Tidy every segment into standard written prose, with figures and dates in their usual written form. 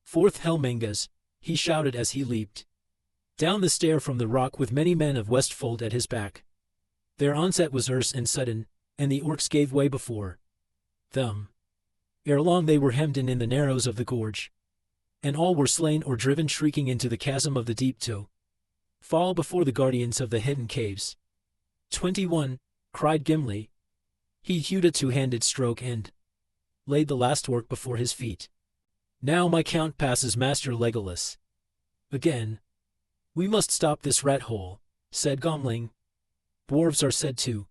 Fourth Helmingas, he shouted as he leaped down the stair from the rock with many men of Westfold at his back. Their onset was erse and sudden, and the orcs gave way before them. Ere long they were hemmed in the narrows of the gorge, and all were slain or driven shrieking into the chasm of the deep to fall before the guardians of the hidden caves. 21, cried Gimli. He hewed a two-handed stroke and laid the last orc before his feet. Now my count passes Master Legolas. Again. We must stop this rat hole, said Gimli. Dwarves are said to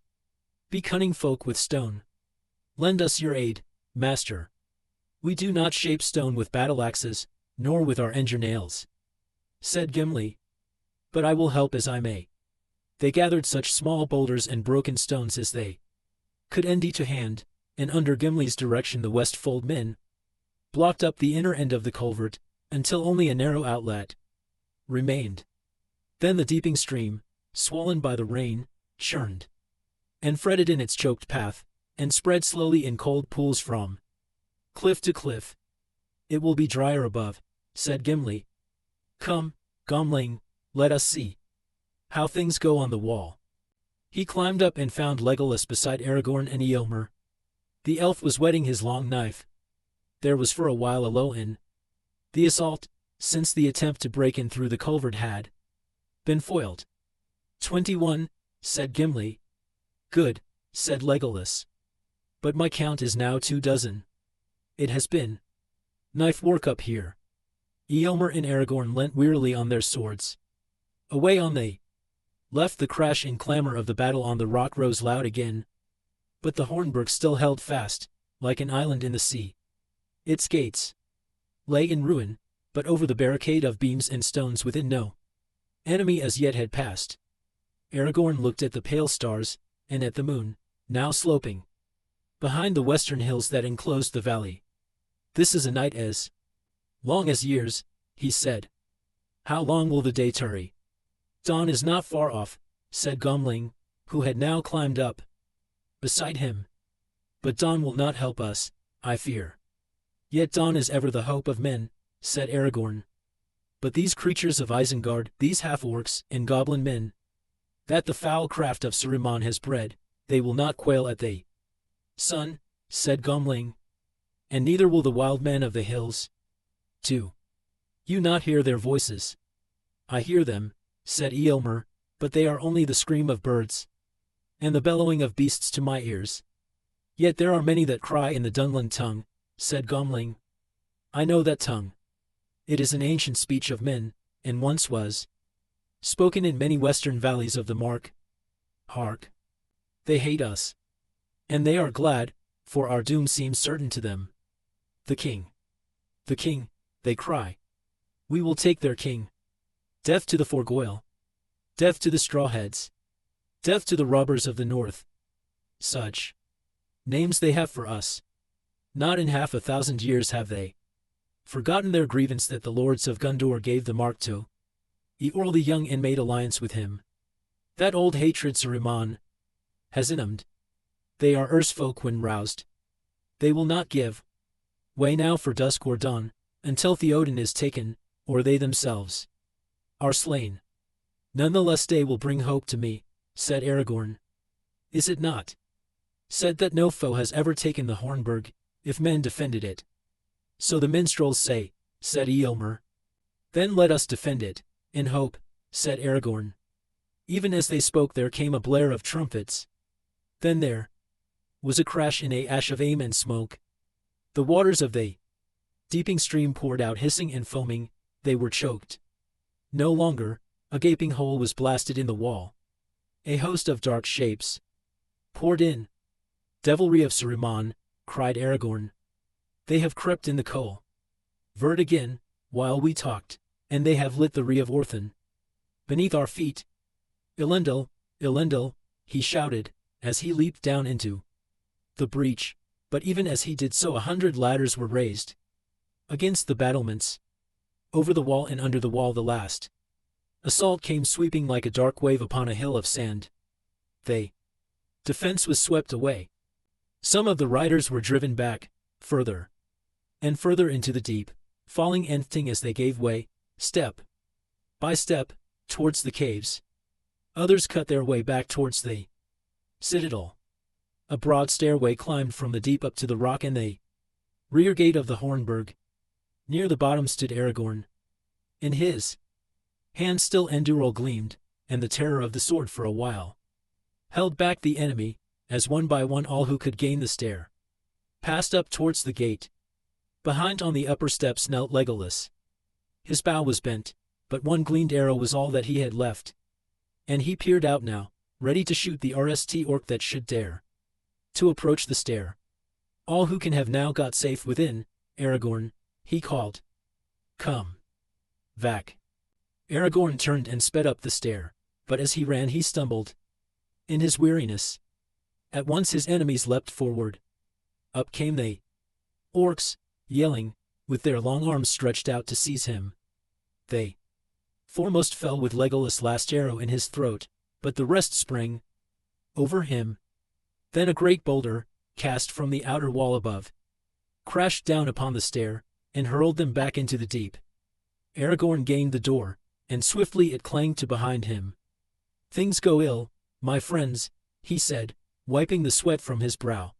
be cunning folk with stone. Lend us your aid, master. We do not shape stone with battle-axes, nor with our nails, said Gimli. But I will help as I may. They gathered such small boulders and broken stones as they could endy to hand, and under Gimli's direction the Westfold men blocked up the inner end of the culvert, until only a narrow outlet remained. Then the deeping stream, swollen by the rain, churned and fretted in its choked path, and spread slowly in cold pools from cliff to cliff. It will be drier above, said Gimli. Come, Gimli, let us see how things go on the wall. He climbed up and found Legolas beside Aragorn and Eomer. The elf was whetting his long knife. There was for a while a lull in the assault, since the attempt to break in through the culvert had been foiled. 21, said Gimli. Good, said Legolas. But my count is now 24. It has been knife work up here. Eomer and Aragorn leant wearily on their swords. Away on they left. The crash and clamor of the battle on the rock rose loud again. But the Hornburg still held fast, like an island in the sea. Its gates lay in ruin, but over the barricade of beams and stones within no enemy as yet had passed. Aragorn looked at the pale stars, and at the moon, now sloping behind the western hills that enclosed the valley. This is a night as long as years, he said. How long will the day tarry? Dawn is not far off, said Gimli, who had now climbed up beside him. But dawn will not help us, I fear. Yet dawn is ever the hope of men, said Aragorn. But these creatures of Isengard, these half-orcs and goblin men, that the foul craft of Saruman has bred, they will not quail at the sun, said Gimli. And neither will the wild men of the hills. Do you not hear their voices? I hear them, said Eomer, but they are only the scream of birds and the bellowing of beasts to my ears. Yet there are many that cry in the Dunlin tongue, said Gimli. I know that tongue. It is an ancient speech of men, and once was spoken in many western valleys of the Mark. Hark! They hate us. And they are glad, for our doom seems certain to them. The king, they cry. We will take their king. Death to the Forgoyle. Death to the Strawheads. Death to the robbers of the north. Such names they have for us. Not in 500 years have they forgotten their grievance that the lords of Gondor gave the mark to Eorl the Young and made alliance with him. That old hatred Saruman has enumbered. They are ersefolk when roused. They will not give way now for dusk or dawn, until Theoden is taken, or they themselves are slain. None the less day will bring hope to me, said Aragorn. Is it not said that no foe has ever taken the Hornburg, if men defended it? So the minstrels say, said Eomer. Then let us defend it, in hope, said Aragorn. Even as they spoke there came a blare of trumpets. Then there was a crash in a ash of aim and smoke. The waters of the deeping stream poured out hissing and foaming, they were choked. No longer, a gaping hole was blasted in the wall. A host of dark shapes poured in. Devilry of Saruman, cried Aragorn. They have crept in the coal vert again, while we talked, and they have lit the Ree of Orthan beneath our feet. Elendil, Elendil, he shouted, as he leaped down into the breach, but even as he did so 100 ladders were raised against the battlements. Over the wall and under the wall the last assault came sweeping like a dark wave upon a hill of sand. The defense was swept away. Some of the riders were driven back, further. and further into the deep, falling anything as they gave way, step by step, towards the caves. Others cut their way back towards the citadel. A broad stairway climbed from the deep up to the rock and the rear gate of the Hornburg. Near the bottom stood Aragorn. In his hand still Andúril gleamed, and the terror of the sword for a while held back the enemy, as one by one all who could gain the stair passed up towards the gate. Behind on the upper steps knelt Legolas. His bow was bent, but one gleamed arrow was all that he had left, and he peered out now, ready to shoot the RST orc that should dare to approach the stair. All who can have now got safe within, Aragorn, he called. Come. Vac. Aragorn turned and sped up the stair, but as he ran he stumbled. In his weariness. At once his enemies leapt forward. Up came they. Orcs, yelling, with their long arms stretched out to seize him. They foremost fell with Legolas' last arrow in his throat, but the rest sprang over him. Then a great boulder, cast from the outer wall above, crashed down upon the stair, and hurled them back into the deep. Aragorn gained the door, and swiftly it clanged to behind him. Things go ill, my friends, he said, wiping the sweat from his brow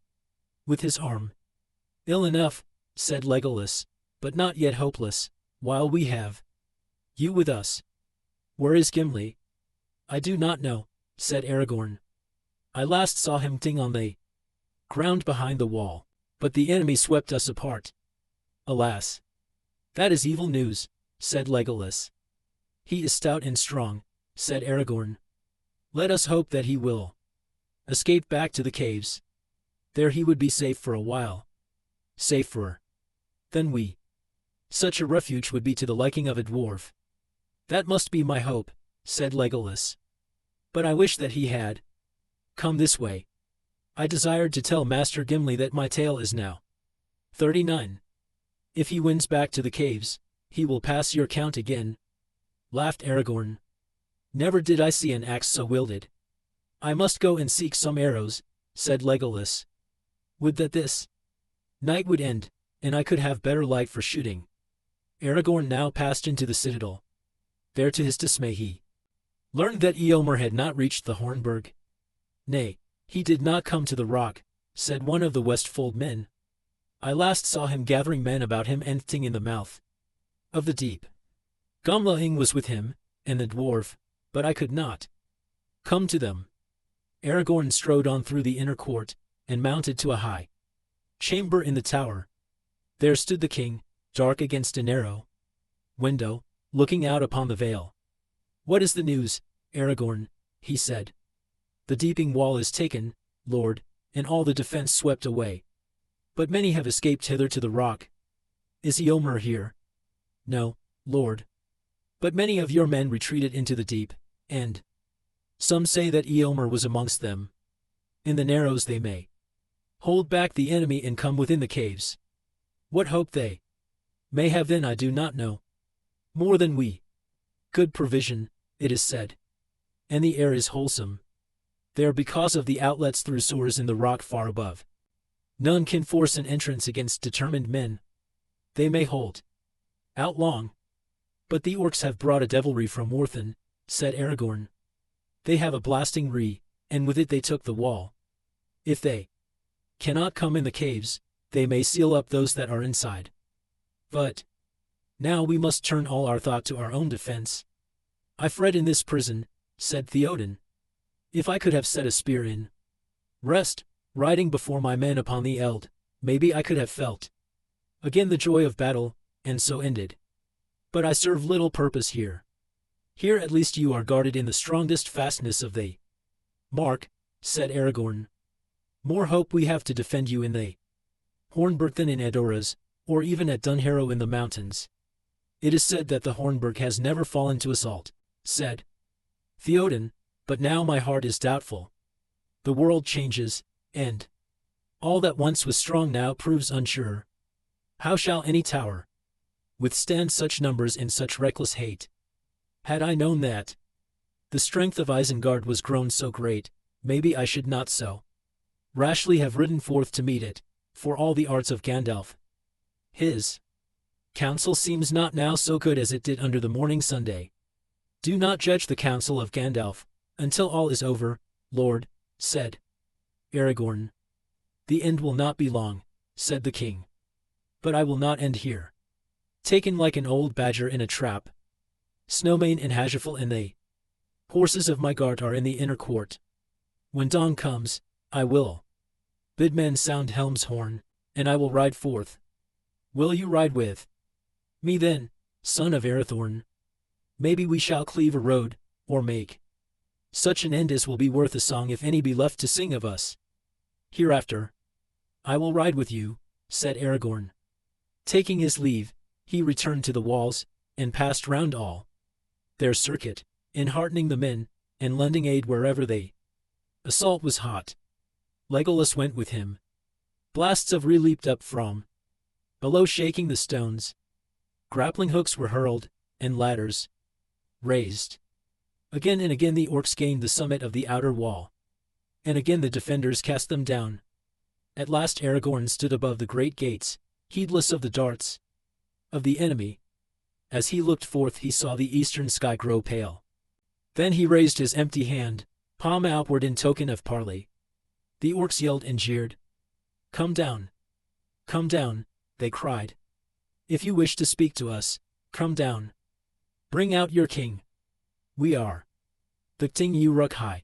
with his arm. Ill enough, said Legolas, but not yet hopeless, while we have you with us. Where is Gimli? I do not know, said Aragorn. I last saw him ting on the ground behind the wall, but the enemy swept us apart. Alas! That is evil news, said Legolas. He is stout and strong, said Aragorn. Let us hope that he will escape back to the caves. There he would be safe for a while. Safer than we. Such a refuge would be to the liking of a dwarf. That must be my hope, said Legolas. But I wish that he had come this way. I desired to tell Master Gimli that my tale is now 39. If he wins back to the caves, he will pass your count again, laughed Aragorn. Never did I see an axe so wielded. I must go and seek some arrows, said Legolas. Would that this night would end, and I could have better light for shooting. Aragorn now passed into the citadel. There to his dismay he learned that Eomer had not reached the Hornburg. Nay, he did not come to the rock, said one of the Westfold men. I last saw him gathering men about him and ting in the mouth of the deep. Gimli was with him, and the dwarf, but I could not come to them. Aragorn strode on through the inner court, and mounted to a high chamber in the tower. There stood the king, dark against a narrow window, looking out upon the vale. What is the news, Aragorn? He said. The deeping wall is taken, lord, and all the defense swept away. But many have escaped hither to the rock. Is Eomer here? No, lord. But many of your men retreated into the deep, and some say that Eomer was amongst them. In the narrows they may hold back the enemy and come within the caves. What hope they may have then I do not know. More than we. Good provision, it is said. And the air is wholesome. There because of the outlets through sores in the rock far above. None can force an entrance against determined men. They may hold out long. But the orcs have brought a devilry from Orthan, said Aragorn. They have a blasting ree, and with it they took the wall. If they cannot come in the caves, they may seal up those that are inside. But now we must turn all our thought to our own defense. I fret in this prison, said Theoden. If I could have set a spear in rest, riding before my men upon the eld, maybe I could have felt again the joy of battle, and so ended. But I serve little purpose here. Here at least you are guarded in the strongest fastness of the mark, said Aragorn. More hope we have to defend you in the Hornburg than in Edoras, or even at Dunharrow in the mountains. It is said that the Hornburg has never fallen to assault, said Theoden, but now my heart is doubtful. The world changes, and all that once was strong now proves unsure. How shall any tower withstand such numbers in such reckless hate? Had I known that the strength of Isengard was grown so great, maybe I should not so rashly have ridden forth to meet it, for all the arts of Gandalf His counsel seems not now so good as it did under the morning Sunday. Do not judge the counsel of Gandalf, until all is over, Lord, said Aragorn. The end will not be long, said the king. But I will not end here. Taken like an old badger in a trap, Snowmane and Hazifal and the horses of my guard are in the inner court. When dawn comes, I will bid men sound Helm's horn, and I will ride forth. Will you ride with me then, son of Arathorn? Maybe we shall cleave a road, or make such an end as will be worth a song if any be left to sing of us. Hereafter, I will ride with you, said Aragorn. Taking his leave, he returned to the walls, and passed round all their circuit, enheartening the men, and lending aid wherever they assault was hot. Legolas went with him. Blasts of leaped up from below, shaking the stones. Grappling hooks were hurled, and ladders raised. Again and again the orcs gained the summit of the outer wall, and again the defenders cast them down. At last Aragorn stood above the great gates, heedless of the darts of the enemy. As he looked forth he saw the eastern sky grow pale. Then he raised his empty hand, palm outward in token of parley. The orcs yelled and jeered. Come down, they cried. If you wish to speak to us, come down. Bring out your king. We are the Ting Uruk-hai.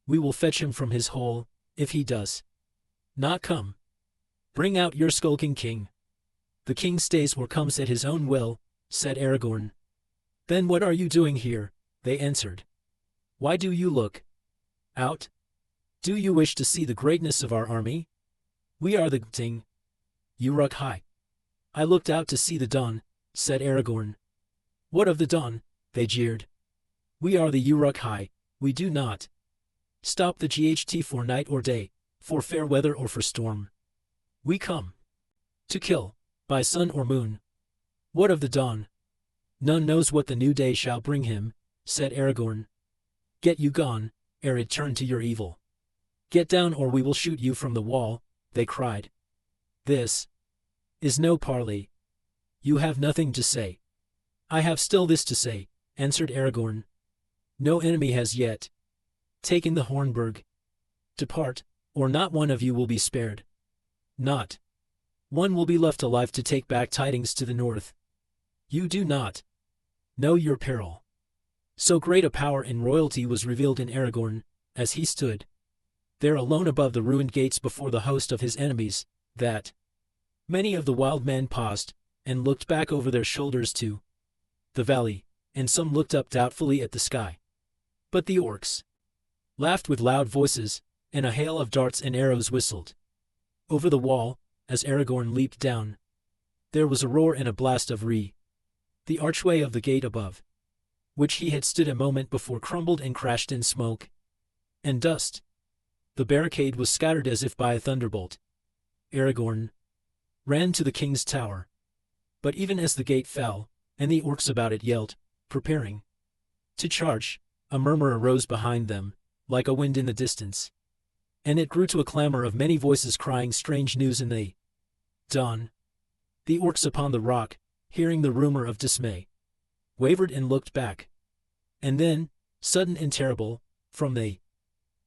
We will fetch him from his hole, if he does not come. Bring out your skulking king. The king stays or comes at his own will, said Aragorn. Then what are you doing here? They answered. Why do you look out? Do you wish to see the greatness of our army? We are the Ting Uruk-hai. I looked out to see the dawn, said Aragorn. What of the dawn? They jeered. We are the Uruk-hai. We do not stop the GHT for night or day, for fair weather or for storm. We come to kill, by sun or moon. What of the dawn? None knows what the new day shall bring him, said Aragorn. Get you gone, ere it turn to your evil. Get down or we will shoot you from the wall, they cried. This is no parley. You have nothing to say. I have still this to say, answered Aragorn. No enemy has yet taken the Hornburg. Depart, or not one of you will be spared. Not one will be left alive to take back tidings to the north. You do not know your peril. So great a power in royalty was revealed in Aragorn, as he stood there alone above the ruined gates before the host of his enemies, that many of the wild men paused, and looked back over their shoulders to the valley, and some looked up doubtfully at the sky. But the orcs laughed with loud voices, and a hail of darts and arrows whistled over the wall, as Aragorn leaped down. There was a roar and a blast of the archway of the gate above, which he had stood a moment before, crumbled and crashed in smoke and dust. The barricade was scattered as if by a thunderbolt. Aragorn ran to the king's tower. But even as the gate fell, and the orcs about it yelled, preparing to charge, a murmur arose behind them, like a wind in the distance. And it grew to a clamor of many voices crying strange news in the dawn. The orcs upon the rock, hearing the rumor of dismay, wavered and looked back. And then, sudden and terrible, from the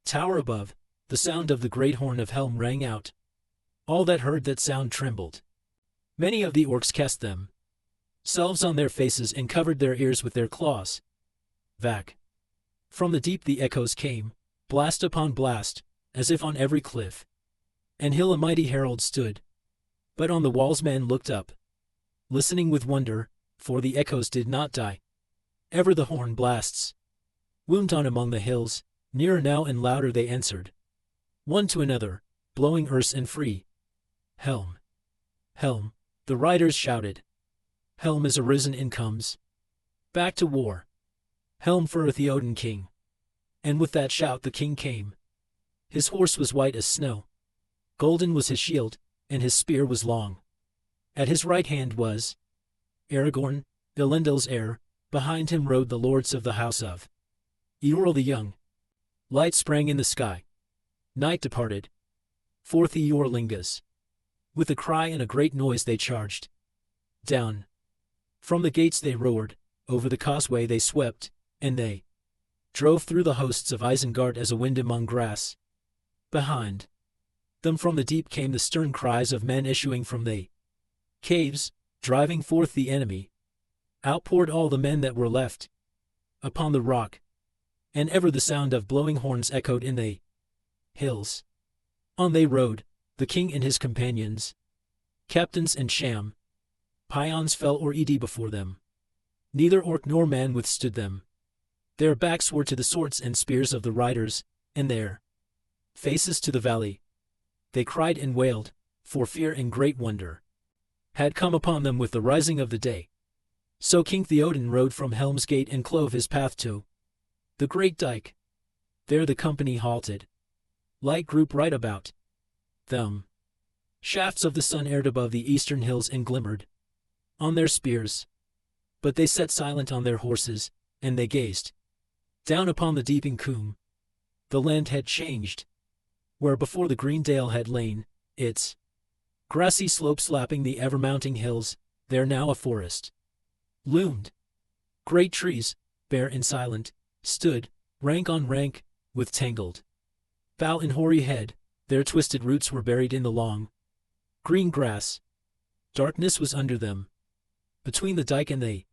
tower above, the sound of the great horn of Helm rang out. All that heard that sound trembled. Many of the orcs cast themselves on their faces and covered their ears with their claws. Vac. From the deep the echoes came, blast upon blast, as if on every cliff and hill a mighty herald stood. But on the walls men looked up, listening with wonder, for the echoes did not die. Ever the horn blasts wound on among the hills, nearer now and louder they answered, one to another, blowing erse and free. Helm! Helm! The riders shouted. Helm is arisen and comes back to war. Helm for Theoden king. And with that shout the king came. His horse was white as snow. Golden was his shield, and his spear was long. At his right hand was Aragorn, Elendel's heir. Behind him rode the lords of the house of Eorl the Young. Light sprang in the sky. Night departed. Forth Eorlingas With a cry and a great noise they charged. Down. From the gates they roared, over the causeway they swept, and they drove through the hosts of Isengard as a wind among grass. Behind them from the deep came the stern cries of men issuing from the caves, driving forth the enemy. Outpoured all the men that were left upon the rock, and ever the sound of blowing horns echoed in the hills. On they rode, the king and his companions, captains and sham. Pions fell or ed before them. Neither orc nor man withstood them. Their backs were to the swords and spears of the riders, and their faces to the valley. They cried and wailed, for fear and great wonder had come upon them with the rising of the day. So King Theoden rode from Helm's Gate and clove his path to the great dike. There the company halted. Light group right about them. Shafts of the sun aired above the eastern hills and glimmered on their spears. But they sat silent on their horses, and they gazed down upon the deeping combe. The land had changed. Where before the green dale had lain, its grassy slopes lapping the ever-mounting hills, there now a forest loomed. Great trees, bare and silent, stood, rank on rank, with tangled bough and hoary head. Their twisted roots were buried in the long green grass. Darkness was under them. Between the dike and the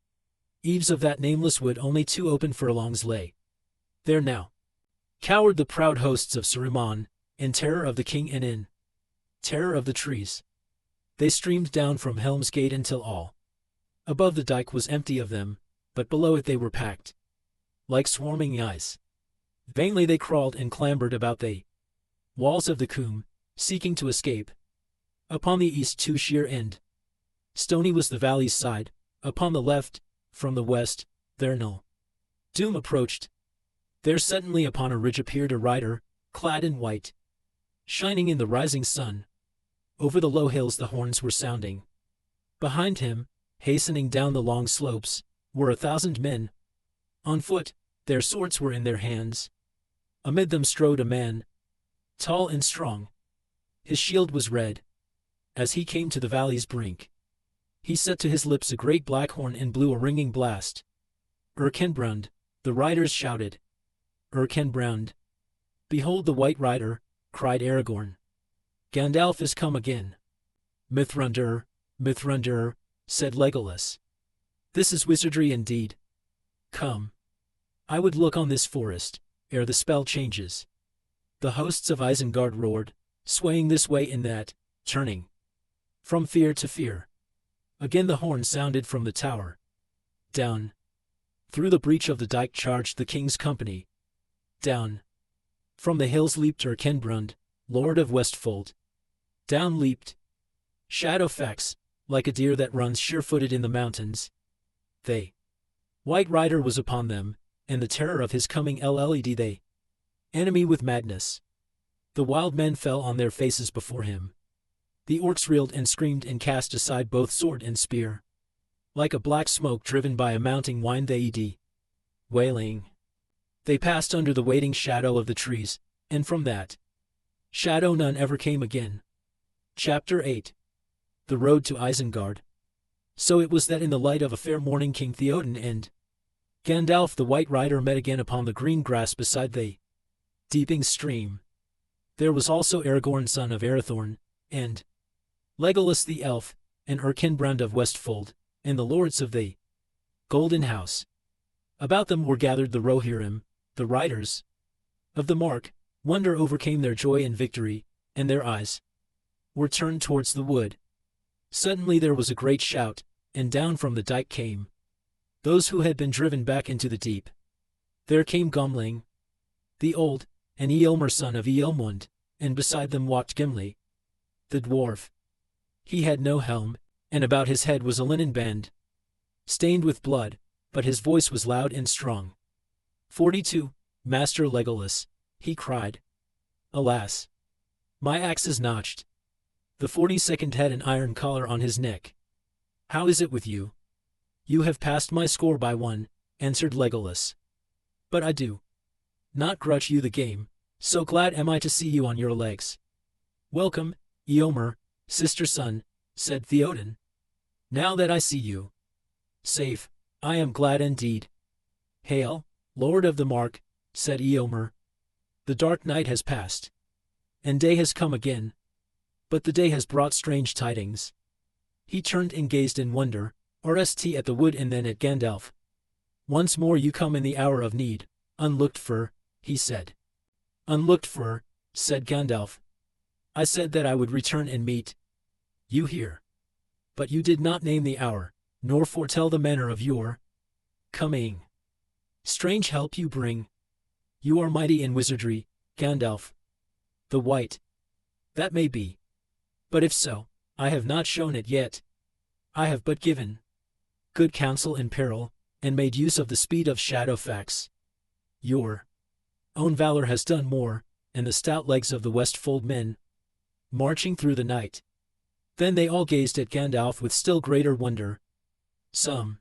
eaves of that nameless wood only 2 open furlongs lay. There now cowered the proud hosts of Saruman, in terror of the king and in terror of the trees. They streamed down from Helm's Gate until all above the dike was empty of them, but below it they were packed like swarming eyes. Vainly they crawled and clambered about the walls of the combe, seeking to escape. Upon the east to sheer end stony was the valley's side. Upon the left, from the west, there no doom approached. There suddenly upon a ridge appeared a rider, clad in white, shining in the rising sun. Over the low hills the horns were sounding. Behind him, hastening down the long slopes, were 1,000 men. On foot, their swords were in their hands. Amid them strode a man, tall and strong. His shield was red. As he came to the valley's brink, he set to his lips a great black horn and blew a ringing blast. Erkenbrund, the riders shouted. Erkenbrund. Behold the white rider, cried Aragorn. Gandalf is come again. Mithrandir, Mithrandir, said Legolas. This is wizardry indeed. Come. I would look on this forest, ere the spell changes. The hosts of Isengard roared, swaying this way and that, turning from fear to fear. Again the horn sounded from the tower. Down. Through the breach of the dike charged the king's company. Down. From the hills leaped Erkenbrund, lord of Westfold. Down leaped Shadowfax, like a deer that runs sure-footed in the mountains. The white rider was upon them, and the terror of his coming led they enemy with madness. The wild men fell on their faces before him. The orcs reeled and screamed and cast aside both sword and spear. Like a black smoke driven by a mounting wind they wailing. They passed under the waiting shadow of the trees, and from that shadow none ever came again. Chapter 8. The Road to Isengard. So it was that in the light of a fair morning King Theoden and Gandalf the White Rider met again upon the green grass beside the deeping stream. There was also Aragorn son of Arathorn, and Legolas the elf, and Erkenbrund of Westfold, and the lords of the Golden House. About them were gathered the Rohirrim, the riders of the Mark. Wonder overcame their joy in victory, and their eyes were turned towards the wood. Suddenly there was a great shout, and down from the dike came those who had been driven back into the deep. There came Gimli, the old, and Eomer son of Eomund, and beside them walked Gimli, the dwarf. He had no helm, and about his head was a linen band, stained with blood, but his voice was loud and strong. 42, Master Legolas, he cried. Alas! My axe is notched. The 42nd had an iron collar on his neck. How is it with you? You have passed my score by 1, answered Legolas. But I do not grudge you the game, so glad am I to see you on your legs. Welcome, Eomer, "Sister son," said Theoden, "now that I see you safe, I am glad indeed." "Hail, Lord of the Mark," said Eomer. "The dark night has passed, and day has come again. But the day has brought strange tidings." He turned and gazed in wonder, RST at the wood and then at Gandalf. "Once more you come in the hour of need, unlooked for," he said. "Unlooked for," said Gandalf. "I said that I would return and meet you here. But you did not name the hour, nor foretell the manner of your coming. Strange help you bring. You are mighty in wizardry, Gandalf the White. That may be. But if so, I have not shown it yet. I have but given good counsel in peril, and made use of the speed of Shadowfax. Your own valor has done more, and the stout legs of the Westfold men, marching through the night." Then they all gazed at Gandalf with still greater wonder. Some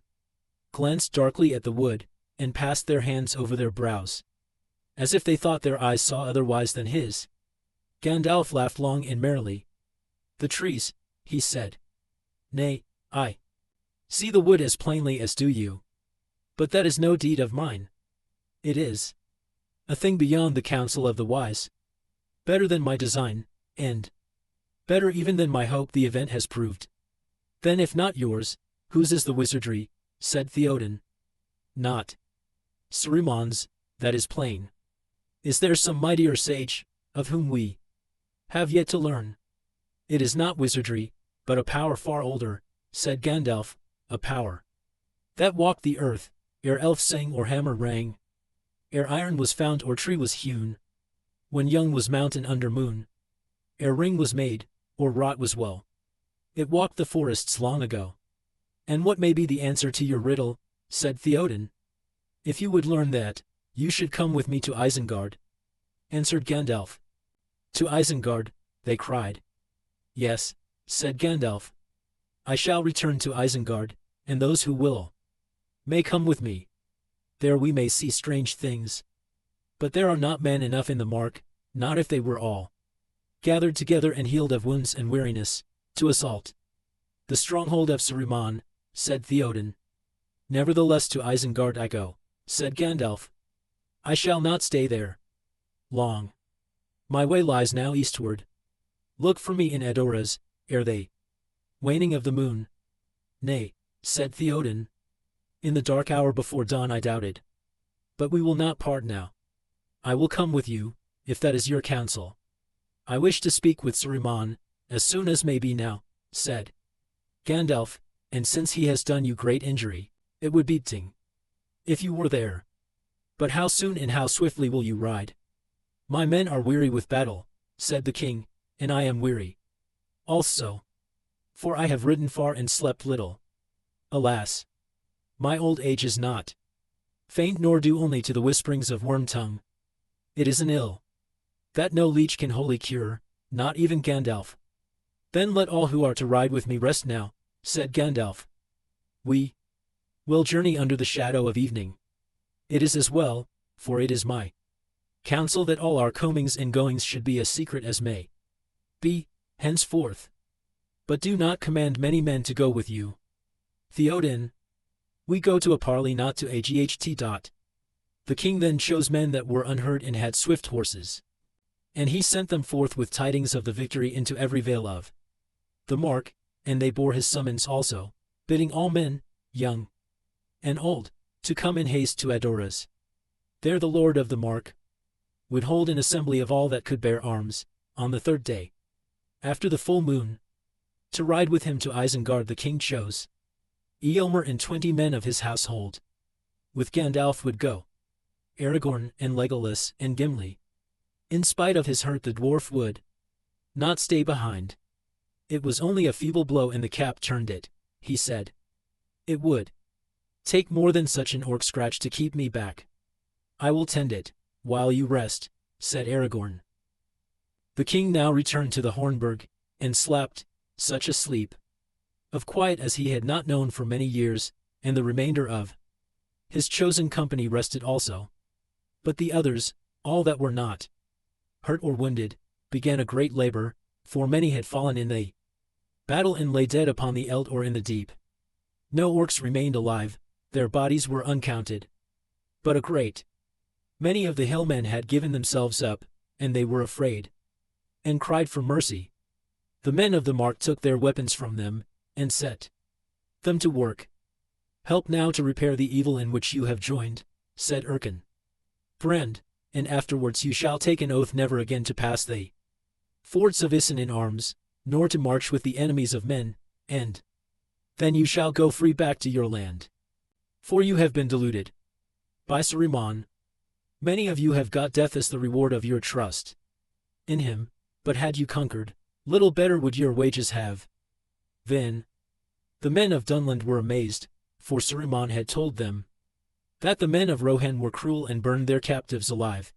glanced darkly at the wood, and passed their hands over their brows, as if they thought their eyes saw otherwise than his. Gandalf laughed long and merrily. "The trees," he said. "Nay, I see the wood as plainly as do you. But that is no deed of mine. It is a thing beyond the counsel of the wise. Better than my design, and better even than my hope the event has proved." "Then if not yours, whose is the wizardry?" said Theoden. "Not Saruman's, that is plain. Is there some mightier sage, of whom we have yet to learn?" "It is not wizardry, but a power far older," said Gandalf, "a power that walked the earth, ere elf sang or hammer rang, ere iron was found or tree was hewn, when young was mountain under moon, ere ring was made, or wrought was well. It walked the forests long ago." "And what may be the answer to your riddle?" said Theoden. "If you would learn that, you should come with me to Isengard," answered Gandalf. "To Isengard," they cried. "Yes," said Gandalf. "I shall return to Isengard, and those who will may come with me. There we may see strange things. But there are not men enough in the Mark, not if they were all gathered together and healed of wounds and weariness, to assault the stronghold of Saruman," said Theoden. "Nevertheless to Isengard I go," said Gandalf. "I shall not stay there long. My way lies now eastward. Look for me in Edoras, ere the waning of the moon." "Nay," said Theoden. "In the dark hour before dawn I doubted. But we will not part now. I will come with you, if that is your counsel. I wish to speak with Saruman, as soon as may be now," said Gandalf, "and since he has done you great injury, it would be ting if you were there. But how soon and how swiftly will you ride?" "My men are weary with battle," said the king, "and I am weary also, for I have ridden far and slept little. Alas, my old age is not faint nor due only to the whisperings of Wormtongue. It is an ill that no leech can wholly cure, not even Gandalf." "Then let all who are to ride with me rest now," said Gandalf. "We will journey under the shadow of evening. It is as well, for it is my counsel that all our comings and goings should be as secret as may be henceforth. But do not command many men to go with you, Theoden. We go to a parley, not to a ght. The king then chose men that were unhurt and had swift horses, and he sent them forth with tidings of the victory into every vale of the Mark, and they bore his summons also, bidding all men, young and old, to come in haste to Edoras. There the Lord of the Mark would hold an assembly of all that could bear arms, on the third day, after the full moon. To ride with him to Isengard the king chose Eomer and 20 men of his household. With Gandalf would go Aragorn and Legolas and Gimli. In spite of his hurt the dwarf would not stay behind. It was only a feeble blow and the cap turned it, he said. It would take more than such an orc scratch to keep me back. I will tend it, while you rest, said Aragorn. The king now returned to the Hornburg, and slept such a sleep of quiet as he had not known for many years, and the remainder of his chosen company rested also. But the others, all that were not hurt or wounded, began a great labor, for many had fallen in the battle and lay dead upon the Eld or in the deep. No orcs remained alive, their bodies were uncounted. But a great many of the hillmen had given themselves up, and they were afraid, and cried for mercy. The men of the mark took their weapons from them, and set them to work. Help now to repair the evil in which you have joined, said Erkin. Friend, and afterwards you shall take an oath never again to pass the fords of Isen in arms, nor to march with the enemies of men, and then you shall go free back to your land. For you have been deluded by Saruman. Many of you have got death as the reward of your trust in him, but had you conquered, little better would your wages have been. The men of Dunland were amazed, for Saruman had told them that the men of Rohan were cruel and burned their captives alive.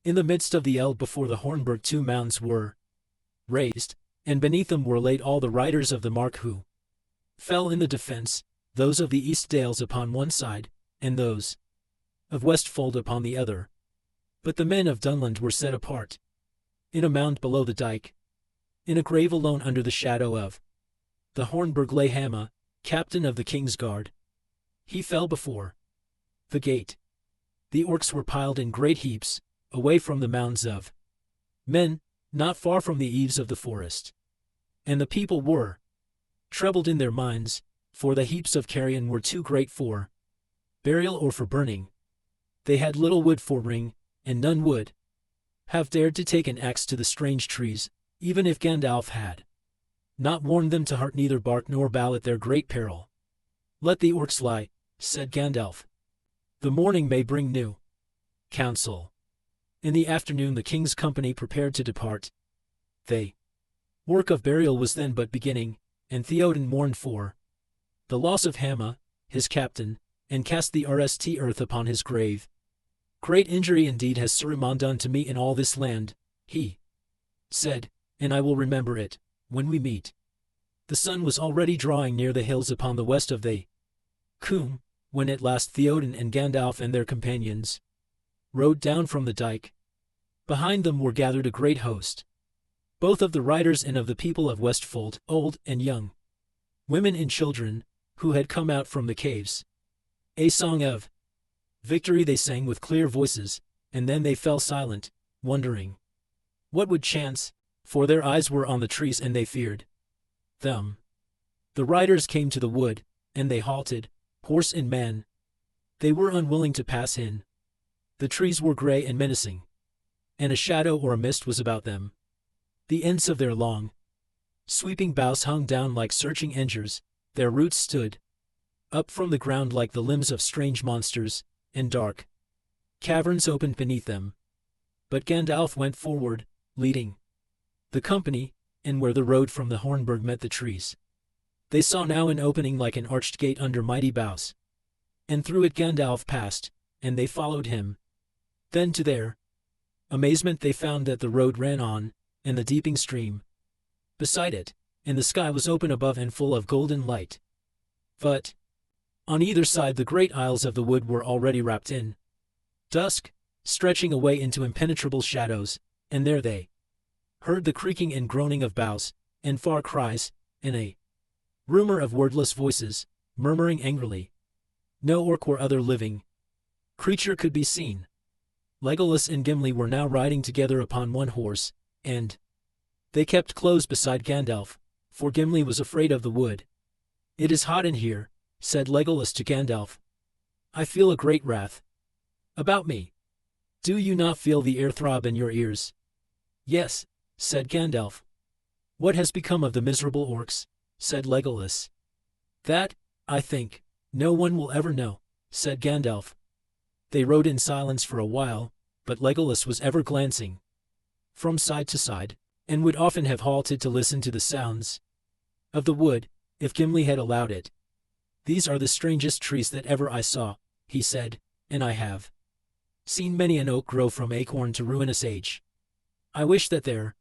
In the midst of the Eld before the Hornburg 2 mounds were raised, and beneath them were laid all the riders of the mark who fell in the defense, those of the East Dales upon one side, and those of Westfold upon the other. But the men of Dunland were set apart in a mound below the dike. In a grave alone under the shadow of the Hornburg lay Hama, captain of the King's Guard. He fell before the gate. The orcs were piled in great heaps, away from the mounds of men, not far from the eaves of the forest. And the people were troubled in their minds, for the heaps of carrion were too great for burial or for burning. They had little wood for ring, and none would have dared to take an axe to the strange trees, even if Gandalf had not warned them to heart neither bark nor bough at their great peril. Let the orcs lie, said Gandalf. The morning may bring new counsel. In the afternoon the king's company prepared to depart. The work of burial was then but beginning, and Theoden mourned for the loss of Hama, his captain, and cast the rst earth upon his grave. Great injury indeed has Saruman done to me in all this land, he said, and I will remember it when we meet. The sun was already drawing near the hills upon the west of the Coombe, when at last Theoden and Gandalf and their companions rode down from the dike. Behind them were gathered a great host, both of the riders and of the people of Westfold, old and young, women and children, who had come out from the caves. A song of victory they sang with clear voices, and then they fell silent, wondering what would chance, for their eyes were on the trees and they feared them. The riders came to the wood, and they halted, horse and man. They were unwilling to pass in. The trees were gray and menacing, and a shadow or a mist was about them. The ends of their long, sweeping boughs hung down like searching angers, their roots stood up from the ground like the limbs of strange monsters, and dark caverns opened beneath them. But Gandalf went forward, leading the company, and where the road from the Hornburg met the trees, they saw now an opening like an arched gate under mighty boughs. And through it Gandalf passed, and they followed him. Then to their amazement they found that the road ran on, and the deeping stream beside it, and the sky was open above and full of golden light. But on either side the great aisles of the wood were already wrapped in dusk, stretching away into impenetrable shadows, and there they heard the creaking and groaning of boughs, and far cries, and a rumor of wordless voices, murmuring angrily. No orc or other living creature could be seen. Legolas and Gimli were now riding together upon one horse, and they kept close beside Gandalf, for Gimli was afraid of the wood. "It is hot in here," said Legolas to Gandalf. "I feel a great wrath about me. Do you not feel the air throb in your ears?" "Yes," said Gandalf. "What has become of the miserable orcs?" said Legolas. "That, I think, no one will ever know," said Gandalf. They rode in silence for a while, but Legolas was ever glancing from side to side, and would often have halted to listen to the sounds of the wood, if Gimli had allowed it. "These are the strangest trees that ever I saw," he said, "and I have seen many an oak grow from acorn to ruinous age. I wish that there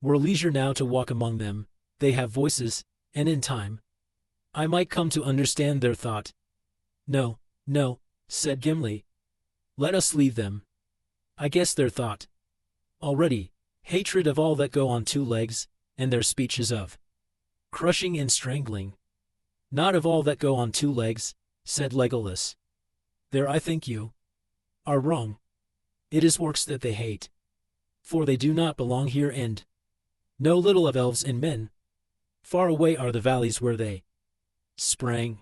were leisure now to walk among them. They have voices, and in time I might come to understand their thought." "No, no," said Gimli. "Let us leave them. I guess their thought already, hatred of all that go on two legs, and their speech is of crushing and strangling. Not of all that go on two legs, said Legolas. There I think you are wrong. It is orcs that they hate. For they do not belong here and know little of elves and men. Far away are the valleys where they sprang.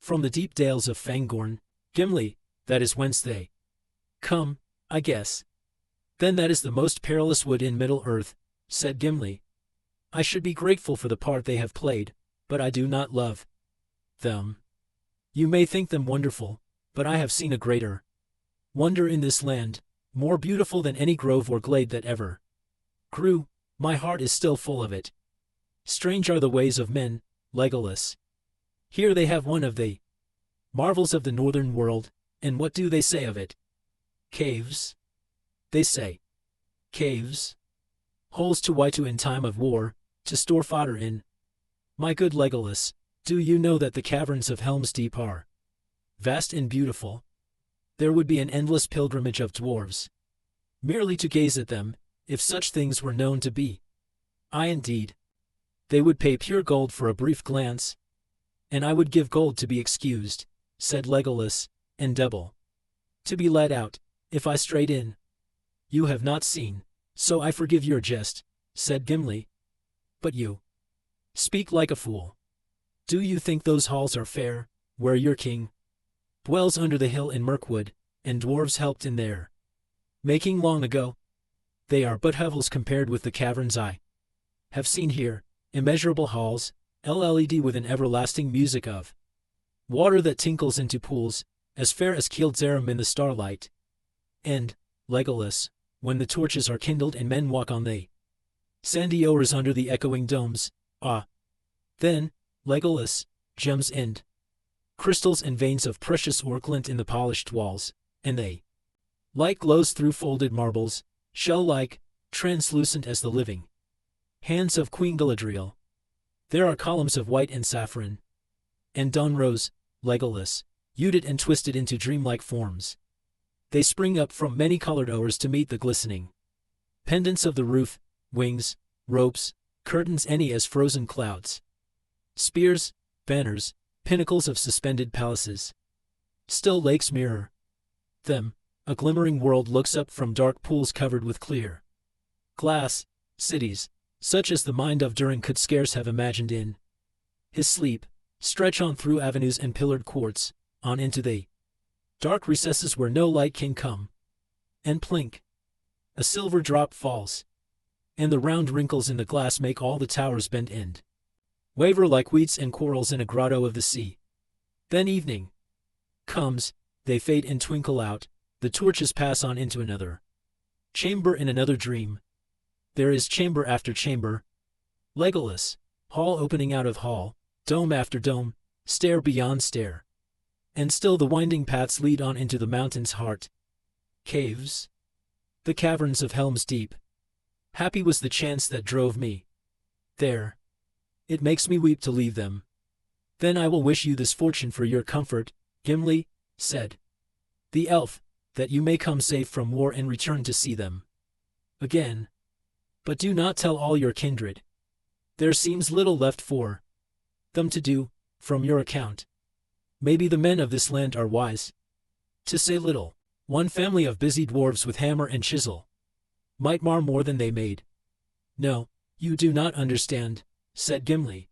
From the deep dales of Fangorn, Gimli, that is whence they come, I guess. Then that is the most perilous wood in Middle-earth, said Gimli. I should be grateful for the part they have played, but I do not love them. You may think them wonderful, but I have seen a greater wonder in this land, more beautiful than any grove or glade that ever grew. My heart is still full of it. Strange are the ways of men, Legolas. Here they have one of the marvels of the northern world, and what do they say of it? Caves, they say. Caves. Holes to Waitu in time of war, to store fodder in. My good Legolas, do you know that the caverns of Helm's Deep are vast and beautiful? There would be an endless pilgrimage of dwarves merely to gaze at them, if such things were known to be. Aye, indeed. They would pay pure gold for a brief glance. And I would give gold to be excused, said Legolas, and double to be let out, if I strayed in. You have not seen, so I forgive your jest, said Gimli. But you speak like a fool. Do you think those halls are fair, where your king dwells under the hill in Mirkwood, and dwarves helped in there making long ago? They are but hovels compared with the caverns I have seen here, immeasurable halls, LLED with an everlasting music of water that tinkles into pools, as fair as Keeld Zerum in the starlight. And, Legolas, when the torches are kindled and men walk on the sandy ores under the echoing domes, then, Legolas, gems and crystals and veins of precious ore glint in the polished walls, and they light glows through folded marbles, shell-like, translucent as the living hands of Queen Galadriel. There are columns of white and saffron, and dawn rose, Legolas, hued and twisted into dreamlike forms. They spring up from many-colored ores to meet the glistening pendants of the roof, wings, ropes, curtains any as frozen clouds. Spears, banners, pinnacles of suspended palaces. Still lakes mirror them. A glimmering world looks up from dark pools covered with clear glass, cities, such as the mind of Durin could scarce have imagined in his sleep, stretch on through avenues and pillared courts, on into the dark recesses where no light can come. And plink! A silver drop falls, and the round wrinkles in the glass make all the towers bend and waver like weeds and corals in a grotto of the sea. Then evening comes, they fade and twinkle out, the torches pass on into another chamber in another dream. There is chamber after chamber, Legolas, hall opening out of hall, dome after dome, stair beyond stair. And still the winding paths lead on into the mountain's heart. Caves. The caverns of Helm's Deep. Happy was the chance that drove me there. It makes me weep to leave them. Then I will wish you this fortune for your comfort, Gimli, said the elf, that you may come safe from war and return to see them again. But do not tell all your kindred. There seems little left for them to do, from your account. Maybe the men of this land are wise to say little. One family of busy dwarves with hammer and chisel might mar more than they made. No, you do not understand, said Gimli.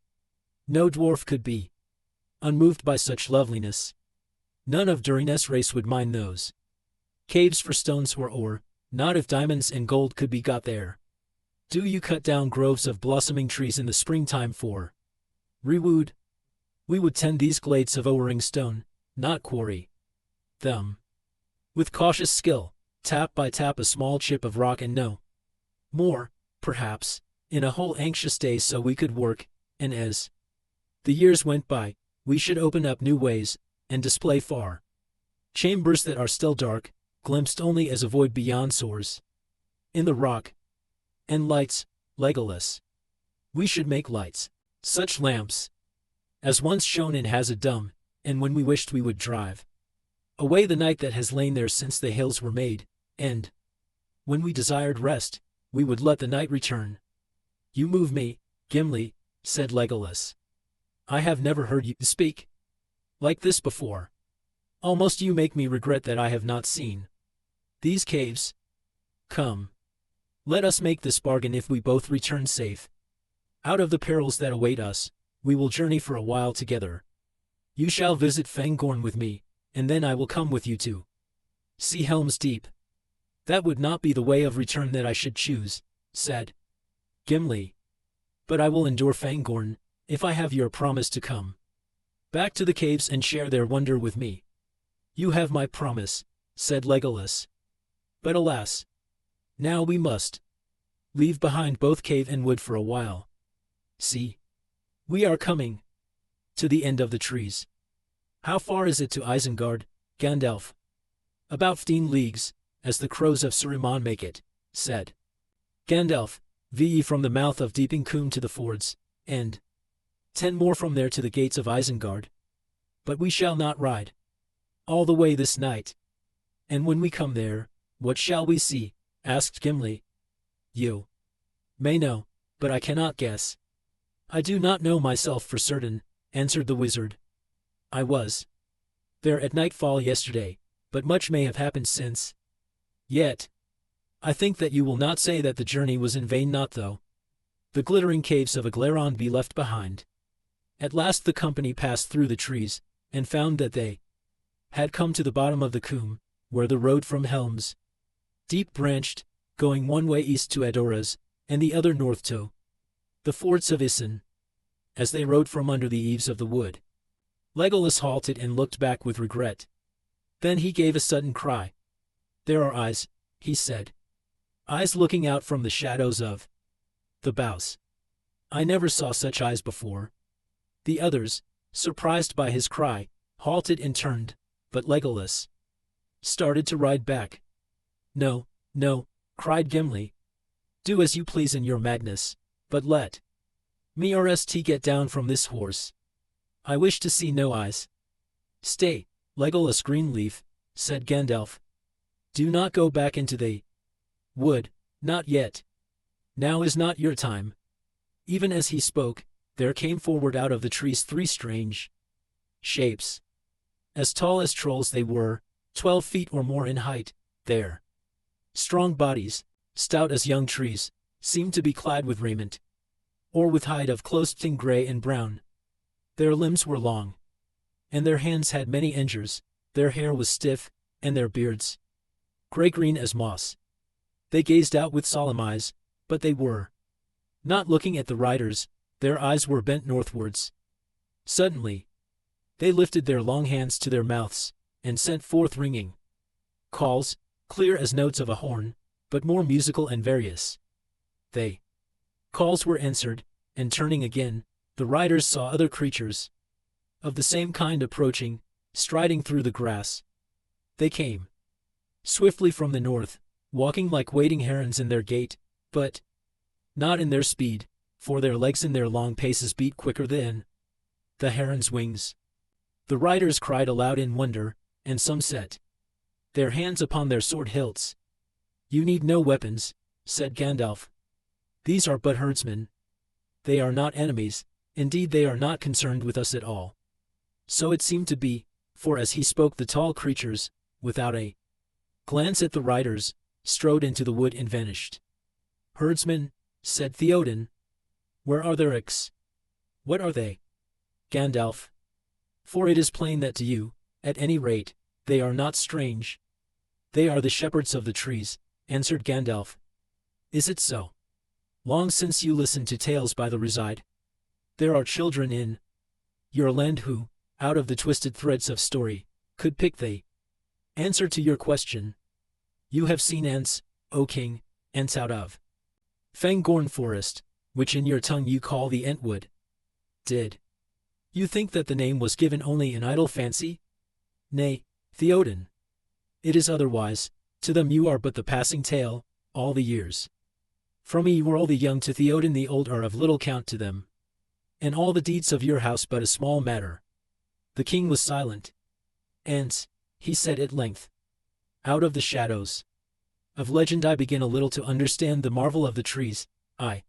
No dwarf could be unmoved by such loveliness. None of Durin's race would mind those caves for stones or ore, not if diamonds and gold could be got there. Do you cut down groves of blossoming trees in the springtime for reward? We would tend these glades of owering stone, not quarry them. With cautious skill, tap by tap a small chip of rock and no more, perhaps, in a whole anxious day so we could work, and as the years went by, we should open up new ways, and display far chambers that are still dark, glimpsed only as a void beyond soars in the rock. And lights, Legolas. We should make lights, such lamps as once shone in Hazad-dûm, and when we wished we would drive away the night that has lain there since the hills were made, and when we desired rest, we would let the night return. You move me, Gimli, said Legolas. "I have never heard you speak like this before. Almost you make me regret that I have not seen these caves. Come, let us make this bargain. If we both return safe out of the perils that await us, we will journey for a while together. You shall visit Fangorn with me, and then I will come with you to see Helm's Deep." "That would not be the way of return that I should choose," said Gimli. "But I will endure Fangorn, if I have your promise to come back to the caves and share their wonder with me." "You have my promise," said Legolas. "But alas, now we must leave behind both cave and wood for a while. See, we are coming to the end of the trees." "How far is it to Isengard, Gandalf?" "About 15 leagues, as the crows of Saruman make it," said Gandalf. "Ve from the mouth of Deeping Combe to the fords, and 10 more from there to the gates of Isengard. But we shall not ride all the way this night." "And when we come there, what shall we see?" asked Gimli. "You may know, but I cannot guess." "I do not know myself for certain," answered the wizard. "I was there at nightfall yesterday, but much may have happened since. Yet, I think that you will not say that the journey was in vain. Not though the glittering caves of Aglarond be left behind." At last the company passed through the trees, and found that they had come to the bottom of the combe, where the road from Helm's Deep branched, going one way east to Edoras, and the other north to the forts of Isen. As they rode from under the eaves of the wood, Legolas halted and looked back with regret. Then he gave a sudden cry. "There are eyes," he said. "Eyes looking out from the shadows of the boughs. I never saw such eyes before." The others, surprised by his cry, halted and turned, but Legolas started to ride back. "No, no," cried Gimli. "Do as you please in your madness, but let me get down from this horse. I wish to see no eyes." "Stay, Legolas Greenleaf," said Gandalf. "Do not go back into the wood, not yet. Now is not your time." Even as he spoke, there came forward out of the trees 3 strange shapes. As tall as trolls they were, 12 feet or more in height. Their strong bodies, stout as young trees, seemed to be clad with raiment, or with hide of close-fitting gray and brown. Their limbs were long, and their hands had many engers. Their hair was stiff, and their beards gray-green as moss. They gazed out with solemn eyes, but they were not looking at the riders. Their eyes were bent northwards. Suddenly, they lifted their long hands to their mouths, and sent forth ringing calls, clear as notes of a horn, but more musical and various. They calls were answered, and turning again, the riders saw other creatures of the same kind approaching, striding through the grass. They came swiftly from the north, walking like wading herons in their gait, but not in their speed, for their legs in their long paces beat quicker than the heron's wings. The riders cried aloud in wonder, and some set their hands upon their sword hilts. "You need no weapons," said Gandalf. "These are but herdsmen. They are not enemies, indeed they are not concerned with us at all." So it seemed to be, for as he spoke the tall creatures, without a glance at the riders, strode into the wood and vanished. "Herdsmen," said Theoden. "Where are their icks?" "What are they, Gandalf? For it is plain that to you, at any rate, they are not strange." "They are the shepherds of the trees," answered Gandalf. "Is it so? Long since you listened to tales by the reside. There are children in your land who, out of the twisted threads of story, could pick the answer to your question. You have seen ants, O king, ants out of Fangorn forest, which in your tongue you call the Entwood. Did you think that the name was given only in idle fancy? Nay, Theoden, it is otherwise. To them you are but the passing tale, all the years. From me you were all the young, to Theoden the old are of little count to them. And all the deeds of your house but a small matter." The king was silent. "Ants," he said at length. "Out of the shadows of legend I begin a little to understand the marvel of the trees. I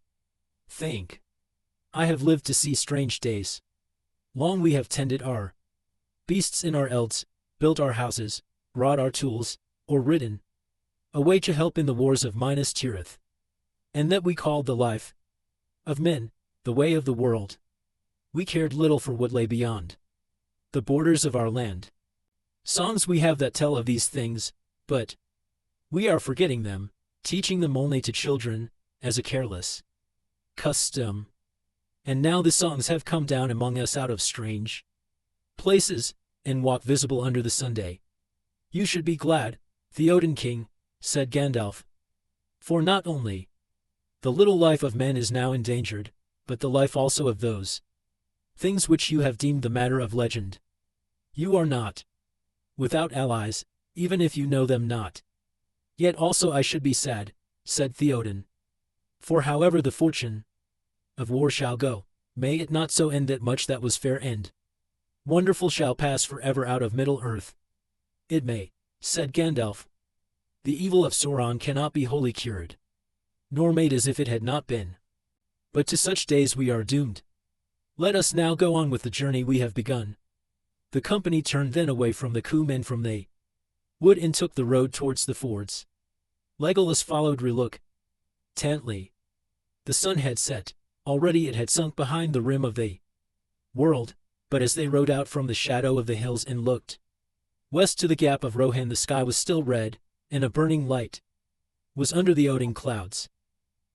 think I have lived to see strange days. Long we have tended our beasts in our elds, built our houses, wrought our tools, or ridden away to help in the wars of Minas Tirith. And that we called the life of men, the way of the world. We cared little for what lay beyond the borders of our land. Songs we have that tell of these things, but we are forgetting them, teaching them only to children, as a careless custom. And now the songs have come down among us out of strange places, and walk visible under the Sunday. You should be glad, Theoden King, said Gandalf. For not only the little life of men is now endangered, but the life also of those things which you have deemed the matter of legend. You are not without allies, even if you know them not. Yet also I should be sad, said Theoden. For however the fortune of war shall go, may it not so end that much that was fair and wonderful shall pass forever out of Middle-earth. It may, said Gandalf. The evil of Sauron cannot be wholly cured, nor made as if it had not been. But to such days we are doomed. Let us now go on with the journey we have begun. The company turned then away from the Coom and from the wood and took the road towards the fords. Legolas followed reluctantly. The sun had set. Already it had sunk behind the rim of the world, but as they rode out from the shadow of the hills and looked west to the gap of Rohan, the sky was still red, and a burning light was under the Odin clouds.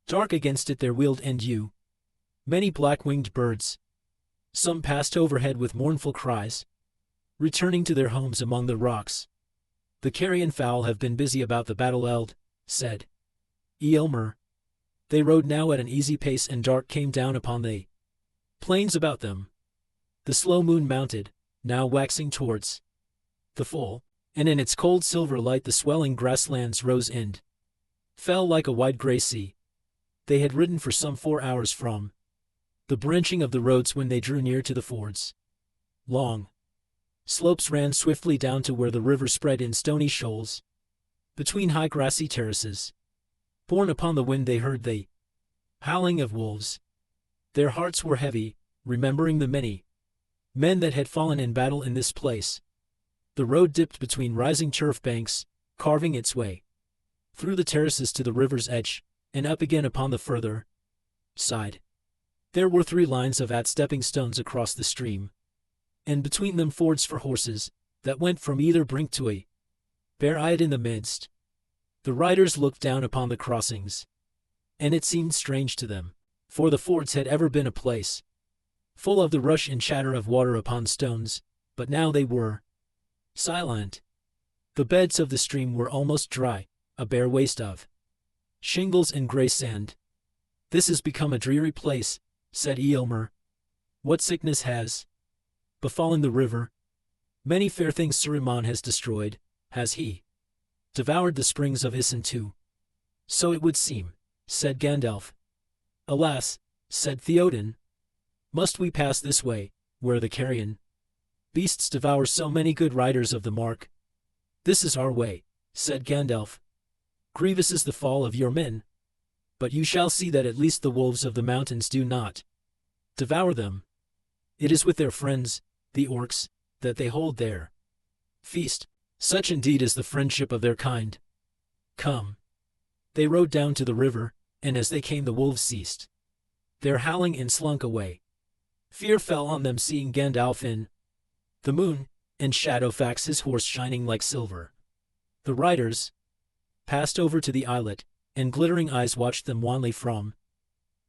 Dark against it there wheeled and you many black-winged birds. Some passed overhead with mournful cries, returning to their homes among the rocks. The carrion fowl have been busy about the battle eld, said Eomer. They rode now at an easy pace, and dark came down upon the plains about them. The slow moon mounted, now waxing towards the full, and in its cold silver light the swelling grasslands rose and fell like a wide grey sea. They had ridden for some 4 hours from the branching of the roads when they drew near to the fords. Long slopes ran swiftly down to where the river spread in stony shoals between high grassy terraces. Borne upon the wind they heard the howling of wolves. Their hearts were heavy, remembering the many men that had fallen in battle in this place. The road dipped between rising turf banks, carving its way through the terraces to the river's edge, and up again upon the further side. There were 3 lines of stepping stones across the stream, and between them fords for horses, that went from either brink to a bare-eyed in the midst. The riders looked down upon the crossings, and it seemed strange to them, for the fords had ever been a place full of the rush and chatter of water upon stones, but now they were silent. The beds of the stream were almost dry, a bare waste of shingles and grey sand. This has become a dreary place, said Eomer. What sickness has befallen the river? Many fair things Saruman has destroyed. Has he devoured the springs of Isen too? So it would seem, said Gandalf. Alas, said Theoden, must we pass this way, where the carrion beasts devour so many good riders of the mark? This is our way, said Gandalf. Grievous is the fall of your men, but you shall see that at least the wolves of the mountains do not devour them. It is with their friends, the orcs, that they hold their feast. Such indeed is the friendship of their kind. Come. They rode down to the river, and as they came the wolves ceased their howling and slunk away. Fear fell on them seeing Gandalf in the moon, and Shadowfax his horse shining like silver. The riders passed over to the islet, and glittering eyes watched them wanly from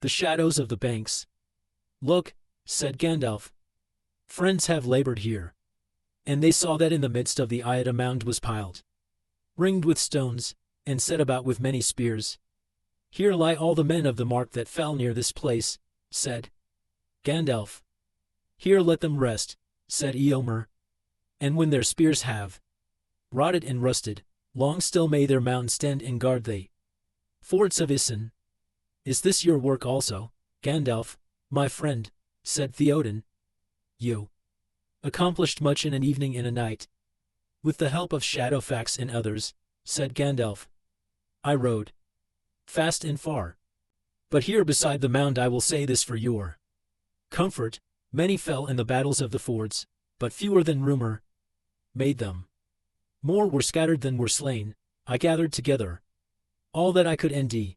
the shadows of the banks. Look, said Gandalf. Friends have labored here. And they saw that in the midst of the islet a mound was piled, ringed with stones, and set about with many spears. Here lie all the men of the mark that fell near this place, said Gandalf. Here let them rest, said Eomer. And when their spears have rotted and rusted, long still may their mounds stand and guard the forts of Isen. Is this your work also, Gandalf, my friend? Said Theoden. You accomplished much in an evening and a night. With the help of Shadowfax and others, said Gandalf. I rode fast and far. But here beside the mound I will say this for your Comfort, many fell in the battles of the fords, but fewer than rumor made them. More were scattered than were slain. I gathered together all that I could nd.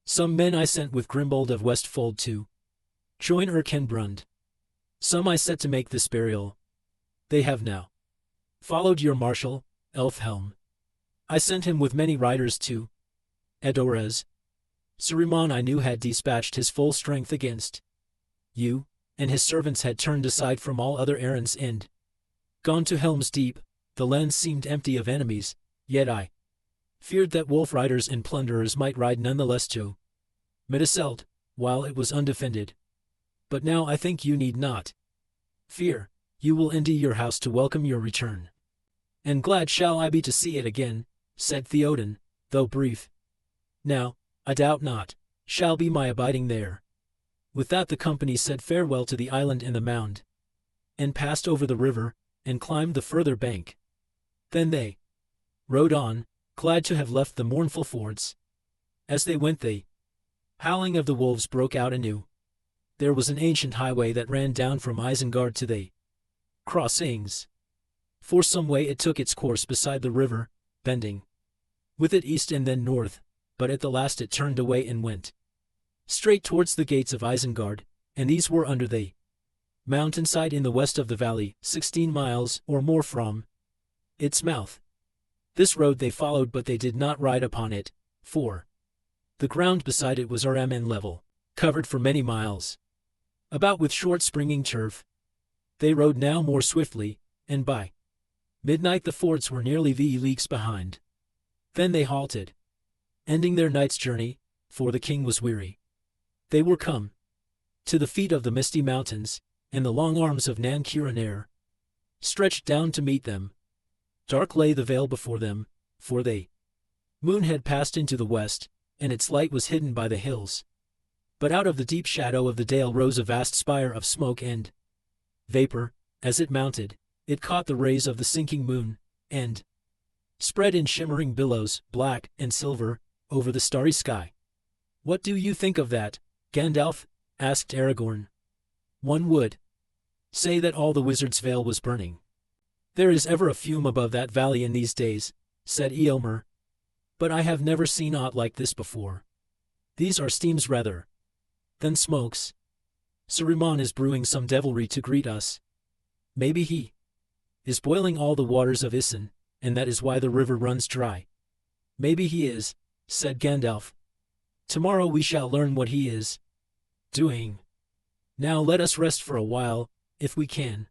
Some men I sent with Grimbold of Westfold to join Erkenbrund. Some I set to make this burial. They have now followed your marshal, Elfhelm. I sent him with many riders to Edorez. Saruman I knew had dispatched his full strength against you, and his servants had turned aside from all other errands and gone to Helm's Deep. The land seemed empty of enemies, yet I feared that wolf riders and plunderers might ride nonetheless to Medicelt, while it was undefended. But now I think you need not fear. You will enter your house to welcome your return. And glad shall I be to see it again, said Theoden, though brief. Now, I doubt not, shall be my abiding there. With that the company said farewell to the island and the mound, and passed over the river, and climbed the further bank. Then they rode on, glad to have left the mournful fords. As they went the howling of the wolves broke out anew. There was an ancient highway that ran down from Isengard to the crossings. For some way it took its course beside the river, bending with it east and then north, but at the last it turned away and went straight towards the gates of Isengard, and these were under the mountainside in the west of the valley, 16 miles or more from its mouth. This road they followed, but they did not ride upon it, for the ground beside it was aram and level, covered for many miles about with short springing turf. They rode now more swiftly, and by midnight the fords were nearly the leagues behind. Then they halted, ending their night's journey, for the king was weary. They were come to the feet of the misty mountains, and the long arms of Nan Kiraner stretched down to meet them. Dark lay the vale before them, for the moon had passed into the west, and its light was hidden by the hills. But out of the deep shadow of the dale rose a vast spire of smoke and vapor. As it mounted, it caught the rays of the sinking moon, and spread in shimmering billows, black and silver, over the starry sky. "What do you think of that, Gandalf?" asked Aragorn. "One would say that all the Wizard's Vale was burning." "There is ever a fume above that valley in these days," said Eomer. "But I have never seen aught like this before. These are steams rather than smokes. Saruman is brewing some devilry to greet us. Maybe he is boiling all the waters of Isen, and that is why the river runs dry." "Maybe he is," said Gandalf. "Tomorrow we shall learn what he is doing. Now let us rest for a while, if we can."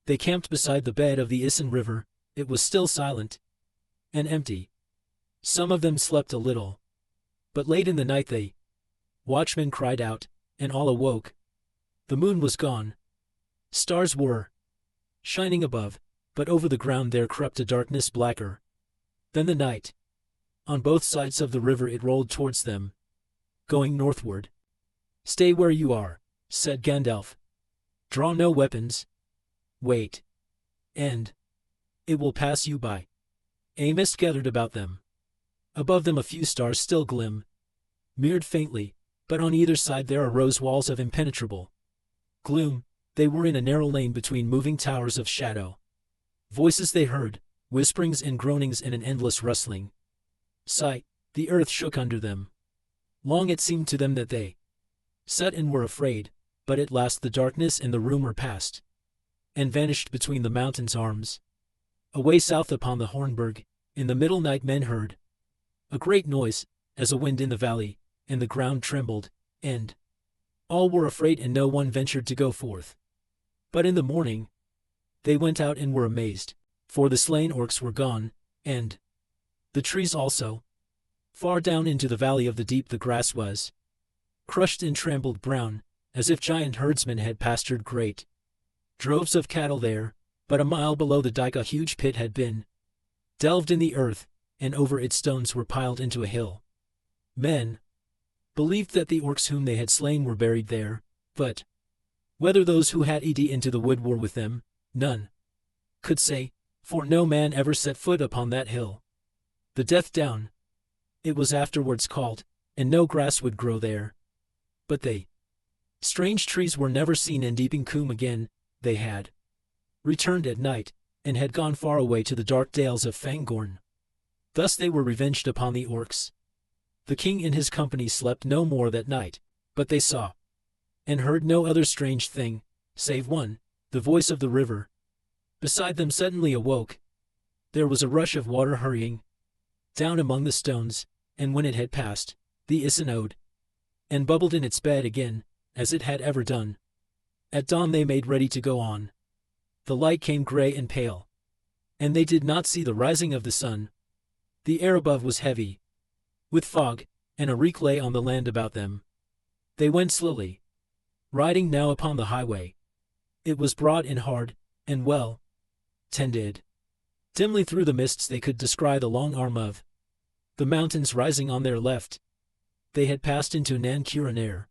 They camped beside the bed of the Isen River. It was still silent and empty. Some of them slept a little, but late in the night the watchmen cried out, and all awoke. The moon was gone. Stars were shining above, but over the ground there crept a darkness blacker than the night. On both sides of the river it rolled towards them, going northward. "Stay where you are," said Gandalf. "Draw no weapons. Wait, and it will pass you by." A mist gathered about them. Above them a few stars still mirrored faintly, but on either side there arose walls of impenetrable gloom. They were in a narrow lane between moving towers of shadow. Voices they heard, whisperings and groanings and an endless rustling. Sigh, the earth shook under them. Long it seemed to them that they sat and were afraid, but at last the darkness and the rumor passed, and vanished between the mountain's arms. Away south upon the Hornburg, in the middle night men heard a great noise, as a wind in the valley, and the ground trembled, and all were afraid and no one ventured to go forth. But in the morning they went out and were amazed, for the slain orcs were gone, and the trees also. Far down into the valley of the deep the grass was crushed and trampled brown, as if giant herdsmen had pastured great droves of cattle there. But a mile below the dike a huge pit had been delved in the earth, and over its stones were piled into a hill. Men believed that the orcs whom they had slain were buried there, but whether those who had ed into the wood were with them, none could say, for no man ever set foot upon that hill. The Death Down it was afterwards called, and no grass would grow there. But they Strange trees were never seen in Deeping Coombe again. They had returned at night, and had gone far away to the dark dales of Fangorn. Thus they were revenged upon the orcs. The king and his company slept no more that night, but they saw and heard no other strange thing, save one, the voice of the river beside them suddenly awoke. There was a rush of water hurrying down among the stones, and when it had passed, the Isin owed and bubbled in its bed again, as it had ever done. At dawn they made ready to go on. The light came grey and pale, and they did not see the rising of the sun. The air above was heavy with fog, and a reek lay on the land about them. They went slowly, riding now upon the highway. It was broad and hard, and well tended. Dimly through the mists they could descry the long arm of the mountains rising on their left. They had passed into Nan Curaner,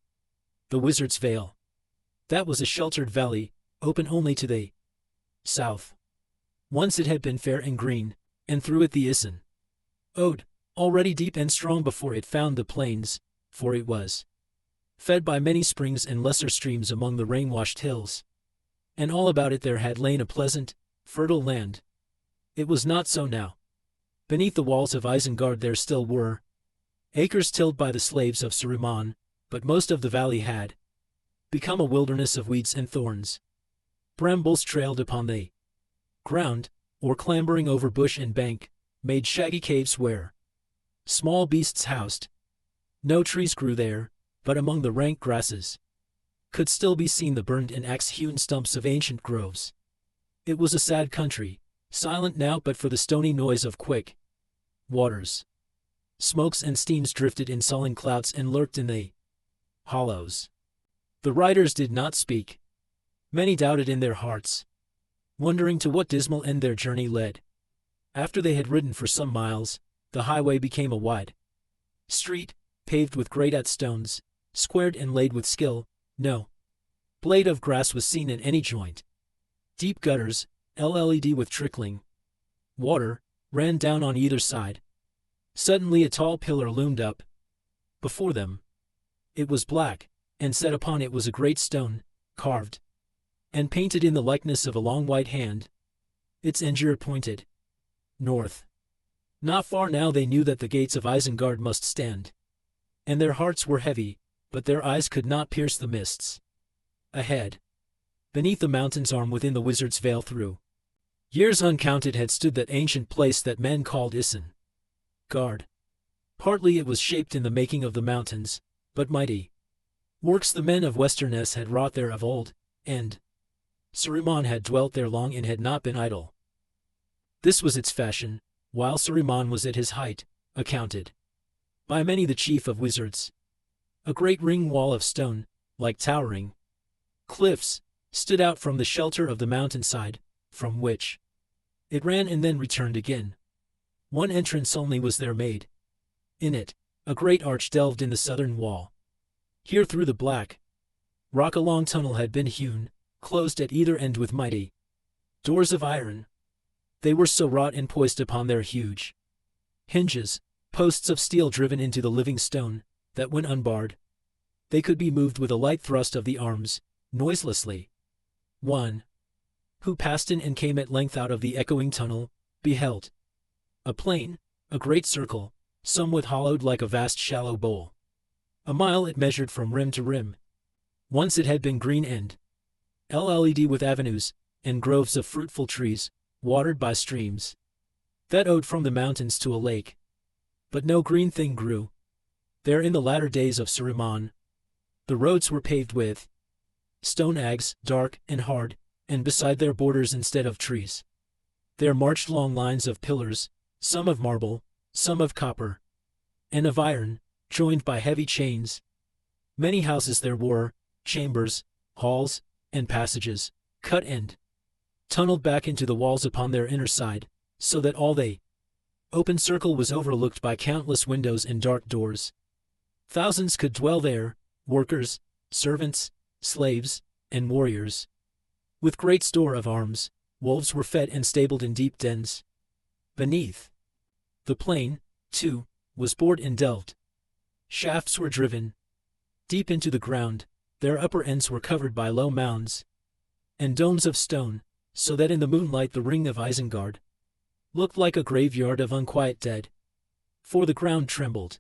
the Wizard's Vale. That was a sheltered valley, open only to the south. Once it had been fair and green, and through it the Isin owed, already deep and strong before it found the plains, for it was fed by many springs and lesser streams among the rain-washed hills. And all about it there had lain a pleasant, fertile land. It was not so now. Beneath the walls of Isengard there still were acres tilled by the slaves of Saruman, but most of the valley had become a wilderness of weeds and thorns. Brambles trailed upon the ground, or clambering over bush and bank, made shaggy caves where small beasts housed. No trees grew there, but among the rank grasses could still be seen the burned and axe-hewn stumps of ancient groves. It was a sad country, silent now but for the stony noise of quick waters. Smokes and steams drifted in sullen clouds and lurked in the hollows. The riders did not speak. Many doubted in their hearts, wondering to what dismal end their journey led. After they had ridden for some miles, the highway became a wide street, paved with great stones, squared and laid with skill. No blade of grass was seen in any joint. Deep gutters, LED with trickling water, ran down on either side. Suddenly a tall pillar loomed up before them. It was black, and set upon it was a great stone, carved and painted in the likeness of a long white hand. Its endure pointed north. Not far now they knew that the gates of Isengard must stand, and their hearts were heavy, but their eyes could not pierce the mists. Ahead, beneath the mountain's arm within the Wizard's Vale through years uncounted had stood that ancient place that men called Isengard. Partly it was shaped in the making of the mountains, but mighty works the men of Westerness had wrought there of old, and Saruman had dwelt there long and had not been idle. This was its fashion, while Saruman was at his height, accounted by many the chief of wizards. A great ring wall of stone, like towering cliffs, stood out from the shelter of the mountainside, from which it ran and then returned again. One entrance only was there made. In it, a great arch delved in the southern wall. Here through the black rock a long tunnel had been hewn, closed at either end with mighty doors of iron. They were so wrought and poised upon their huge hinges, posts of steel driven into the living stone, that when unbarred, they could be moved with a light thrust of the arms, noiselessly. One who passed in and came at length out of the echoing tunnel, beheld a plain, a great circle, somewhat hollowed like a vast shallow bowl. A mile it measured from rim to rim. Once it had been green and LED with avenues, and groves of fruitful trees, watered by streams that owed from the mountains to a lake. But no green thing grew there in the latter days of Saruman. The roads were paved with stone ags, dark and hard, and beside their borders instead of trees there marched long lines of pillars, some of marble, some of copper, and of iron, joined by heavy chains. Many houses there were, chambers, halls, and passages, cut and tunneled back into the walls upon their inner side, so that all the open circle was overlooked by countless windows and dark doors. Thousands could dwell there, workers, servants, slaves, and warriors. With great store of arms, wolves were fed and stabled in deep dens. Beneath the plain, too, was bored and delved. Shafts were driven deep into the ground, Their upper ends were covered by low mounds and domes of stone, so that in the moonlight the ring of Isengard looked like a graveyard of unquiet dead. For the ground trembled.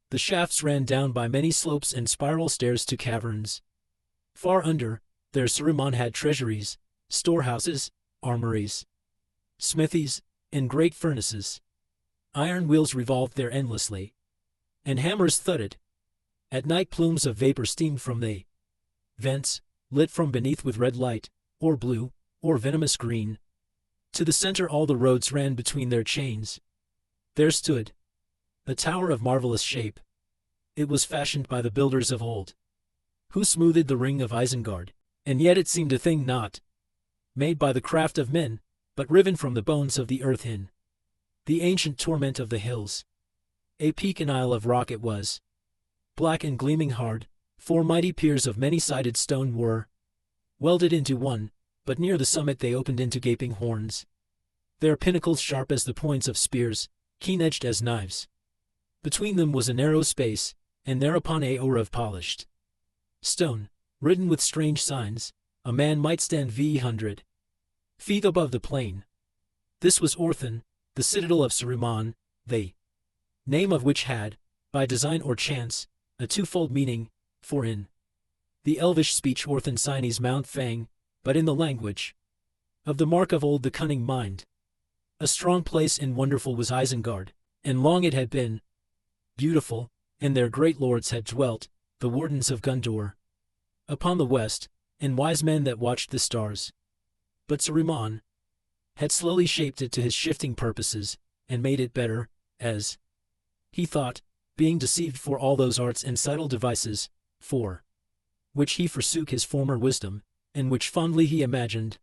The shafts ran down by many slopes and spiral stairs to caverns. Far under, there Saruman had treasuries, storehouses, armories, smithies, and great furnaces. Iron wheels revolved there endlessly, and hammers thudded. At night plumes of vapor steamed from the vents, lit from beneath with red light, or blue, or venomous green. To the center all the roads ran between their chains. There stood a tower of marvelous shape. It was fashioned by the builders of old, who smoothed the ring of Isengard, and yet it seemed a thing not made by the craft of men, but riven from the bones of the earth in the ancient torment of the hills. A peak and isle of rock it was, black and gleaming hard. 4 mighty piers of many-sided stone were welded into one, but near the summit they opened into gaping horns, their pinnacles sharp as the points of spears, keen-edged as knives. Between them was a narrow space, and thereupon a o'er of polished stone, written with strange signs. A man might stand 100 feet above the plain. This was Orthan, the citadel of Saruman, the name of which had, by design or chance, a twofold meaning, for in the elvish speech Orthan signes Mount Fang, but in the language of the mark of old the cunning mind. A strong place and wonderful was Isengard, and long it had been beautiful, and their great lords had dwelt, the wardens of Gondor, upon the west, and wise men that watched the stars. But Saruman had slowly shaped it to his shifting purposes, and made it better, as he thought, being deceived for all those arts and subtle devices, for which he forsook his former wisdom, and which fondly he imagined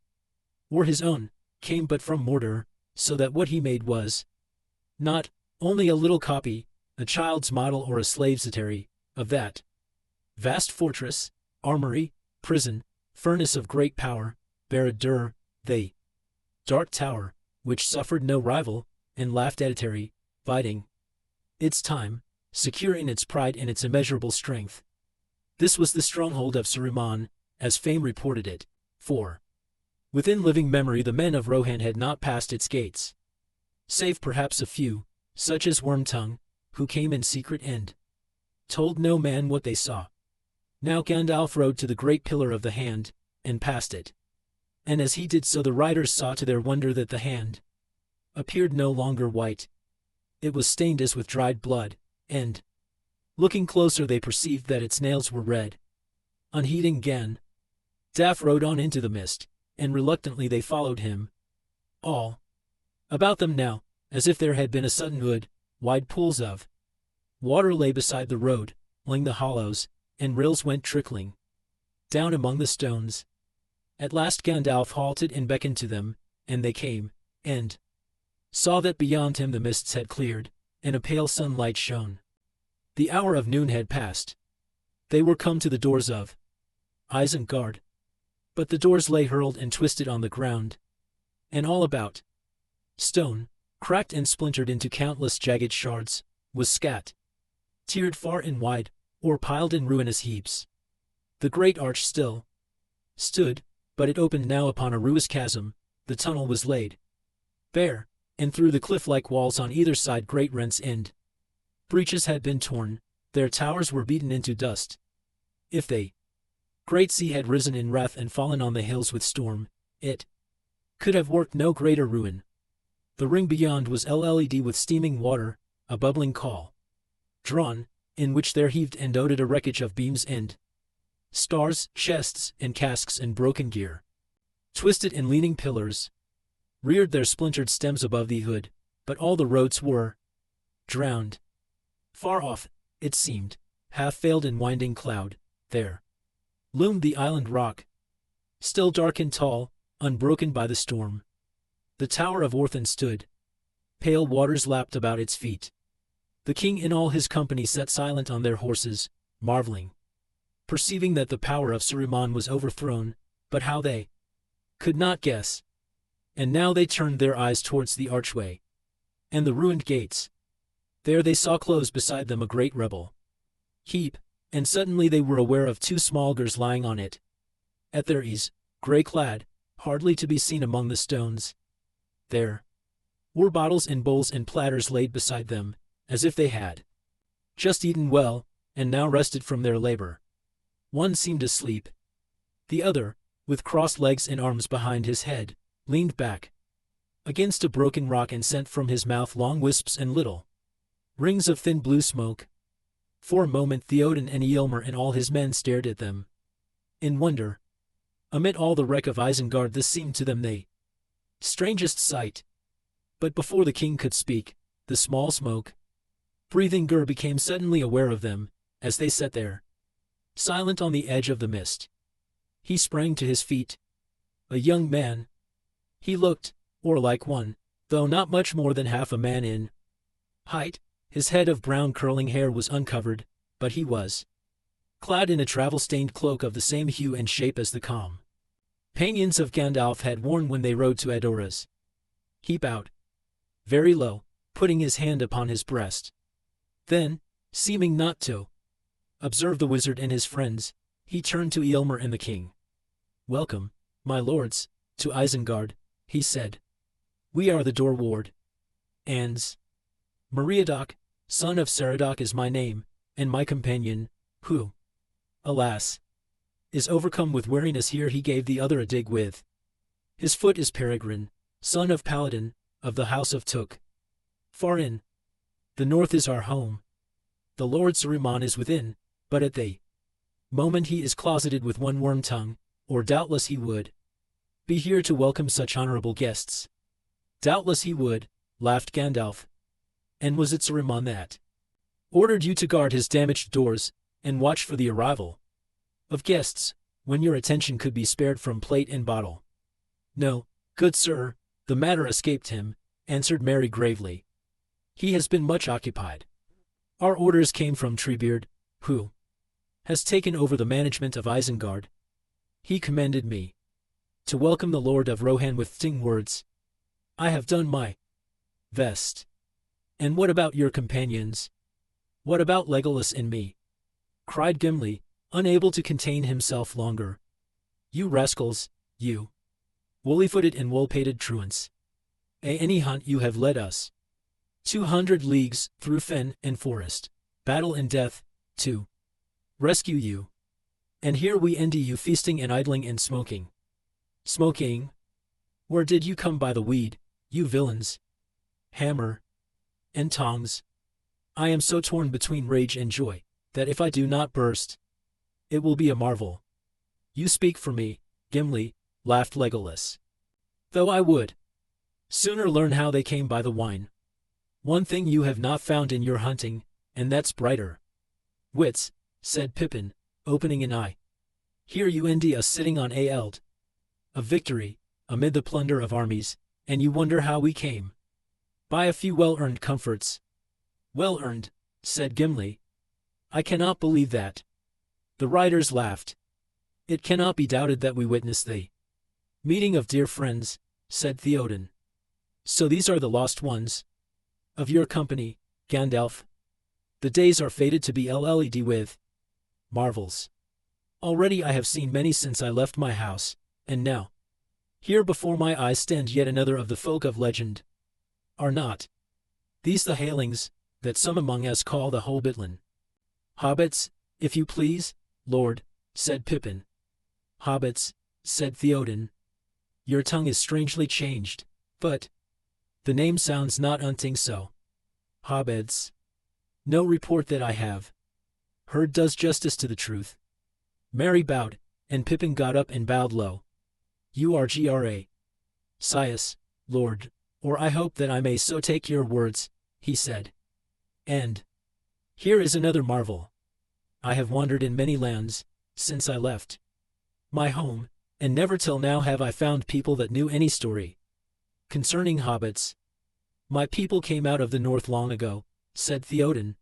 were his own, came but from Mordor, so that what he made was not only a little copy, a child's model or a slave's atari, of that vast fortress, armory, prison, furnace of great power, Barad-dûr, the dark tower, which suffered no rival, and laughed at Atari, biding its time, secure in its pride and its immeasurable strength. This was the stronghold of Saruman, as fame reported it, for within living memory the men of Rohan had not passed its gates, save perhaps a few, such as Wormtongue, who came in secret and told no man what they saw. Now Gandalf rode to the great pillar of the hand, and passed it. And as he did so the riders saw to their wonder that the hand appeared no longer white. It was stained as with dried blood, and, looking closer they perceived that its nails were red. Unheeding Gandalf rode on into the mist, and reluctantly they followed him. All about them now, as if there had been a sudden wood, wide pools of water lay beside the road, lining the hollows, and rills went trickling down among the stones. At last Gandalf halted and beckoned to them, and they came, and saw that beyond him the mists had cleared, and a pale sunlight shone. The hour of noon had passed. They were come to the doors of Isengard. But the doors lay hurled and twisted on the ground, and all about stone, cracked and splintered into countless jagged shards, was scattered far and wide, or piled in ruinous heaps. The great arch still stood, but it opened now upon a ruinous chasm. The tunnel was laid bare, and through the cliff-like walls on either side great rents and breaches had been torn. Their towers were beaten into dust. If the great sea had risen in wrath and fallen on the hills with storm, it could have worked no greater ruin. The ring beyond was LED with steaming water, a bubbling cauldron, in which there heaved and oded a wreckage of beams and stars, chests and casks and broken gear. Twisted and leaning pillars reared their splintered stems above the hood, but all the roads were drowned. Far off, it seemed, half-veiled in winding cloud, there loomed the island rock, still dark and tall, unbroken by the storm. The tower of Orthan stood. Pale waters lapped about its feet. The king and all his company sat silent on their horses, marveling, perceiving that the power of Saruman was overthrown, but how they could not guess. And now they turned their eyes towards the archway and the ruined gates. There they saw close beside them a great rebel heap, and suddenly they were aware of two small girls lying on it. At their ease, grey-clad, hardly to be seen among the stones. There were bottles and bowls and platters laid beside them, as if they had just eaten well, and now rested from their labor. One seemed asleep. The other, with crossed legs and arms behind his head, leaned back against a broken rock and sent from his mouth long wisps and little rings of thin blue smoke. For a moment Theoden and Eomer and all his men stared at them in wonder. Amid all the wreck of Isengard this seemed to them the strangest sight. But before the king could speak, the small smoke-breathing Gur became suddenly aware of them, as they sat there, silent on the edge of the mist. He sprang to his feet. A young man. He looked, or like one, though not much more than half a man in height. His head of brown curling hair was uncovered, but he was clad in a travel-stained cloak of the same hue and shape as the companions of Gandalf had worn when they rode to Edoras. He bowed very low, putting his hand upon his breast. Then, seeming not to observe the wizard and his friends, he turned to Eomer and the king. "Welcome, my lords, to Isengard," he said. "We are the door ward. Ans Meriadoc, son of Saradoc is my name, and my companion, who, alas, is overcome with weariness." Here he gave the other a dig with his foot. "Is Peregrine, son of Paladin, of the house of Took. Far in the north is our home. The Lord Saruman is within, but at the moment he is closeted with one Worm-tongue, or doubtless he would be here to welcome such honorable guests." "Doubtless he would," laughed Gandalf. "And was it Saruman that ordered you to guard his damaged doors, and watch for the arrival of guests, when your attention could be spared from plate and bottle?" "No, good sir, the matter escaped him," answered Merry gravely. "He has been much occupied. Our orders came from Treebeard, who has taken over the management of Isengard. He commanded me to welcome the Lord of Rohan with sting words. I have done my best." "And what about your companions? What about Legolas and me?" cried Gimli, unable to contain himself longer. "You rascals, you woolly-footed and wool-pated truants. Any hunt you have led us 200 leagues through fen and forest, battle and death, to rescue you. And here we envy you feasting and idling and smoking." "Smoking? Where did you come by the weed, you villains? Hammer and tongs." "I am so torn between rage and joy, that if I do not burst, it will be a marvel." "You speak for me, Gimli," laughed Legolas. "Though I would sooner learn how they came by the wine. One thing you have not found in your hunting, and that's brighter wits," said Pippin, opening an eye. "Here you envy us sitting on a eld of victory, amid the plunder of armies, and you wonder how we came by a few well-earned comforts." "Well-earned," said Gimli. "I cannot believe that." The riders laughed. "It cannot be doubted that we witnessed the meeting of dear friends," said Theoden. "So these are the lost ones of your company, Gandalf. The days are fated to be led with marvels. Already I have seen many since I left my house, and now here before my eyes stand yet another of the folk of legend. Are not these the hailings that some among us call the Hobbitlan?" "Hobbits, if you please, Lord," said Pippin. "Hobbits," said Theoden. "Your tongue is strangely changed, but the name sounds not unting so. Hobbits. No report that I have heard does justice to the truth." Merry bowed, and Pippin got up and bowed low. "You are JRR. Sias, Lord, or I hope that I may so take your words," he said. "And here is another marvel. I have wandered in many lands since I left my home, and never till now have I found people that knew any story concerning hobbits." "My people came out of the north long ago," said Theoden.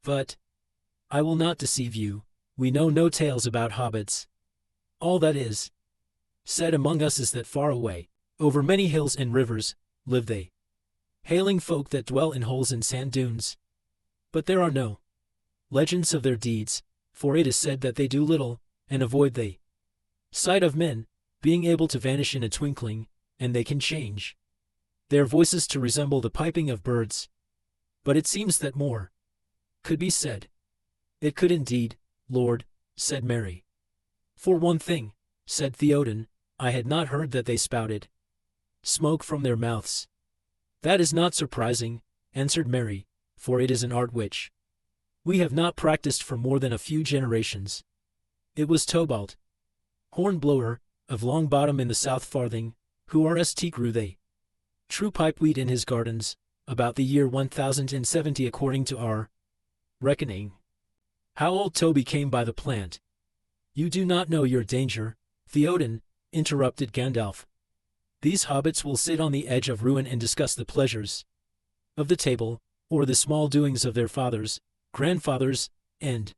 "But I will not deceive you, we know no tales about hobbits. All that is said among us is that far away, over many hills and rivers, live they hailing folk that dwell in holes and sand dunes. But there are no legends of their deeds, for it is said that they do little, and avoid the sight of men, being able to vanish in a twinkling, and they can change their voices to resemble the piping of birds. But it seems that more could be said. It could indeed, Lord, said Mary. For one thing, said Theoden, I had not heard that they spouted smoke from their mouths. That is not surprising, answered Mary, for it is an art which we have not practiced for more than a few generations. It was Tobalt, hornblower, of Long Bottom in the South Farthing, who RST grew the true pipe wheat in his gardens, about the year 1070 according to our reckoning. How old Toby came by the plant. You do not know your danger, Theoden, interrupted Gandalf. These hobbits will sit on the edge of ruin and discuss the pleasures of the table, or the small doings of their fathers, grandfathers, and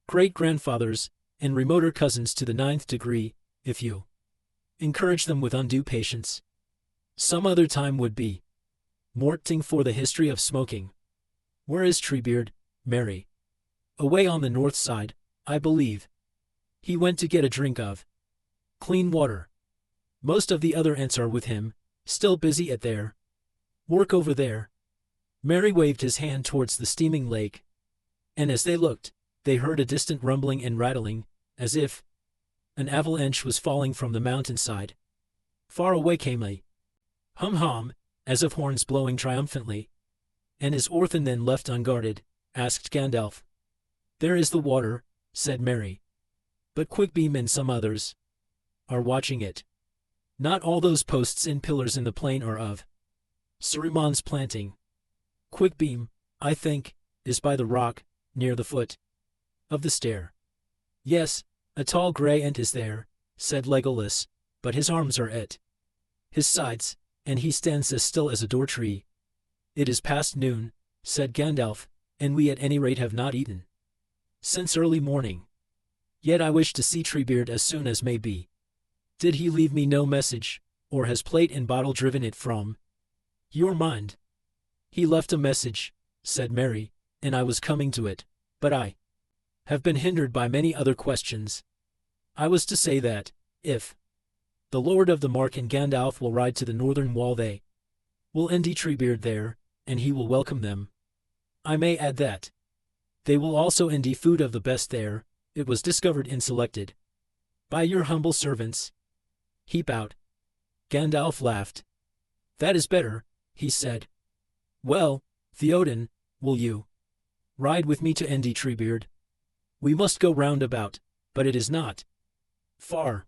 great-grandfathers, and remoter cousins to the 9th degree, if you encourage them with undue patience. Some other time would be morting for the history of smoking. Where is Treebeard, Mary? Away on the north side, I believe. He went to get a drink of clean water. Most of the other Ents are with him, still busy at their work over there. Mary waved his hand towards the steaming lake, and as they looked, they heard a distant rumbling and rattling, as if an avalanche was falling from the mountainside. Far away came a hum-hum, as of horns blowing triumphantly. And is Orthan then left unguarded? Asked Gandalf. There is the water, said Mary. But Quickbeam and some others are watching it. Not all those posts and pillars in the plain are of Saruman's planting. Quickbeam, I think, is by the rock, near the foot of the stair. Yes, a tall grey Ent is there, said Legolas, but his arms are at his sides, and he stands as still as a door-tree. It is past noon, said Gandalf, and we at any rate have not eaten since early morning. Yet I wish to see Treebeard as soon as may be. Did he leave me no message, or has plate and bottle driven it from your mind? He left a message, said Mary, and I was coming to it, but I have been hindered by many other questions. I was to say that, if the Lord of the Mark and Gandalf will ride to the northern wall, they will end Treebeard there, and he will welcome them. I may add that they will also end food of the best there. It was discovered and selected by your humble servants. Heap out. Gandalf laughed. That is better, he said. Well, Theoden, will you ride with me to Endi Treebeard? We must go round about, but it is not far.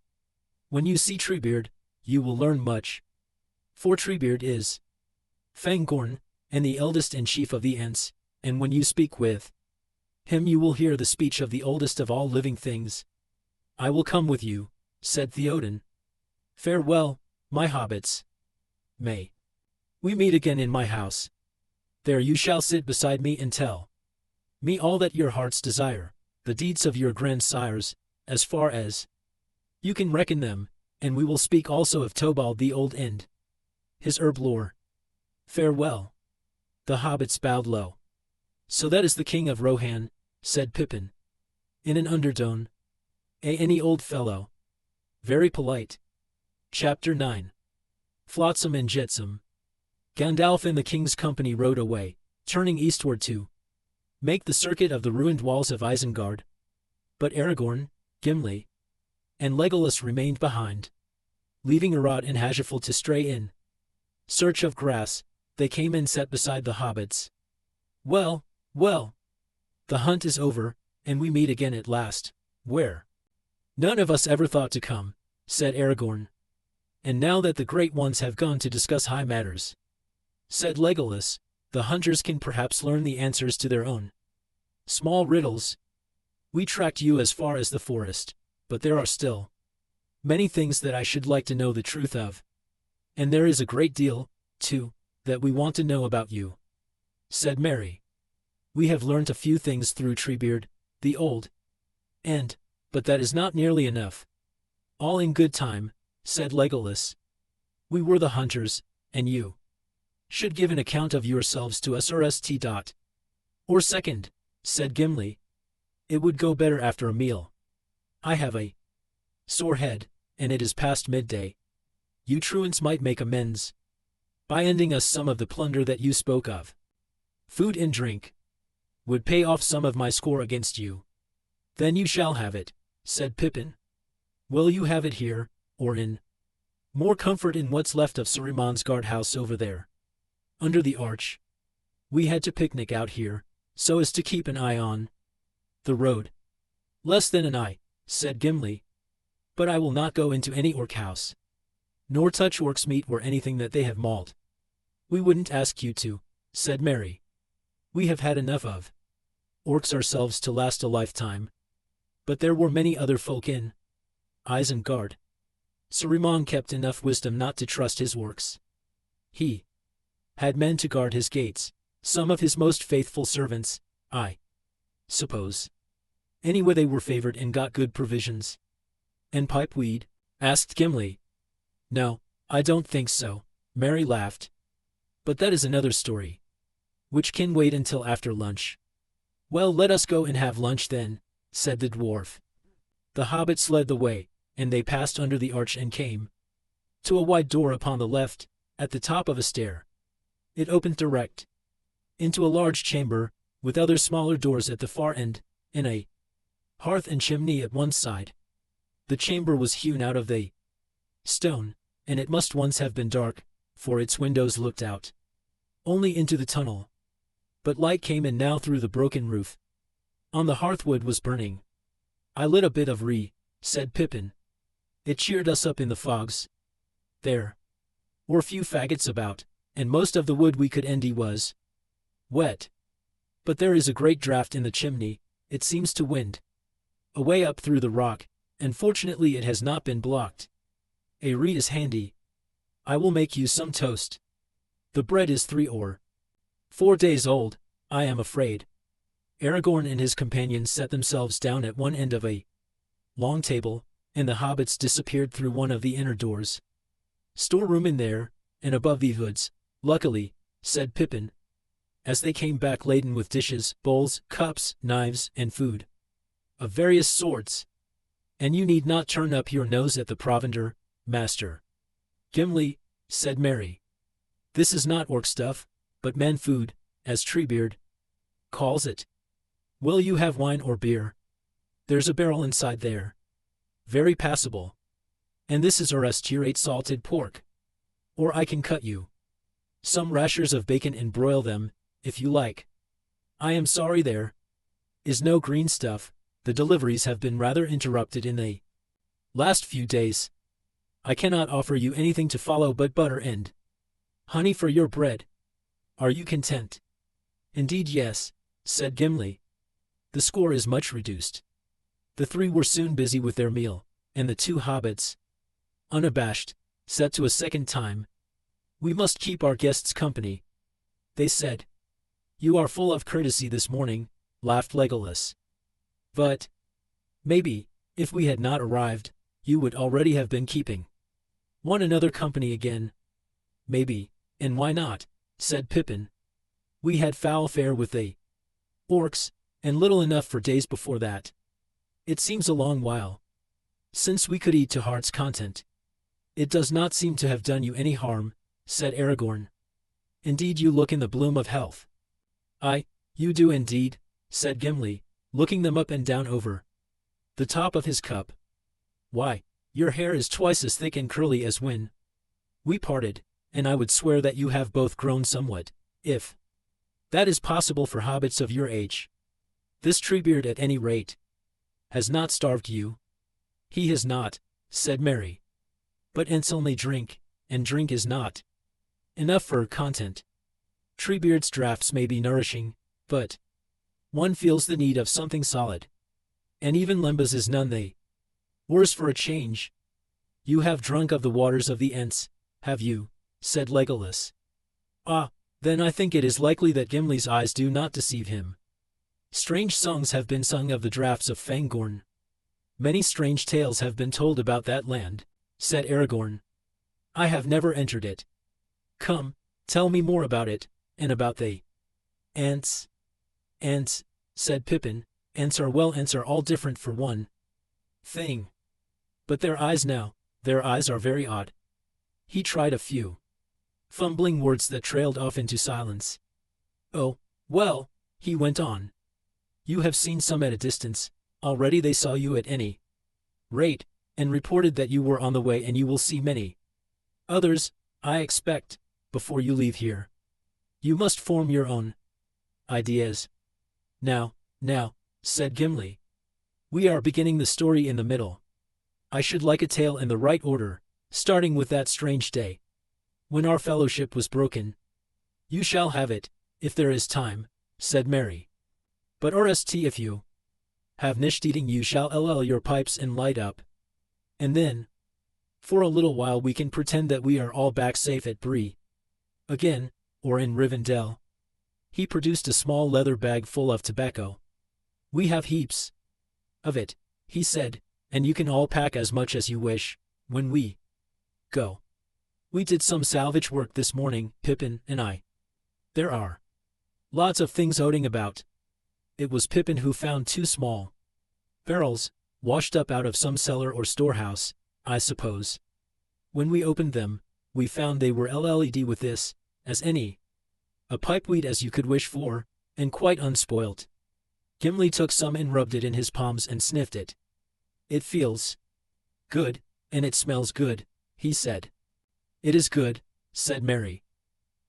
When you see Treebeard, you will learn much. For Treebeard is Fangorn, and the eldest and chief of the Ents, and when you speak with him you will hear the speech of the oldest of all living things. I will come with you, said Theoden. Farewell, my hobbits. May we meet again in my house. There you shall sit beside me and tell me all that your hearts desire, the deeds of your grandsires, as far as you can reckon them, and we will speak also of Tobald the Old and his herb lore. Farewell. The hobbits bowed low. So that is the king of Rohan, said Pippin, in an undertone. Any old fellow. Very polite. Chapter 9. Flotsam and Jetsam. Gandalf and the king's company rode away, turning eastward to make the circuit of the ruined walls of Isengard. But Aragorn, Gimli, and Legolas remained behind. Leaving Arad and Hajiful to stray in search of grass, they came and sat beside the hobbits. Well, well. The hunt is over, and we meet again at last. Where? None of us ever thought to come, said Aragorn. And now that the great ones have gone to discuss high matters, said Legolas, the hunters can perhaps learn the answers to their own small riddles. We tracked you as far as the forest, but there are still many things that I should like to know the truth of. And there is a great deal, too, that we want to know about you, said Mary. We have learnt a few things through Treebeard, the old, but that is not nearly enough. All in good time, said Legolas. We were the hunters, and you should give an account of yourselves to us or second, said Gimli. It would go better after a meal. I have a sore head, and it is past midday. You truants might make amends by ending us some of the plunder that you spoke of. Food and drink would pay off some of my score against you. Then you shall have it, said Pippin. Will you have it here, or in more comfort in what's left of Saruman's guardhouse over there, under the arch? We had to picnic out here, so as to keep an eye on the road. Less than an eye, said Gimli. But I will not go into any orc house, nor touch orcs' meat or anything that they have mauled. We wouldn't ask you to, said Merry. We have had enough of orcs ourselves to last a lifetime. But there were many other folk in Isengard. Saruman kept enough wisdom not to trust his orcs. He had men to guard his gates, some of his most faithful servants, I suppose. Anyway, they were favored and got good provisions. And pipe weed? Asked Gimli. No, I don't think so, Merry laughed. But that is another story, which can wait until after lunch. Well, let us go and have lunch then, said the dwarf. The hobbits led the way, and they passed under the arch and came to a wide door upon the left, at the top of a stair. It opened direct into a large chamber, with other smaller doors at the far end, and a hearth and chimney at one side. The chamber was hewn out of the stone, and it must once have been dark, for its windows looked out only into the tunnel. But light came in now through the broken roof. On the hearth wood was burning. I lit a bit of said Pippin. It cheered us up in the fogs. There were few faggots about, and most of the wood we could endy was wet. But there is a great draught in the chimney, it seems to wind away up through the rock, and fortunately it has not been blocked. A is handy. I will make you some toast. The bread is 3 or 4 days old, I am afraid. Aragorn and his companions set themselves down at one end of a long table, and the hobbits disappeared through one of the inner doors. Storeroom in there, and above the hoods, luckily, said Pippin, as they came back laden with dishes, bowls, cups, knives, and food of various sorts. And you need not turn up your nose at the provender, master Gimli, said Merry. This is not orc stuff, but man food, as Treebeard calls it. Will you have wine or beer? There's a barrel inside there. Very passable. And this is your salted pork. Or I can cut you some rashers of bacon and broil them, if you like. I am sorry there is no green stuff. The deliveries have been rather interrupted in the last few days. I cannot offer you anything to follow but butter and honey for your bread. Are you content? Indeed yes, said Gimli. The score is much reduced. The 3 were soon busy with their meal, and the 2 hobbits, unabashed, said to a second time, We must keep our guests company. They said. You are full of courtesy this morning, laughed Legolas. But maybe, if we had not arrived, you would already have been keeping one another company again. Maybe, and why not, said Pippin. We had foul fare with the orcs, and little enough for days before that. It seems a long while since we could eat to heart's content. It does not seem to have done you any harm, said Aragorn. Indeed you look in the bloom of health. Aye, you do indeed, said Gimli, looking them up and down over the top of his cup. Why, your hair is twice as thick and curly as when we parted, and I would swear that you have both grown somewhat, if that is possible for hobbits of your age. This Treebeard at any rate has not starved you. He has not, said Merry. But ents only drink, and drink is not enough for content. Treebeard's draughts may be nourishing, but one feels the need of something solid. And even Lemba's is none the worse for a change. You have drunk of the waters of the Ents, have you? Said Legolas. Ah, then I think it is likely that Gimli's eyes do not deceive him. Strange songs have been sung of the draughts of Fangorn. Many strange tales have been told about that land, said Aragorn. I have never entered it. Come, tell me more about it, and about the Ents. Ents, said Pippin, Ents are all different for one thing. But their eyes are very odd. He tried a few fumbling words that trailed off into silence. Oh, well, he went on. You have seen some at a distance. Already they saw you at any rate, and reported that you were on the way, and you will see many others, I expect, before you leave here. You must form your own ideas. Now, said Gimli. We are beginning the story in the middle. I should like a tale in the right order, starting with that strange day when our fellowship was broken. You shall have it, if there is time, said Merry. But RST, if you have nished eating, you shall LL your pipes and light up. And then, for a little while, we can pretend that we are all back safe at Bree again, or in Rivendell. He produced a small leather bag full of tobacco. We have heaps of it, he said, and you can all pack as much as you wish when we go. We did some salvage work this morning, Pippin and I. There are lots of things floating about. It was Pippin who found 2 small barrels, washed up out of some cellar or storehouse, I suppose. When we opened them, we found they were LLED with this, as any a pipeweed as you could wish for, and quite unspoilt. Gimli took some and rubbed it in his palms and sniffed it. It feels good, and it smells good, he said. It is good, said Merry.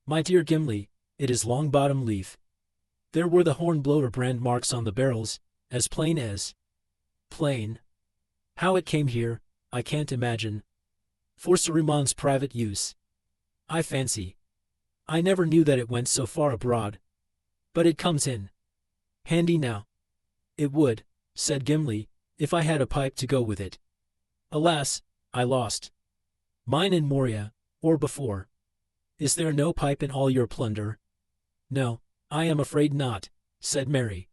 My dear Gimli, it is Longbottom Leaf. There were the Hornblower brand marks on the barrels, as plain as plain. How it came here, I can't imagine. For Saruman's private use, I fancy. I never knew that it went so far abroad. But it comes in handy now. It would, said Gimli, if I had a pipe to go with it. Alas, I lost mine in Moria, or before. Is there no pipe in all your plunder? No, I am afraid not, said Merry.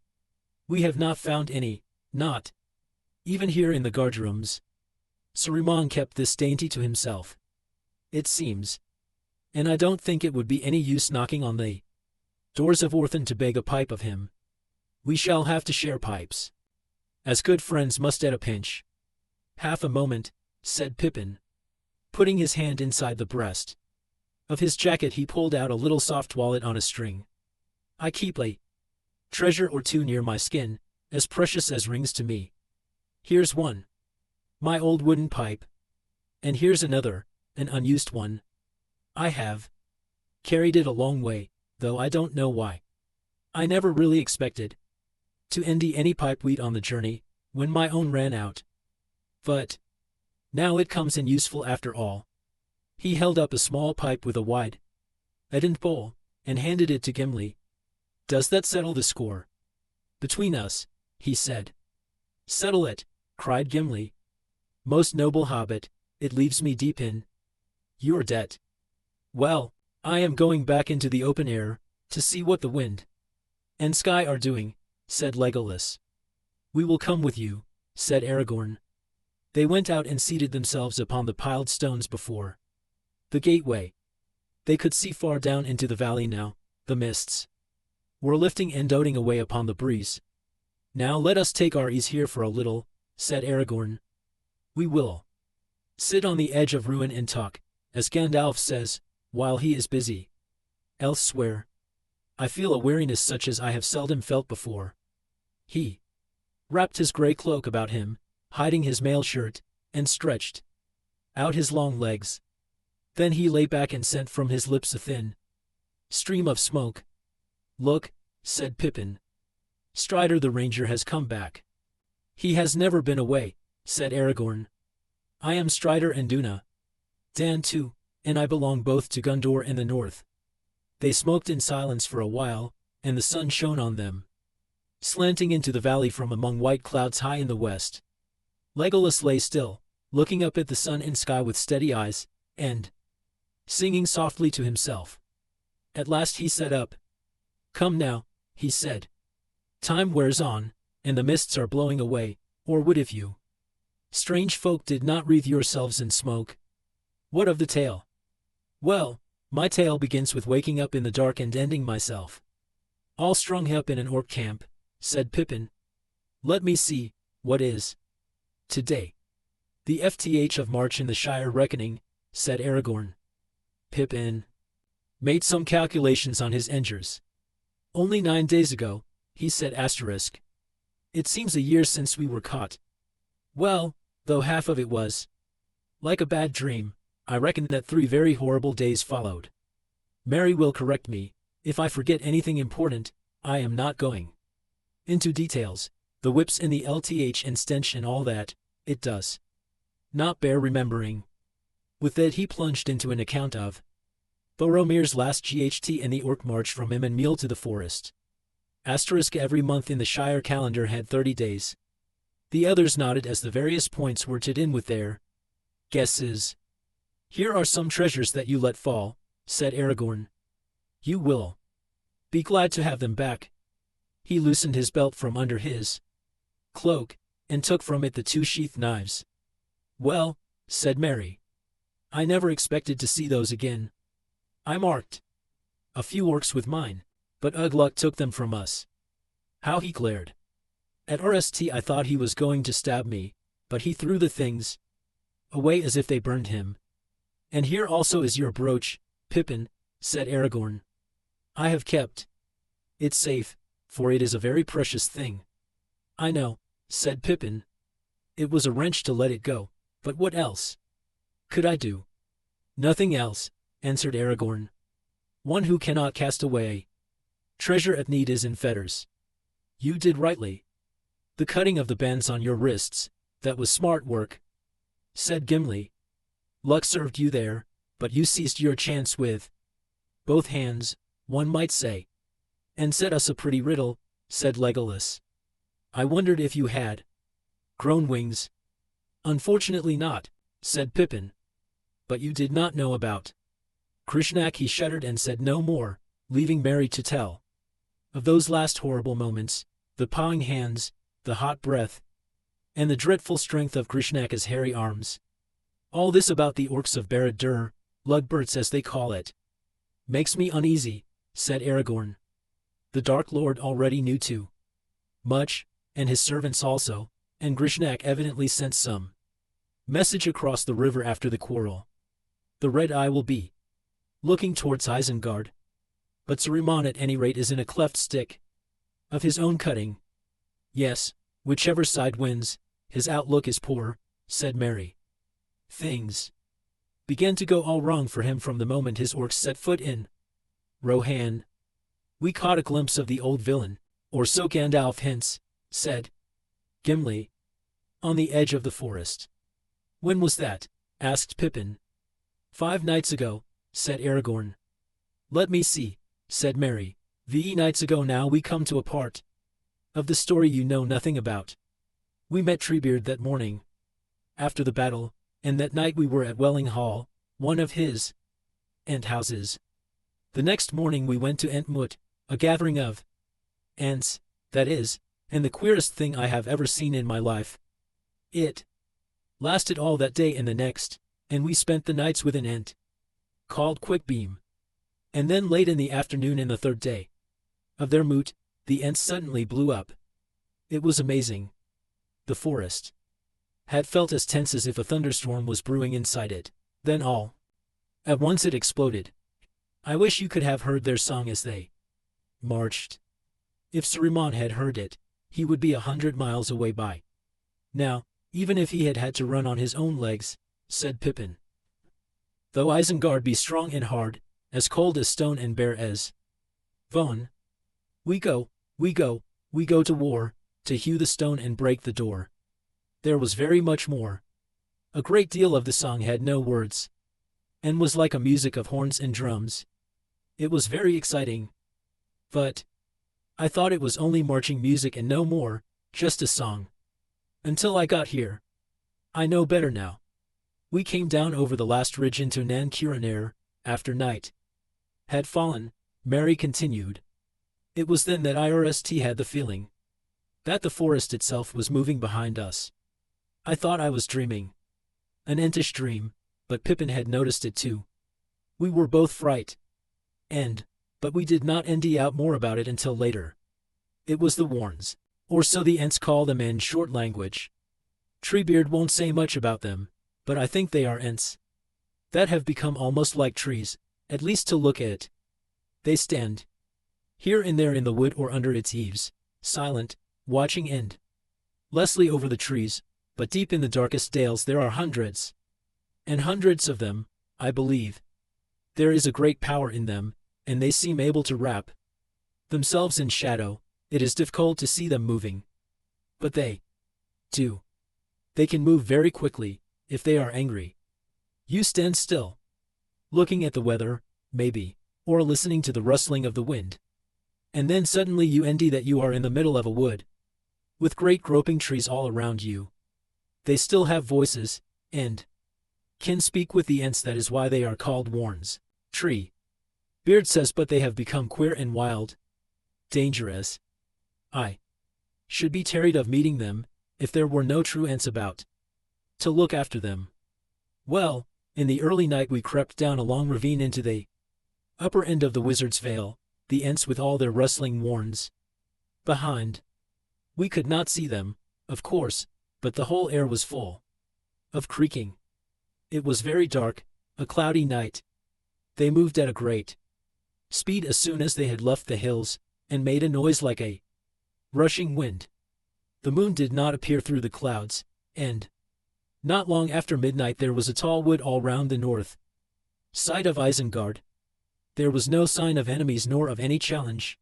We have not found any, not even here in the guardrooms. Saruman kept this dainty to himself, it seems. And I don't think it would be any use knocking on the doors of Orthan to beg a pipe of him. We shall have to share pipes, as good friends must at a pinch. Half a moment, said Pippin. Putting his hand inside the breast of his jacket, he pulled out a little soft wallet on a string. I keep a treasure or 2 near my skin, as precious as rings to me. Here's one, my old wooden pipe. And here's another, an unused one. I have carried it a long way, though I don't know why. I never really expected to any pipeweed on the journey, when my own ran out. But now it comes in useful after all. He held up a small pipe with a wide leaden bowl, and handed it to Gimli. Does that settle the score between us? He said. Settle it, cried Gimli. Most noble hobbit, it leaves me deep in your debt. Well, I am going back into the open air, to see what the wind and sky are doing, said Legolas. We will come with you, said Aragorn. They went out and seated themselves upon the piled stones before the gateway. They could see far down into the valley now. The mists were lifting and doting away upon the breeze. Now let us take our ease here for a little, said Aragorn. We will sit on the edge of ruin and talk, as Gandalf says, while he is busy elsewhere. I feel a weariness such as I have seldom felt before. He wrapped his gray cloak about him, hiding his mail shirt, and stretched out his long legs. Then he lay back and sent from his lips a thin stream of smoke. Look, said Pippin. Strider the ranger has come back. He has never been away, said Aragorn. I am Strider and Duna. Dan too, and I belong both to Gondor and the north. They smoked in silence for a while, and the sun shone on them, slanting into the valley from among white clouds high in the west. Legolas lay still, looking up at the sun and sky with steady eyes, and singing softly to himself. At last he sat up. Come now, he said. Time wears on, and the mists are blowing away, or would if you strange folk did not wreathe yourselves in smoke. What of the tale? Well, my tale begins with waking up in the dark and ending myself all strung up in an orc camp, said Pippin. Let me see, what is today? The FTH of March in the Shire reckoning, said Aragorn. Pippin made some calculations on his engers. Only 9 days ago, he said asterisk. It seems a year since we were caught. Well, though half of it was like a bad dream, I reckon that 3 very horrible days followed. Mary will correct me, if I forget anything important. I am not going into details, the whips and the LTH and stench and all that. It does not bear remembering. With that he plunged into an account of Boromir's last GHT and the orc march from Emmenmeal to the forest. Asterisk every month in the Shire calendar had 30 days. The others nodded as the various points were tied in with their guesses. Here are some treasures that you let fall, said Aragorn. You will be glad to have them back. He loosened his belt from under his cloak, and took from it the 2 sheath knives. Well, said Mary, I never expected to see those again. I marked a few orcs with mine, but Ugluk took them from us. How he glared at RST! I thought he was going to stab me, but he threw the things away as if they burned him. And here also is your brooch, Pippin, said Aragorn. I have kept it safe, for it is a very precious thing. I know, said Pippin. It was a wrench to let it go, but what else could I do? Nothing else, answered Aragorn. One who cannot cast away treasure at need is in fetters. You did rightly. The cutting of the bands on your wrists, that was smart work, said Gimli. Luck served you there, but you seized your chance with both hands, one might say. And set us a pretty riddle, said Legolas. I wondered if you had grown wings. Unfortunately not, said Pippin. But you did not know about Krishnak. He shuddered and said no more, leaving Mary to tell of those last horrible moments, the pawing hands, the hot breath, and the dreadful strength of Krishnak's hairy arms. All this about the orcs of Barad-dûr, Lugberts as they call it, makes me uneasy, said Aragorn. The Dark Lord already knew too much, and his servants also, and Krishnak evidently sent some message across the river after the quarrel. The Red Eye will be looking towards Isengard, but Saruman at any rate is in a cleft stick of his own cutting. Yes, whichever side wins, his outlook is poor, said Mary. Things began to go all wrong for him from the moment his orcs set foot in Rohan. We caught a glimpse of the old villain, or so Gandalf hints, said Gimli, on the edge of the forest. When was that? Asked Pippin. 5 nights ago, said Aragorn. Let me see, said Mary. V nights ago. Now we come to a part of the story you know nothing about. We met Treebeard that morning after the battle, and that night we were at Welling Hall, one of his ant-houses. The next morning we went to Entmoot, a gathering of ants, that is, and the queerest thing I have ever seen in my life. It lasted all that day and the next, and we spent the nights with an ant called Quickbeam. And then late in the afternoon in the 3rd day of their moot, the ants suddenly blew up. It was amazing. The forest had felt as tense as if a thunderstorm was brewing inside it. Then all at once it exploded. I wish you could have heard their song as they marched. If Saruman had heard it, he would be 100 miles away by now, even if he had had to run on his own legs, said Pippin. Though Isengard be strong and hard, as cold as stone and bare as bone, we go to war, to hew the stone and break the door. There was very much more. A great deal of the song had no words, and was like a music of horns and drums. It was very exciting. But I thought it was only marching music and no more, just a song. Until I got here. I know better now. We came down over the last ridge into Nan Kiraner, after night had fallen, Mary continued. It was then that IRST had the feeling that the forest itself was moving behind us. I thought I was dreaming. An entish dream, but Pippin had noticed it too. We were both frightened, but we did not end out more about it until later. It was the Warns. Or so the Ents call them in short language. Treebeard won't say much about them, but I think they are Ents that have become almost like trees, at least to look at it. They stand here and there in the wood or under its eaves, silent, watching endlessly over the trees, but deep in the darkest dales there are hundreds and hundreds of them, I believe. There is a great power in them, and they seem able to wrap themselves in shadow. It is difficult to see them moving. But they do. They can move very quickly, if they are angry. You stand still, looking at the weather, maybe, or listening to the rustling of the wind. And then suddenly you envy that you are in the middle of a wood, with great groping trees all around you. They still have voices, and can speak with the Ents. That is why they are called Warns. Tree Beard says, but they have become queer and wild, dangerous. I should be terrified of meeting them, if there were no true Ents about to look after them. Well, in the early night we crept down a long ravine into the upper end of the Wizard's Vale, the Ents with all their rustling warns behind. We could not see them, of course, but the whole air was full of creaking. It was very dark, a cloudy night. They moved at a great speed as soon as they had left the hills, and made a noise like a rushing wind. The moon did not appear through the clouds, and not long after midnight there was a tall wood all round the north side of Isengard. There was no sign of enemies nor of any challenge.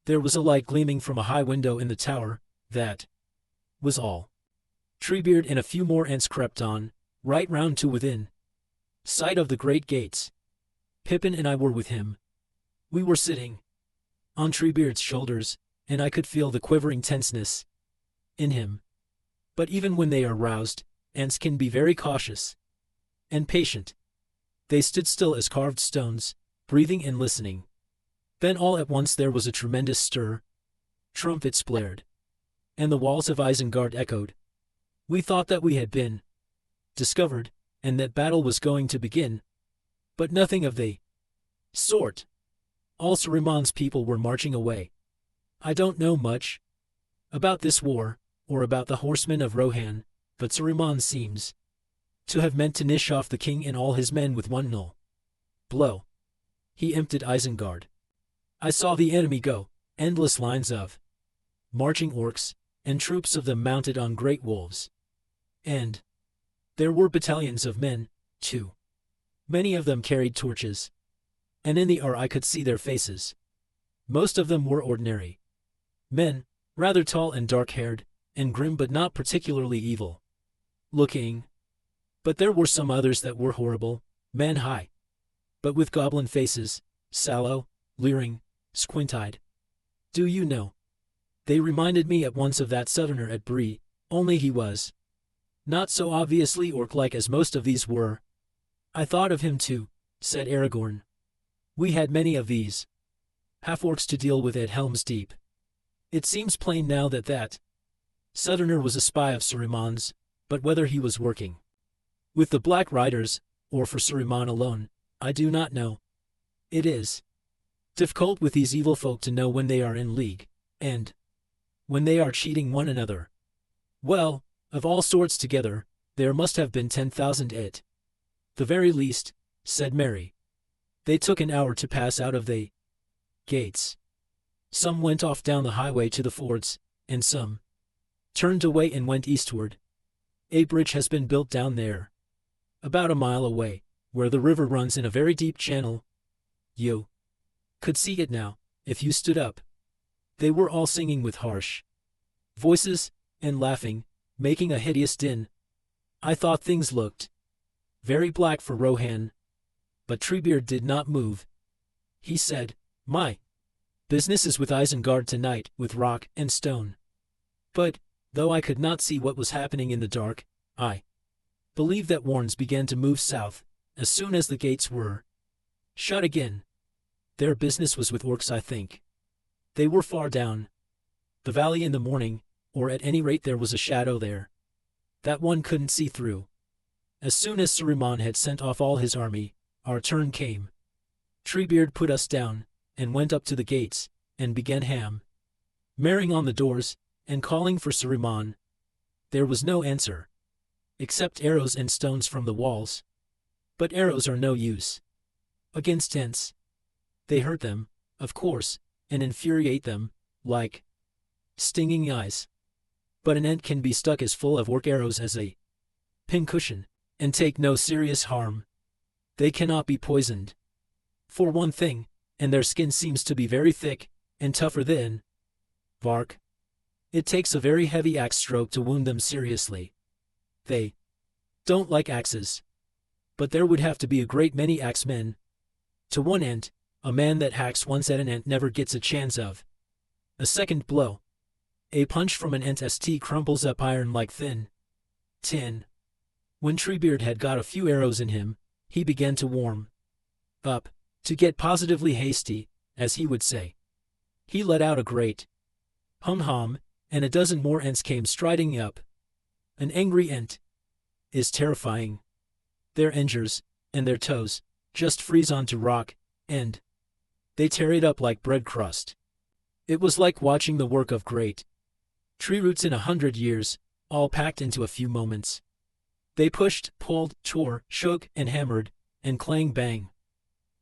There was a light gleaming from a high window in the tower, that was all. Treebeard and a few more Ents crept on, right round to within sight of the great gates. Pippin and I were with him. We were sitting on Treebeard's shoulders, and I could feel the quivering tenseness in him. But even when they are roused, Ents can be very cautious and patient. They stood still as carved stones, breathing and listening. Then all at once there was a tremendous stir. Trumpets blared, and the walls of Isengard echoed. We thought that we had been discovered, and that battle was going to begin. But nothing of the sort. All Saruman's people were marching away. I don't know much about this war, or about the horsemen of Rohan, but Saruman seems to have meant to finish off the king and all his men with one null blow. He emptied Isengard. I saw the enemy go, endless lines of marching orcs, and troops of them mounted on great wolves. And there were battalions of men, too. Many of them carried torches, and in the air I could see their faces. Most of them were ordinary men, rather tall and dark-haired, and grim but not particularly evil-looking. But there were some others that were horrible, man-high, but with goblin faces, sallow, leering, squint-eyed. Do you know? They reminded me at once of that southerner at Bree, only he was not so obviously orc-like as most of these were. I thought of him too, said Aragorn. We had many of these half-orcs to deal with at Helm's Deep. It seems plain now that that southerner was a spy of Saruman's, but whether he was working with the Black Riders, or for Saruman alone, I do not know. It is difficult with these evil folk to know when they are in league, and when they are cheating one another. Well, of all sorts together, there must have been 10,000 at the very least, said Mary. They took an hour to pass out of the gates. Some went off down the highway to the fords, and some turned away and went eastward. A bridge has been built down there, about a mile away, where the river runs in a very deep channel. You could see it now, if you stood up. They were all singing with harsh voices, and laughing, making a hideous din. I thought things looked very black for Rohan. But Treebeard did not move. He said, My business is with Isengard tonight, with rock and stone. But, though I could not see what was happening in the dark, I believe that Warns began to move south, as soon as the gates were shut again. Their business was with orcs, I think. They were far down the valley in the morning, or at any rate there was a shadow there that one couldn't see through. As soon as Saruman had sent off all his army, our turn came. Treebeard put us down, and went up to the gates, and began hammering on the doors, and calling for Saruman. There was no answer, except arrows and stones from the walls. But arrows are no use against Ents. They hurt them, of course, and infuriate them, like stinging eyes. But an Ent can be stuck as full of orc arrows as a pincushion, and take no serious harm. They cannot be poisoned, for one thing, and their skin seems to be very thick, and tougher than bark. It takes a very heavy axe stroke to wound them seriously. They don't like axes. But there would have to be a great many axemen. To one Ent, a man that hacks once at an Ent never gets a chance of a second blow. A punch from an Ent st crumbles up iron like thin tin. When Treebeard had got a few arrows in him, he began to warm up, to get positively hasty, as he would say. He let out a great hum-hum, and a dozen more Ents came striding up. An angry Ent is terrifying. Their engers, and their toes, just freeze onto rock, and they tear it up like bread crust. It was like watching the work of great tree roots in 100 years, all packed into a few moments. They pushed, pulled, tore, shook, and hammered, and clang bang,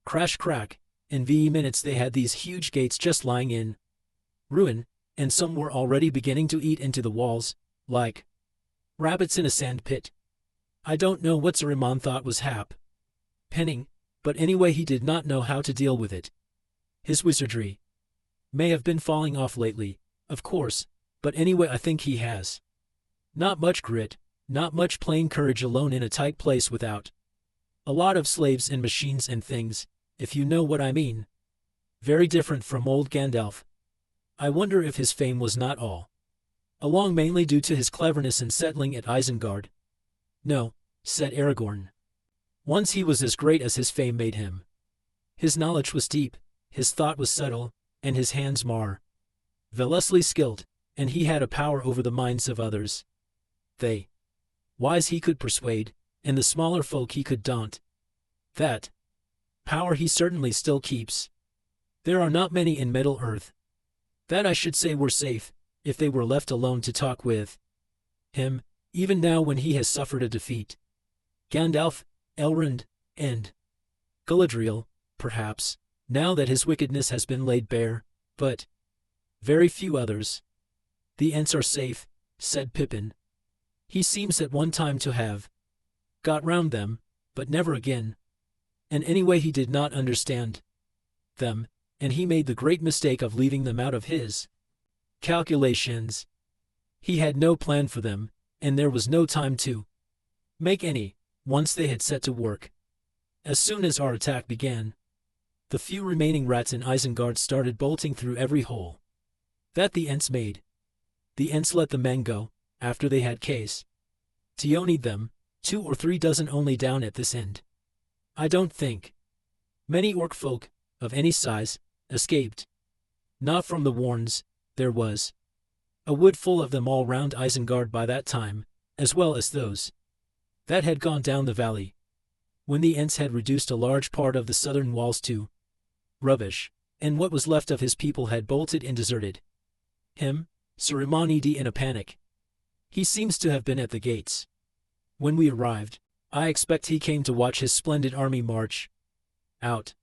crash crack, in minutes they had these huge gates just lying in ruin, and some were already beginning to eat into the walls, like rabbits in a sand pit. I don't know what Saruman thought was penning, but anyway he did not know how to deal with it. His wizardry may have been falling off lately, of course, but anyway I think he has not much grit, not much plain courage alone in a tight place without a lot of slaves and machines and things, if you know what I mean. Very different from old Gandalf. I wonder if his fame was not all along mainly due to his cleverness in settling at Isengard. No, said Aragorn. Once he was as great as his fame made him. His knowledge was deep, his thought was subtle, and his hands marvelously skilled, and he had a power over the minds of others. They wise he could persuade, and the smaller folk he could daunt. That power he certainly still keeps. There are not many in Middle-earth that I should say were safe, if they were left alone to talk with him, even now when he has suffered a defeat. Gandalf, Elrond, and Galadriel, perhaps, now that his wickedness has been laid bare, but very few others. The Ents are safe, said Pippin. He seems at one time to have got round them, but never again. And anyway he did not understand them, and he made the great mistake of leaving them out of his calculations. He had no plan for them, and there was no time to make any, once they had set to work. As soon as our attack began, the few remaining rats in Isengard started bolting through every hole that the Ents made. The Ents let the men go, after they had Tionied them, 2 or 3 dozen only down at this end. I don't think many orc folk, of any size, escaped. Not from the warns. There was a wood full of them all round Isengard by that time, as well as those that had gone down the valley, when the Ents had reduced a large part of the southern walls to rubbish, and what was left of his people had bolted and deserted him. Saruman in a panic. He seems to have been at the gates when we arrived. I expect he came to watch his splendid army march out.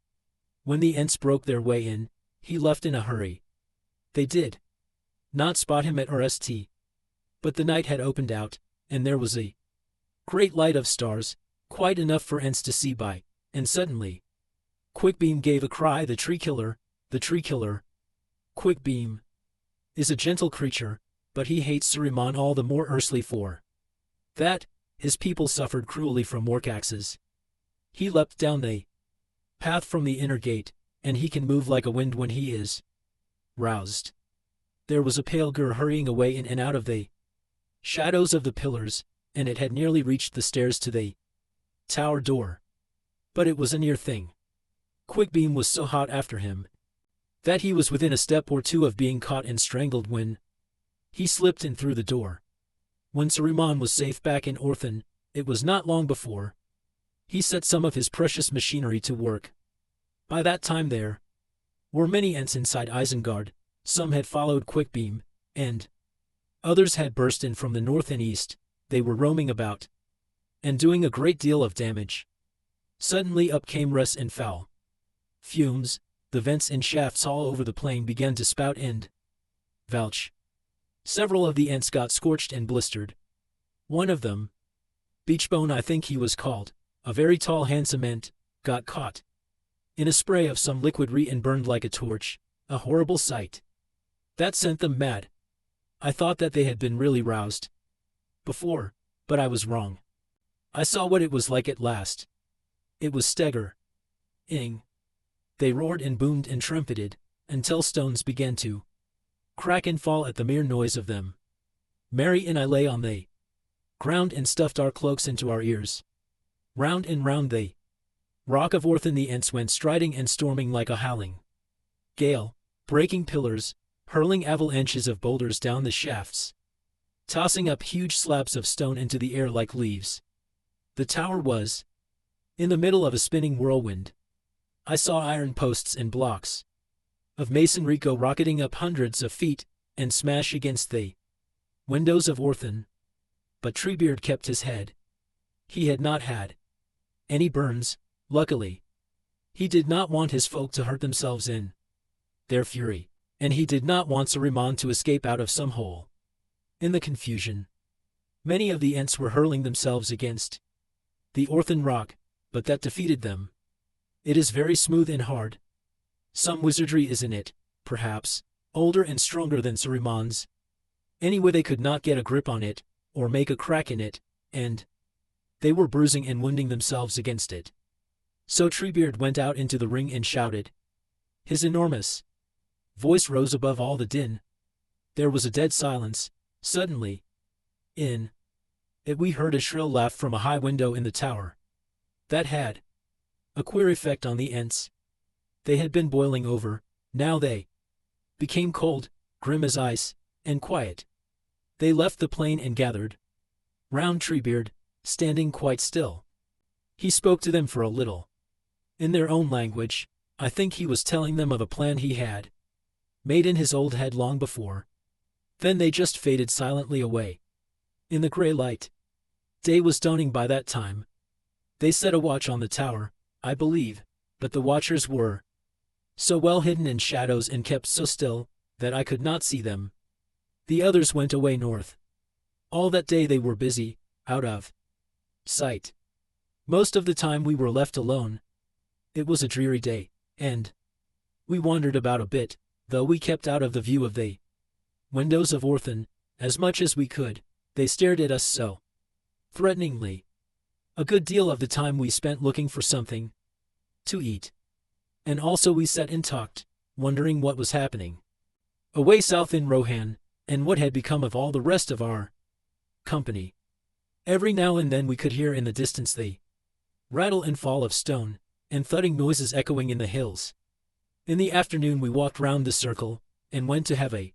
When the Ents broke their way in, he left in a hurry. They did not spot him at RST. But the night had opened out, and there was a great light of stars, quite enough for Ents to see by, and suddenly Quickbeam gave a cry. The tree killer, the tree killer. Quickbeam is a gentle creature, but he hates Saruman all the more earnestly for that. His people suffered cruelly from orc axes. He leapt down the path from the inner gate, and he can move like a wind when he is roused. There was a pale girl hurrying away in and out of the shadows of the pillars, and it had nearly reached the stairs to the tower door. But it was a near thing. Quickbeam was so hot after him that he was within a step or two of being caught and strangled when he slipped in through the door. When Saruman was safe back in Orthan, it was not long before he set some of his precious machinery to work. By that time there were many Ents inside Isengard. Some had followed Quickbeam, and Others had burst in from the north and east. They were roaming about and doing a great deal of damage. Suddenly up came Russ and foul fumes. The vents and shafts all over the plane began to spout and belch. Several of the ants got scorched and blistered. One of them, Beachbone I think he was called, a very tall handsome ant, got caught in a spray of some liquid and burned like a torch, a horrible sight. That sent them mad. I thought that they had been really roused before, but I was wrong. I saw what it was like at last. It was Ing. They roared and boomed and trumpeted, until stones began to crack and fall at the mere noise of them. Mary and I lay on the ground and stuffed our cloaks into our ears. Round and round the rock of Orthan the ants went striding and storming like a howling gale, breaking pillars, hurling avalanches of boulders down the shafts, tossing up huge slabs of stone into the air like leaves. The tower was in the middle of a spinning whirlwind. I saw iron posts and blocks of masonry go rocketing up hundreds of feet and smash against the windows of Orthan. But Treebeard kept his head. He had not had any burns, luckily. He did not want his folk to hurt themselves in their fury, and he did not want Saruman to escape out of some hole. In the confusion, many of the ants were hurling themselves against the Orthan rock, but that defeated them. It is very smooth and hard. Some wizardry is in it, perhaps, older and stronger than Saruman's. Anyway, they could not get a grip on it, or make a crack in it, and they were bruising and wounding themselves against it. So Treebeard went out into the ring and shouted. His enormous voice rose above all the din. There was a dead silence. Suddenly, in it we heard a shrill laugh from a high window in the tower. That had a queer effect on the ants. They had been boiling over, now they became cold, grim as ice, and quiet. They left the plain and gathered round Treebeard, standing quite still. He spoke to them for a little. In their own language, I think he was telling them of a plan he had made in his old head long before. Then they just faded silently away in the gray light. Day was dawning by that time. They set a watch on the tower, I believe, but the watchers were so well hidden in shadows and kept so still that I could not see them. The others went away north. All that day they were busy, out of sight. Most of the time we were left alone. It was a dreary day, and we wandered about a bit, though we kept out of the view of the windows of Orthan, as much as we could. They stared at us so threateningly. A good deal of the time we spent looking for something to eat. And also we sat and talked, wondering what was happening away south in Rohan, and what had become of all the rest of our company. Every now and then we could hear in the distance the rattle and fall of stone, and thudding noises echoing in the hills. In the afternoon we walked round the circle, and went to have a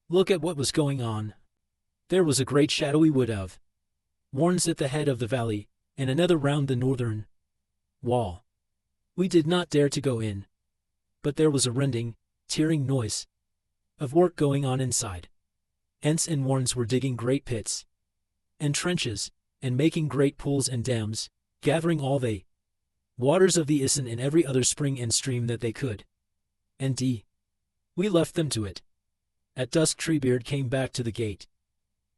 look at what was going on. There was a great shadowy wood of warns at the head of the valley, and another round the northern wall. We did not dare to go in, but there was a rending, tearing noise of work going on inside. Ents and warns were digging great pits and trenches, and making great pools and dams, gathering all the waters of the Isen and every other spring and stream that they could. And we left them to it. At dusk Treebeard came back to the gate.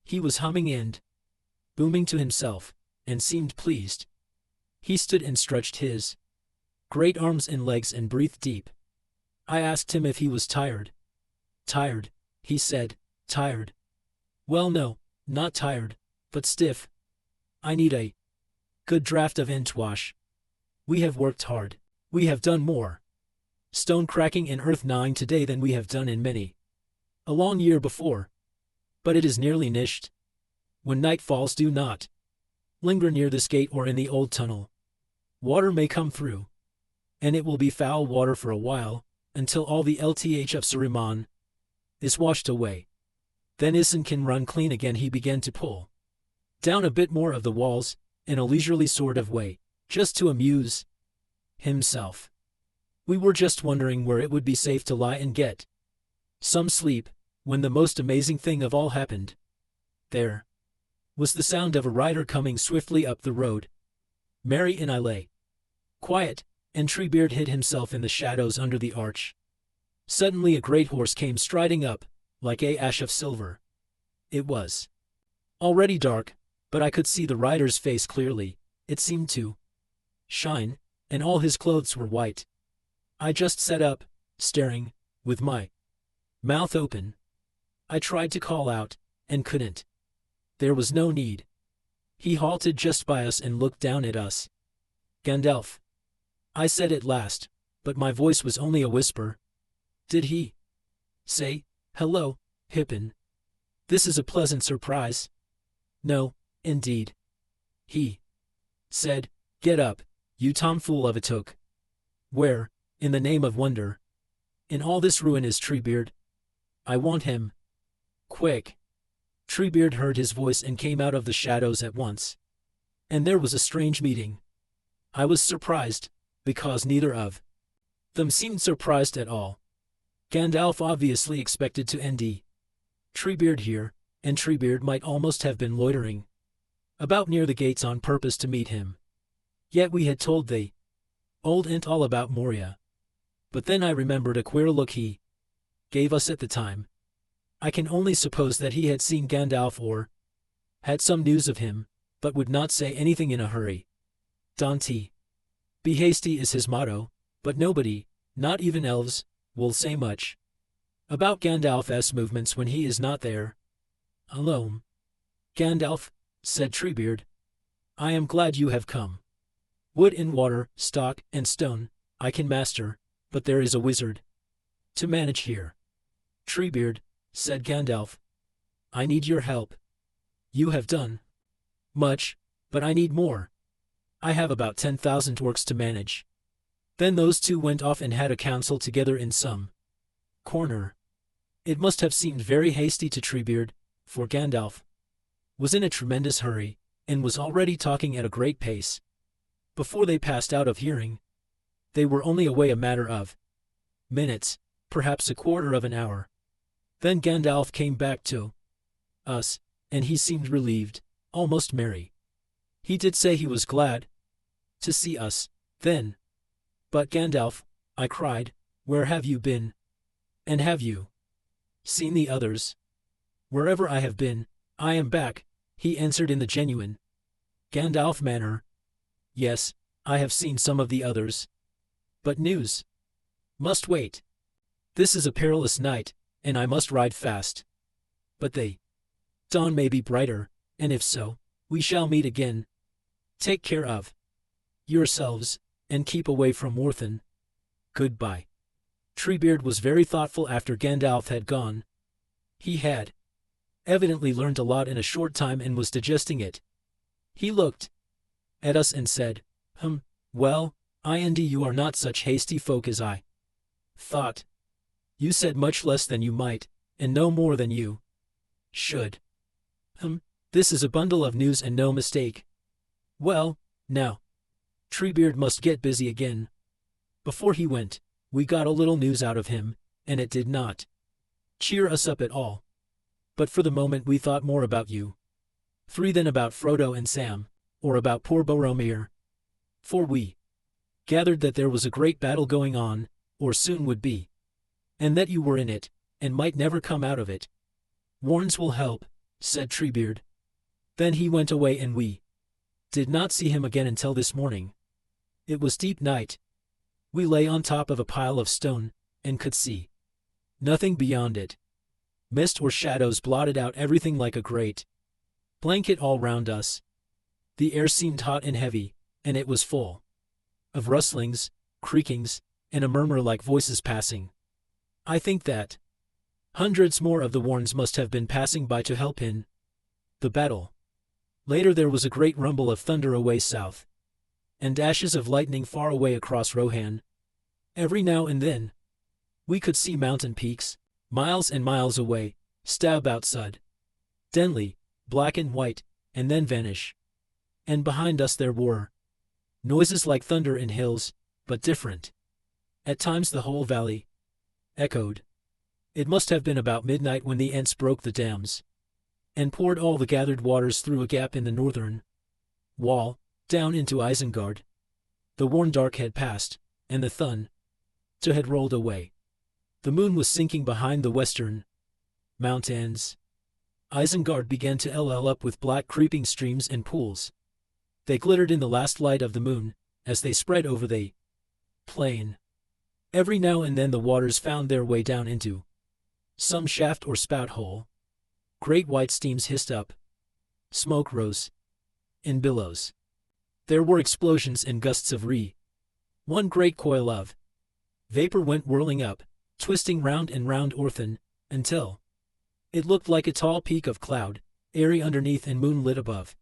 He was humming and booming to himself, and seemed pleased. He stood and stretched his great arms and legs and breathed deep. I asked him if he was tired. Tired, he said. Tired? Well, no, not tired, but stiff. I need a good draught of entwash. We have worked hard. We have done more stone cracking and earth gnawing today than we have done in many a long year before. But it is nearly nished. When night falls, do not linger near this gate or in the old tunnel. Water may come through, and it will be foul water for a while, until all the LTH of Saruman is washed away. Then Isen can run clean again. He began to pull down a bit more of the walls, in a leisurely sort of way, just to amuse himself. We were just wondering where it would be safe to lie and get some sleep, when the most amazing thing of all happened. There was the sound of a rider coming swiftly up the road. Mary and I lay quiet, and Treebeard hid himself in the shadows under the arch. Suddenly a great horse came striding up, like a ash of silver. It was already dark, but I could see the rider's face clearly. It seemed to shine, and all his clothes were white. I just sat up, staring, with my mouth open. I tried to call out, and couldn't. There was no need. He halted just by us and looked down at us. "Gandalf," I said at last, but my voice was only a whisper. Did he say, "Hello, Pippin. This is a pleasant surprise"? No, indeed. He said, "Get up, you tomfool of a took. Where, in the name of wonder, in all this ruin is Treebeard? I want him. Quick." Treebeard heard his voice and came out of the shadows at once. And there was a strange meeting. I was surprised, because neither of them seemed surprised at all. Gandalf obviously expected to end Treebeard here, and Treebeard might almost have been loitering about near the gates on purpose to meet him. Yet we had told the old ent all about Moria. But then I remembered a queer look he gave us at the time. I can only suppose that he had seen Gandalf or had some news of him, but would not say anything in a hurry. Dante. Be hasty is his motto, but nobody, not even elves, will say much about Gandalf's movements when he is not there. Alone. "Gandalf," said Treebeard, "I am glad you have come. Wood and water, stock and stone, I can master, but there is a wizard to manage here." "Treebeard," said Gandalf, "I need your help. You have done much, but I need more. I have about 10,000 orcs to manage." Then those two went off and had a council together in some corner. It must have seemed very hasty to Treebeard, for Gandalf was in a tremendous hurry, and was already talking at a great pace. Before they passed out of hearing, they were only away a matter of minutes, perhaps a quarter of an hour. Then Gandalf came back to us, and he seemed relieved, almost merry. He did say he was glad to see us, then. "But Gandalf," I cried, "where have you been? And have you seen the others?" "Wherever I have been, I am back," he answered in the genuine Gandalf manner. "Yes, I have seen some of the others. But news must wait. This is a perilous night, and I must ride fast. But the dawn may be brighter, and if so, we shall meet again. Take care of yourselves, and keep away from Worthen. Goodbye." Treebeard was very thoughtful after Gandalf had gone. He had evidently learned a lot in a short time and was digesting it. He looked at us and said, "Well, you are not such hasty folk as I thought. You said much less than you might, and no more than you should. This is a bundle of news and no mistake. Well, now, Treebeard must get busy again." Before he went, we got a little news out of him, and it did not cheer us up at all. But for the moment we thought more about you three than about Frodo and Sam, or about poor Boromir. For we gathered that there was a great battle going on, or soon would be, and that you were in it, and might never come out of it. "Warns will help," said Treebeard. Then he went away and we did not see him again until this morning. It was deep night. We lay on top of a pile of stone, and could see nothing beyond it. Mist or shadows blotted out everything like a great blanket all round us. The air seemed hot and heavy, and it was full of rustlings, creakings, and a murmur like voices passing. I think that hundreds more of the Warns must have been passing by to help in the battle. Later there was a great rumble of thunder away south, and dashes of lightning far away across Rohan. Every now and then we could see mountain peaks, miles and miles away, stab out suddenly, black and white, and then vanish. And behind us there were noises like thunder in hills, but different. At times the whole valley echoed. It must have been about midnight when the Ents broke the dams. and poured all the gathered waters through a gap in the northern wall, down into Isengard. The warm dark had passed, and the thunder had rolled away. The moon was sinking behind the western mountains. Isengard began to ell up with black creeping streams and pools. They glittered in the last light of the moon, as they spread over the plain. Every now and then the waters found their way down into some shaft or spout hole. Great white steams hissed up. Smoke rose in billows. There were explosions and gusts of one great coil of vapor went whirling up, twisting round and round Orthan, until it looked like a tall peak of cloud, airy underneath and moonlit above.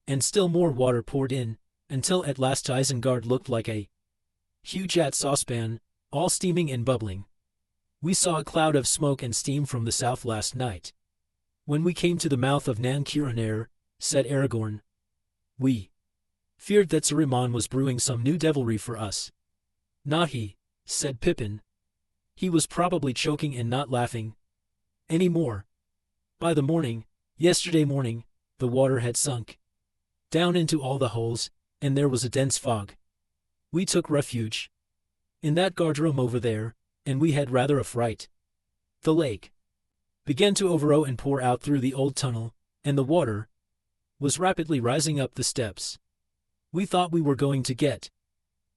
And still more water poured in, until at last Isengard looked like a huge saucepan, all steaming and bubbling. We saw a cloud of smoke and steam from the south last night. When we came to the mouth of Nan Kiranir, said Aragorn, we feared that Saruman was brewing some new devilry for us. Not he, said Pippin. He was probably choking and not laughing any more. By the morning, yesterday morning, the water had sunk down into all the holes, and there was a dense fog. We took refuge in that guardroom over there, and we had rather a fright. The lake began to overflow and pour out through the old tunnel, and the water was rapidly rising up the steps. We thought we were going to get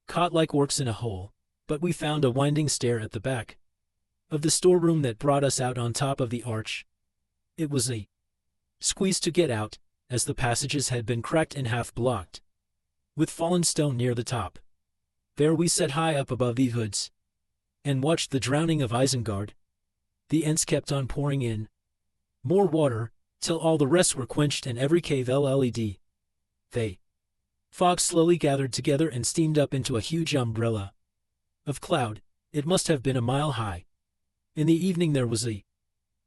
caught like orcs in a hole, but we found a winding stair at the back of the storeroom that brought us out on top of the arch. It was a squeeze to get out, as the passages had been cracked and half blocked with fallen stone near the top. There we sat high up above the hoods and watched the drowning of Isengard. The Ents kept on pouring in more water, till all the rest were quenched and every cave led. The fog slowly gathered together and steamed up into a huge umbrella of cloud. It must have been a mile high. In the evening there was a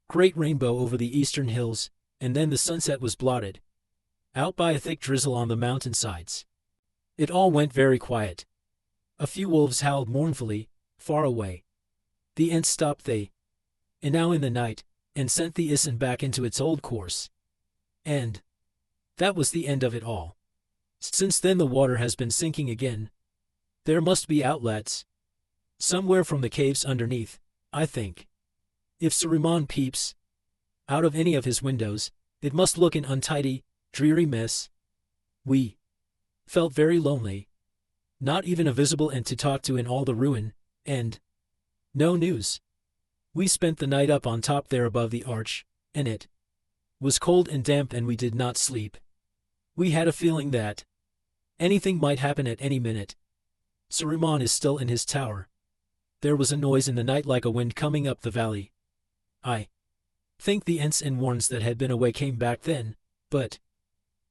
great rainbow over the eastern hills, and then the sunset was blotted out by a thick drizzle on the mountainsides. It all went very quiet. A few wolves howled mournfully, far away. The Ents stopped and now in the night, and sent the Isen back into its old course. And that was the end of it all. Since then the water has been sinking again. There must be outlets somewhere from the caves underneath, I think. If Saruman peeps out of any of his windows, it must look an untidy, dreary mess. We felt very lonely. Not even a visible Ent to talk to in all the ruin, and no news. We spent the night up on top there above the arch, and it was cold and damp and we did not sleep. We had a feeling that anything might happen at any minute. Saruman is still in his tower. There was a noise in the night like a wind coming up the valley. I think the Ents and Warns that had been away came back then, but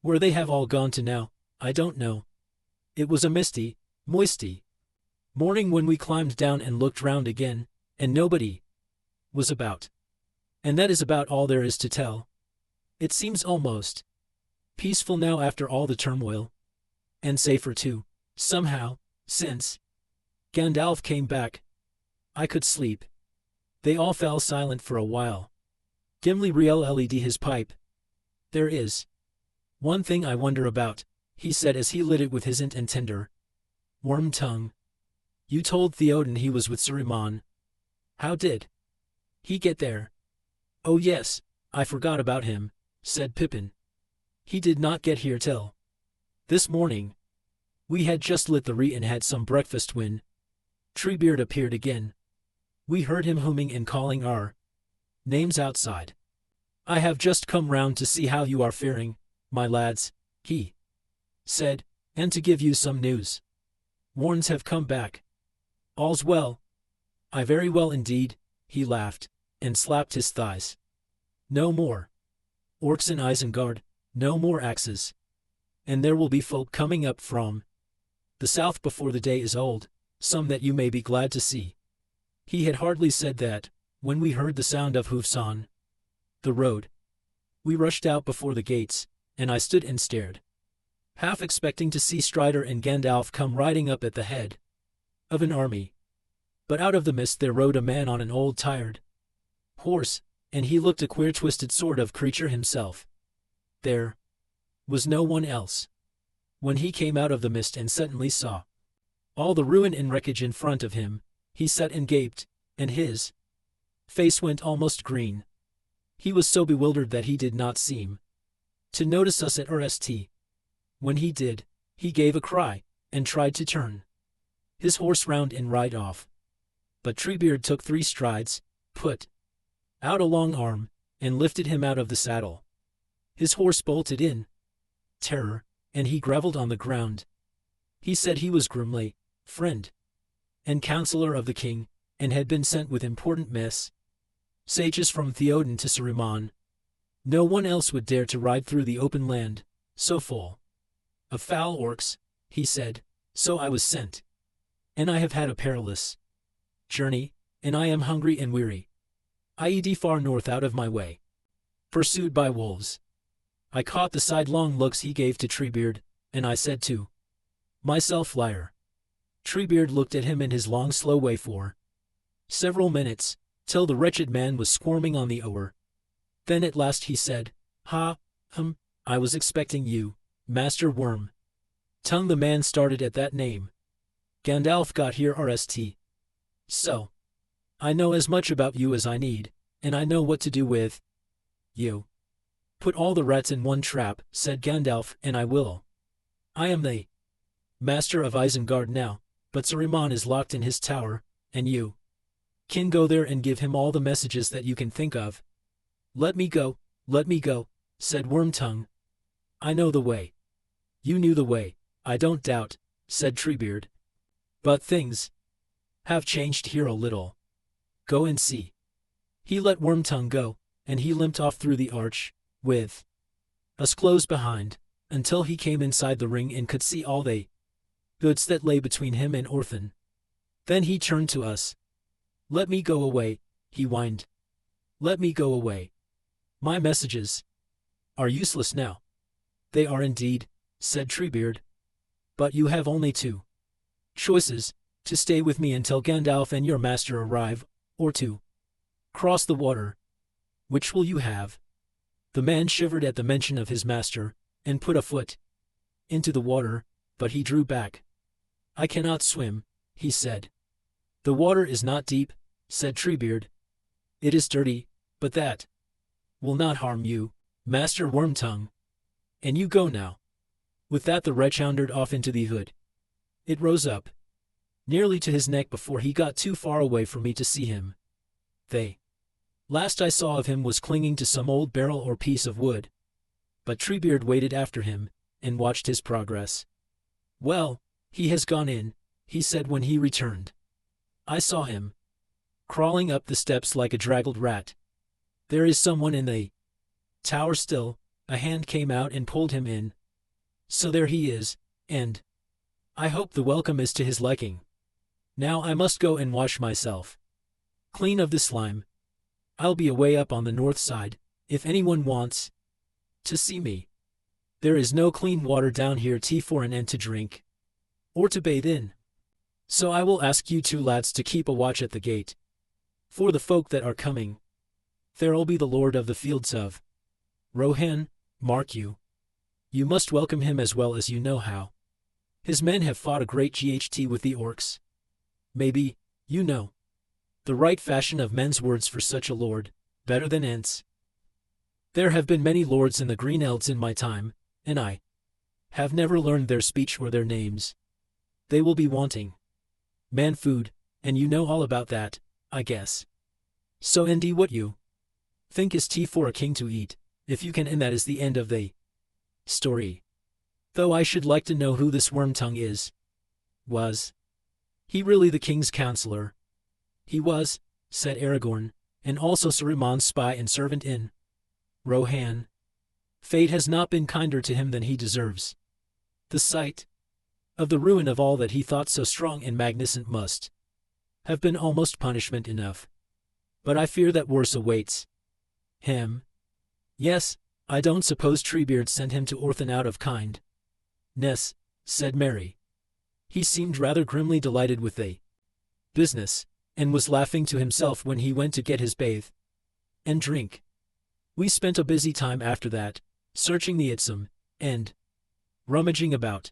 where they have all gone to now, I don't know. It was a misty, moisty morning when we climbed down and looked round again, and nobody was about. And that is about all there is to tell. It seems almost peaceful now after all the turmoil. And safer too, somehow, since Gandalf came back. I could sleep. They all fell silent for a while. Gimli led his pipe. There is one thing I wonder about, he said as he lit it with his int and tender warm tongue. You told Theoden he was with Saruman. How did he get there? Oh yes, I forgot about him, said Pippin. He did not get here till this morning. We had just lit the re and had some breakfast when Treebeard appeared again. We heard him humming and calling our names outside. I have just come round to see how you are faring, my lads, he said, and to give you some news. Warns have come back. All's well. I very well indeed, he laughed, and slapped his thighs. No more orcs in Isengard, no more axes. And there will be folk coming up from the south before the day is old, some that you may be glad to see. He had hardly said that, when we heard the sound of hoofs on the road. We rushed out before the gates, and I stood and stared, half expecting to see Strider and Gandalf come riding up at the head of an army. But out of the mist there rode a man on an old tired horse, and he looked a queer twisted sort of creature himself. There was no one else. When he came out of the mist and suddenly saw all the ruin and wreckage in front of him, he sat and gaped, and his face went almost green. He was so bewildered that he did not seem to notice us at RST. When he did, he gave a cry, and tried to turn his horse round and ride off. But Treebeard took 3 strides, put out a long arm, and lifted him out of the saddle. His horse bolted in terror, and he grovelled on the ground. He said he was Grimley, friend and counselor of the king, and had been sent with important sages from Theoden to Saruman. No one else would dare to ride through the open land, so full of foul orcs, he said, so I was sent. And I have had a perilous journey, and I am hungry and weary. I far north out of my way, pursued by wolves. I caught the sidelong looks he gave to Treebeard, and I said to myself, liar. Treebeard looked at him in his long slow way for several minutes, till the wretched man was squirming on the oar. Then at last he said, I was expecting you, Master Worm. Tongue. The man started at that name. Gandalf got here RST. So I know as much about you as I need, and I know what to do with you. Put all the rats in one trap, said Gandalf, and I will. I am the master of Isengard now, but Saruman is locked in his tower, and you can go there and give him all the messages that you can think of. Let me go, said Wormtongue. I know the way. You knew the way, I don't doubt, said Treebeard. But things have changed here a little. Go and see. He let Wormtongue go, and he limped off through the arch, with us close behind, until he came inside the ring and could see all the goods that lay between him and Orthan. Then he turned to us. Let me go away, he whined. Let me go away. My messages are useless now. They are indeed, said Treebeard. But you have only 2 choices, to stay with me until Gandalf and your master arrive, or to cross the water. Which will you have? The man shivered at the mention of his master, and put a foot into the water, but he drew back. I cannot swim, he said. The water is not deep, said Treebeard. It is dirty, but that will not harm you, Master Wormtongue. And you go now. With that the wretch wandered off into the wood. It rose up nearly to his neck before he got too far away for me to see him. The last I saw of him was clinging to some old barrel or piece of wood. But Treebeard waited after him, and watched his progress. Well, he has gone in, he said when he returned. I saw him crawling up the steps like a draggled rat. There is someone in the tower still. A hand came out and pulled him in. So there he is, and I hope the welcome is to his liking. Now I must go and wash myself clean of the slime. I'll be away up on the north side, if anyone wants to see me. There is no clean water down here for an end to drink, or to bathe in. So I will ask you 2 lads to keep a watch at the gate. For the folk that are coming, there'll be the Lord of the Fields of Rohan, mark you. You must welcome him as well as you know how. His men have fought a great GHT with the orcs. Maybe, you know the right fashion of men's words for such a lord, better than Ents. There have been many lords in the Green Elves in my time, and I have never learned their speech or their names. They will be wanting man food, and you know all about that, I guess. So Indy, what you think is for a king to eat, if you can, and that is the end of the story. Though I should like to know who this Wormtongue is. Was he really the king's counselor? He was, said Aragorn, and also Saruman's spy and servant in Rohan. Fate has not been kinder to him than he deserves. The sight of the ruin of all that he thought so strong and magnificent must have been almost punishment enough. But I fear that worse awaits him. Yes, I don't suppose Treebeard sent him to Orthan out of kindness, said Merry. He seemed rather grimly delighted with the business, and was laughing to himself when he went to get his bathe. and drink. We spent a busy time after that, searching the Itsum, and rummaging about.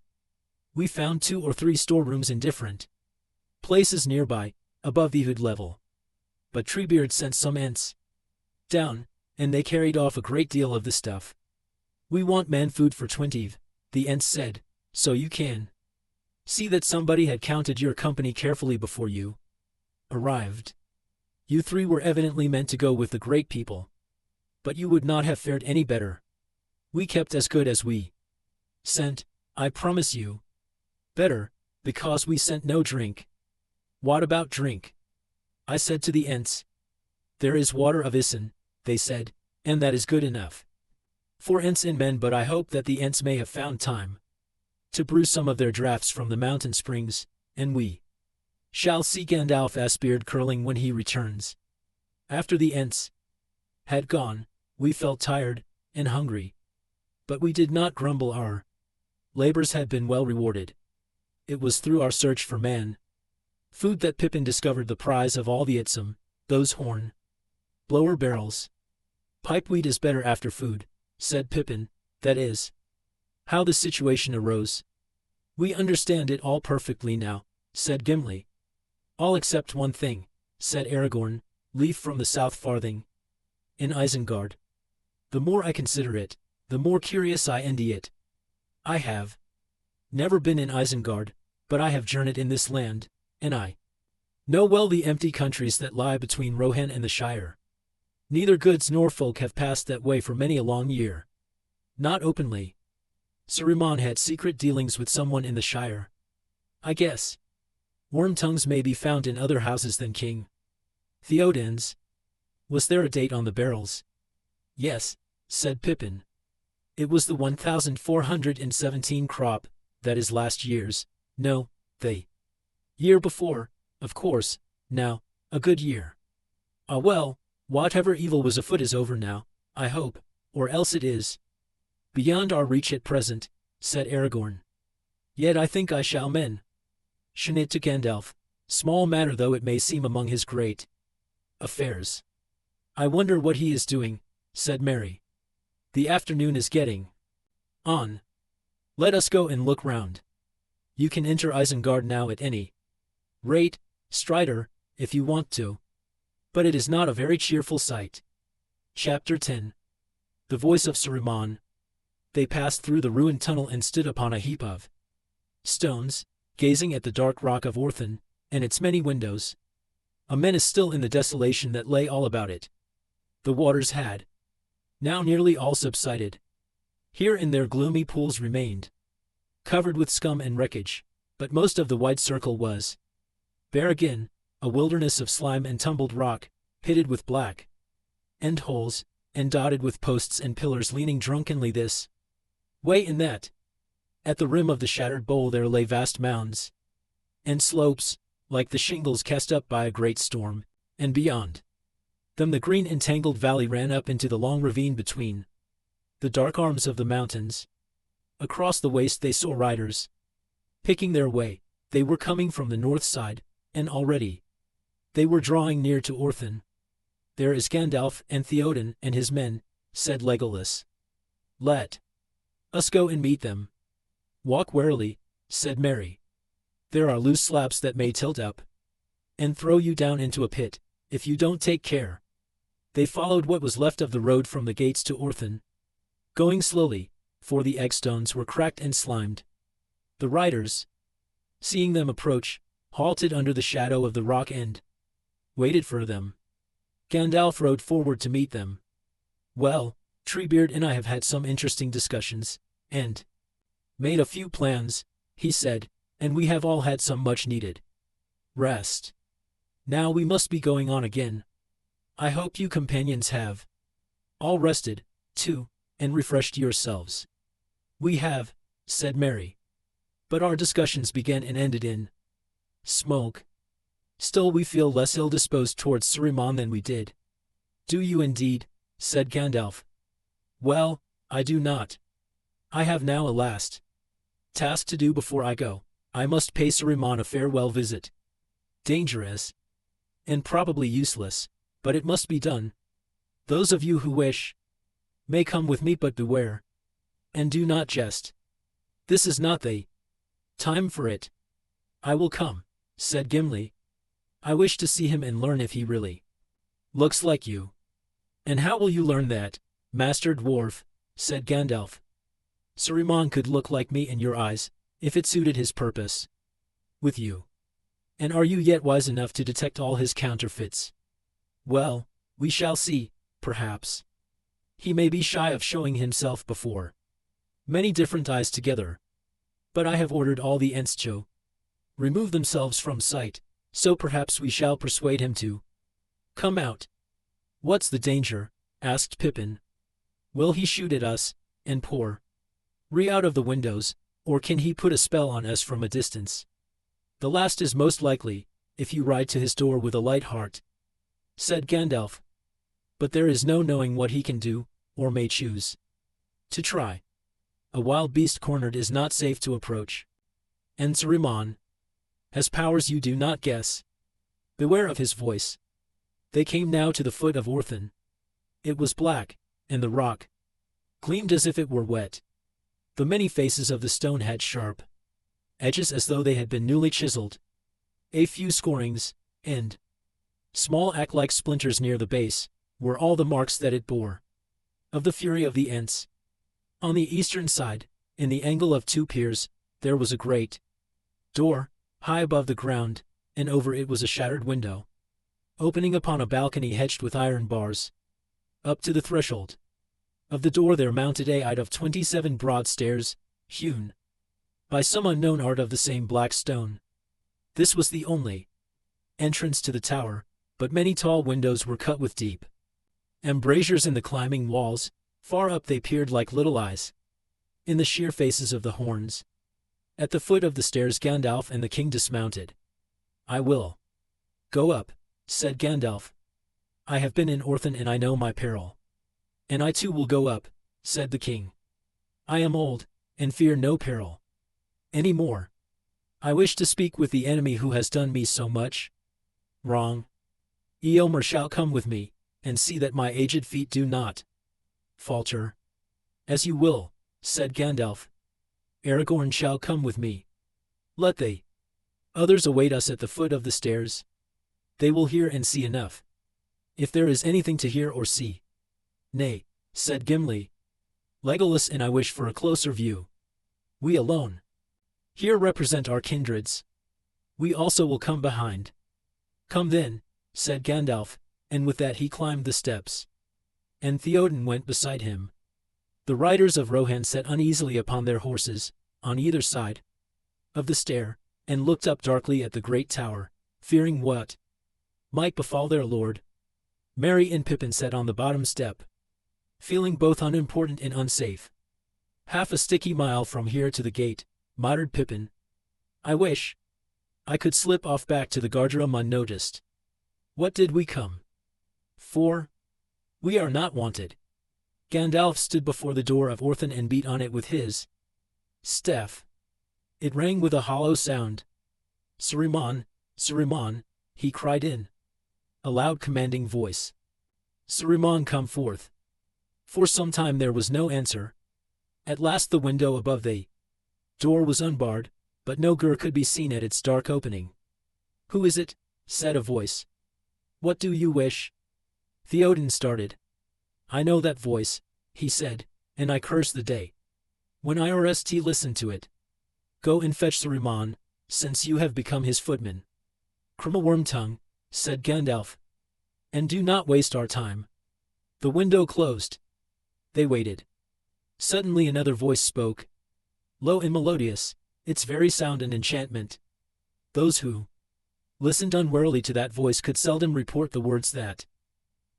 We found 2 or 3 storerooms in different places nearby, above the hood level. But Treebeard sent some Ents down, and they carried off a great deal of the stuff. We want man food for 20, the Ents said, so you can see that somebody had counted your company carefully before you arrived. You 3 were evidently meant to go with the great people. But you would not have fared any better. We kept as good as we sent, I promise you. Better, because we sent no drink. What about drink? I said to the Ents. There is water of Isin, they said, and that is good enough for Ents and men, but I hope that the Ents may have found time to brew some of their drafts from the mountain springs, and we shall see Gandalf Asbeard curling when he returns. After the Ents had gone, we felt tired and hungry. But we did not grumble. Our labors had been well rewarded. It was through our search for man food that Pippin discovered the prize of all the Itsum, those horn blower barrels. Pipeweed is better after food, said Pippin. That is how the situation arose. We understand it all perfectly now, said Gimli. All except one thing, said Aragorn, leaf from the South Farthing in Isengard. The more I consider it, the more curious I envy it. I have never been in Isengard, but I have journeyed in this land, and I know well the empty countries that lie between Rohan and the Shire. Neither goods nor folk have passed that way for many a long year. Not openly. Saruman had secret dealings with someone in the Shire. I guess Wormtongues may be found in other houses than King Theoden's. Was there a date on the barrels? Yes, said Pippin. It was the 1417 crop, that is last year's. No, the year before, of course. Now, a good year. Ah well, whatever evil was afoot is over now, I hope, or else it is beyond our reach at present, said Aragorn. Yet I think I shall mention it to Gandalf, small matter though it may seem among his great affairs. I wonder what he is doing, said Merry. The afternoon is getting on. Let us go and look round. You can enter Isengard now at any rate, Strider, if you want to. But it is not a very cheerful sight. Chapter 10. The Voice of Saruman. They passed through the ruined tunnel and stood upon a heap of stones, gazing at the dark rock of Orthan, and its many windows. A menace still in the desolation that lay all about it. The waters had now nearly all subsided. Here and there gloomy pools remained, covered with scum and wreckage, but most of the wide circle was bare again, a wilderness of slime and tumbled rock, pitted with black end holes, and dotted with posts and pillars leaning drunkenly this way and that. At the rim of the shattered bowl there lay vast mounds and slopes, like the shingles cast up by a great storm, and beyond them the green entangled valley ran up into the long ravine between the dark arms of the mountains. Across the waste they saw riders picking their way. They were coming from the north side, and already they were drawing near to Orthan. There is Gandalf and Theoden and his men, said Legolas. Let us go and meet them. Walk warily, said Merry. There are loose slabs that may tilt up and throw you down into a pit, if you don't take care. They followed what was left of the road from the gates to Orthan, going slowly, for the eggstones were cracked and slimed. The riders, seeing them approach, halted under the shadow of the rock and waited for them. Gandalf rode forward to meet them. Well, Treebeard and I have had some interesting discussions, and made a few plans, he said, and we have all had some much-needed rest. Now we must be going on again. I hope you companions have all rested, too, and refreshed yourselves. We have, said Merry. But our discussions began and ended in smoke. Still we feel less ill-disposed towards Saruman than we did. Do you indeed? Said Gandalf. Well, I do not. I have now a last task to do before I go. I must pay Saruman a farewell visit. Dangerous and probably useless, but it must be done. Those of you who wish may come with me, but beware, and do not jest. This is not the time for it. I will come, said Gimli. I wish to see him and learn if he really looks like you. And how will you learn that, Master Dwarf? Said Gandalf. Saruman could look like me in your eyes, if it suited his purpose. With you. And are you yet wise enough to detect all his counterfeits? Well, we shall see, perhaps. He may be shy of showing himself before many different eyes together. But I have ordered all the Ents to remove themselves from sight, so perhaps we shall persuade him to come out. What's the danger? Asked Pippin. Will he shoot at us, and pour out of the windows, or can he put a spell on us from a distance? The last is most likely, if you ride to his door with a light heart, said Gandalf. But there is no knowing what he can do, or may choose to try. A wild beast cornered is not safe to approach. And Saruman has powers you do not guess. Beware of his voice. They came now to the foot of Orthan. It was black, and the rock gleamed as if it were wet. The many faces of the stone had sharp edges as though they had been newly chiseled. A few scorings, and small axe-like splinters near the base, were all the marks that it bore of the fury of the Ents. On the eastern side, in the angle of two piers, there was a great door, high above the ground, and over it was a shattered window, opening upon a balcony hedged with iron bars. Up to the threshold of the door there mounted a flight of 27 broad stairs, hewn by some unknown art of the same black stone. This was the only entrance to the tower, but many tall windows were cut with deep embrasures in the climbing walls. Far up they peered like little eyes in the sheer faces of the horns. At the foot of the stairs Gandalf and the king dismounted. I will go up, said Gandalf. I have been in Orthan and I know my peril. And I too will go up, said the king. I am old, and fear no peril any more. I wish to speak with the enemy who has done me so much wrong. Eomer shall come with me, and see that my aged feet do not falter. As you will, said Gandalf. Aragorn shall come with me. Let the others await us at the foot of the stairs. They will hear and see enough, if there is anything to hear or see. Nay, said Gimli. Legolas and I wish for a closer view. We alone here represent our kindreds. We also will come behind. Come then, said Gandalf, and with that he climbed the steps. And Theoden went beside him. The riders of Rohan sat uneasily upon their horses, on either side of the stair, and looked up darkly at the great tower, fearing what might befall their lord. Merry and Pippin sat on the bottom step, feeling both unimportant and unsafe. Half a sticky mile from here to the gate, muttered Pippin. I wish I could slip off back to the guardroom unnoticed. What did we come for? We are not wanted. Gandalf stood before the door of Orthan and beat on it with his staff. It rang with a hollow sound. Saruman, Saruman, he cried in a loud commanding voice. Saruman, come forth. For some time there was no answer. At last the window above the door was unbarred, but no Gur could be seen at its dark opening. Who is it? Said a voice. What do you wish? Theoden started. I know that voice, he said, and I curse the day when IRST listened to it. Go and fetch Saruman, since you have become his footman. Wormtongue, said Gandalf. And do not waste our time. The window closed. They waited. Suddenly another voice spoke. Low and melodious, its very sound an enchantment. Those who listened unwarily to that voice could seldom report the words that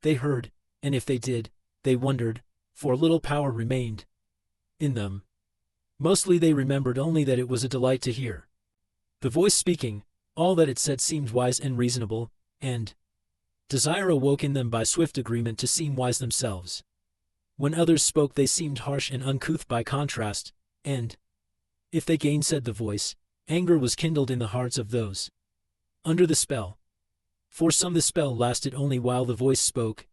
they heard, and if they did, they wondered, for little power remained in them. Mostly they remembered only that it was a delight to hear. The voice speaking, all that it said seemed wise and reasonable, and desire awoke in them by swift agreement to seem wise themselves. When others spoke they seemed harsh and uncouth by contrast, and, if they gainsaid the voice, anger was kindled in the hearts of those under the spell. For some the spell lasted only while the voice spoke.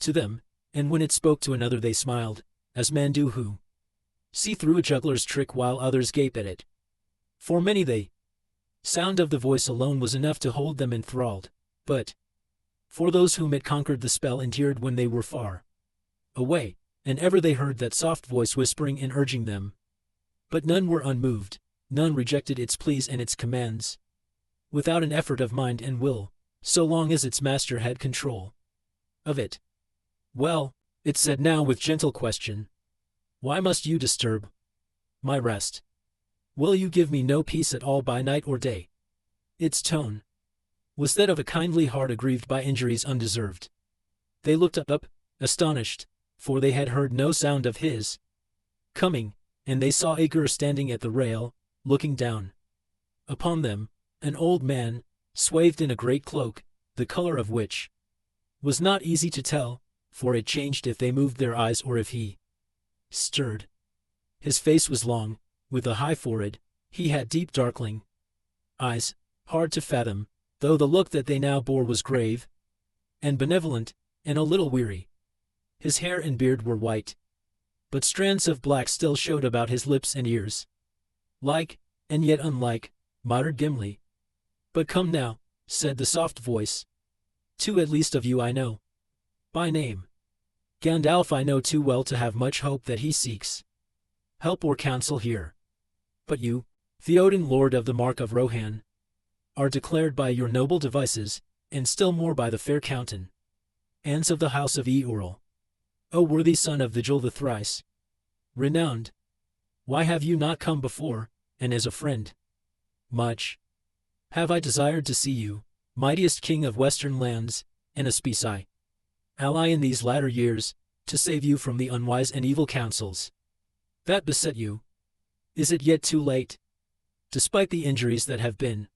to them, and when it spoke to another they smiled, as men do who see through a juggler's trick while others gape at it. For many the sound of the voice alone was enough to hold them enthralled, but for those whom it conquered the spell endeared when they were far away, and ever they heard that soft voice whispering and urging them. But none were unmoved, none rejected its pleas and its commands, without an effort of mind and will, so long as its master had control of it. "Well," it said now with gentle question, "why must you disturb my rest? Will you give me no peace at all by night or day?" Its tone was that of a kindly heart aggrieved by injuries undeserved. They looked up, astonished, for they had heard no sound of his coming, and they saw Agur standing at the rail, looking down upon them, an old man, swathed in a great cloak, the color of which was not easy to tell, for it changed if they moved their eyes or if he stirred. His face was long, with a high forehead. He had deep darkling eyes, hard to fathom, though the look that they now bore was grave and benevolent, and a little weary. His hair and beard were white, but strands of black still showed about his lips and ears. "Like, and yet unlike," muttered Gimli. "But come now," said the soft voice. "Two at least of you I know by name. Gandalf I know too well to have much hope that he seeks help or counsel here. But you, Theoden Lord of the Mark of Rohan, are declared by your noble devices, and still more by the fair countenance of the house of Eorl. O worthy son of Vigil the thrice renowned, why have you not come before, and as a friend? Much have I desired to see you, mightiest king of western lands, and a speci ally in these latter years, to save you from the unwise and evil counsels that beset you. Is it yet too late? Despite the injuries that have been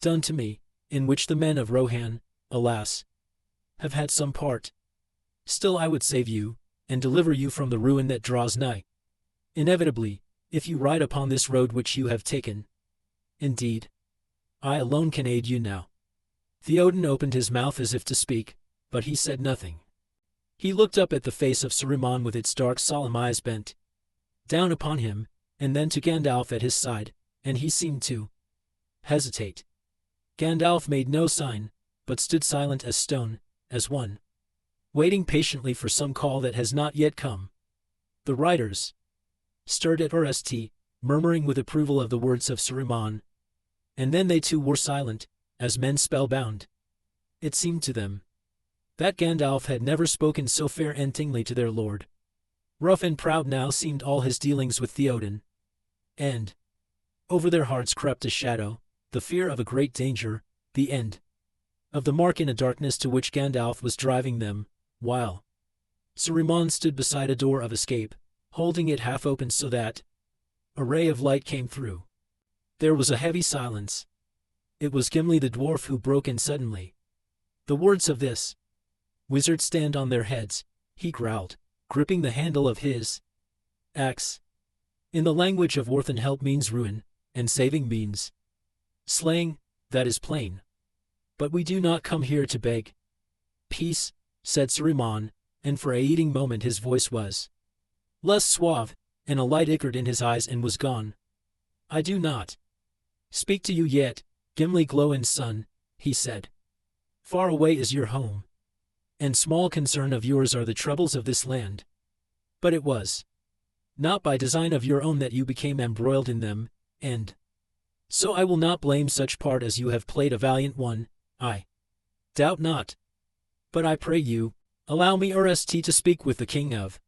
done to me, in which the men of Rohan, alas, have had some part, still I would save you, and deliver you from the ruin that draws nigh. Inevitably, if you ride upon this road which you have taken. Indeed, I alone can aid you now." Theoden opened his mouth as if to speak, but he said nothing. He looked up at the face of Saruman with its dark solemn eyes bent down upon him, and then to Gandalf at his side, and he seemed to hesitate. Gandalf made no sign, but stood silent as stone, as one waiting patiently for some call that has not yet come. The riders stirred at Rst, murmuring with approval of the words of Saruman, and then they too were silent, as men spellbound. It seemed to them that Gandalf had never spoken so fair and kingly to their lord. Rough and proud now seemed all his dealings with Theoden, and over their hearts crept a shadow, the fear of a great danger, the end of the mark in a darkness to which Gandalf was driving them, while Saruman stood beside a door of escape, holding it half open so that a ray of light came through. There was a heavy silence. It was Gimli the dwarf who broke in suddenly. "The words of this wizard stand on their heads," he growled, gripping the handle of his axe. "In the language of Orthanc help means ruin, and saving means slaying, that is plain. But we do not come here to beg peace," said Saruman, and for a eating moment his voice was less suave, and a light ickered in his eyes and was gone. "I do not speak to you yet, Gimli Glóin's son," he said. "Far away is your home, and small concern of yours are the troubles of this land. But it was not by design of your own that you became embroiled in them, and so I will not blame such part as you have played a valiant one, I doubt not. But I pray you, allow me Rst to speak with the king of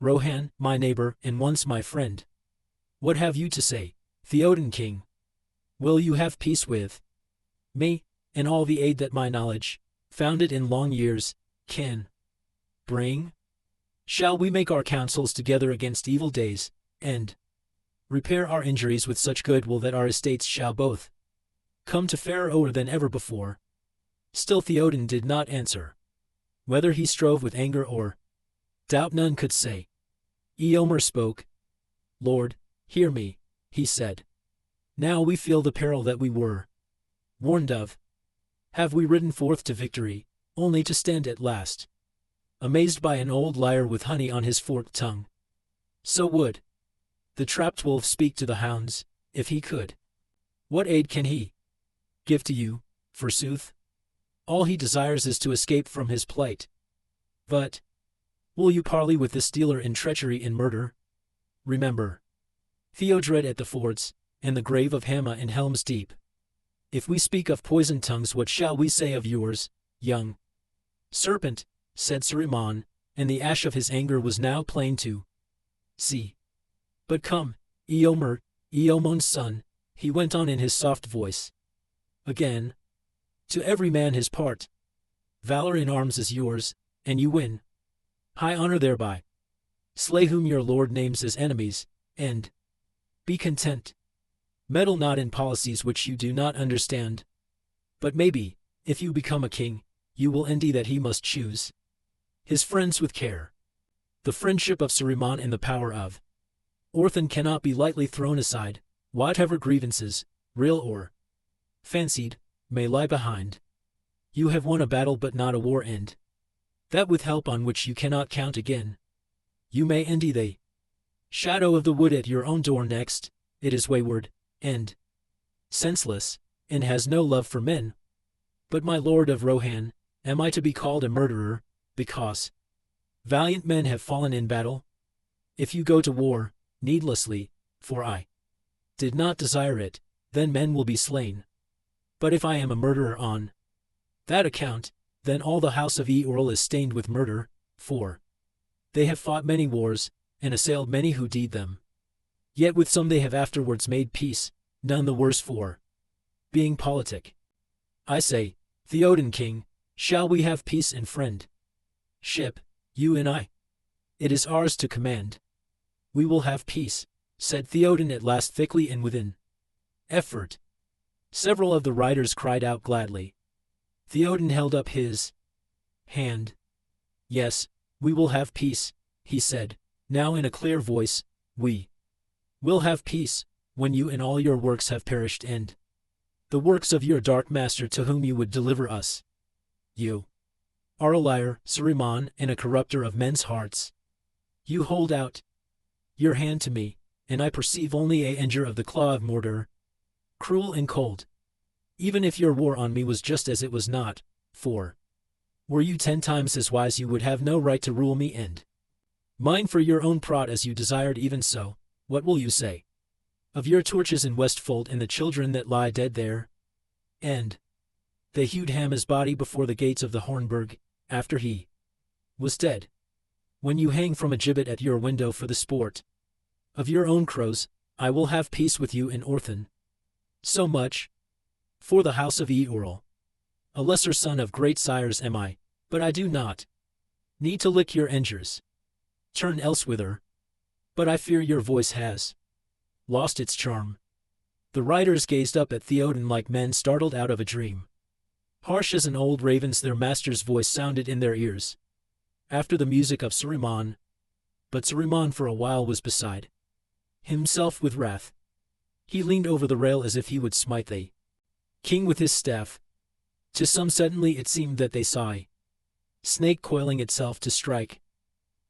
Rohan, my neighbor and once my friend. What have you to say, Theoden king? Will you have peace with me, and all the aid that my knowledge, founded in long years, can bring? Shall we make our counsels together against evil days, and repair our injuries with such goodwill that our estates shall both come to fairer o'er than ever before?" Still Theoden did not answer. Whether he strove with anger or doubt none could say. Eomer spoke. "Lord, hear me," he said. "Now we feel the peril that we were warned of. Have we ridden forth to victory, only to stand at last amazed by an old liar with honey on his forked tongue. So would the trapped wolf speak to the hounds, if he could. What aid can he give to you, forsooth? All he desires is to escape from his plight. But will you parley with this dealer in treachery and murder? Remember Theodred at the fords, and the grave of Hamma in Helm's Deep. If we speak of poisoned tongues, what shall we say of yours, young serpent? Said Saruman, and the ash of his anger was now plain to see. But come, Eomer, Eomon's son, he went on in his soft voice. Again, to every man his part. Valor in arms is yours, and you win high honor thereby. Slay whom your lord names as enemies, and be content. Meddle not in policies which you do not understand. But maybe, if you become a king, you will envy that he must choose his friends with care. The friendship of Saruman and the power of Orthan cannot be lightly thrown aside, whatever grievances, real or fancied, may lie behind. You have won a battle but not a war end. That with help on which you cannot count again. You may envy the shadow of the wood at your own door next. It is wayward, and senseless, and has no love for men. But my lord of Rohan, am I to be called a murderer, because valiant men have fallen in battle? If you go to war, needlessly, for I did not desire it, then men will be slain. But if I am a murderer on that account, then all the house of Eorl is stained with murder, for they have fought many wars, and assailed many who deed them. Yet with some they have afterwards made peace, none the worse for being politic. I say, Theoden king, shall we have peace and friend ship, you and I? It is ours to command. We will have peace, said Theoden at last thickly and with an effort. Several of the riders cried out gladly. Theoden held up his hand. Yes, we will have peace, he said, now in a clear voice. We will have peace, when you and all your works have perished, and the works of your dark master to whom you would deliver us. You are a liar, Saruman, and a corrupter of men's hearts. You hold out your hand to me, and I perceive only a injure of the claw of Mordor. Cruel and cold. Even if your war on me was just as it was not, for were you 10 times as wise you would have no right to rule me and mine for your own prod as you desired. Even so, what will you say of your torches in Westfold and the children that lie dead there? And they hewed Hamma's body before the gates of the Hornburg, after he was dead. When you hang from a gibbet at your window for the sport of your own crows, I will have peace with you in Orthan. So much for the house of Eorl. A lesser son of great sires am I, but I do not need to lick your injures. Turn elsewhither. But I fear your voice has lost its charm. The riders gazed up at Theoden like men startled out of a dream. Harsh as an old raven's their master's voice sounded in their ears, after the music of Saruman. But Saruman for a while was beside himself with wrath. He leaned over the rail as if he would smite the king with his staff. To some suddenly it seemed that they saw a snake coiling itself to strike.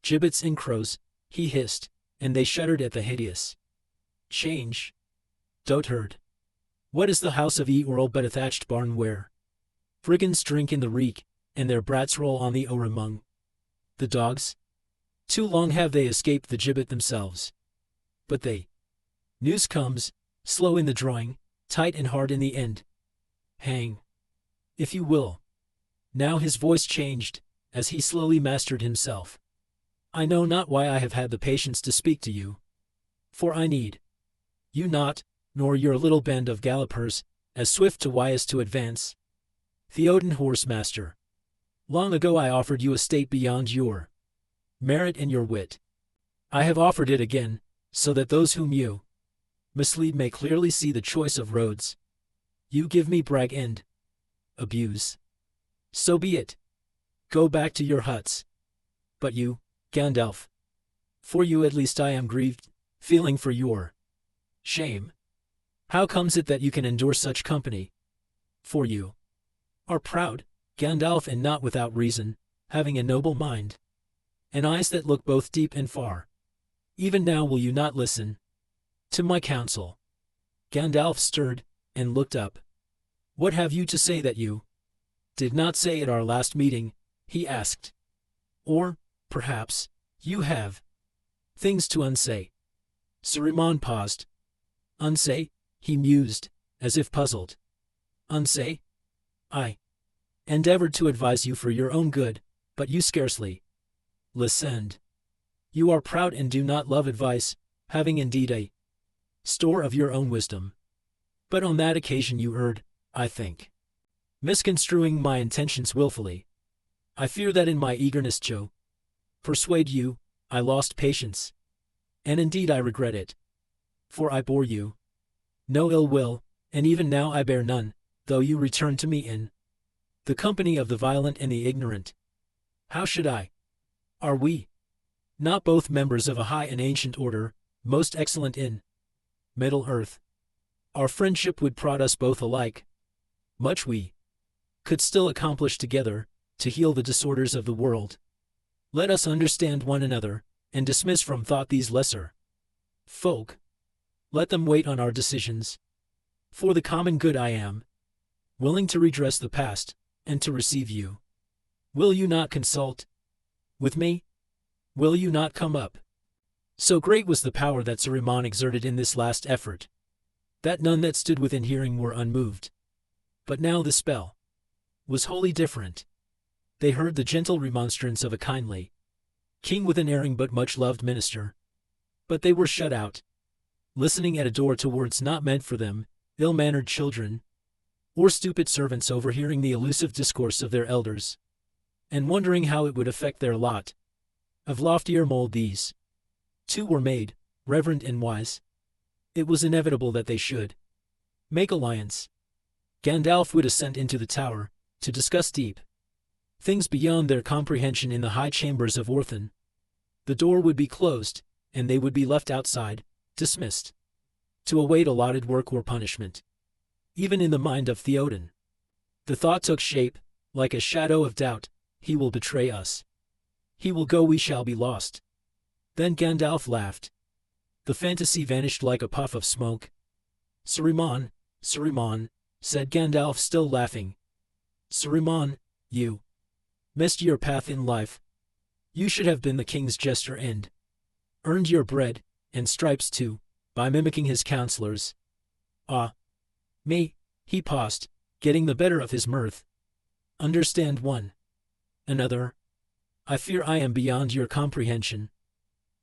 Gibbets and crows, he hissed, and they shuddered at the hideous change. Dotard. What is the house of Eorl but a thatched barn where brigands drink in the reek, and their brats roll on the ore among the dogs? Too long have they escaped the gibbet themselves. But they news comes, slow in the drawing, tight and hard in the end. Hang, if you will. Now his voice changed, as he slowly mastered himself. I know not why I have had the patience to speak to you. For I need you not, nor your little band of gallopers, as swift to wise to advance. Theoden Horsemaster. Long ago I offered you a state beyond your merit and your wit. I have offered it again, so that those whom you mislead may clearly see the choice of roads. You give me brag and abuse. So be it. Go back to your huts. But you, Gandalf, for you at least I am grieved, feeling for your shame. How comes it that you can endure such company? For you are proud, Gandalf, and not without reason, having a noble mind, and eyes that look both deep and far. Even now will you not listen to my counsel?" Gandalf stirred and looked up. "What have you to say that you did not say at our last meeting?" he asked. "Or, perhaps, you have things to unsay." Saruman paused. "Unsay?" he mused, as if puzzled. "Unsay? I endeavored to advise you for your own good, but you scarcely listened. You are proud and do not love advice, having indeed a store of your own wisdom. But on that occasion you erred, I think, misconstruing my intentions willfully. I fear that in my eagerness to persuade you, I lost patience. And indeed I regret it. For I bore you no ill will, and even now I bear none, though you return to me in the company of the violent and the ignorant. How should I? Are we not both members of a high and ancient order, most excellent in Middle-earth? Our friendship would prod us both alike. Much we could still accomplish together, to heal the disorders of the world. Let us understand one another, and dismiss from thought these lesser folk. Let them wait on our decisions. For the common good I am willing to redress the past, and to receive you. Will you not consult with me? Will you not come up?" So great was the power that Saruman exerted in this last effort, that none that stood within hearing were unmoved. But now the spell was wholly different. They heard the gentle remonstrance of a kindly king with an erring but much loved minister. But they were shut out, listening at a door to words not meant for them, ill-mannered children, or stupid servants overhearing the elusive discourse of their elders, and wondering how it would affect their lot. Of loftier mold these two were made, reverend and wise. It was inevitable that they should make alliance. Gandalf would ascend into the tower, to discuss deep things beyond their comprehension in the high chambers of Orthan. The door would be closed, and they would be left outside, dismissed, to await allotted work or punishment. Even in the mind of Theoden, the thought took shape, like a shadow of doubt: he will betray us. He will go, we shall be lost. Then Gandalf laughed. The fantasy vanished like a puff of smoke. "Saruman, Saruman," said Gandalf, still laughing. "Saruman, you missed your path in life. You should have been the king's jester and earned your bread, and stripes too, by mimicking his counselors. Ah, me," he paused, getting the better of his mirth. "Understand one another? I fear I am beyond your comprehension.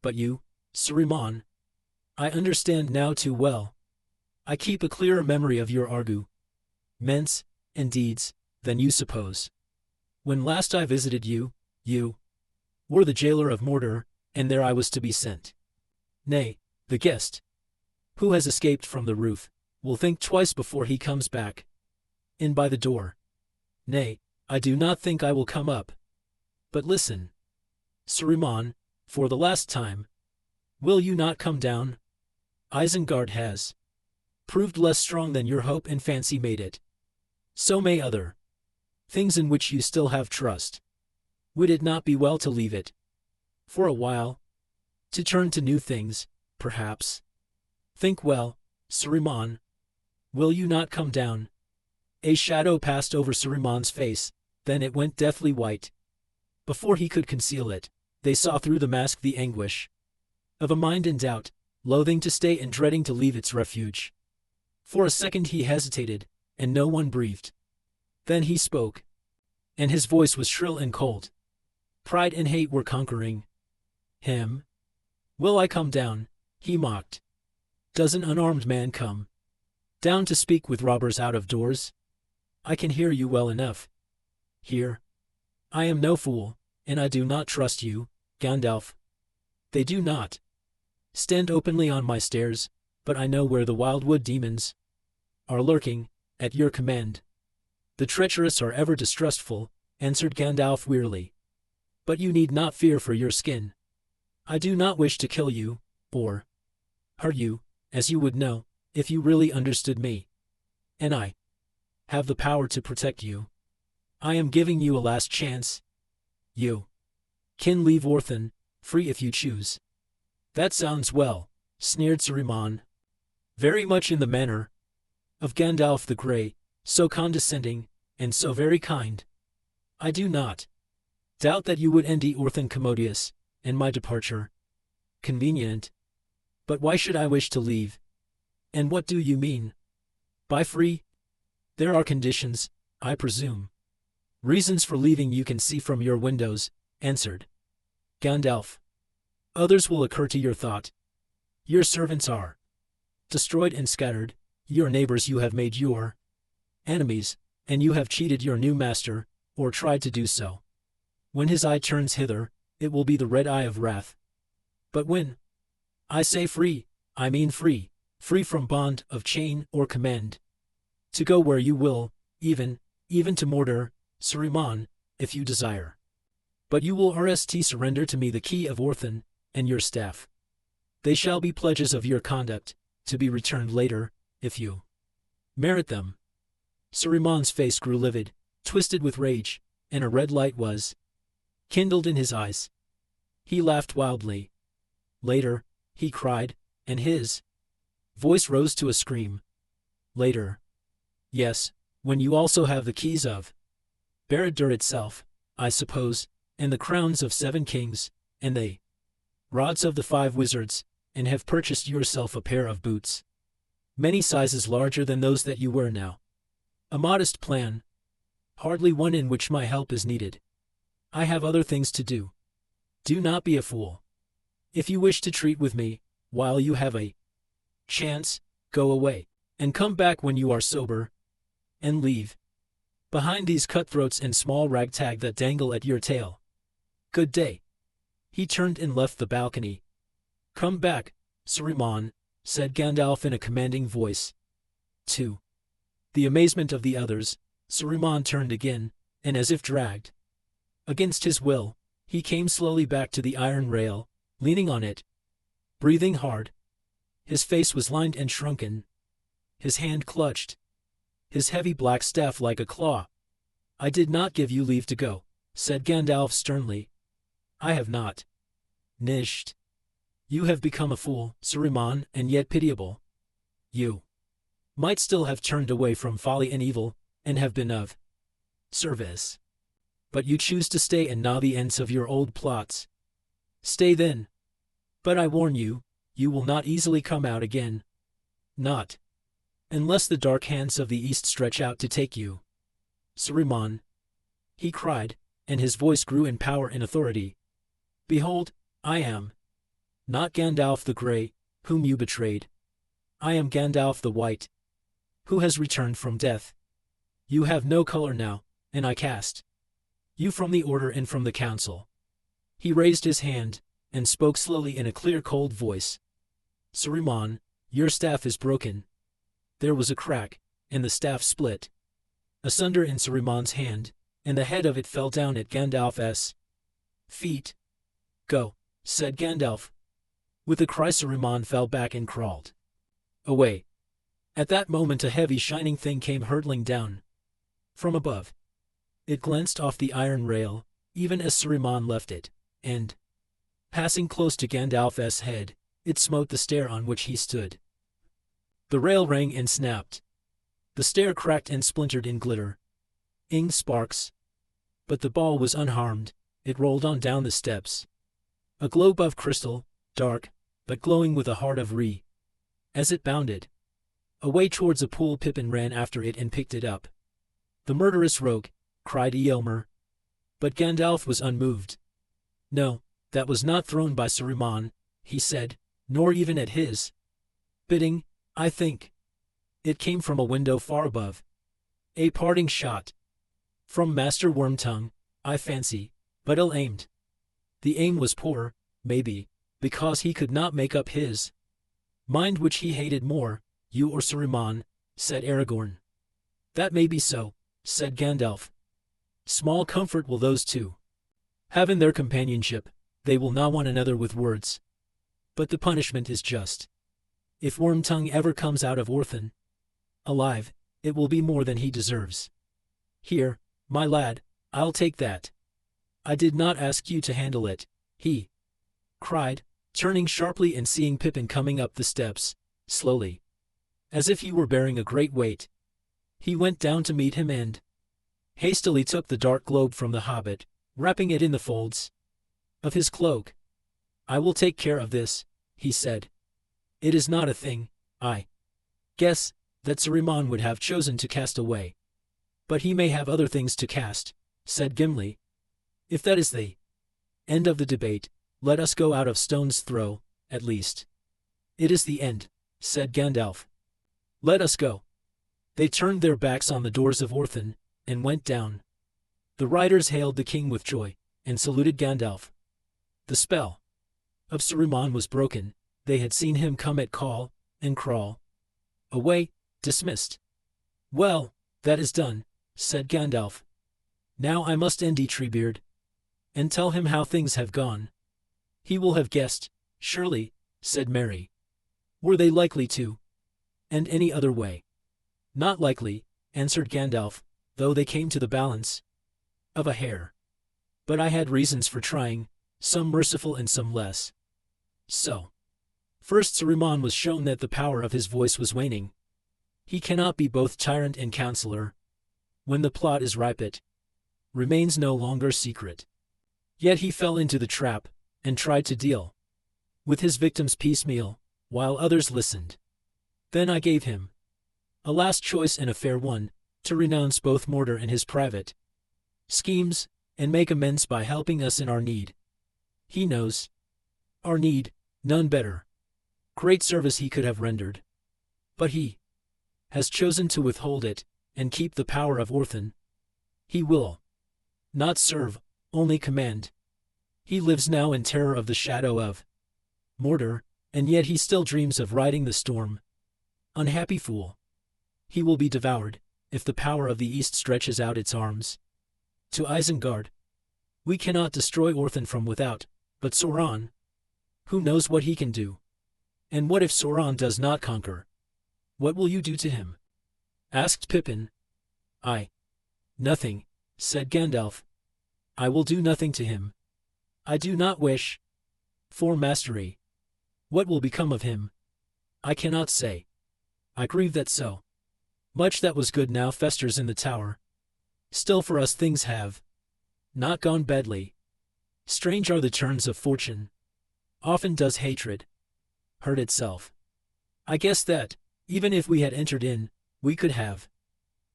But you, Saruman, I understand now too well. I keep a clearer memory of your arguments and deeds than you suppose. When last I visited you, you were the jailer of Mordor, and there I was to be sent. Nay, the guest who has escaped from the roof will think twice before he comes back in by the door. Nay, I do not think I will come up. But listen, Saruman, for the last time, will you not come down? Isengard has proved less strong than your hope and fancy made it. So may other things in which you still have trust. Would it not be well to leave it for a while, to turn to new things, perhaps? Think well, Saruman. Will you not come down?" A shadow passed over Saruman's face, then it went deathly white. Before he could conceal it, they saw through the mask the anguish of a mind in doubt, loathing to stay and dreading to leave its refuge. For a second he hesitated, and no one breathed. Then he spoke, and his voice was shrill and cold. Pride and hate were conquering him. "Will I come down?" he mocked. "Does an unarmed man come down to speak with robbers out of doors? I can hear you well enough. Here. I am no fool, and I do not trust you, Gandalf. They do not stand openly on my stairs, but I know where the wildwood demons are lurking, at your command." "The treacherous are ever distrustful," answered Gandalf wearily. "But you need not fear for your skin. I do not wish to kill you, or hurt you, as you would know, if you really understood me. And I have the power to protect you. I am giving you a last chance. You can leave Orthan, free if you choose. That sounds well, sneered Saruman. Very much in the manner of Gandalf the Grey, so condescending, and so very kind. I do not doubt that you would enter Orthan commodious, and my departure convenient. But why should I wish to leave? And what do you mean by free? There are conditions, I presume. Reasons for leaving you can see from your windows, answered Gandalf. Others will occur to your thought. Your servants are destroyed and scattered, your neighbors you have made your enemies, and you have cheated your new master, or tried to do so. When his eye turns hither, it will be the red eye of wrath. But when I say free, I mean free, free from bond of chain or command. To go where you will, even to Mordor, Saruman, if you desire. But you will surrender to me the key of Orthan, and your staff. They shall be pledges of your conduct, to be returned later, if you merit them. Saruman's face grew livid, twisted with rage, and a red light was kindled in his eyes. He laughed wildly. Later, he cried, and his voice rose to a scream. Later. Yes, when you also have the keys of Barad-dûr itself, I suppose, and the crowns of 7 kings, and the rods of the 5 wizards, and have purchased yourself a pair of boots, many sizes larger than those that you wear now. A modest plan, hardly one in which my help is needed. I have other things to do. Do not be a fool. If you wish to treat with me, while you have a chance, go away, and come back when you are sober, and leave behind these cutthroats and small ragtag that dangle at your tail. Good day. He turned and left the balcony. Come back, Saruman, said Gandalf in a commanding voice. To the amazement of the others, Saruman turned again, and as if dragged against his will, he came slowly back to the iron rail, leaning on it, breathing hard. His face was lined and shrunken. His hand clutched his heavy black staff like a claw. I did not give you leave to go, said Gandalf sternly. I have not. Nisht. You have become a fool, Saruman, and yet pitiable. You might still have turned away from folly and evil, and have been of service. But you choose to stay and gnaw the ends of your old plots. Stay then. But I warn you, you will not easily come out again. Not unless the dark hands of the east stretch out to take you. Saruman, he cried, and his voice grew in power and authority. Behold, I am not Gandalf the Grey, whom you betrayed. I am Gandalf the White, who has returned from death. You have no color now, and I cast you from the order and from the council. He raised his hand, and spoke slowly in a clear cold voice. Saruman, your staff is broken. There was a crack, and the staff split asunder in Saruman's hand, and the head of it fell down at Gandalf's feet. Go, said Gandalf. With a cry Saruman fell back and crawled away. At that moment a heavy shining thing came hurtling down from above. It glanced off the iron rail, even as Saruman left it, and, passing close to Gandalf's head, it smote the stair on which he stood. The rail rang and snapped. The stair cracked and splintered in glitter-ing sparks. But the ball was unharmed. It rolled on down the steps. A globe of crystal, dark, but glowing with a heart of re. As it bounded away towards a pool, Pippin ran after it and picked it up. The murderous rogue, cried Eomer. But Gandalf was unmoved. No, that was not thrown by Saruman, he said, nor even at his bidding, I think. It came from a window far above. A parting shot. From Master Wormtongue, I fancy, but ill-aimed. The aim was poor, maybe, because he could not make up his mind which he hated more, you or Saruman, said Aragorn. That may be so, said Gandalf. Small comfort will those two have in their companionship. They will gnaw one another with words. But the punishment is just. If Wormtongue ever comes out of Orthan alive, it will be more than he deserves. Here, my lad, I'll take that. I did not ask you to handle it, he cried, turning sharply and seeing Pippin coming up the steps, slowly, as if he were bearing a great weight. He went down to meet him and hastily took the dark globe from the hobbit, wrapping it in the folds of his cloak. I will take care of this, he said. It is not a thing, I guess, that Saruman would have chosen to cast away. But he may have other things to cast, said Gimli. If that is the end of the debate, let us go out of stone's throw, at least. It is the end, said Gandalf. Let us go. They turned their backs on the doors of Orthan, and went down. The riders hailed the king with joy, and saluted Gandalf. The spell of Saruman was broken. They had seen him come at call, and crawl away, dismissed. Well, that is done, said Gandalf. Now I must end Treebeard, and tell him how things have gone. He will have guessed, surely, said Merry. Were they likely to? And any other way? Not likely, answered Gandalf, though they came to the balance of a hair. But I had reasons for trying, some merciful and some less. So. First Saruman was shown that the power of his voice was waning. He cannot be both tyrant and counselor. When the plot is ripe it remains no longer secret. Yet he fell into the trap, and tried to deal with his victims piecemeal, while others listened. Then I gave him a last choice and a fair one, to renounce both Mordor and his private schemes, and make amends by helping us in our need. He knows our need, none better. Great service he could have rendered. But he has chosen to withhold it, and keep the power of Orthan. He will not serve, only command. He lives now in terror of the shadow of Mordor, and yet he still dreams of riding the storm. Unhappy fool. He will be devoured, if the power of the East stretches out its arms to Isengard. We cannot destroy Orthan from without, but Sauron, who knows what he can do? And what if Sauron does not conquer? What will you do to him? Asked Pippin. Nothing, said Gandalf. I will do nothing to him. I do not wish for mastery. What will become of him? I cannot say. I grieve that so much that was good now festers in the tower. Still for us things have not gone badly. Strange are the turns of fortune. Often does hatred hurt itself. I guess that, even if we had entered in, we could have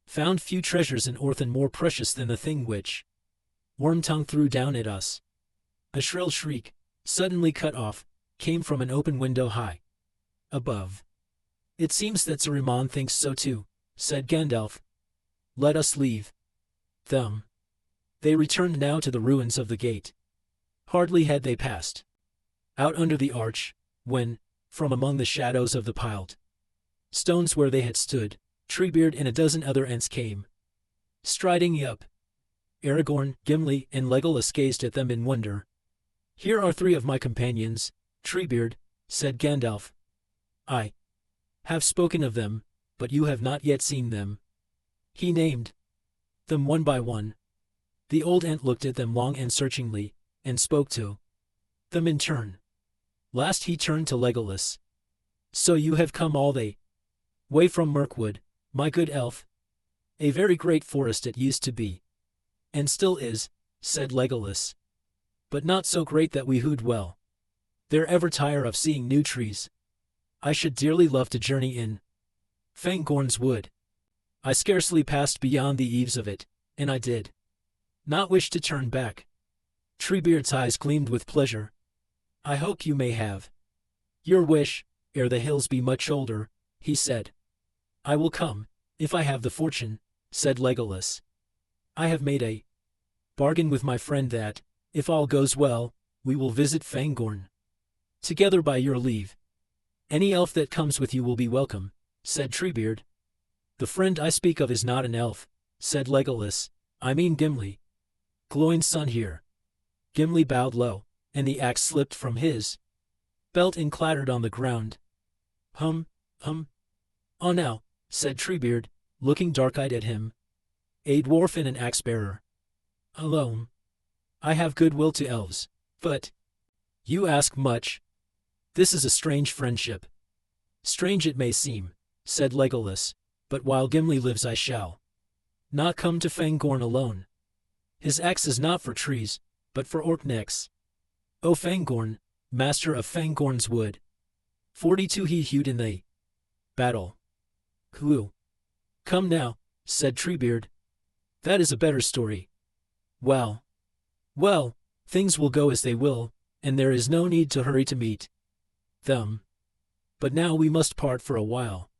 found few treasures in Orthan more precious than the thing which Wormtongue threw down at us. A shrill shriek, suddenly cut off, came from an open window high above. It seems that Saruman thinks so too, said Gandalf. Let us leave them. They returned now to the ruins of the gate. Hardly had they passed out under the arch, when, from among the shadows of the piled stones where they had stood, Treebeard and a dozen other Ents came striding up. Aragorn, Gimli, and Legolas gazed at them in wonder. Here are three of my companions, Treebeard, said Gandalf. I have spoken of them, but you have not yet seen them. He named them one by one. The old Ent looked at them long and searchingly, and spoke to them in turn. Last he turned to Legolas. So you have come all the way from Mirkwood, my good elf? A very great forest it used to be. And still is, said Legolas. But not so great that we hood well. There ever tire of seeing new trees. I should dearly love to journey in Fangorn's wood. I scarcely passed beyond the eaves of it, and I did not wish to turn back. Treebeard's eyes gleamed with pleasure. I hope you may have your wish, ere the hills be much older, he said. I will come, if I have the fortune, said Legolas. I have made a bargain with my friend that, if all goes well, we will visit Fangorn together by your leave. Any elf that comes with you will be welcome, said Treebeard. The friend I speak of is not an elf, said Legolas. I mean Gimli, Gloin's son here. Gimli bowed low, and the axe slipped from his belt and clattered on the ground. Oh now, said Treebeard, looking dark-eyed at him. A dwarf and an axe-bearer. Alone. I have good will to elves, but you ask much. This is a strange friendship. Strange it may seem, said Legolas, but while Gimli lives I shall not come to Fangorn alone. His axe is not for trees, but for orc necks. O Fangorn, master of Fangorn's wood. 42 He hewed in the battle. Who? Come now, said Treebeard. That is a better story. Well, things will go as they will, and there is no need to hurry to meet them. But now we must part for a while.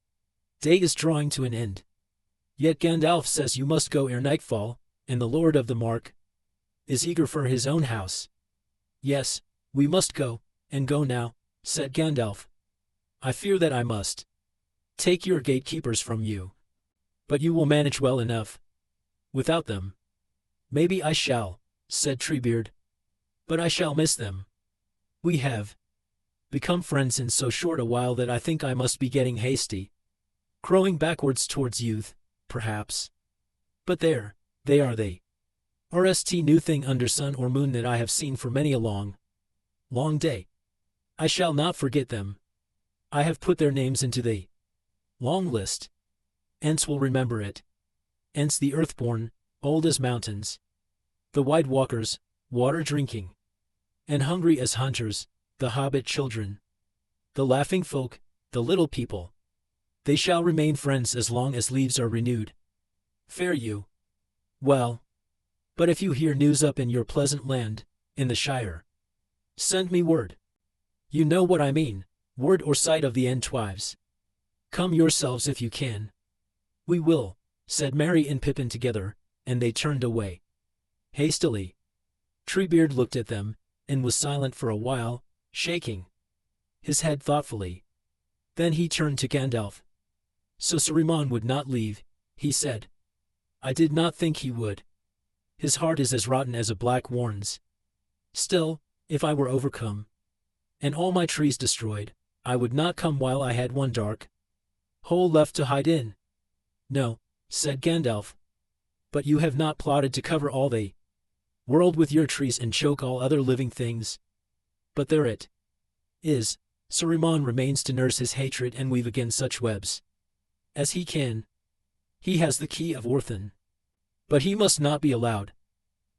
Day is drawing to an end. Yet Gandalf says you must go ere nightfall, and the Lord of the Mark is eager for his own house. Yes, we must go, and go now, said Gandalf. I fear that I must take your gatekeepers from you. But you will manage well enough without them. Maybe I shall, said Treebeard. But I shall miss them. We have become friends in so short a while that I think I must be getting hasty. Crowing backwards towards youth, perhaps. But there, they are they. RST new thing under sun or moon that I have seen for many a long day. I shall not forget them. I have put their names into the long list. Ents will remember it. Ents the earthborn, old as mountains. The White Walkers, water drinking. And hungry as hunters, the hobbit children. The laughing folk, the little people. They shall remain friends as long as leaves are renewed. Fare you well. But if you hear news up in your pleasant land, in the Shire, send me word. You know what I mean, word or sight of the Entwives. Come yourselves if you can. We will, said Merry and Pippin together, and they turned away hastily. Treebeard looked at them, and was silent for a while, shaking his head thoughtfully. Then he turned to Gandalf. So Saruman would not leave, he said. I did not think he would. His heart is as rotten as a black warren's. Still, if I were overcome, and all my trees destroyed, I would not come while I had one dark hole left to hide in. No, said Gandalf. But you have not plotted to cover all the world with your trees and choke all other living things. But there it is. Saruman remains to nurse his hatred and weave again such webs as he can. He has the key of Orthan. But he must not be allowed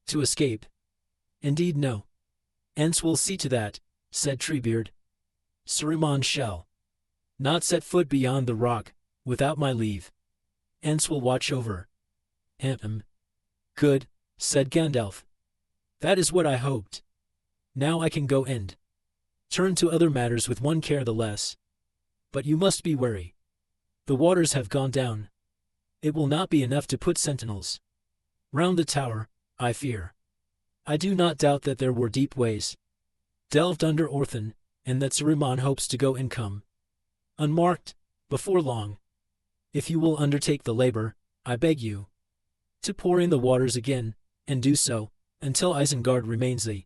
to escape. Indeed no. Ents will see to that, said Treebeard. Saruman shall not set foot beyond the rock, without my leave. Ents will watch over him. Good, said Gandalf. That is what I hoped. Now I can go and turn to other matters with one care the less. But you must be wary. The waters have gone down. It will not be enough to put sentinels round the tower, I fear. I do not doubt that there were deep ways delved under Orthan, and that Saruman hopes to go and come unmarked before long. If you will undertake the labor, I beg you to pour in the waters again, and do so until Isengard remains a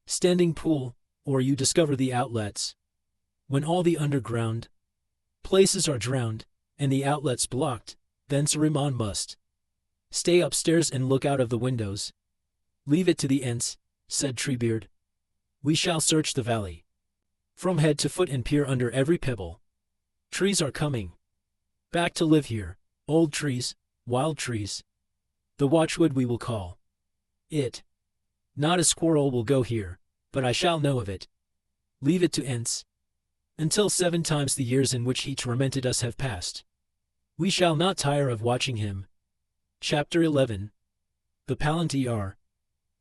standing pool, or you discover the outlets. When all the underground places are drowned, and the outlets blocked, then Saruman must stay upstairs and look out of the windows. Leave it to the Ents, said Treebeard. We shall search the valley from head to foot and peer under every pebble. Trees are coming back to live here, old trees, wild trees. The watchwood we will call it. Not a squirrel will go here, but I shall know of it. Leave it to Ents. Until 7 times the years in which he tormented us have passed. We shall not tire of watching him. Chapter 11. The Palantir.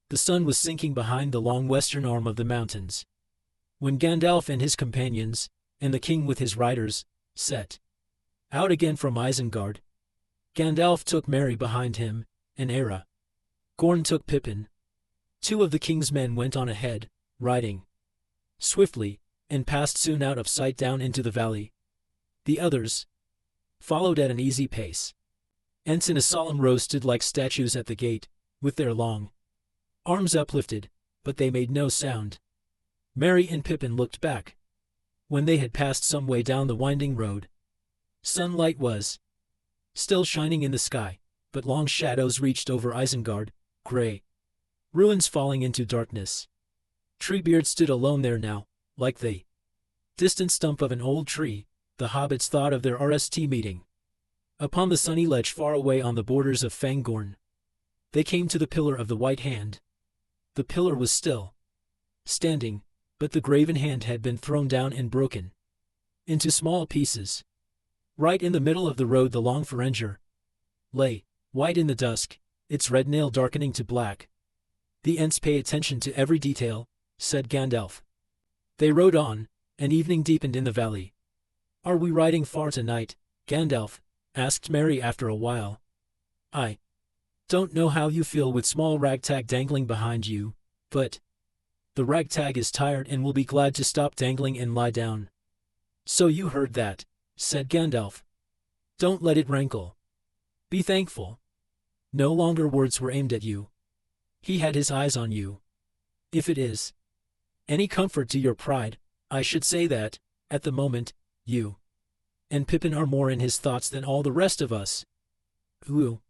The sun was sinking behind the long western arm of the mountains, when Gandalf and his companions, and the king with his riders, set out again from Isengard. Gandalf took Merry behind him, and Aragorn took Pippin. 2 of the king's men went on ahead, riding swiftly, and passed soon out of sight down into the valley. The others followed at an easy pace. Ents in a solemn row stood like statues at the gate, with their long arms uplifted, but they made no sound. Merry and Pippin looked back. When they had passed some way down the winding road, sunlight was still shining in the sky, but long shadows reached over Isengard, gray ruins falling into darkness. Treebeard stood alone there now, like the distant stump of an old tree. The hobbits thought of their RST meeting. Upon the sunny ledge far away on the borders of Fangorn, they came to the Pillar of the White Hand. The pillar was still standing, but the graven hand had been thrown down and broken into small pieces. Right in the middle of the road the long Ferenger lay, white in the dusk, its red nail darkening to black. "The Ents pay attention to every detail," said Gandalf. They rode on, and evening deepened in the valley. "Are we riding far tonight, Gandalf?" asked Merry after a while. "I don't know how you feel with small Ragtag dangling behind you, but the Ragtag is tired and will be glad to stop dangling and lie down." "So you heard that," said Gandalf. "Don't let it rankle. Be thankful. No longer words were aimed at you. He had his eyes on you. If it is any comfort to your pride, I should say that, at the moment, you and Pippin are more in his thoughts than all the rest of us. Who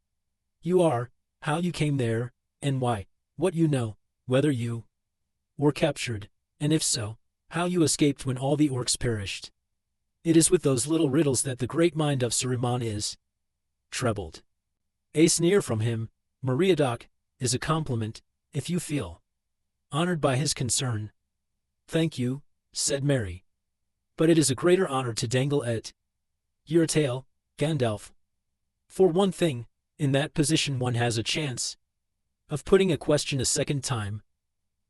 you are, how you came there, and why, what you know, whether you were captured, and if so, how you escaped when all the orcs perished. It is with those little riddles that the great mind of Saruman is troubled. A sneer from him, Meriadoc, is a compliment, if you feel honored by his concern." "Thank you," said Merry. "But it is a greater honor to dangle at your tail, Gandalf. For one thing, in that position one has a chance of putting a question a second time.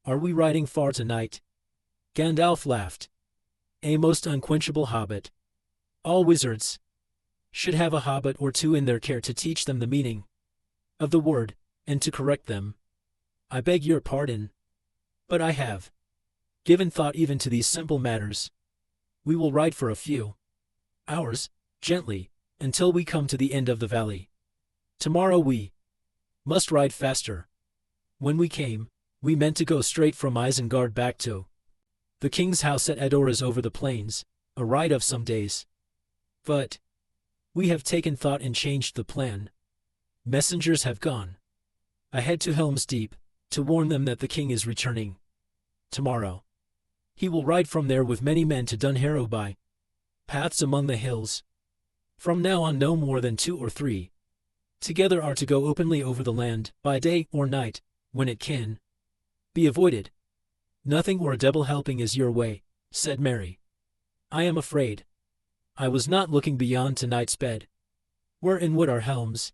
Are we riding far tonight?" Gandalf laughed. "A most unquenchable hobbit. All wizards should have a hobbit or two in their care to teach them the meaning of the word, and to correct them. I beg your pardon, but I have given thought even to these simple matters. We will ride for a few hours, gently, until we come to the end of the valley. Tomorrow we must ride faster. When we came, we meant to go straight from Isengard back to the king's house at Adoras over the plains, a ride of some days. But we have taken thought and changed the plan. Messengers have gone ahead to Helm's Deep to warn them that the king is returning tomorrow. He will ride from there with many men to Dunharrow by paths among the hills. From now on no more than 2 or 3 together are to go openly over the land, by day or night, when it can be avoided. Nothing or a devil helping is your way," said Merry. "I am afraid I was not looking beyond tonight's bed. Where and what are Helm's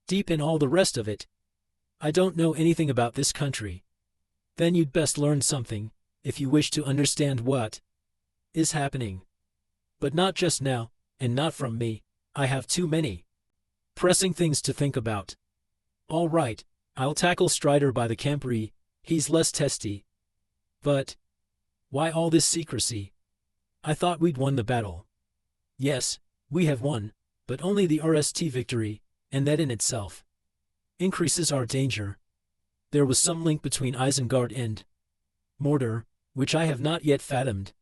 Deep and all the rest of it? I don't know anything about this country." "Then you'd best learn something, if you wish to understand what is happening. But not just now, and not from me. I have too many pressing things to think about." "All right, I'll tackle Strider by the Campery, he's less testy. But why all this secrecy? I thought we'd won the battle." "Yes, we have won, but only the RST victory, and that in itself increases our danger. There was some link between Isengard and Mordor, which I have not yet fathomed.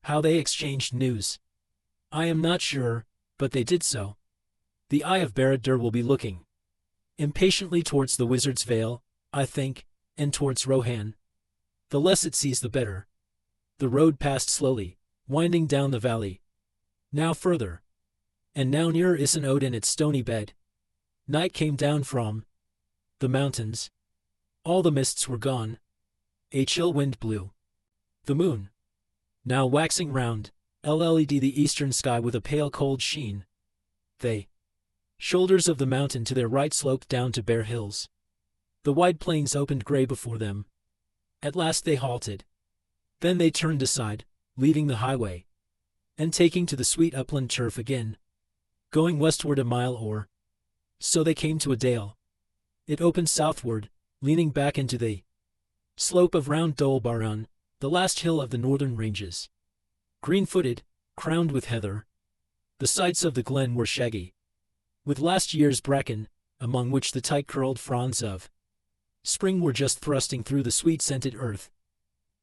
How they exchanged news, I am not sure, but they did so. The Eye of Barad-dûr will be looking impatiently towards the Wizard's Vale, I think, and towards Rohan. The less it sees the better." The road passed slowly, winding down the valley. Now further, and now nearer Isenode and its stony bed. Night came down from the mountains. All the mists were gone. A chill wind blew. The moon, now waxing round, LED the eastern sky with a pale cold sheen. The shoulders of the mountain to their right sloped down to bare hills. The wide plains opened gray before them. At last they halted. Then they turned aside, leaving the highway, and taking to the sweet upland turf again. Going westward a mile or so they came to a dale. It opened southward, leaning back into the slope of round Dol Baran, the last hill of the northern ranges. Green-footed, crowned with heather, the sides of the glen were shaggy with last year's bracken, among which the tight-curled fronds of spring were just thrusting through the sweet-scented earth.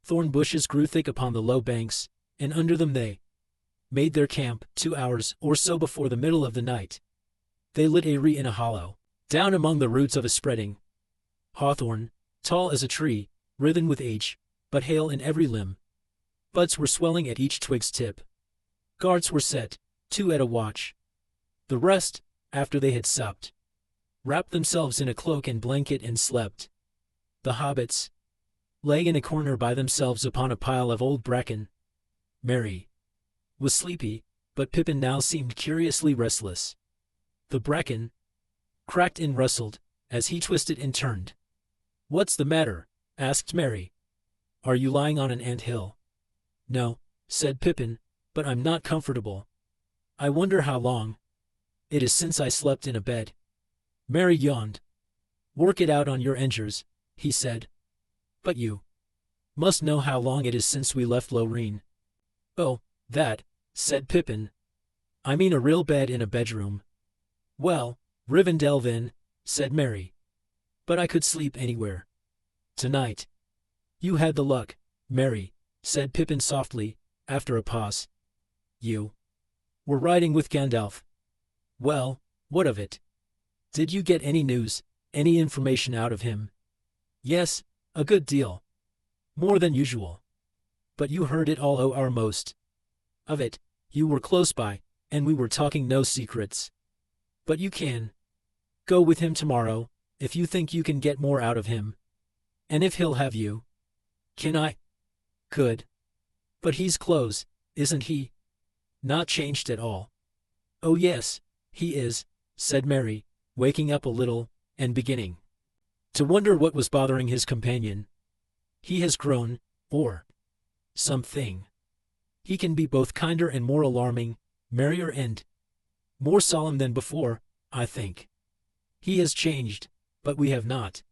Thorn bushes grew thick upon the low banks, and under them they made their camp. 2 hours or so before the middle of the night, they lit a in a hollow, down among the roots of a spreading hawthorn, Tall as a tree, writhen with age, but hale in every limb. Buds were swelling at each twig's tip. Guards were set, 2 at a watch. The rest, after they had supped, wrapped themselves in a cloak and blanket and slept. The hobbits lay in a corner by themselves upon a pile of old bracken. Merry was sleepy, but Pippin now seemed curiously restless. The bracken cracked and rustled as he twisted and turned. "What's the matter?" asked Merry. "Are you lying on an ant-hill?" "No," said Pippin, "but I'm not comfortable. I wonder how long it is since I slept in a bed." Merry yawned. "Work it out on your engers," he said. "But you must know how long it is since we left Lorraine." "Oh, that," said Pippin. "I mean a real bed in a bedroom." "Well, Rivendell then," said Merry. "But I could sleep anywhere. Tonight." "You had the luck, Merry," said Pippin softly, after a pause. "You were riding with Gandalf. Well, what of it? Did you get any news, any information out of him?" "Yes, a good deal. More than usual. But you heard it all or most of it. You were close by, and we were talking no secrets. But you can go with him tomorrow, if you think you can get more out of him. And if he'll have you." "Can I?" "Good. But he's close, isn't he? Not changed at all?" "Oh yes, he is," said Merry, waking up a little, and beginning to wonder what was bothering his companion. "He has grown, or something. He can be both kinder and more alarming, merrier and more solemn than before, I think. He has changed, but we have not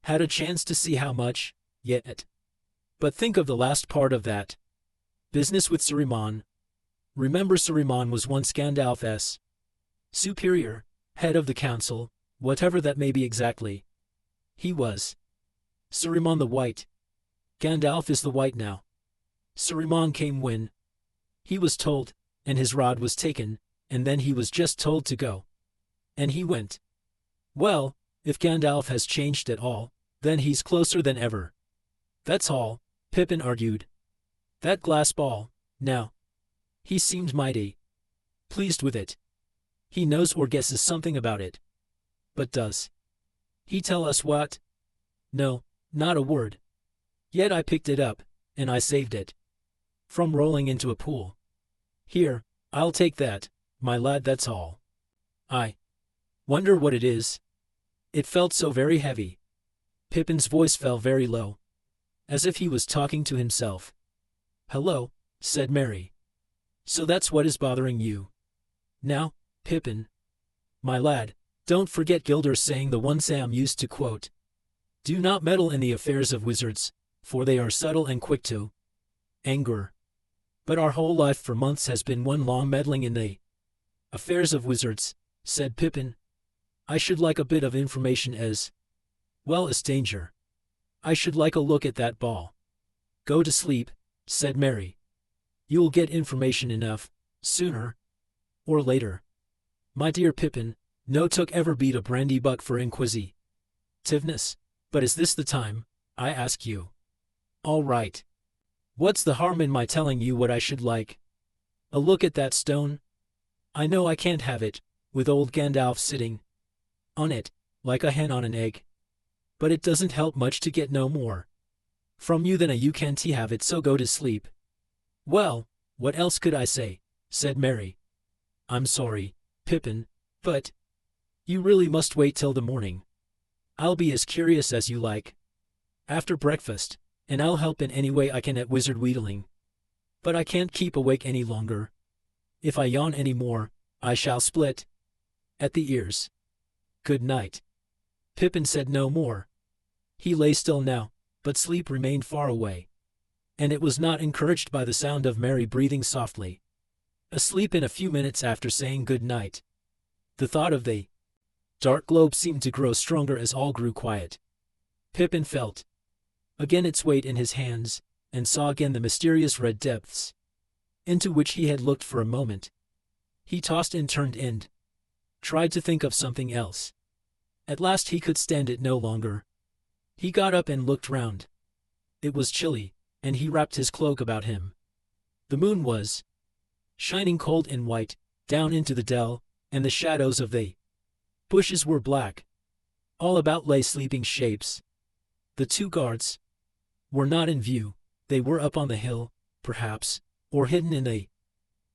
had a chance to see how much, yet. But think of the last part of that business with Saruman. Remember, Saruman was once Gandalf's superior, head of the council, whatever that may be exactly. He was Saruman the White. Gandalf is the White now. Saruman came when he was told, and his rod was taken, and then he was just told to go. And he went. Well, if Gandalf has changed at all, then he's closer than ever. That's all," Pippin argued. "That glass ball, now. He seemed mighty pleased with it. He knows or guesses something about it. But does he tell us what?" "No, not a word. Yet I picked it up, and I saved it from rolling into a pool. Here, I'll take that, my lad, that's all. I wonder what it is." It felt so very heavy. Pippin's voice fell very low, as if he was talking to himself. "Hello," said Merry. "So that's what is bothering you. Now, Pippin, my lad, don't forget Gilder's saying, the one Sam used to quote. Do not meddle in the affairs of wizards, for they are subtle and quick to anger. But our whole life for months has been one long meddling in the affairs of wizards," said Pippin. "I should like a bit of information as well as danger. I should like a look at that ball." "Go to sleep," said Merry. "You'll get information enough, sooner or later. My dear Pippin, no took ever beat a brandy buck for inquisitiveness. But is this the time, I ask you? All right. What's the harm in my telling you what I should like? A look at that stone? I know I can't have it, with old Gandalf sitting on it, like a hen on an egg. But it doesn't help much to get no more from you than you can't have it, so go to sleep." "Well, what else could I say?" said Merry. "I'm sorry, Pippin, but you really must wait till the morning. I'll be as curious as you like after breakfast, and I'll help in any way I can at wizard wheedling. But I can't keep awake any longer. If I yawn any more, I shall split at the ears. Good night." Pippin said no more. He lay still now, but sleep remained far away, and it was not encouraged by the sound of Merry breathing softly. Asleep in a few minutes after saying good night. The thought of the dark globe seemed to grow stronger as all grew quiet. Pippin felt again its weight in his hands, and saw again the mysterious red depths into which he had looked for a moment. He tossed and turned and tried to think of something else. At last he could stand it no longer. He got up and looked round. It was chilly, and he wrapped his cloak about him. The moon was shining cold and white down into the dell, and the shadows of the bushes were black. All about lay sleeping shapes. The two guards were not in view. They were up on the hill, perhaps, or hidden in a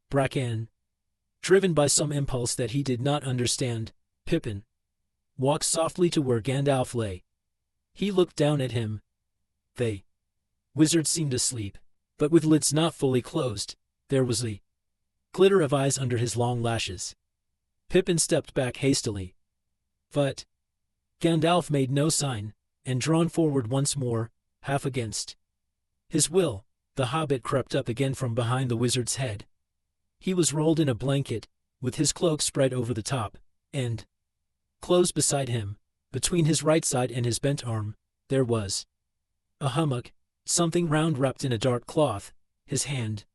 bracken. Driven by some impulse that he did not understand, Pippin walked softly to where Gandalf lay. He looked down at him. The wizard seemed asleep, but with lids not fully closed. There was a glitter of eyes under his long lashes. Pippin stepped back hastily. But Gandalf made no sign, and drawn forward once more, half against his will, the hobbit crept up again from behind the wizard's head. He was rolled in a blanket, with his cloak spread over the top, and close beside him, between his right side and his bent arm, there was a hummock, something round wrapped in a dark cloth. His hand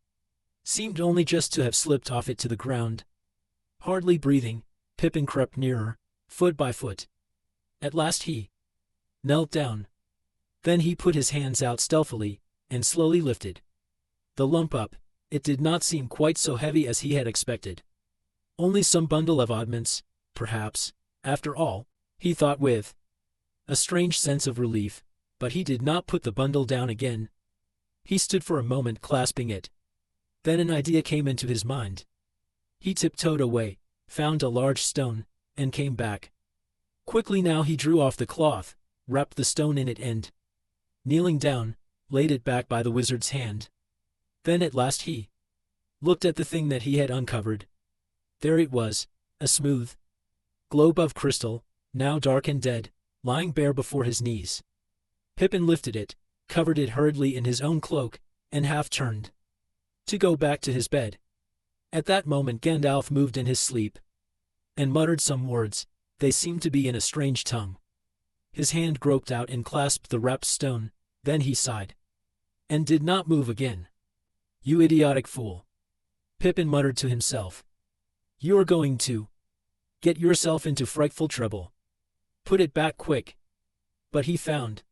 seemed only just to have slipped off it to the ground. Hardly breathing, Pippin crept nearer, foot by foot. At last he knelt down. Then he put his hands out stealthily, and slowly lifted the lump up. It did not seem quite so heavy as he had expected. Only some bundle of oddments, perhaps, after all, he thought with a strange sense of relief, but he did not put the bundle down again. He stood for a moment clasping it. Then an idea came into his mind. He tiptoed away, found a large stone, and came back. Quickly now he drew off the cloth, wrapped the stone in it and, kneeling down, laid it back by the wizard's hand. Then at last he looked at the thing that he had uncovered. There it was, a smooth globe of crystal, now dark and dead, lying bare before his knees. Pippin lifted it, covered it hurriedly in his own cloak, and half turned to go back to his bed. At that moment Gandalf moved in his sleep, and muttered some words. They seemed to be in a strange tongue. His hand groped out and clasped the wrapped stone. Then he sighed, and did not move again. "You idiotic fool," Pippin muttered to himself. "You are going to get yourself into frightful trouble. Put it back quick." But he found,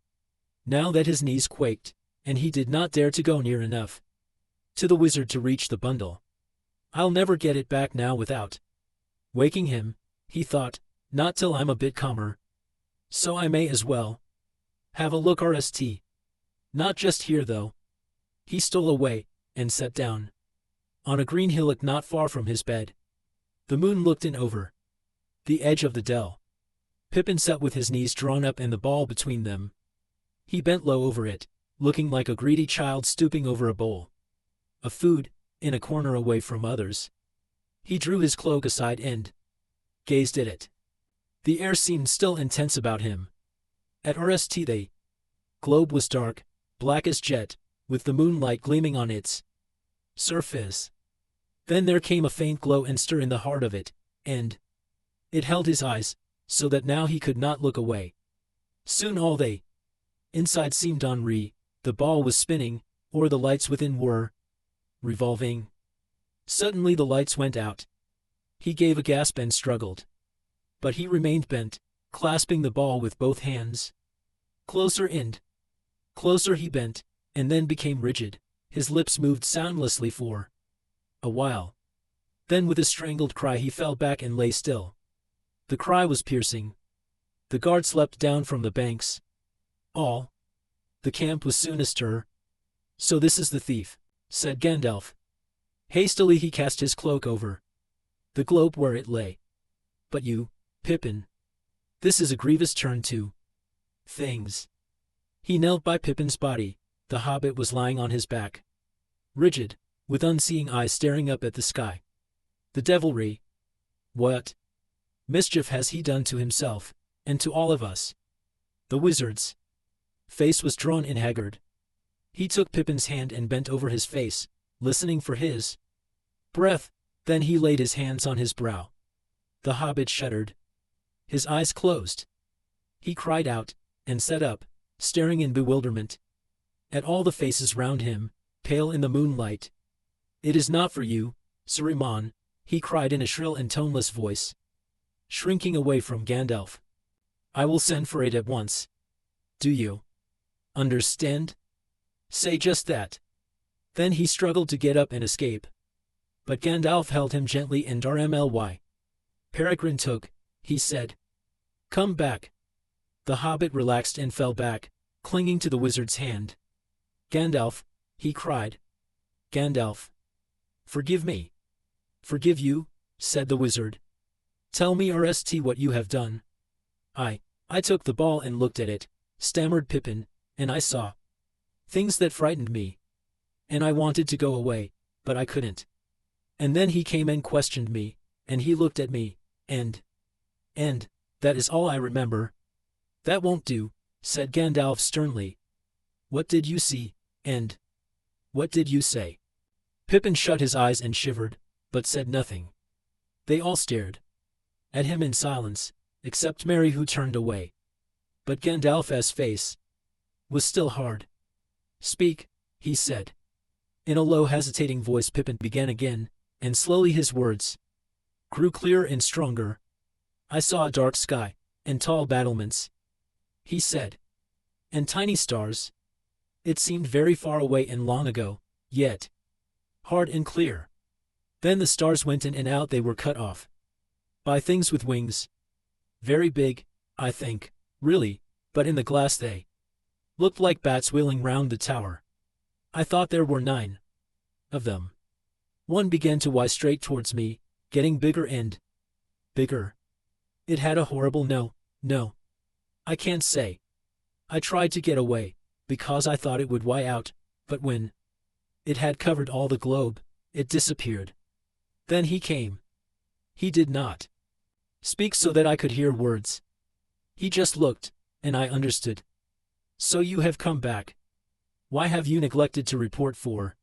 now that his knees quaked, and he did not dare to go near enough to the wizard to reach the bundle. "I'll never get it back now without waking him," he thought, "not till I'm a bit calmer. So I may as well have a look RST. Not just here though." He stole away, and sat down on a green hillock not far from his bed. The moon looked in over the edge of the dell. Pippin sat with his knees drawn up and the ball between them. He bent low over it, looking like a greedy child stooping over a bowl of food, in a corner away from others. He drew his cloak aside and gazed at it. The air seemed still intense about him. At RST the globe was dark, black as jet, with the moonlight gleaming on its surface. Then there came a faint glow and stir in the heart of it, and it held his eyes, so that now he could not look away. Soon all the inside seemed Henri. The ball was spinning, or the lights within were revolving. Suddenly the lights went out. He gave a gasp and struggled. But he remained bent, clasping the ball with both hands. Closer and closer he bent, and then became rigid. His lips moved soundlessly for a while. Then with a strangled cry he fell back and lay still. The cry was piercing. The guards leapt down from the banks. All the camp was soon astir. "So this is the thief," said Gandalf. Hastily he cast his cloak over the globe where it lay. "But you, Pippin, this is a grievous turn to things." He knelt by Pippin's body. The hobbit was lying on his back, rigid, with unseeing eyes staring up at the sky. "The devilry! What mischief has he done to himself, and to all of us?" The wizard's face was drawn and haggard. He took Pippin's hand and bent over his face, listening for his breath. Then he laid his hands on his brow. The hobbit shuddered. His eyes closed. He cried out, and sat up, staring in bewilderment at all the faces round him, pale in the moonlight. "It is not for you, Saruman," he cried in a shrill and toneless voice, shrinking away from Gandalf. "I will send for it at once." Do you understand? Say just that. Then he struggled to get up and escape. But Gandalf held him gently and Rmly. Peregrine Took, he said. Come back. The hobbit relaxed and fell back, clinging to the wizard's hand. Gandalf, he cried. Gandalf. Forgive me. Forgive you, said the wizard. Tell me Rst what you have done. I took the ball and looked at it, stammered Pippin, and I saw things that frightened me. And I wanted to go away, but I couldn't. And then he came and questioned me, and he looked at me, and that is all I remember. That won't do, said Gandalf sternly. What did you see, and what did you say? Pippin shut his eyes and shivered, but said nothing. They all stared at him in silence, except Merry, who turned away. But Gandalf's face was still hard. Speak, he said. In a low, hesitating voice Pippin began again, and slowly his words grew clearer and stronger. I saw a dark sky, and tall battlements, he said, and tiny stars. It seemed very far away and long ago, yet hard and clear. Then the stars went in and out. They were cut off by things with wings. Very big, I think, really, but in the glass they looked like bats wheeling round the tower. I thought there were 9 of them. One began to fly straight towards me, getting bigger and bigger. It had a horrible no, I can't say. I tried to get away, because I thought it would fly out, but when it had covered all the globe, it disappeared. Then he came. He did not speak so that I could hear words. He just looked, and I understood. So you have come back. Why have you neglected to report for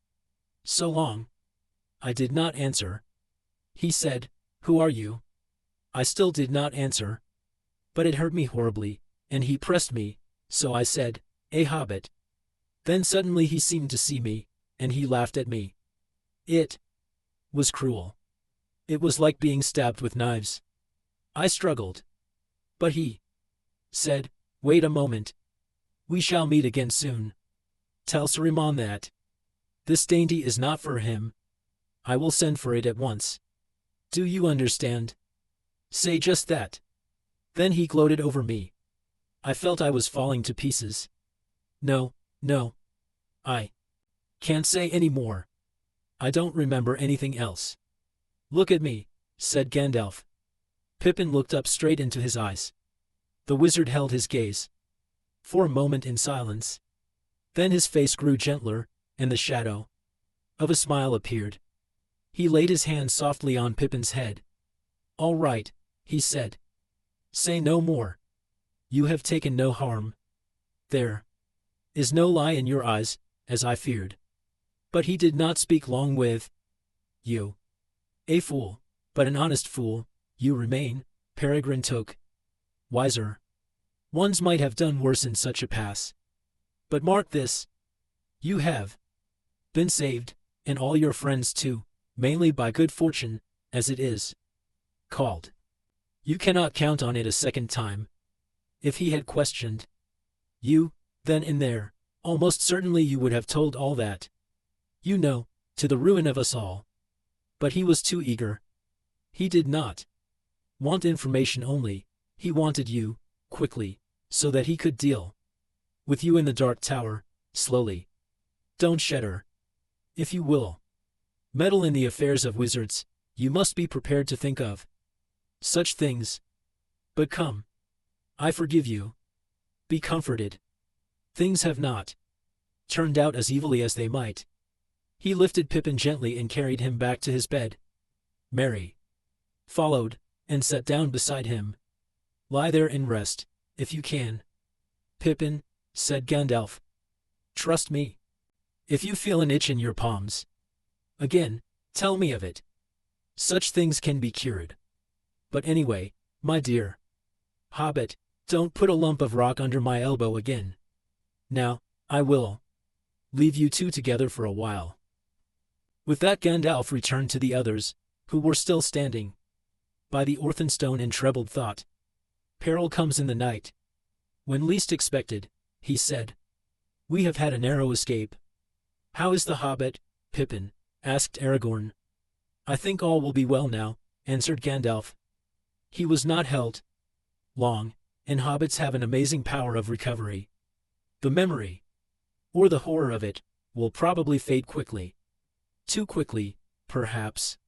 so long? I did not answer. He said, Who are you? I still did not answer. But it hurt me horribly, and he pressed me, so I said, A hobbit. Then suddenly he seemed to see me, and he laughed at me. It was cruel. It was like being stabbed with knives. I struggled. But he said, Wait a moment. We shall meet again soon. Tell Saruman that this dainty is not for him. I will send for it at once. Do you understand? Say just that. Then he gloated over me. I felt I was falling to pieces. No, I can't say any more. I don't remember anything else. Look at me, said Gandalf. Pippin looked up straight into his eyes. The wizard held his gaze for a moment in silence. Then his face grew gentler, and the shadow of a smile appeared. He laid his hand softly on Pippin's head. All right, he said. Say no more. You have taken no harm. There is no lie in your eyes, as I feared. But he did not speak long with you. A fool, but an honest fool, you remain, Peregrine Took. Wiser ones might have done worse in such a pass. But mark this. You have been saved, and all your friends too, mainly by good fortune, as it is called. You cannot count on it a second time. If he had questioned you, then and there, almost certainly you would have told all that you know, to the ruin of us all. But he was too eager. He did not want information only, he wanted you, quickly, so that he could deal with you in the dark tower, slowly. Don't shudder. If you will meddle in the affairs of wizards, you must be prepared to think of such things. But come. I forgive you. Be comforted. Things have not turned out as evilly as they might. He lifted Pippin gently and carried him back to his bed. Merry followed, and sat down beside him. Lie there and rest, if you can. Pippin, said Gandalf. Trust me. If you feel an itch in your palms again, tell me of it. Such things can be cured. But anyway, my dear hobbit, don't put a lump of rock under my elbow again. Now, I will leave you two together for a while. With that Gandalf returned to the others, who were still standing by the Orthanstone, and trebled thought. Peril comes in the night, when least expected, he said. "We have had a narrow escape." "How is the hobbit, Pippin?" asked Aragorn. "I think all will be well now," answered Gandalf. "He was not held long, and hobbits have an amazing power of recovery. The memory, or the horror of it, will probably fade quickly. Too quickly, perhaps.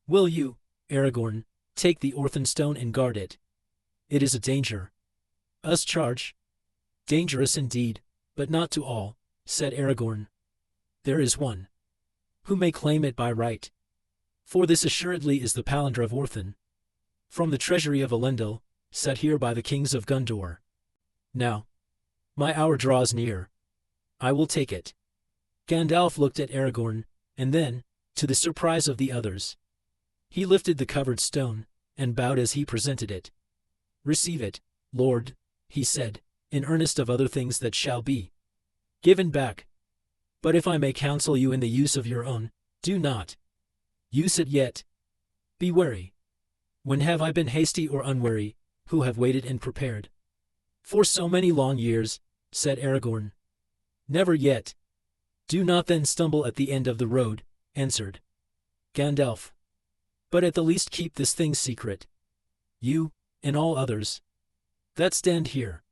Will you, Aragorn, take the Orthan Stone and guard it? It is a danger. Us charge? Dangerous indeed, but not to all," said Aragorn. "There is one who may claim it by right. For this assuredly is the Palantir of Orthan, from the treasury of Elendil, set here by the kings of Gondor. Now, my hour draws near. I will take it." Gandalf looked at Aragorn, and then, to the surprise of the others, he lifted the covered stone, and bowed as he presented it. "Receive it, Lord," he said, "in earnest of other things that shall be given back. But if I may counsel you in the use of your own, do not use it yet. Be wary. When have I been hasty or unwary, who have waited and prepared?" "For so many long years," said Aragorn. "Never yet." "Do not then stumble at the end of the road," answered Gandalf. "But at the least keep this thing secret. You, and all others that stand here.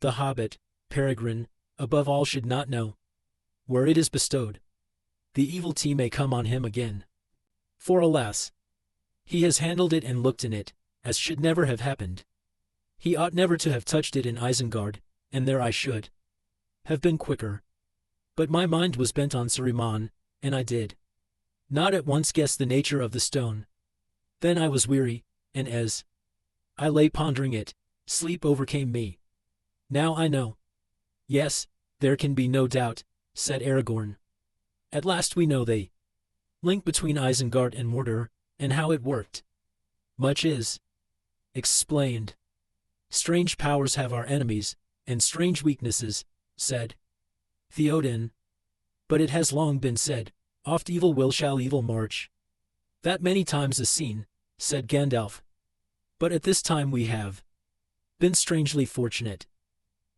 The hobbit, Peregrine, above all should not know where it is bestowed. The evil tea may come on him again. For alas, he has handled it and looked in it, as should never have happened. He ought never to have touched it in Isengard, and there I should have been quicker. But my mind was bent on Saruman, and I did not at once guess the nature of the stone. Then I was weary, and as I lay pondering it, sleep overcame me. Now I know." "Yes, there can be no doubt," said Aragorn. "At last we know the link between Isengard and Mordor, and how it worked. Much is explained. Strange powers have our enemies, and strange weaknesses," said Theoden. "But it has long been said, oft evil will shall evil march. That many times is seen," said Gandalf. "But at this time we have been strangely fortunate.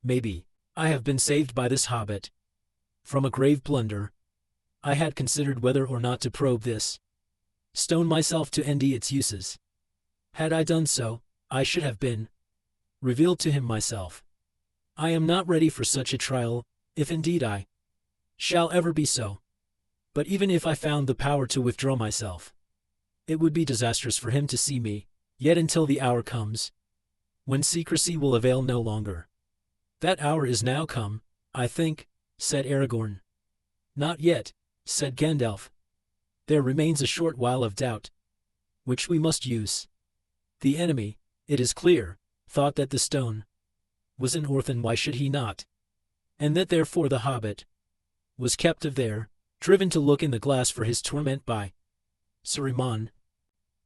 Maybe I have been saved by this hobbit from a grave blunder. I had considered whether or not to probe this stone myself to endy its uses. Had I done so, I should have been revealed to him myself. I am not ready for such a trial, if indeed I shall ever be so. But even if I found the power to withdraw myself, it would be disastrous for him to see me, yet until the hour comes when secrecy will avail no longer." "That hour is now come, I think," said Aragorn. "Not yet," said Gandalf. "There remains a short while of doubt, which we must use. The enemy, it is clear, thought that the stone was in Orthan. Why should he not? And that therefore the hobbit was captive there, driven to look in the glass for his torment by Saruman.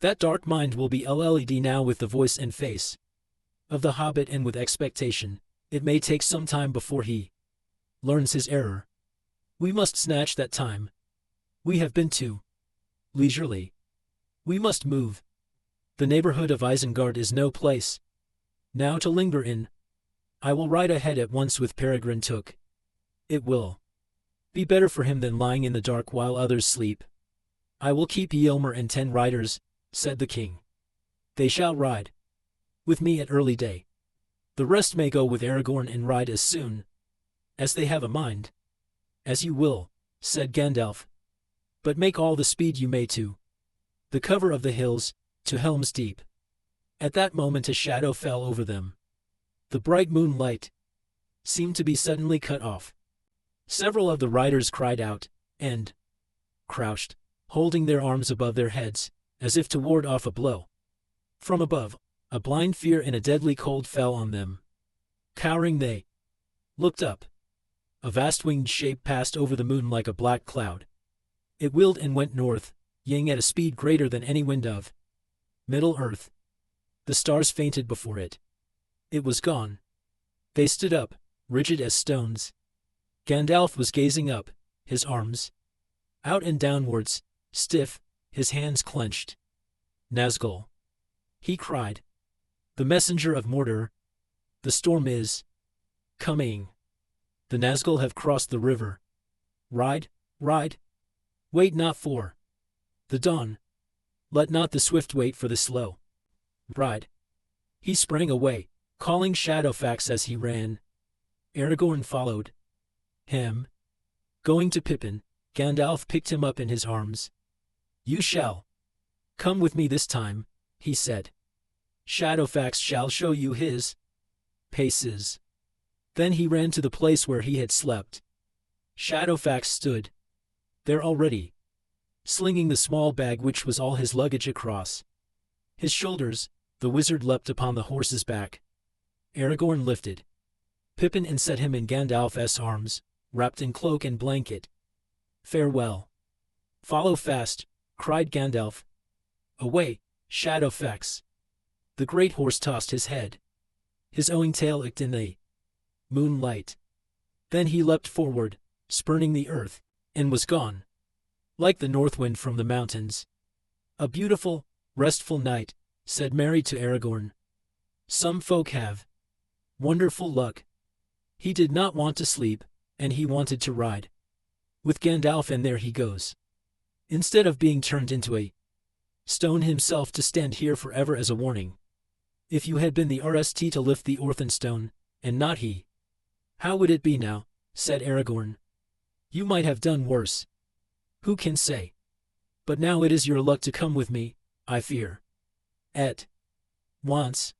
That dark mind will be led now with the voice and face of the hobbit, and with expectation. It may take some time before he learns his error. We must snatch that time. We have been too leisurely. We must move. The neighborhood of Isengard is no place now to linger in. I will ride ahead at once with Peregrine Took. It will be better for him than lying in the dark while others sleep. I will keep Eomer and 10 riders," said the king. "They shall ride with me at early day. The rest may go with Aragorn and ride as soon as they have a mind." "As you will," said Gandalf. "But make all the speed you may to the cover of the hills, to Helm's Deep." At that moment a shadow fell over them. The bright moonlight seemed to be suddenly cut off. Several of the riders cried out, and crouched, holding their arms above their heads, as if to ward off a blow from above. A blind fear and a deadly cold fell on them. Cowering, they looked up. A vast winged shape passed over the moon like a black cloud. It wheeled and went north, ying at a speed greater than any wind of Middle-earth. The stars fainted before it. It was gone. They stood up, rigid as stones. Gandalf was gazing up, his arms out and downwards, stiff, his hands clenched. "Nazgul," he cried. "The messenger of Mordor. The storm is coming." The Nazgul have crossed the river. Ride, ride. Wait not for the dawn. Let not the swift wait for the slow. Ride. He sprang away, calling Shadowfax as he ran. Aragorn followed him. Going to Pippin, Gandalf picked him up in his arms. You shall come with me this time, he said. Shadowfax shall show you his paces. Then he ran to the place where he had slept. Shadowfax stood there already, slinging the small bag which was all his luggage across his shoulders. The wizard leapt upon the horse's back. Aragorn lifted Pippin and set him in Gandalf's arms, wrapped in cloak and blanket. Farewell. Follow fast, cried Gandalf. Away, Shadowfax. The great horse tossed his head. His owing tail icked in the moonlight. Then he leapt forward, spurning the earth, and was gone, like the north wind from the mountains. A beautiful, restful night, said Merry to Aragorn. Some folk have wonderful luck. He did not want to sleep, and he wanted to ride with Gandalf, and there he goes. Instead of being turned into a stone himself to stand here forever as a warning. If you had been the RST to lift the Orthan stone, and not he, how would it be now? Said Aragorn. You might have done worse. Who can say? But now it is your luck to come with me, I fear. At once.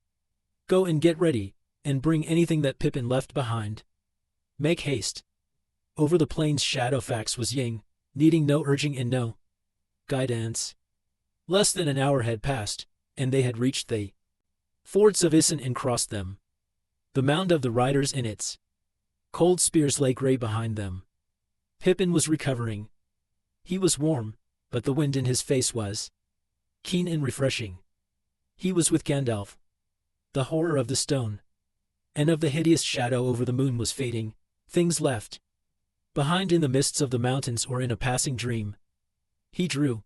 Go and get ready, and bring anything that Pippin left behind. Make haste. Over the plains Shadowfax was ying, needing no urging and no guidance. Less than an hour had passed, and they had reached the fords of Isen and crossed them. The mound of the riders in its cold spears lay grey behind them. Pippin was recovering. He was warm, but the wind in his face was keen and refreshing. He was with Gandalf. The horror of the stone and of the hideous shadow over the moon was fading, things left behind in the mists of the mountains or in a passing dream. He drew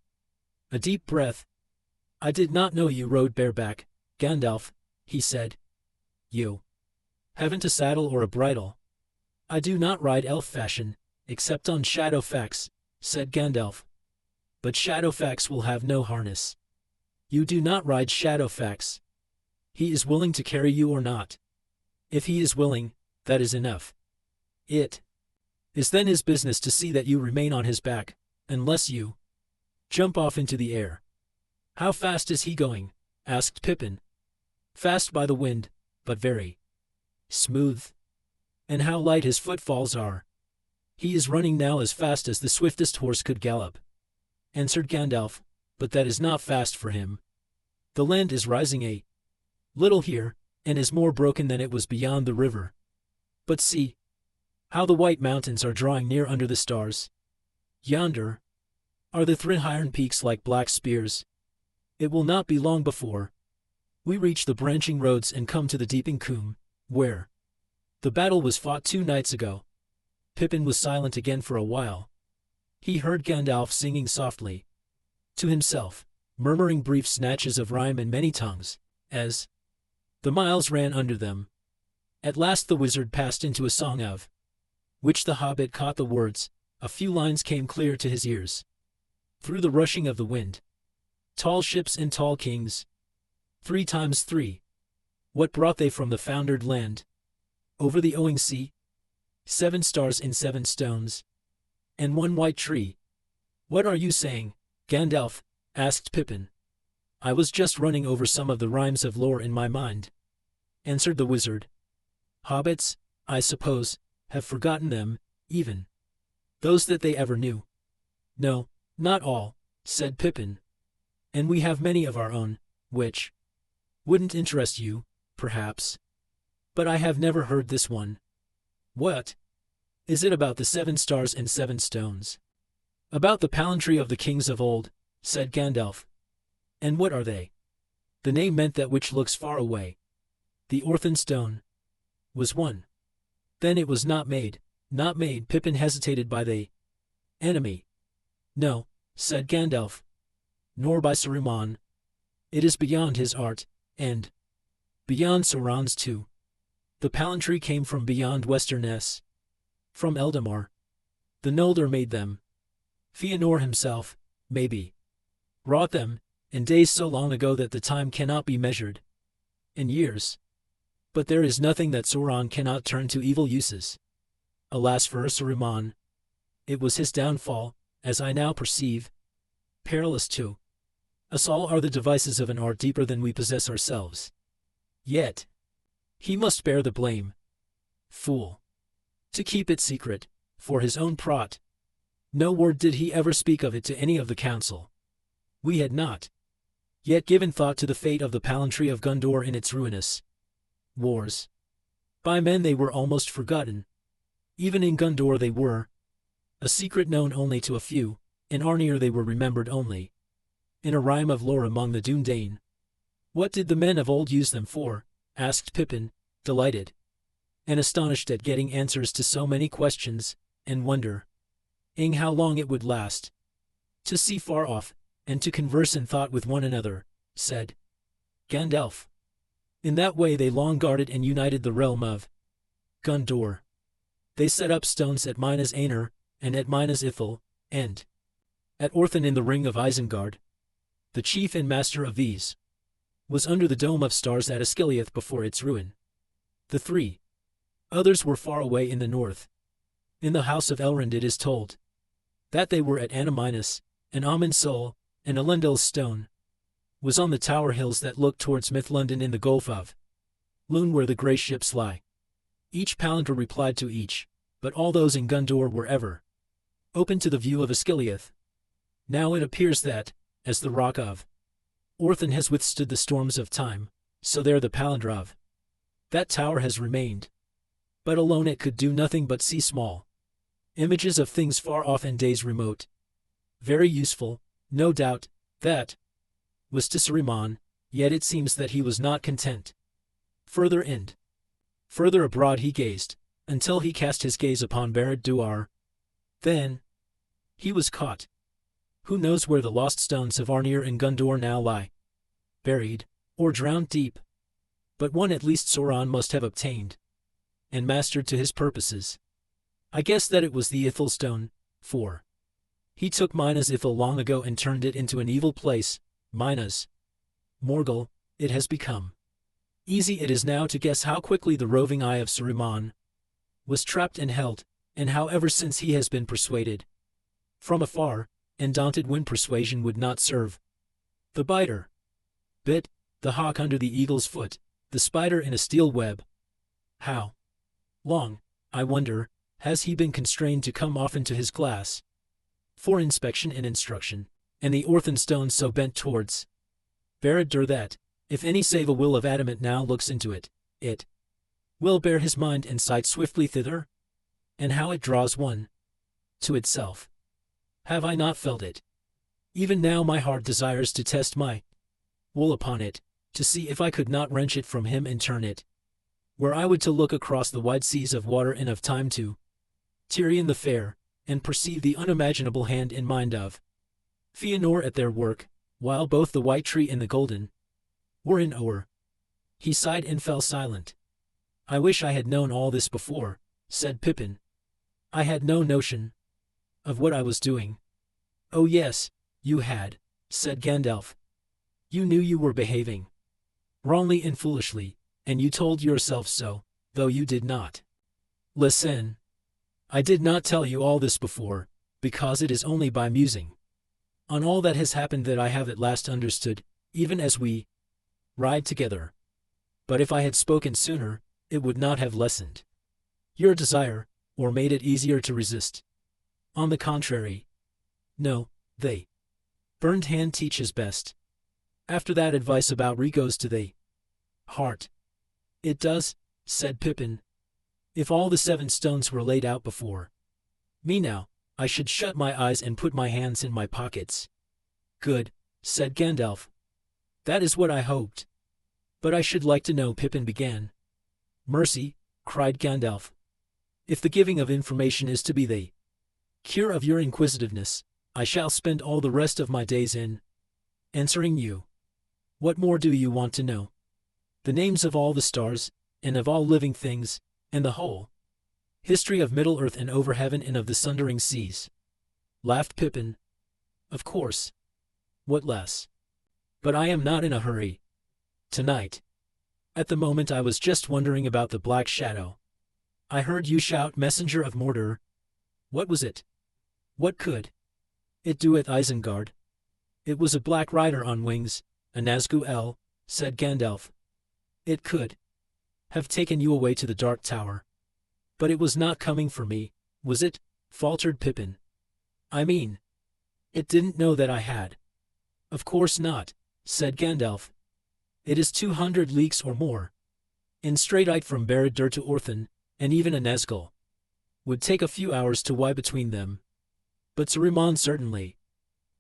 a deep breath. I did not know you rode bareback, Gandalf, he said. You haven't a saddle or a bridle. I do not ride elf fashion, except on Shadowfax, said Gandalf. But Shadowfax will have no harness. You do not ride Shadowfax. He is willing to carry you or not. If he is willing, that is enough. It is then his business to see that you remain on his back, unless you jump off into the air. How fast is he going? Asked Pippin. Fast by the wind, but very smooth. And how light his footfalls are. He is running now as fast as the swiftest horse could gallop, answered Gandalf, but that is not fast for him. The land is rising a little here, and is more broken than it was beyond the river. But see how the white mountains are drawing near under the stars. Yonder are the Thrinairn peaks like black spears. It will not be long before we reach the branching roads and come to the Deeping Coombe, where the battle was fought 2 nights ago. Pippin was silent again for a while. He heard Gandalf singing softly to himself, murmuring brief snatches of rhyme in many tongues, as the miles ran under them. At last the wizard passed into a song of which the hobbit caught the words. A few lines came clear to his ears. Through the rushing of the wind, tall ships and tall kings, 3 times 3. What brought they from the foundered land? Over the owing sea, 7 stars in 7 stones, and 1 white tree. What are you saying, Gandalf? Asked Pippin. I was just running over some of the rhymes of lore in my mind, answered the wizard. Hobbits, I suppose, have forgotten them, even those that they ever knew. No, not all, said Pippin. And we have many of our own, which wouldn't interest you, perhaps. But I have never heard this one. What? Is it about the 7 stars and 7 stones? About the palantry of the kings of old, said Gandalf. And what are they? The name meant that which looks far away. The Orthan stone was one. Then it was not made. Not made. Pippin hesitated. By the enemy. No, said Gandalf. Nor by Saruman. It is beyond his art, and beyond Sauron's too. The palantry came from beyond Westerness. From Eldamar. The Noldor made them. Fëanor himself, maybe, wrought them, in days so long ago that the time cannot be measured. In years. But there is nothing that Sauron cannot turn to evil uses. Alas for Saruman. It was his downfall, as I now perceive. Perilous too. Us all are the devices of an art deeper than we possess ourselves. Yet, he must bear the blame. Fool. To keep it secret, for his own prot. No word did he ever speak of it to any of the council. We had not yet given thought to the fate of the palantry of Gondor in its ruinous wars. By men they were almost forgotten. Even in Gondor they were a secret known only to a few. In Arnir they were remembered only in a rhyme of lore among the Dúnedain. What did the men of old use them for? Asked Pippin, delighted and astonished at getting answers to so many questions, and wondering how long it would last. To see far off, and to converse in thought with one another, said Gandalf. In that way they long guarded and united the realm of Gondor. They set up stones at Minas Aenir, and at Minas Ithil, and at Orthan in the ring of Isengard. The chief and master of these was under the dome of stars at Osgiliath before its ruin. The three others were far away in the north. In the house of Elrond it is told that they were at Anaminas, and Amin Sol, and Elendil's stone was on the tower hills that look towards Myth-London in the Gulf of Lune where the grey ships lie. Each palantir replied to each, but all those in Gondor were ever open to the view of Osgiliath. Now it appears that, as the rock of Orthan has withstood the storms of time, so there the palantir of that tower has remained. But alone it could do nothing but see small images of things far off and days remote. Very useful, no doubt, that was to Saruman, yet it seems that he was not content. Further abroad he gazed, until he cast his gaze upon Barad-dûr. Then he was caught. Who knows where the lost stones of Arnir and Gondor now lie? Buried, or drowned deep. But one at least Sauron must have obtained and mastered to his purposes. I guess that it was the Ithil stone, for he took Minas Ithil long ago and turned it into an evil place. Minas Morgul, it has become. Easy it is now to guess how quickly the roving eye of Saruman was trapped and held, and how ever since he has been persuaded from afar, and daunted when persuasion would not serve. The biter bit, the hawk under the eagle's foot, the spider in a steel web. How long, I wonder, has he been constrained to come often to his glass for inspection and instruction, and the Orthan stone so bent towards Barad-dûr that, if any save a will of adamant now looks into it, it will bear his mind and sight swiftly thither? And how it draws one to itself. Have I not felt it? Even now my heart desires to test my will upon it, to see if I could not wrench it from him and turn it where I would to look across the wide seas of water and of time to Tirion the fair, and perceive the unimaginable hand and mind of Fëanor at their work, while both the white tree and the golden were in o'er. He sighed and fell silent. I wish I had known all this before, said Pippin. I had no notion of what I was doing. Oh yes, you had, said Gandalf. You knew you were behaving wrongly and foolishly, and you told yourself so, though you did not listen. I did not tell you all this before, because it is only by musing on all that has happened that I have at last understood, even as we ride together. But if I had spoken sooner, it would not have lessened your desire, or made it easier to resist. On the contrary. No, they burned hand teaches best. After that advice about goes to the heart. It does, said Pippin. If all the 7 stones were laid out before me now, I should shut my eyes and put my hands in my pockets. Good, said Gandalf. That is what I hoped. But I should like to know, Pippin began. Mercy, cried Gandalf. If the giving of information is to be the cure of your inquisitiveness, I shall spend all the rest of my days in answering you. What more do you want to know? The names of all the stars, and of all living things, and the whole History of Middle-earth and over heaven and of the sundering seas. Laughed Pippin. Of course. What less? But I am not in a hurry. Tonight. At the moment I was just wondering about the Black Shadow. I heard you shout, Messenger of Mordor. What was it? What could it do at Isengard? It was a black rider on wings, a Nazgul, said Gandalf. It could have taken you away to the Dark Tower. But it was not coming for me, was it? Faltered Pippin. I mean, it didn't know that I had. Of course not, said Gandalf. It is 200 leagues or more. In straight from Barad-dûr to Orthan, and even a Nazgul would take a few hours to way between them. But Saruman certainly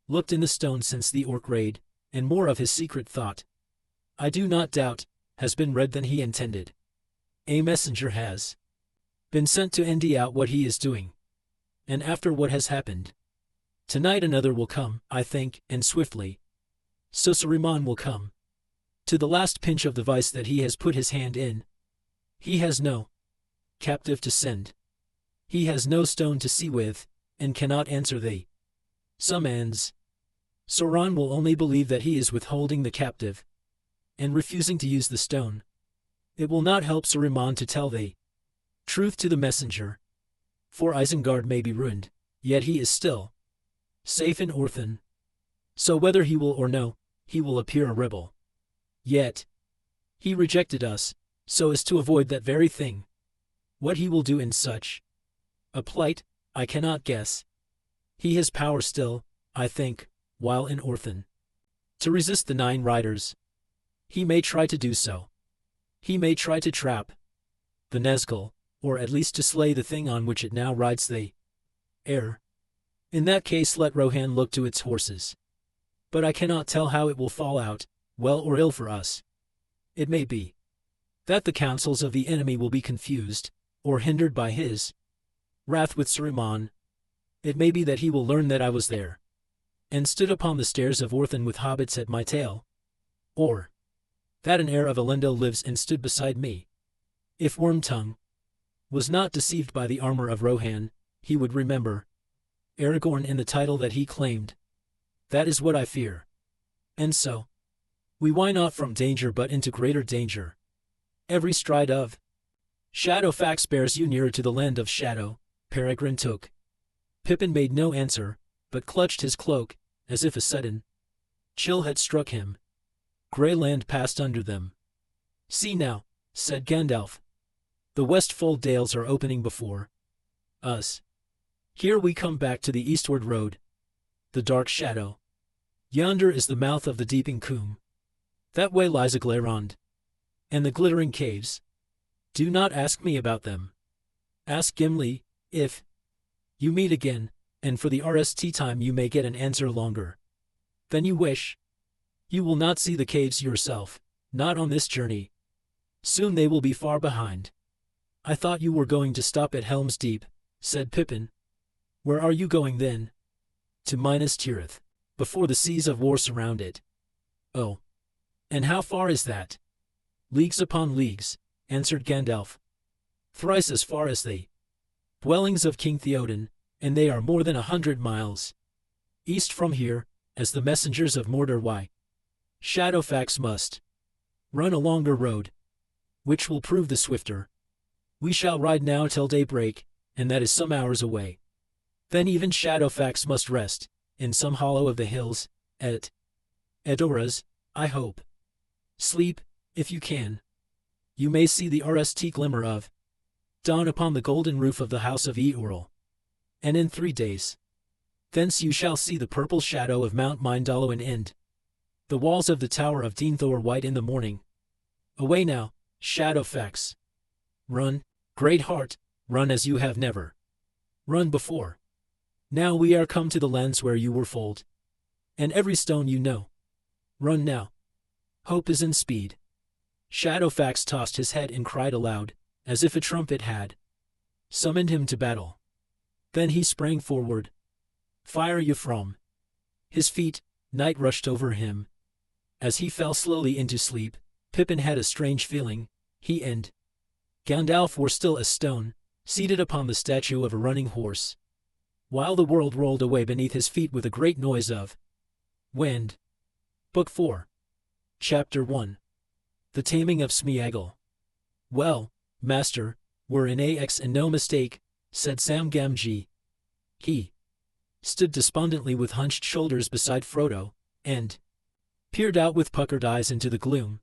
looked in the stone since the orc raid, and more of his secret thought, I do not doubt, has been read than he intended. A messenger has been sent to find out what he is doing. And after what has happened, tonight another will come, I think, and swiftly. So Saruman will come to the last pinch of the vice that he has put his hand in. He has no captive to send. He has no stone to see with, and cannot answer the summons. Sauron will only believe that he is withholding the captive, and refusing to use the stone. It will not help Saruman to tell the truth to the messenger. For Isengard may be ruined, yet he is still safe in Orthan. So whether he will or no, he will appear a rebel. Yet he rejected us, so as to avoid that very thing. What he will do in such a plight, I cannot guess. He has power still, I think, while in Orthan, to resist the 9 riders. He may try to do so. He may try to trap the Nazgul, or at least to slay the thing on which it now rides the air. In that case let Rohan look to its horses. But I cannot tell how it will fall out, well or ill for us. It may be that the counsels of the enemy will be confused, or hindered by his wrath with Saruman. It may be that he will learn that I was there, and stood upon the stairs of Orthan with hobbits at my tail. Or that an heir of Elendil lives and stood beside me. If Wormtongue was not deceived by the armor of Rohan, he would remember Aragorn and the title that he claimed. That is what I fear. And so we why not from danger but into greater danger. Every stride of Shadowfax bears you nearer to the land of shadow, Peregrine took. Pippin made no answer, but clutched his cloak, as if a sudden chill had struck him. Grey land passed under them. See now, said Gandalf. The Westfold dales are opening before us. Here we come back to the eastward road. The dark shadow. Yonder is the mouth of the deeping combe. That way lies a Glaurond. And the glittering caves. Do not ask me about them. Ask Gimli, if you meet again, and for the RST time you may get an answer longer than you wish. You will not see the caves yourself, not on this journey. Soon they will be far behind. I thought you were going to stop at Helm's Deep, said Pippin. Where are you going then? To Minas Tirith, before the seas of war surround it. Oh. And how far is that? Leagues upon leagues, answered Gandalf. Thrice as far as the dwellings of King Theoden, and they are more than 100 miles east from here, as the messengers of Mordor why. Shadowfax must run a longer road, which will prove the swifter. We shall ride now till daybreak, and that is some hours away. Then even Shadowfax must rest, in some hollow of the hills, at Edoras, I hope. Sleep, if you can. You may see the RST glimmer of dawn upon the golden roof of the house of Eorl. And in 3 days, thence you shall see the purple shadow of Mount Mindalloin end. The walls of the tower of Deenthor white in the morning. Away now, Shadowfax. Run, great heart, run as you have never run before. Now we are come to the lands where you were foaled, and every stone you know. Run now. Hope is in speed. Shadowfax tossed his head and cried aloud, as if a trumpet had summoned him to battle. Then he sprang forward. Fire you from his feet, night rushed over him. As he fell slowly into sleep, Pippin had a strange feeling. He and Gandalf were still as stone, seated upon the statue of a running horse, while the world rolled away beneath his feet with a great noise of wind. Book 4. Chapter 1. The Taming of Smeagol. Well, master, we're in AX and no mistake, said Sam Gamgee. He stood despondently with hunched shoulders beside Frodo, and peered out with puckered eyes into the gloom.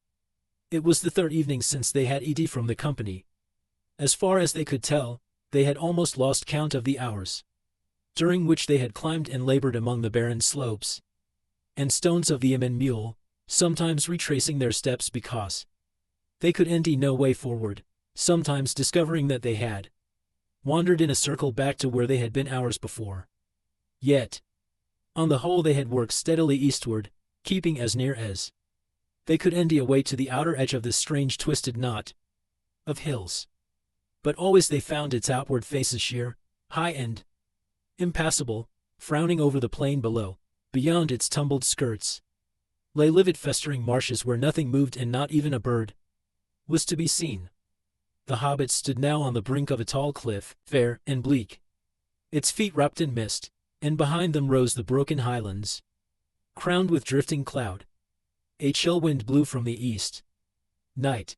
It was the third evening since they had ED from the company. As far as they could tell, they had almost lost count of the hours, during which they had climbed and labored among the barren slopes and stones of the Emyn Muil, sometimes retracing their steps because they could see no way forward, sometimes discovering that they had wandered in a circle back to where they had been hours before. Yet, on the whole they had worked steadily eastward, keeping as near as they could away to the outer edge of this strange twisted knot of hills. But always they found its outward faces sheer, high and impassable, frowning over the plain below. Beyond its tumbled skirts lay livid festering marshes where nothing moved and not even a bird was to be seen. The hobbits stood now on the brink of a tall cliff, fair and bleak, its feet wrapped in mist, and behind them rose the broken highlands, crowned with drifting cloud. A chill wind blew from the east. Night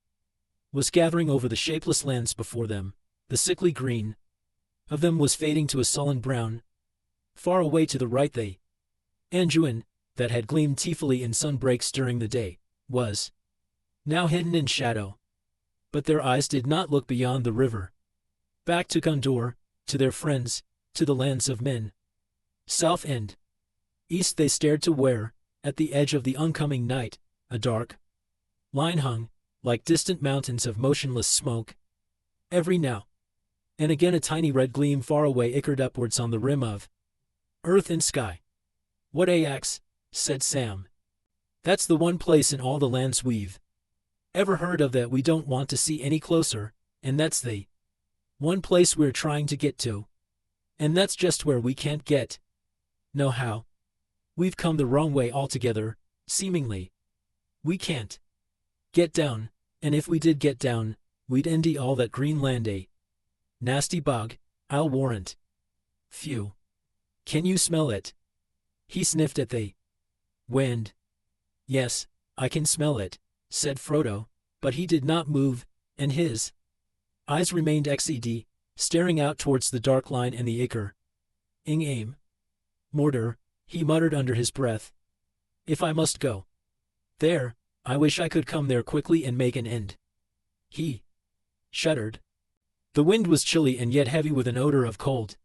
was gathering over the shapeless lands before them. The sickly green of them was fading to a sullen brown. Far away to the right they, Anduin, that had gleamed tearfully in sunbreaks during the day, was now hidden in shadow. But their eyes did not look beyond the river, back to Gondor, to their friends, to the lands of men. South and east they stared to where, at the edge of the oncoming night, a dark line hung, like distant mountains of motionless smoke. Every now and again a tiny red gleam far away ickered upwards on the rim of earth and sky. What AX, said Sam. That's the one place in all the lands we've ever heard of that we don't want to see any closer, and that's the one place we're trying to get to. And that's just where we can't get. No how. We've come the wrong way altogether, seemingly. We can't get down, and if we did get down, we'd endy all that green land a nasty bog, I'll warrant. Phew. Can you smell it? He sniffed at the wind. Yes, I can smell it, said Frodo, but he did not move, and his eyes remained XED, staring out towards the dark line and the acre. Aim. Mordor, he muttered under his breath. If I must go there, I wish I could come there quickly and make an end. He shuddered. The wind was chilly and yet heavy with an odor of cold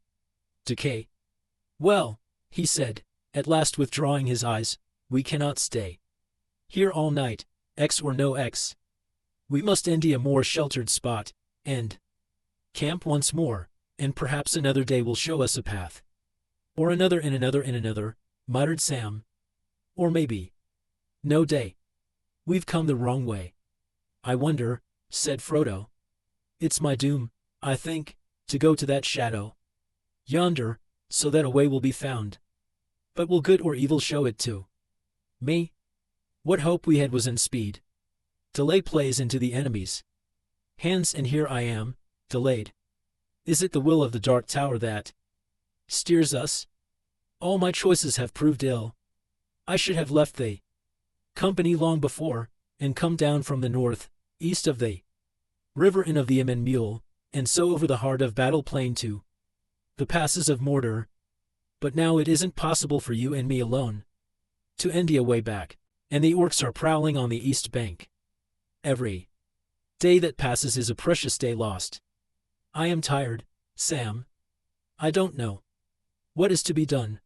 decay. Well, he said, at last withdrawing his eyes, we cannot stay here all night, X or no X. We must endy a more sheltered spot, and camp once more, and perhaps another day will show us a path. Or another and another and another, muttered Sam. Or maybe no day. We've come the wrong way. I wonder, said Frodo. It's my doom, I think, to go to that shadow yonder, so that a way will be found. But will good or evil show it to me? What hope we had was in speed. Delay plays into the enemy's hands, and here I am, delayed. Is it the will of the Dark Tower that steers us? All my choices have proved ill. I should have left the company long before, and come down from the north, east of the river and of the Emyn Muil, and so over the heart of Battle Plain to the passes of Mordor. But now it isn't possible for you and me alone to end a way back, and the orcs are prowling on the east bank. Every day that passes is a precious day lost. I am tired, Sam. I don't know what is to be done.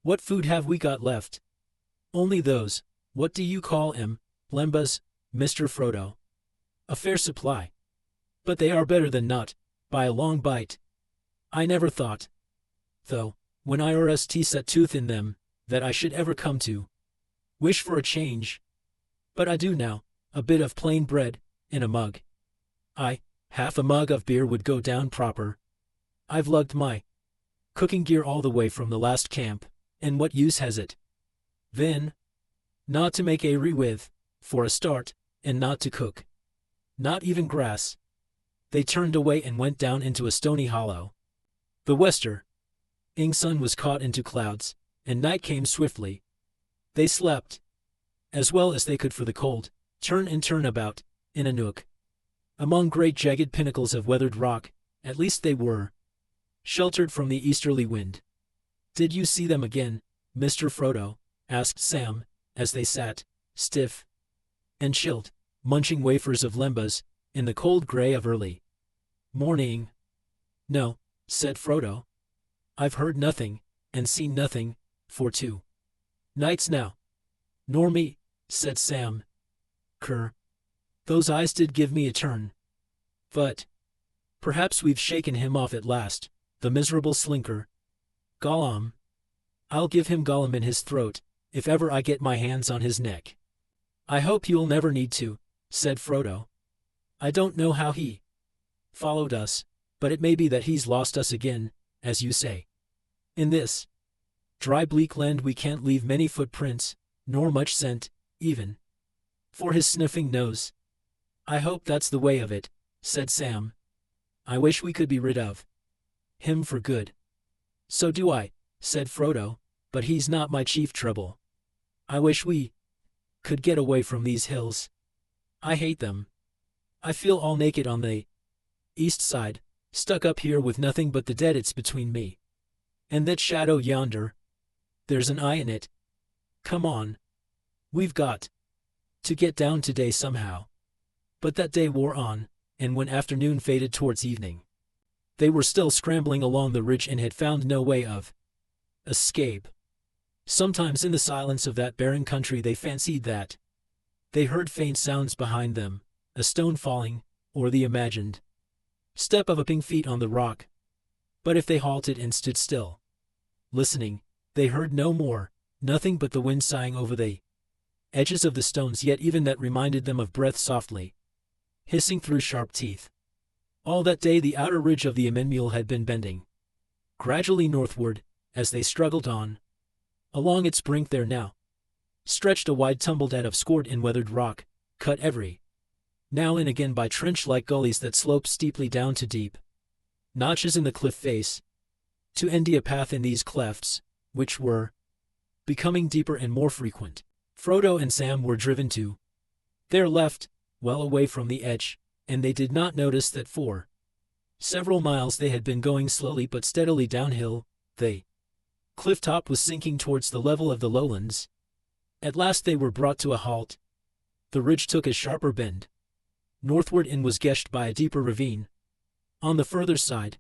What food have we got left? Only those, what do you call 'em, lembas, Mr. Frodo? A fair supply. But they are better than not, by a long bite. I never thought, though, when IRST set tooth in them, that I should ever come to wish for a change. But I do now, a bit of plain bread, in a mug. Half a mug of beer would go down proper. I've lugged my cooking gear all the way from the last camp, and what use has it? Then, not to make with, for a start, and not to cook. Not even grass. They turned away and went down into a stony hollow. The westering sun was caught into clouds, and night came swiftly. They slept as well as they could for the cold, turn and turn about, in a nook. Among great jagged pinnacles of weathered rock, at least they were sheltered from the easterly wind. "Did you see them again, Mr. Frodo?" asked Sam, as they sat, stiff and chilled, munching wafers of lembas, in the cold grey of early morning. "No," said Frodo. "I've heard nothing, and seen nothing, for 2 nights now." "Nor me," said Sam. "Cur, those eyes did give me a turn. But perhaps we've shaken him off at last, the miserable slinker. Gollum. I'll give him Gollum in his throat, if ever I get my hands on his neck." "I hope you'll never need to," said Frodo. "I don't know how he followed us, but it may be that he's lost us again, as you say. In this dry bleak land we can't leave many footprints, nor much scent, even for his sniffing nose." "I hope that's the way of it," said Sam. "I wish we could be rid of him for good." "So do I," said Frodo, "but he's not my chief trouble. I wish we could get away from these hills. I hate them. I feel all naked on the east side, stuck up here with nothing but the dead. It's between me and that shadow yonder. There's an eye in it. Come on. We've got to get down today somehow." But that day wore on, and when afternoon faded towards evening, they were still scrambling along the ridge and had found no way of escape. Sometimes in the silence of that barren country they fancied that they heard faint sounds behind them, a stone falling, or the imagined step of upping feet on the rock. But if they halted and stood still, listening, they heard no more, nothing but the wind sighing over the edges of the stones, yet even that reminded them of breath softly hissing through sharp teeth. All that day the outer ridge of the Emynmuil had been bending gradually northward, as they struggled on. Along its brink there now stretched a wide tumbledead of scored and weathered rock, cut every now and again by trench-like gullies that sloped steeply down to deep notches in the cliff face, to end a path in these clefts, which were becoming deeper and more frequent. Frodo and Sam were driven to their left, well away from the edge, and they did not notice that for several miles they had been going slowly but steadily downhill. The cliff top was sinking towards the level of the lowlands. At last they were brought to a halt. The ridge took a sharper bend northward and was gashed by a deeper ravine. On the further side,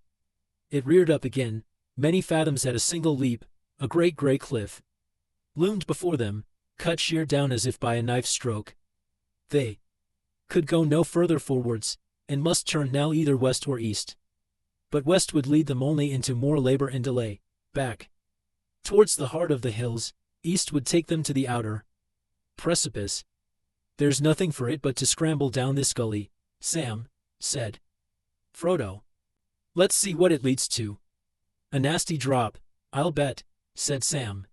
it reared up again, many fathoms at a single leap. A great grey cliff loomed before them, cut sheer down as if by a knife stroke. They could go no further forwards, and must turn now either west or east. But west would lead them only into more labor and delay. Back towards the heart of the hills, east would take them to the outer precipice. "There's nothing for it but to scramble down this gully," Sam said. "Frodo, let's see what it leads to." "A nasty drop, I'll bet," said Sam.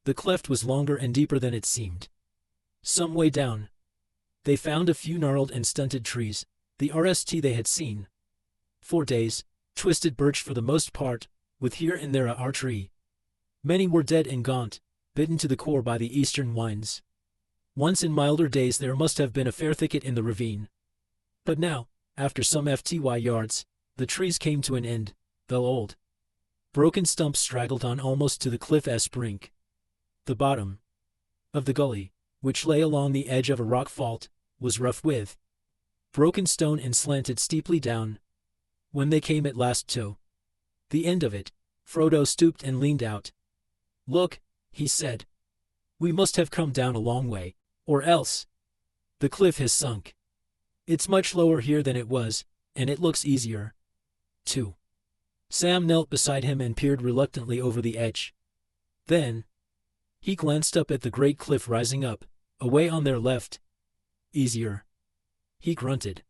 The cleft was longer and deeper than it seemed. Some way down, they found a few gnarled and stunted trees, the rst they had seen for days, twisted birch for the most part, with here and there a R tree. Many were dead and gaunt, bitten to the core by the eastern winds. Once in milder days there must have been a fair thicket in the ravine. But now, after some yards, the trees came to an end, though old broken stumps straggled on almost to the cliff's brink. The bottom of the gully, which lay along the edge of a rock fault, was rough with broken stone and slanted steeply down. When they came at last to the end of it, Frodo stooped and leaned out. "Look," he said. "We must have come down a long way, or else the cliff has sunk. It's much lower here than it was, and it looks easier, too." Sam knelt beside him and peered reluctantly over the edge. Then he glanced up at the great cliff rising up, away on their left. "Easier," he grunted.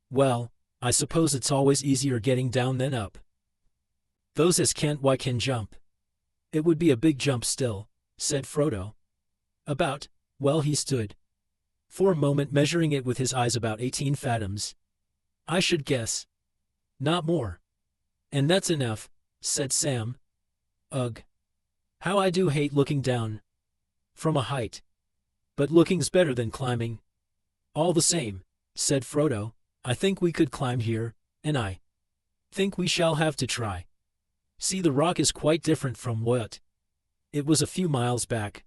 "Well, I suppose it's always easier getting down than up. Those as can't why can jump." "It would be a big jump still," said Frodo. Well, he stood for a moment measuring it with his eyes, about 18 fathoms. I should guess. Not more. And that's enough, said Sam. Ugh. How I do hate looking down. From a height. But looking's better than climbing. All the same, said Frodo, I think we could climb here, and I think we shall have to try. See, the rock is quite different from what it was a few miles back.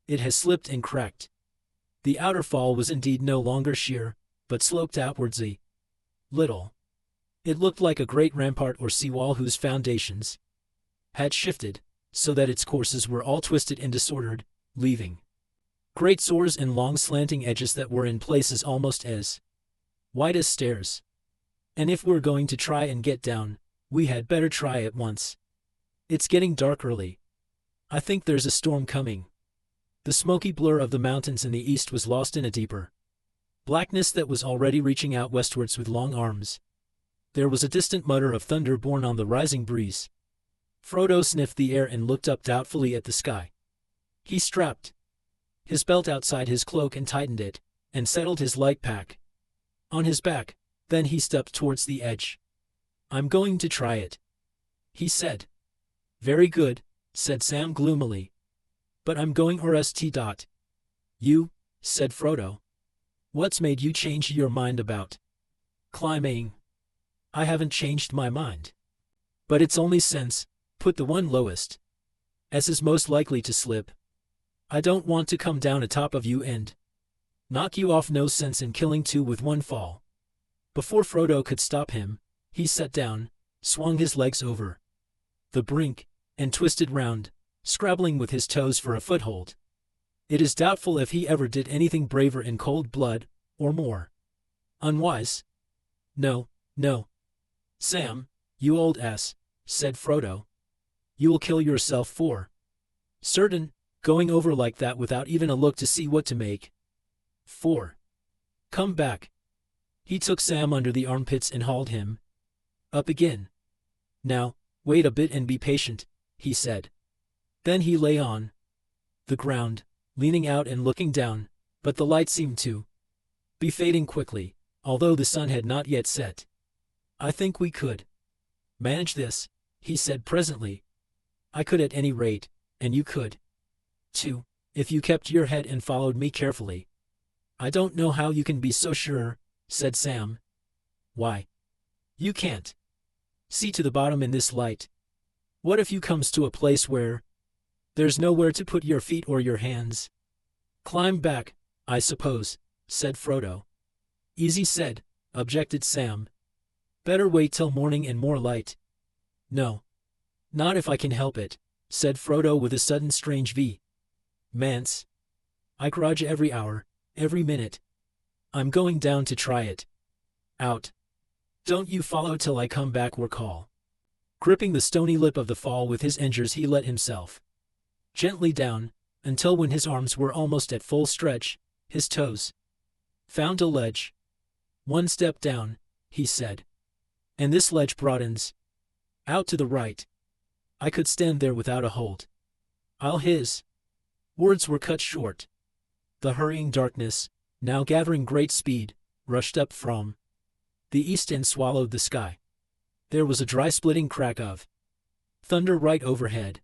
It has slipped and cracked. The outer fall was indeed no longer sheer, but sloped outwards a little. It looked like a great rampart or seawall whose foundations had shifted, so that its courses were all twisted and disordered, leaving great sores and long slanting edges that were in places almost as wide as stairs. And if we're going to try and get down, we had better try at once. It's getting dark early. I think there's a storm coming. The smoky blur of the mountains in the east was lost in a deeper blackness that was already reaching out westwards with long arms. There was a distant mutter of thunder borne on the rising breeze. Frodo sniffed the air and looked up doubtfully at the sky. He strapped his belt outside his cloak and tightened it, and settled his light pack on his back. Then he stepped towards the edge. I'm going to try it, he said. Very good, said Sam gloomily. But I'm going RST. You, said Frodo. What's made you change your mind about climbing? I haven't changed my mind. But it's only sense, put the one lowest, as is most likely to slip. I don't want to come down atop of you and knock you off. No sense in killing two with one fall. Before Frodo could stop him, he sat down, swung his legs over the brink, and twisted round, scrabbling with his toes for a foothold. It is doubtful if he ever did anything braver in cold blood, or more unwise. No, no. Sam, you old ass, said Frodo. You'll kill yourself for certain, going over like that without even a look to see what to make. 4. Come back. He took Sam under the armpits and hauled him up again. Now, wait a bit and be patient, he said. Then he lay on the ground, leaning out and looking down, but the light seemed to be fading quickly, although the sun had not yet set. I think we could manage this, he said presently. I could at any rate, and you could too, if you kept your head and followed me carefully. I don't know how you can be so sure, said Sam. Why? You can't see to the bottom in this light. What if you comes to a place where there's nowhere to put your feet or your hands? Climb back, I suppose, said Frodo. Easy said, objected Sam. Better wait till morning and more light. No. Not if I can help it, said Frodo with a sudden strange vehemence. I grudge every hour, every minute. I'm going down to try it out. Don't you follow till I come back or call. Gripping the stony lip of the fall with his engers, he let himself gently down, until when his arms were almost at full stretch, his toes found a ledge. One step down, he said. And this ledge broadens out to the right. I could stand there without a hold. His words were cut short. The hurrying darkness, now gathering great speed, rushed up from the east and swallowed the sky. There was a dry splitting crack of thunder right overhead.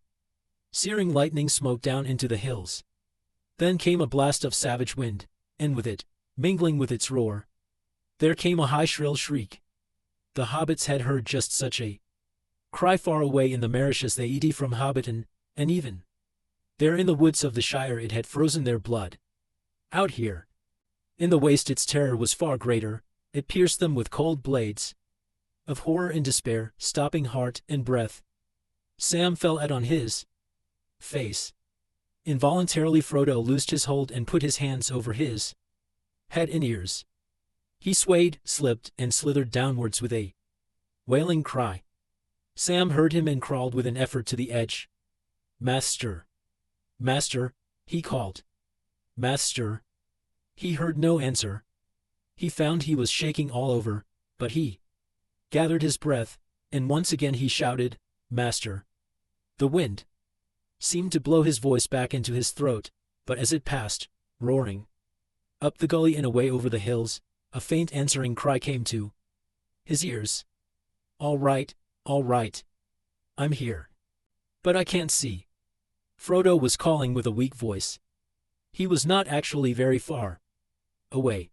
Searing lightning smote down into the hills. Then came a blast of savage wind, and with it, mingling with its roar, there came a high shrill shriek. The hobbits had heard just such a cry far away in the marish as they eat from Hobbiton, and even there in the woods of the Shire it had frozen their blood. Out here in the waste its terror was far greater. It pierced them with cold blades of horror and despair, stopping heart and breath. Sam fell out on his face. Involuntarily Frodo loosed his hold and put his hands over his head and ears. He swayed, slipped, and slithered downwards with a wailing cry. Sam heard him and crawled with an effort to the edge. Master! Master! He called. Master! He heard no answer. He found he was shaking all over, but he gathered his breath, and once again he shouted, Master! The wind seemed to blow his voice back into his throat, but as it passed, roaring up the gully and away over the hills, a faint answering cry came to his ears. All right, all right. I'm here. But I can't see. Frodo was calling with a weak voice. He was not actually very far away.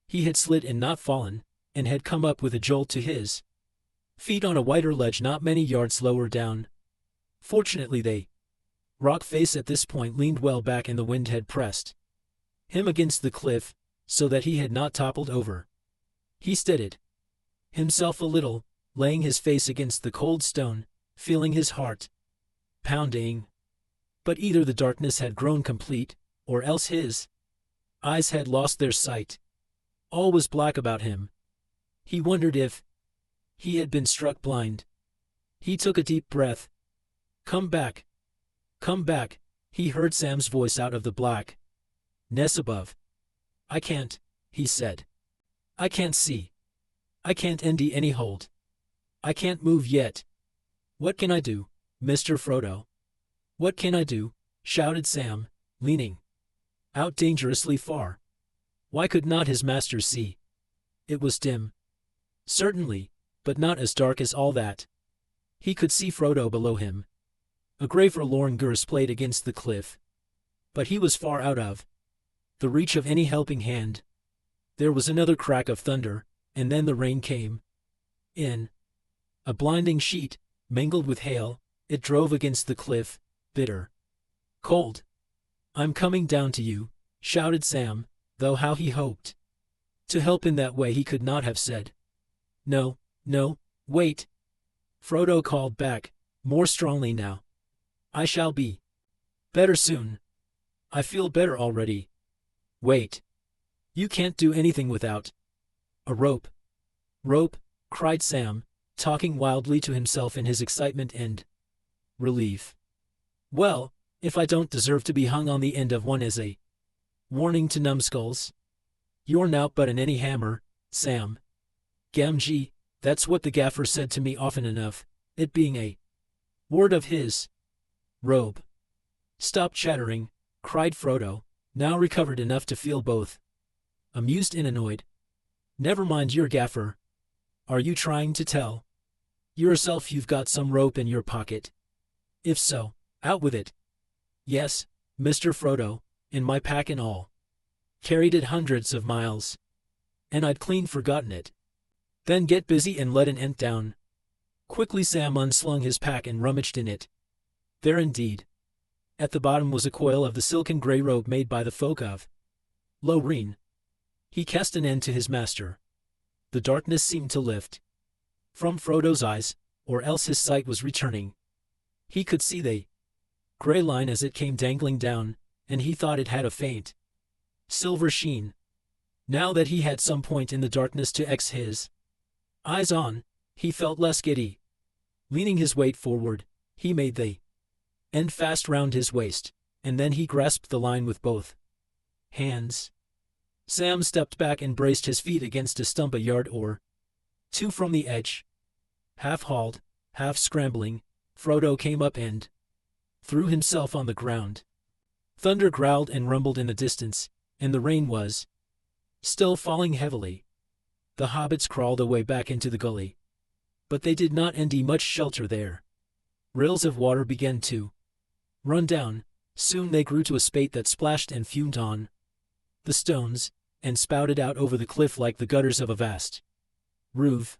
He had slid and not fallen, and had come up with a jolt to his feet on a wider ledge not many yards lower down. Fortunately the rock face at this point leaned well back and the wind had pressed him against the cliff, so that he had not toppled over. He steadied himself a little, laying his face against the cold stone, feeling his heart pounding. But either the darkness had grown complete, or else his eyes had lost their sight. All was black about him. He wondered if he had been struck blind. He took a deep breath. Come back. Come back, he heard Sam's voice out of the blackness above. I can't, he said. I can't see. I can't any hold. I can't move yet. What can I do, Mr. Frodo? What can I do? Shouted Sam, leaning out dangerously far. Why could not his master see? It was dim. Certainly, but not as dark as all that. He could see Frodo below him. A grey forlorn gurse played against the cliff. But he was far out of the reach of any helping hand. There was another crack of thunder, and then the rain came. In a blinding sheet, mingled with hail, it drove against the cliff, bitter cold. I'm coming down to you, shouted Sam, though how he hoped to help in that way he could not have said. No, no, wait. Frodo called back, more strongly now. I shall be better soon. I feel better already. Wait. You can't do anything without a rope. Rope, cried Sam, talking wildly to himself in his excitement and relief. Well, if I don't deserve to be hung on the end of one as a warning to numbskulls. You're nowt but an any hammer, Sam. Gamgee, that's what the gaffer said to me often enough, it being a word of his. Robe. Stop chattering, cried Frodo, now recovered enough to feel both amused and annoyed. Never mind your gaffer. Are you trying to tell yourself you've got some rope in your pocket? If so, out with it. Yes, Mr. Frodo, in my pack and all. Carried it hundreds of miles. And I'd clean forgotten it. Then get busy and let an end down. Quickly Sam unslung his pack and rummaged in it. There indeed. At the bottom was a coil of the silken grey robe made by the folk of Lorien. He cast an end to his master. The darkness seemed to lift from Frodo's eyes, or else his sight was returning. He could see the grey line as it came dangling down, and he thought it had a faint silver sheen. Now that he had some point in the darkness to X his eyes on, he felt less giddy. Leaning his weight forward, he made the end fast round his waist, and then he grasped the line with both hands. Sam stepped back and braced his feet against a stump a yard or two from the edge. Half hauled, half scrambling, Frodo came up and threw himself on the ground. Thunder growled and rumbled in the distance, and the rain was still falling heavily. The hobbits crawled away back into the gully. But they did not endy much shelter there. Rills of water began to run down. Soon they grew to a spate that splashed and fumed on the stones, and spouted out over the cliff like the gutters of a vast roof.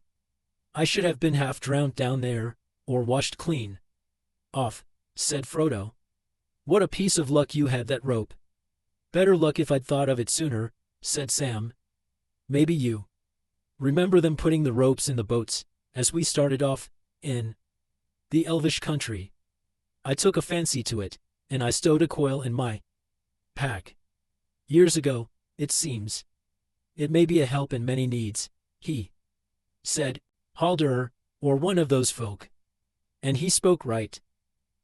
I should have been half drowned down there, or washed clean off, said Frodo. What a piece of luck you had that rope. Better luck if I'd thought of it sooner, said Sam. Maybe you remember them putting the ropes in the boats, as we started off, in the Elvish country. I took a fancy to it, and I stowed a coil in my pack. Years ago, it seems. It may be a help in many needs, he said. Halder, or one of those folk. And he spoke right.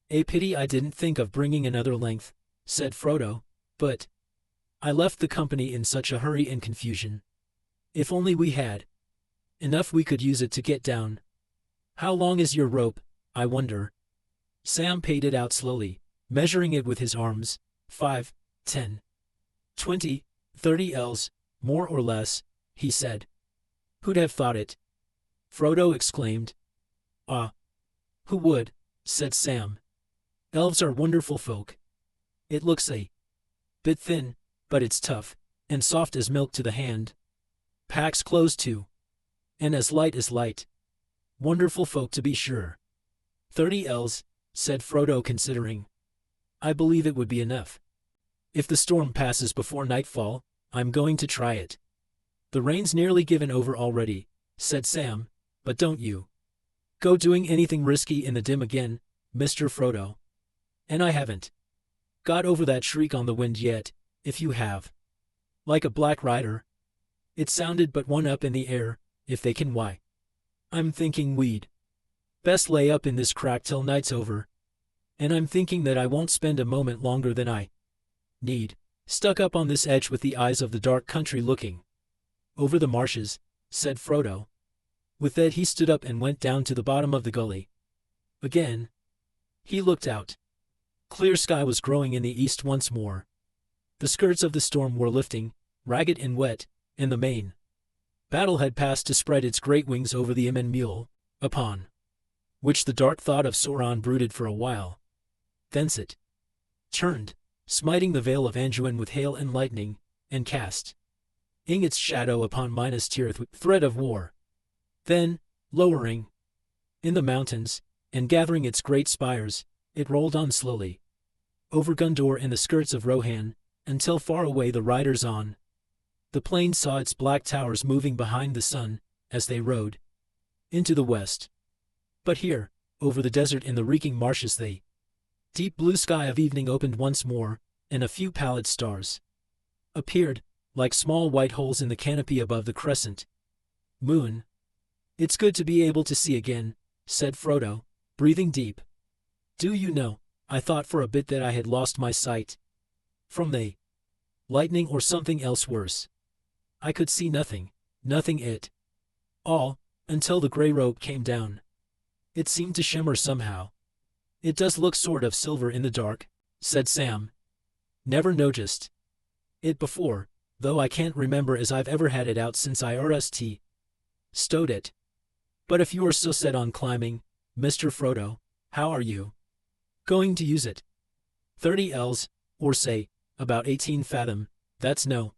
A pity I didn't think of bringing another length, said Frodo, but I left the company in such a hurry and confusion. If only we had enough we could use it to get down. How long is your rope, I wonder? Sam paid it out slowly, measuring it with his arms. 5, 10, 20, 30 ells, more or less, he said. Who'd have thought it? Frodo exclaimed. "Ah, who would?" said Sam. "Elves are wonderful folk. It looks a bit thin, but it's tough, and soft as milk to the hand. Packs clothes too. And as light as light. Wonderful folk to be sure." 30 ells, said Frodo, considering. "I believe it would be enough. If the storm passes before nightfall, I'm going to try it." "The rain's nearly given over already," said Sam, "but don't you go doing anything risky in the dim again, Mr. Frodo. And I haven't got over that shriek on the wind yet, if you have. Like a black rider. It sounded but one up in the air, if they can. Why, I'm thinking we'd best lay up in this crack till night's over. And I'm thinking that I won't spend a moment longer than I need, stuck up on this edge with the eyes of the dark country looking over the marshes," said Frodo. With that he stood up and went down to the bottom of the gully. Again he looked out. Clear sky was growing in the east once more. The skirts of the storm were lifting, ragged and wet, and the main battle had passed to spread its great wings over the Immen Mule, upon which the dark thought of Sauron brooded for a while. Thence it turned, smiting the vale of Anduin with hail and lightning, and casting its shadow upon Minas Tirith with threat of war. Then, lowering in the mountains, and gathering its great spires, it rolled on slowly over Gondor and the skirts of Rohan, until far away the riders on the plain saw its black towers moving behind the sun, as they rode into the west. But here, over the desert and the reeking marshes, the deep blue sky of evening opened once more, and a few pallid stars appeared, like small white holes in the canopy above the crescent moon. "It's good to be able to see again," said Frodo, breathing deep. "Do you know, I thought for a bit that I had lost my sight from the lightning or something else worse. I could see nothing at all, until the gray rope came down. It seemed to shimmer somehow." "It does look sort of silver in the dark," said Sam. "Never noticed it before, though I can't remember as I've ever had it out since I stowed it. But if you are so set on climbing, Mr. Frodo, how are you going to use it?" 30 ells, or say, about 18 fathom, that's no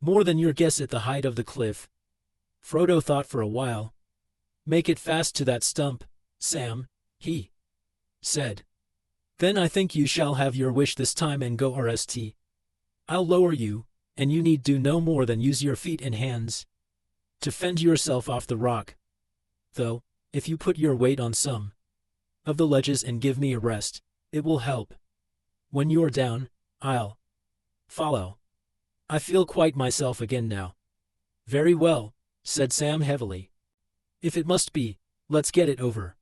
more than your guess at the height of the cliff. Frodo thought for a while. "Make it fast to that stump, Sam," he said. "Then I think you shall have your wish this time and go RST. I'll lower you, and you need do no more than use your feet and hands to fend yourself off the rock. Though, if you put your weight on some of the ledges and give me a rest, it will help. When you're down, I'll follow. I feel quite myself again now." "Very well," said Sam heavily. "If it must be, let's get it over."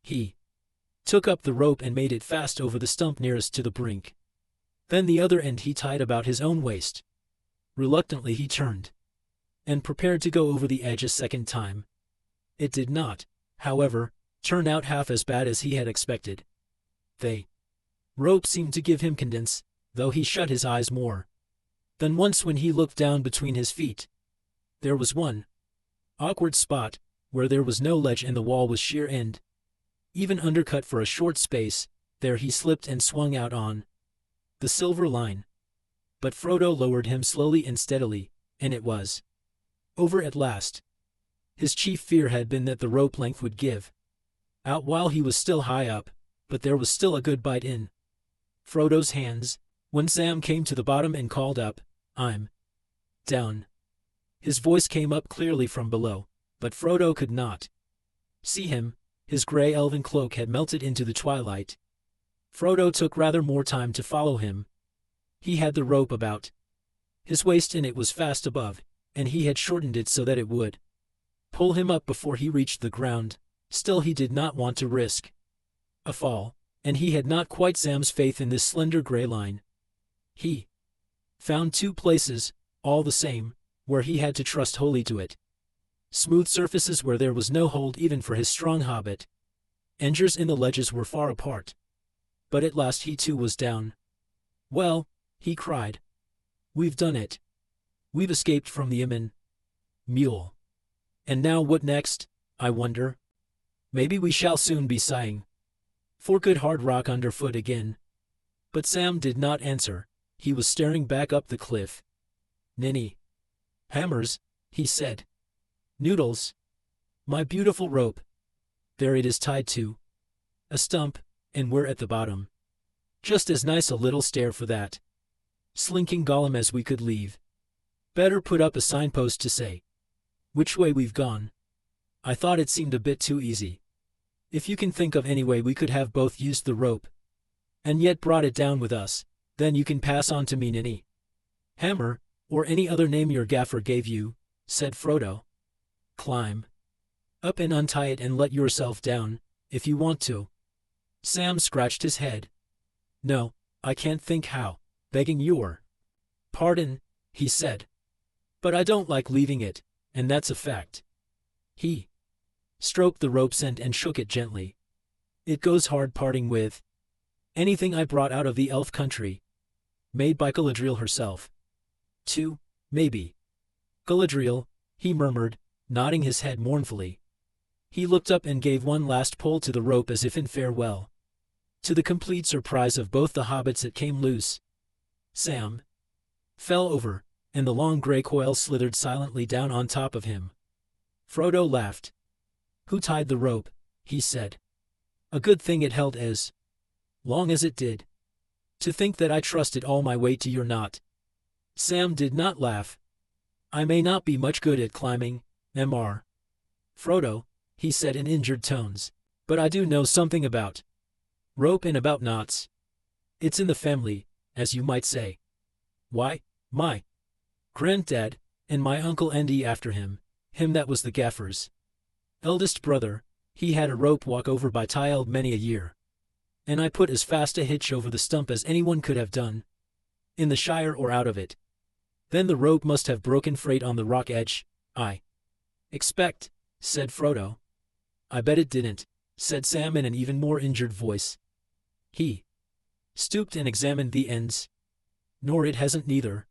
He took up the rope and made it fast over the stump nearest to the brink. Then the other end he tied about his own waist. Reluctantly he turned and prepared to go over the edge a second time. It did not, however, turn out half as bad as he had expected. The rope seemed to give him condence, though he shut his eyes more than once when he looked down between his feet. There was one awkward spot where there was no ledge and the wall was sheer end. Even undercut for a short space, there he slipped and swung out on the silver line. But Frodo lowered him slowly and steadily, and it was over at last. His chief fear had been that the rope length would give out while he was still high up, but there was still a good bite in Frodo's hands when Sam came to the bottom and called up, "I'm down." His voice came up clearly from below, but Frodo could not see him. His gray elven cloak had melted into the twilight. Frodo took rather more time to follow him. He had the rope about his waist and it was fast above, and he had shortened it so that it would pull him up before he reached the ground. Still he did not want to risk a fall, and he had not quite Sam's faith in this slender gray line. He found two places, all the same, where he had to trust wholly to it. Smooth surfaces where there was no hold even for his strong hobbit. Edges in the ledges were far apart. But at last he too was down. "Well," he cried, "we've done it. We've escaped from the Immen Mule. And now what next?" I wonder. Maybe we shall soon be sighing for good hard rock underfoot again. But Sam did not answer. He was staring back up the cliff. Ninny. Hammers, he said. Noodles. My beautiful rope. There it is tied to a stump, and we're at the bottom. Just as nice a little stair for that slinking golem as we could leave. Better put up a signpost to say which way we've gone. I thought it seemed a bit too easy. If you can think of any way we could have both used the rope and yet brought it down with us, then you can pass on to me, Ninny. Hammer, or any other name your gaffer gave you, said Frodo. Climb up and untie it and let yourself down, if you want to. Sam scratched his head. No, I can't think how. Begging your pardon, he said. But I don't like leaving it, and that's a fact. He stroked the rope's end and shook it gently. It goes hard parting with anything I brought out of the elf country, made by Galadriel herself. Too, maybe. Galadriel, he murmured, nodding his head mournfully. He looked up and gave one last pull to the rope as if in farewell. To the complete surprise of both the hobbits it came loose. Sam fell over, and the long gray coil slithered silently down on top of him. Frodo laughed. Who tied the rope? He said. A good thing it held as long as it did. To think that I trusted all my weight to your knot. Sam did not laugh. I may not be much good at climbing, Mr. Frodo, he said in injured tones, but I do know something about rope and about knots. It's in the family, as you might say. Why, my granddad, and my Uncle Andy after him that was the gaffer's eldest brother, he had a rope walk over by tiled many a year. And I put as fast a hitch over the stump as anyone could have done, in the Shire or out of it. Then the rope must have broken freight on the rock edge, I expect, said Frodo. I bet it didn't, said Sam in an even more injured voice. He stooped and examined the ends. Nor it hasn't neither.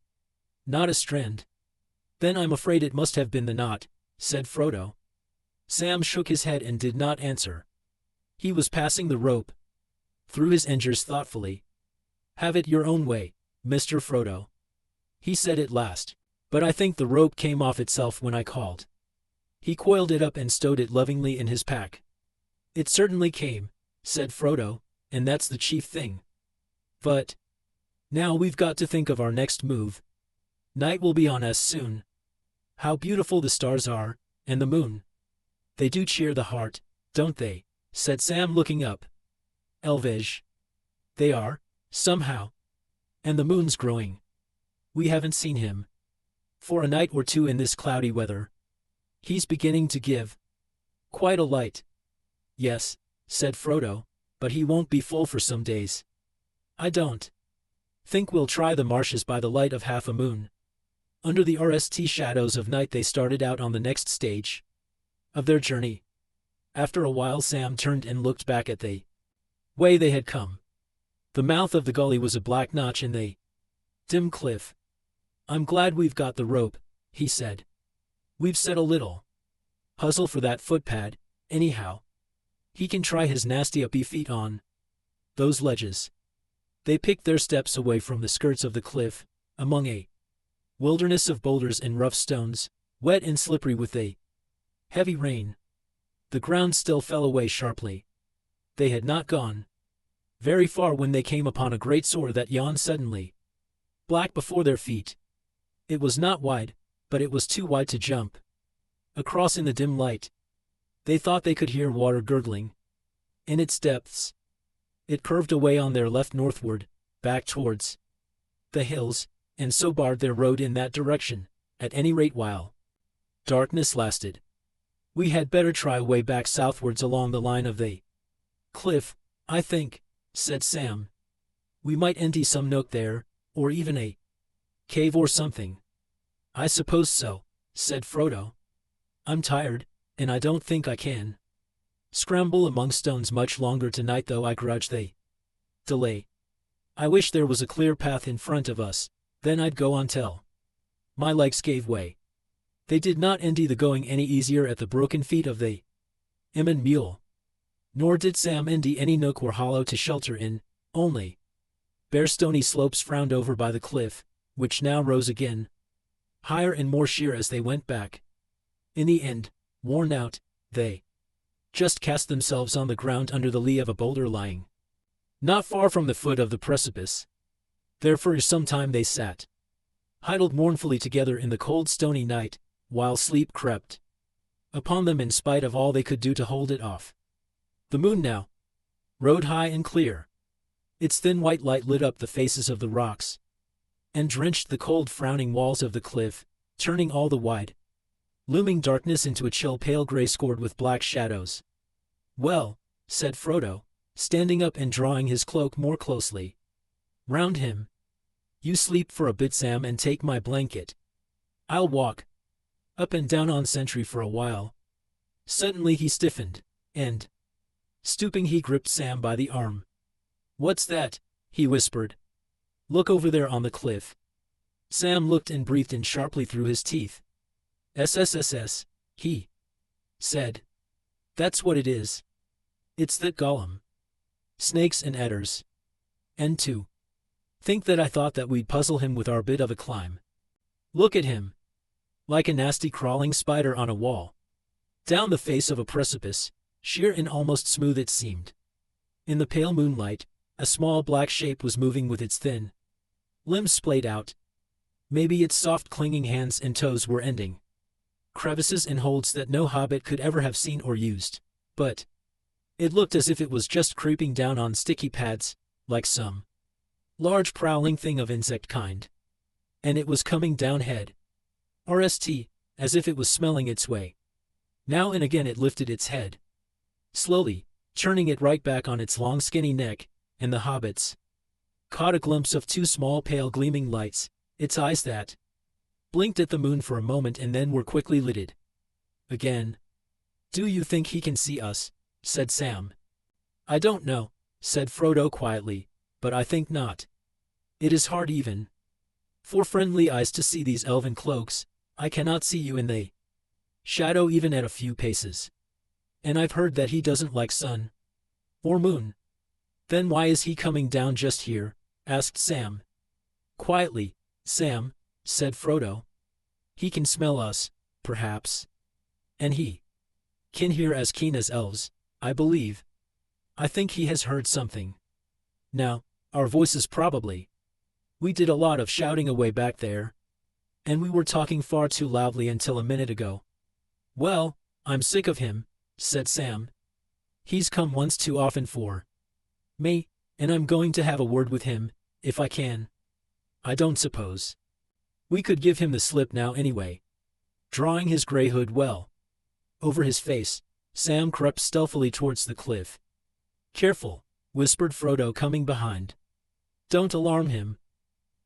Not a strand. Then I'm afraid it must have been the knot, said Frodo. Sam shook his head and did not answer. He was passing the rope through his engers thoughtfully. Have it your own way, Mr. Frodo, he said at last, but I think the rope came off itself when I called. He coiled it up and stowed it lovingly in his pack. It certainly came, said Frodo, and that's the chief thing. But now we've got to think of our next move. Night will be on us soon. How beautiful the stars are, and the moon. They do cheer the heart, don't they? Said Sam looking up. Elvish. They are, somehow. And the moon's growing. We haven't seen him for a night or two in this cloudy weather. He's beginning to give quite a light. Yes, said Frodo, but he won't be full for some days. I don't think we'll try the marshes by the light of half a moon. Under the RST shadows of night they started out on the next stage of their journey. After a while Sam turned and looked back at the way they had come. The mouth of the gully was a black notch in the dim cliff. I'm glad we've got the rope, he said. We've set a little puzzle for that footpad, anyhow. He can try his nasty uppy feet on those ledges. They picked their steps away from the skirts of the cliff, among a wilderness of boulders and rough stones, wet and slippery with a heavy rain. The ground still fell away sharply. They had not gone very far when they came upon a great sword that yawned suddenly, black before their feet. It was not wide, but it was too wide to jump across in the dim light. They thought they could hear water gurgling in its depths. It curved away on their left northward, back towards the hills, and so barred their road in that direction, at any rate while darkness lasted. We had better try way back southwards along the line of the cliff, I think, said Sam. We might enter some nook there, or even a cave or something. I suppose so, said Frodo. I'm tired, and I don't think I can scramble among stones much longer tonight, though I grudge the delay. I wish there was a clear path in front of us, then I'd go on till my legs gave way. They did not envy the going any easier at the broken feet of the Emin mule. Nor did Sam envy any nook or hollow to shelter in, only bare stony slopes frowned over by the cliff, which now rose again, higher and more sheer as they went back. In the end, worn out, they just cast themselves on the ground under the lee of a boulder lying not far from the foot of the precipice. There for some time they sat, huddled mournfully together in the cold stony night, while sleep crept upon them in spite of all they could do to hold it off. The moon now rode high and clear. Its thin white light lit up the faces of the rocks and drenched the cold frowning walls of the cliff, turning all the wide, looming darkness into a chill pale gray scored with black shadows. "Well," said Frodo, standing up and drawing his cloak more closely round him, "you sleep for a bit, Sam, and take my blanket. I'll walk up and down on sentry for a while." Suddenly he stiffened, and, stooping, he gripped Sam by the arm. "What's that?" he whispered. "Look over there on the cliff." Sam looked and breathed in sharply through his teeth. "SSSS," he said. "That's what it is. It's that Gollum. Snakes and adders. And to think that I thought that we'd puzzle him with our bit of a climb. Look at him. Like a nasty crawling spider on a wall. Down the face of a precipice, sheer and almost smooth it seemed. In the pale moonlight, a small black shape was moving with its thin limbs splayed out. Maybe its soft clinging hands and toes were ending crevices and holds that no hobbit could ever have seen or used, but it looked as if it was just creeping down on sticky pads, like some large prowling thing of insect kind. And it was coming down head RST, as if it was smelling its way. Now and again it lifted its head, slowly, turning it right back on its long skinny neck, and the hobbits caught a glimpse of two small pale gleaming lights, its eyes that blinked at the moon for a moment and then were quickly lidded again. "Do you think he can see us?" said Sam. "I don't know," said Frodo quietly, "but I think not. It is hard even for friendly eyes to see these elven cloaks. I cannot see you in the shadow even at a few paces. And I've heard that he doesn't like sun or moon." "Then why is he coming down just here?" asked Sam. "Quietly, Sam," said Frodo. "He can smell us, perhaps. And he can hear as keen as elves, I believe. I think he has heard something. Now, our voices probably. We did a lot of shouting away back there. And we were talking far too loudly until a minute ago." "Well, I'm sick of him," said Sam. "He's come once too often for me, and I'm going to have a word with him, if I can. I don't suppose we could give him the slip now anyway." Drawing his gray hood well over his face, Sam crept stealthily towards the cliff. "Careful," whispered Frodo coming behind. "Don't alarm him.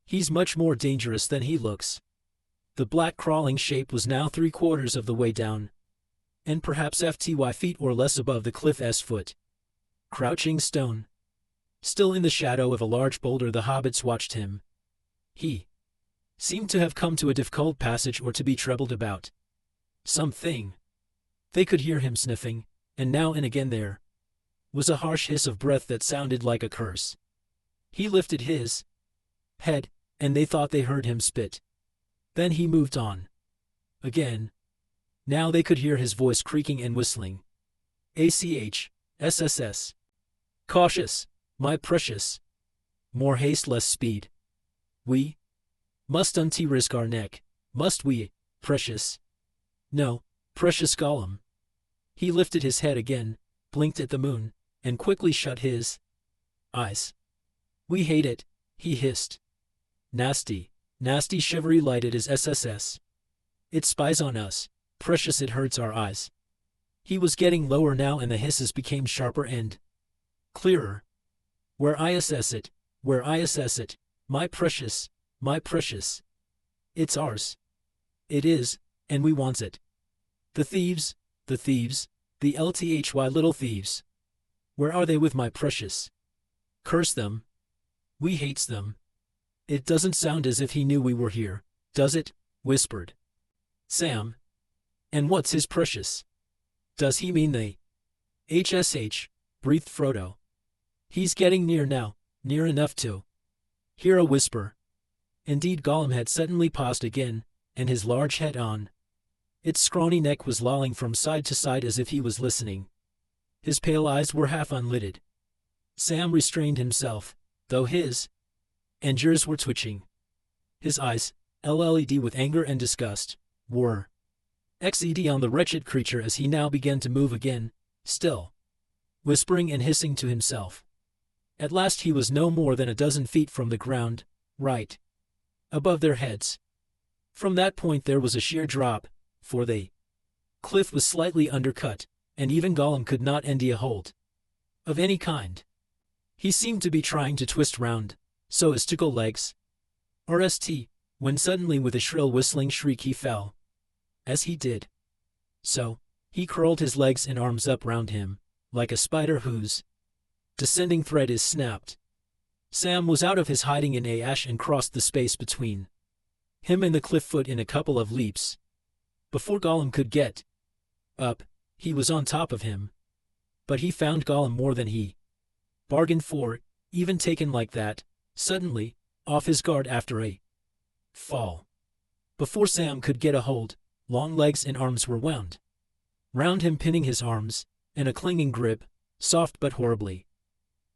He's much more dangerous than he looks." The black crawling shape was now 3/4 of the way down, and perhaps 50 feet or less above the cliff's foot. Crouching stone, still in the shadow of a large boulder, the hobbits watched him. He seemed to have come to a difficult passage or to be troubled about something. They could hear him sniffing, and now and again there was a harsh hiss of breath that sounded like a curse. He lifted his head, and they thought they heard him spit. Then he moved on again. Now they could hear his voice creaking and whistling. "SSS. Cautious, my precious. More haste, less speed. We mustn't risk our neck, must we, precious? No, precious Gollum." He lifted his head again, blinked at the moon, and quickly shut his eyes. "We hate it," he hissed. "Nasty, nasty shivery light it is, SSS. It spies on us, precious, it hurts our eyes." He was getting lower now, and the hisses became sharper and clearer. "Where ISS it, where ISS it, my precious, my precious. It's ours. It is, and we wants it. The thieves, the LTHY little thieves. Where are they with my precious? Curse them. We hates them." "It doesn't sound as if he knew we were here, does it?" whispered Sam. "And what's his precious? Does he mean they HSH, breathed Frodo. He's getting near now, near enough to hear a whisper. Indeed, Gollum had suddenly paused again, and his large head on its scrawny neck was lolling from side to side as if he was listening. His pale eyes were half unlidded. Sam restrained himself, though his and yours were twitching. His eyes, LLED with anger and disgust, were XED on the wretched creature as he now began to move again, still whispering and hissing to himself. At last he was no more than a dozen feet from the ground, right above their heads. From that point there was a sheer drop, for the cliff was slightly undercut, and even Gollum could not endy a hold of any kind. He seemed to be trying to twist round, so as to go legs. RST, when suddenly with a shrill whistling shriek he fell. As he did so, he curled his legs and arms up round him, like a spider whose descending thread is snapped. Sam was out of his hiding in a ash and crossed the space between him and the cliff foot in a couple of leaps. Before Gollum could get up, he was on top of him. But he found Gollum more than he bargained for, even taken like that, suddenly, off his guard after a fall. Before Sam could get a hold, long legs and arms were wound round him, pinning his arms, and a clinging grip, soft but horribly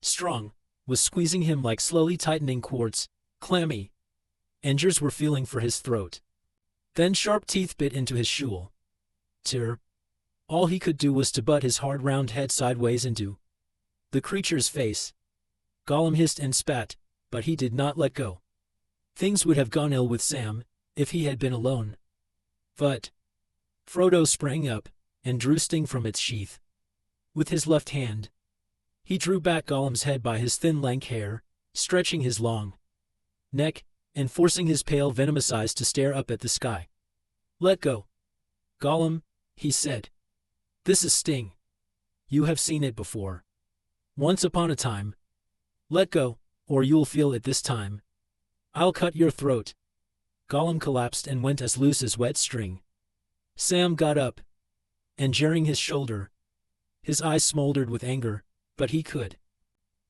strong, was squeezing him like slowly tightening cords, clammy. Angers were feeling for his throat. Then sharp teeth bit into his shoul. All he could do was to butt his hard round head sideways into the creature's face. Gollum hissed and spat, but he did not let go. Things would have gone ill with Sam if he had been alone. But Frodo sprang up and drew Sting from its sheath. With his left hand, he drew back Gollum's head by his thin lank hair, stretching his long neck and forcing his pale venomous eyes to stare up at the sky. "Let go, Gollum," he said. "This is Sting. You have seen it before. Once upon a time. Let go, or you'll feel it this time. I'll cut your throat." Gollum collapsed and went as loose as wet string. Sam got up and jarring his shoulder. His eyes smoldered with anger, but he could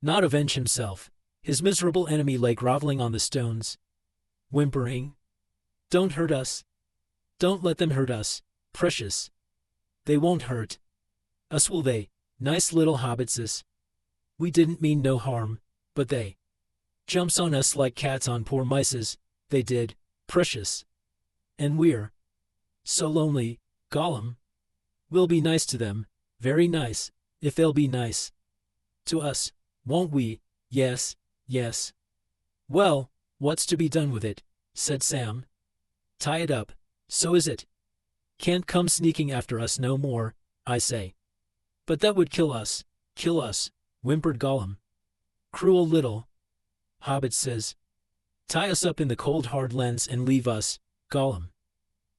not avenge himself. His miserable enemy lay groveling on the stones, whimpering. "Don't hurt us. Don't let them hurt us, precious. They won't hurt us, will they, nice little hobbitses? We didn't mean no harm, but they jumps on us like cats on poor mices, they did, precious. And we're so lonely, Gollum. We'll be nice to them, very nice, if they'll be nice to us, won't we? Yes, yes." "Well, what's to be done with it?" said Sam. "Tie it up, so is it. Can't come sneaking after us no more, I say." "But that would kill us, whimpered Gollum. "Cruel little hobbit says. Tie us up in the cold hard lands and leave us, Gollum."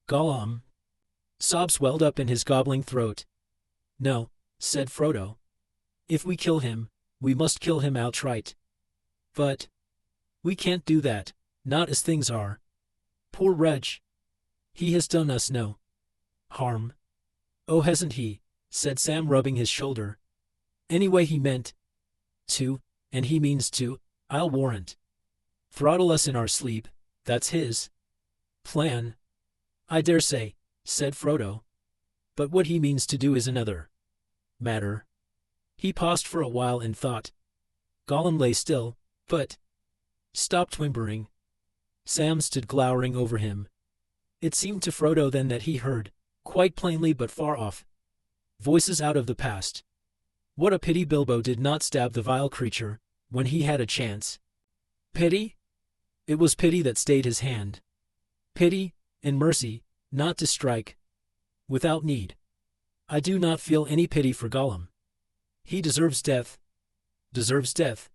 "Gollum." Sobs welled up in his gobbling throat. "No," said Frodo. "If we kill him, we must kill him outright. But we can't do that, not as things are. Poor wretch. He has done us no harm." "Oh, hasn't he?" said Sam, rubbing his shoulder. "Anyway, he meant to, and he means to, I'll warrant. Throttle us in our sleep, that's his plan." "I dare say," said Frodo. "But what he means to do is another matter." He paused for a while and thought. Gollum lay still, but stopped whimpering. Sam stood glowering over him. It seemed to Frodo then that he heard, quite plainly but far off, voices out of the past. What a pity Bilbo did not stab the vile creature when he had a chance. Pity? It was pity that stayed his hand. Pity and mercy, not to strike without need. I do not feel any pity for Gollum. He deserves death. Deserves death.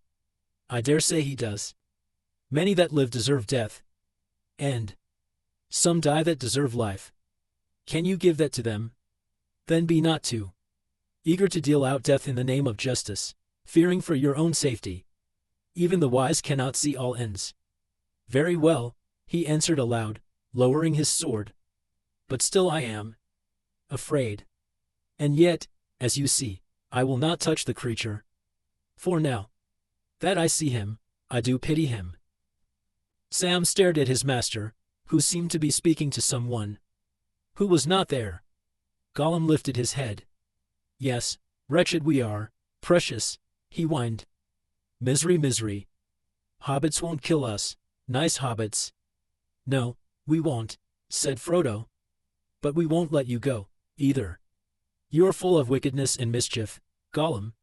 I dare say he does. Many that live deserve death. And some die that deserve life. Can you give that to them? Then be not too eager to deal out death in the name of justice, fearing for your own safety. Even the wise cannot see all ends. Very well, he answered aloud, lowering his sword. But still I am afraid. And yet, as you see, I will not touch the creature. For now that I see him, I do pity him." Sam stared at his master, who seemed to be speaking to someone who was not there. Gollum lifted his head. "Yes, wretched we are, precious," he whined. "Misery, misery. Hobbits won't kill us, nice hobbits." "No, we won't," said Frodo. "But we won't let you go, either. You're full of wickedness and mischief, Gollum.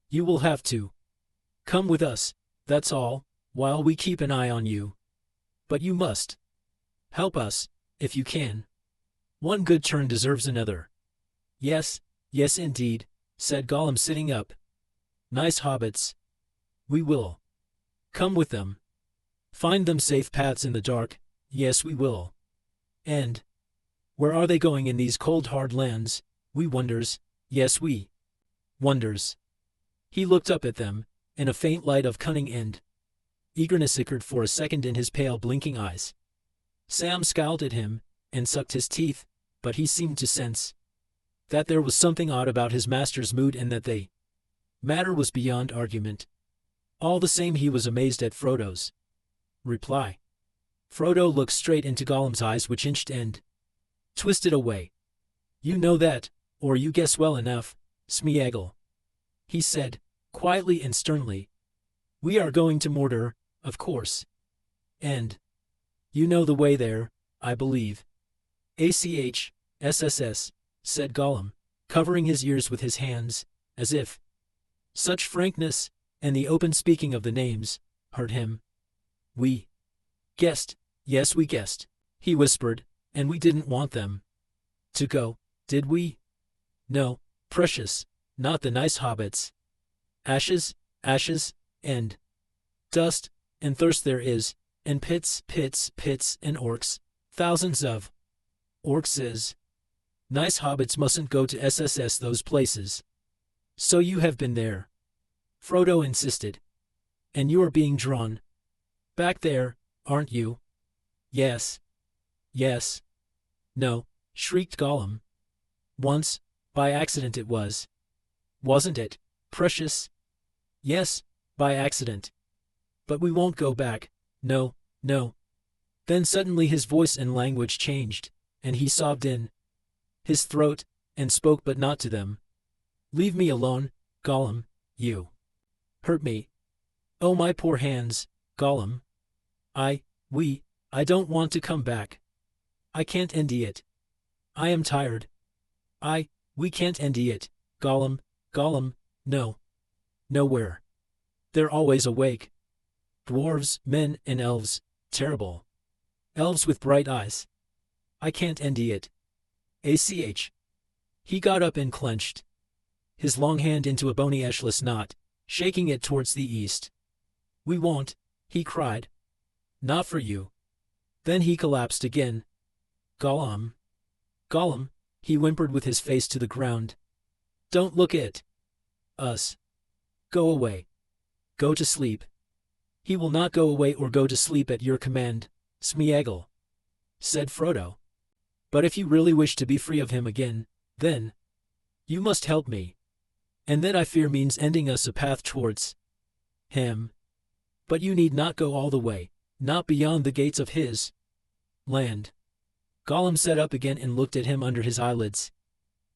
You will have to come with us, that's all, while we keep an eye on you. But you must help us, if you can. One good turn deserves another." "Yes, yes indeed," said Gollum, sitting up. "Nice hobbits. We will come with them. Find them safe paths in the dark, yes we will. And where are they going in these cold hard lands, we wonders, yes we wonders." He looked up at them, in a faint light of cunning and eagerness flickered for a second in his pale blinking eyes. Sam scowled at him, and sucked his teeth, but he seemed to sense that there was something odd about his master's mood and that the matter was beyond argument. All the same he was amazed at Frodo's reply. Frodo looked straight into Gollum's eyes, which inched and twisted away. "You know that, or you guess well enough, Smeagol," he said, quietly and sternly. "We are going to Mordor, of course. And you know the way there, I believe." "ACHSSS," said Gollum, covering his ears with his hands, as if such frankness, and the open speaking of the names, hurt him. "We guessed, yes we guessed," he whispered, "and we didn't want them to go, did we? No, precious, not the nice hobbits. Ashes, ashes, and dust, and thirst there is, and pits, pits, pits, and orcs, thousands of orcs. Nice hobbits mustn't go to SSS, those places." "So you have been there?" Frodo insisted. "And you are being drawn back there, aren't you?" "Yes. Yes." "No," shrieked Gollum. "Once, by accident it was. Wasn't it, precious?" "Yes, by accident. But we won't go back, no, no." Then suddenly his voice and language changed, and he sobbed in his throat, and spoke but not to them. "Leave me alone, Gollum, you hurt me. Oh my poor hands, Gollum. I don't want to come back. I can't endure it. I am tired. We can't endure it, Gollum, Gollum, no. Nowhere. They're always awake. Dwarves, men, and elves, terrible. Elves with bright eyes. I can't endure it. ACH. He got up and clenched his long hand into a bony ashless knot, shaking it towards the east. "We won't," he cried. "Not for you." Then he collapsed again. "Gollum. Gollum," he whimpered with his face to the ground. "Don't look at us. Go away. Go to sleep." "He will not go away or go to sleep at your command, Smeagol," said Frodo. "But if you really wish to be free of him again, then you must help me. And that I fear means ending us a path towards him. But you need not go all the way, not beyond the gates of his land." Gollum sat up again and looked at him under his eyelids.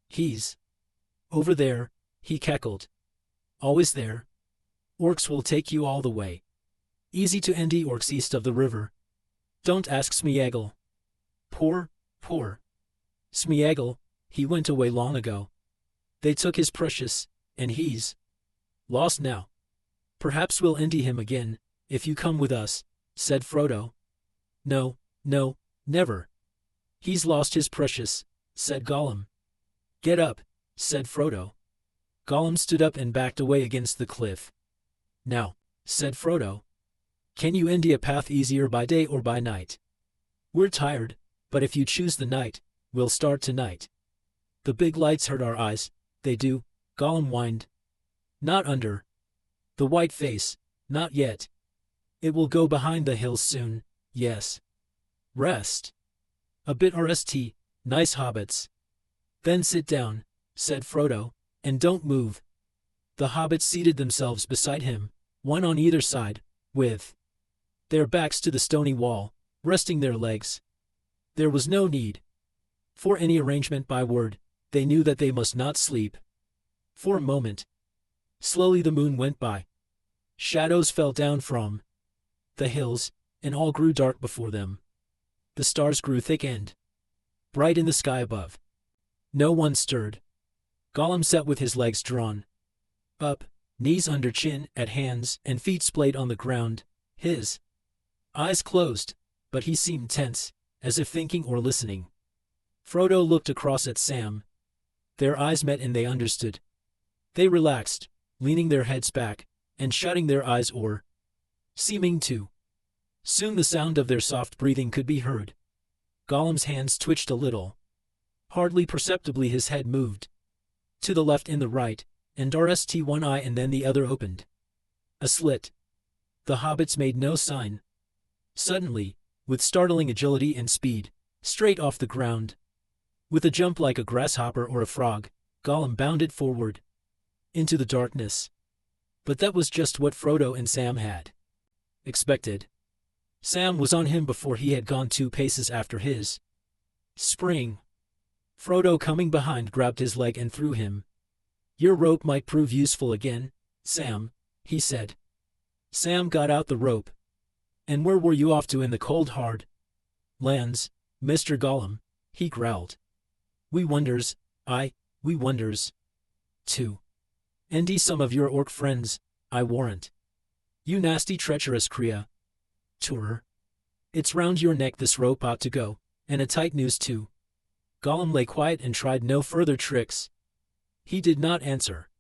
"He's over there," he cackled. "Always there. Orcs will take you all the way. Easy to end the orcs east of the river. Don't ask Smeagol. Poor Smeagol, he went away long ago. They took his precious, and he's lost now. Perhaps we'll endy him again, if you come with us," said Frodo. "No, no, never. He's lost his precious," said Gollum. "Get up," said Frodo. Gollum stood up and backed away against the cliff. "Now," said Frodo, "can you endy a path easier by day or by night? We're tired, but if you choose the night, we'll start tonight." "The big lights hurt our eyes, they do," Gollum whined. "Not under the white face, not yet. It will go behind the hills soon, yes. Rest a bit RST, nice hobbits." "Then sit down," said Frodo, "and don't move, The hobbits seated themselves beside him, one on either side, with their backs to the stony wall, resting their legs. There was no need for any arrangement by word. They knew that they must not sleep. For a moment, slowly the moon went by. Shadows fell down from the hills, and all grew dark before them. The stars grew thick and bright in the sky above. No one stirred. Gollum sat with his legs drawn up, knees under chin, at hands and feet splayed on the ground, his eyes closed, but he seemed tense, as if thinking or listening. Frodo looked across at Sam. Their eyes met and they understood. They relaxed, leaning their heads back, and shutting their eyes or seeming to. Soon the sound of their soft breathing could be heard. Gollum's hands twitched a little. Hardly perceptibly his head moved to the left and the right, and Rst one eye and then the other opened a slit. The hobbits made no sign. Suddenly, with startling agility and speed, straight off the ground, with a jump like a grasshopper or a frog, Gollum bounded forward into the darkness. But that was just what Frodo and Sam had expected. Sam was on him before he had gone 2 paces after his spring. Frodo, coming behind, grabbed his leg and threw him. "Your rope might prove useful again, Sam," he said. Sam got out the rope. "And where were you off to in the cold hard lands, Mr. Gollum?" he growled. We wonders, too. Endy some of your orc friends, I warrant. You nasty treacherous creature. It's round your neck this rope ought to go, and a tight noose too." Gollum lay quiet and tried no further tricks. He did not answer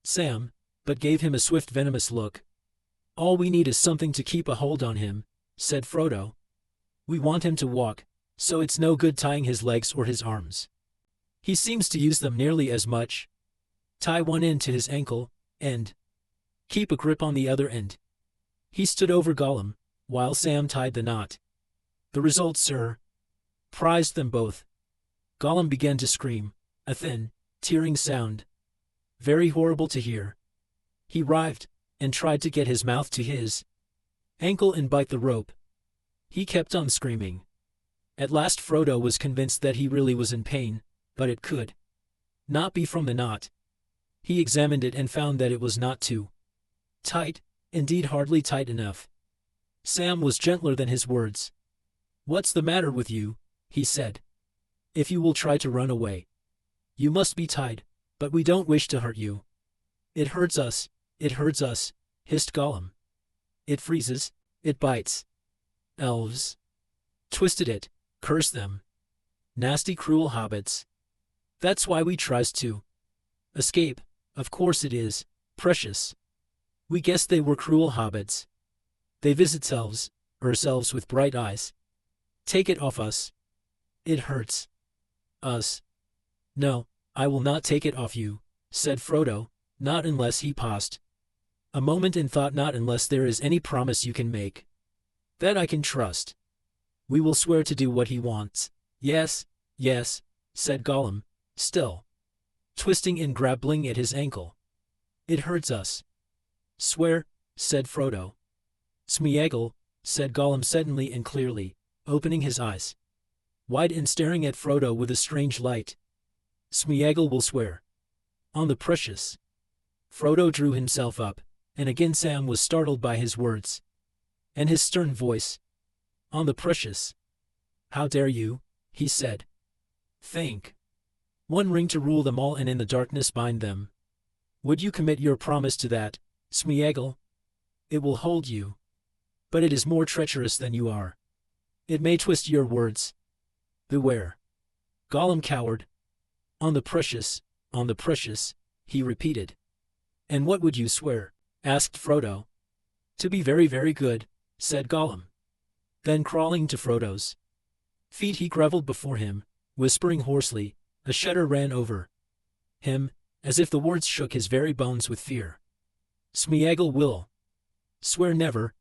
Sam, but gave him a swift venomous look. "All we need is something to keep a hold on him," said Frodo. "We want him to walk, so it's no good tying his legs or his arms. He seems to use them nearly as much. Tie one end to his ankle, and keep a grip on the other end." He stood over Gollum, while Sam tied the knot. The result surprised them both. Gollum began to scream, a thin, tearing sound, very horrible to hear. He writhed, and tried to get his mouth to his ankle and bite the rope. He kept on screaming. At last Frodo was convinced that he really was in pain, but it could not be from the knot. He examined it and found that it was not too tight, indeed hardly tight enough. Sam was gentler than his words. "What's the matter with you?" he said. "If you will try to run away, you must be tied, but we don't wish to hurt you." It hurts us," hissed Gollum. "It freezes, it bites. Elves twisted it, curse them. Nasty cruel hobbits. That's why we tries to escape. Of course it is, precious. We guess they were cruel hobbits. They visit selves with bright eyes. Take it off us. It hurts. Us." "No, I will not take it off you," said Frodo, "not unless," he paused a moment and thought, "not unless there is any promise you can make that I can trust. We will swear to do what he wants." Yes, said Gollum, still twisting and grappling at his ankle. "It hurts us." "Swear," said Frodo. "Smeagol," said Gollum suddenly and clearly, opening his eyes wide and staring at Frodo with a strange light. "Smeagol will swear." "On the precious." Frodo drew himself up, and again Sam was startled by his words and his stern voice. "On the precious." "How dare you?" he said. "Think. One ring to rule them all and in the darkness bind them. Would you commit your promise to that, Smeagol? It will hold you. But it is more treacherous than you are. It may twist your words. Beware." Gollum cowered. On the precious," he repeated. "And what would you swear?" asked Frodo. "To be very, very good," said Gollum. Then crawling to Frodo's feet he grovelled before him, whispering hoarsely. A shudder ran over him, as if the words shook his very bones with fear. "Smeagol will swear never,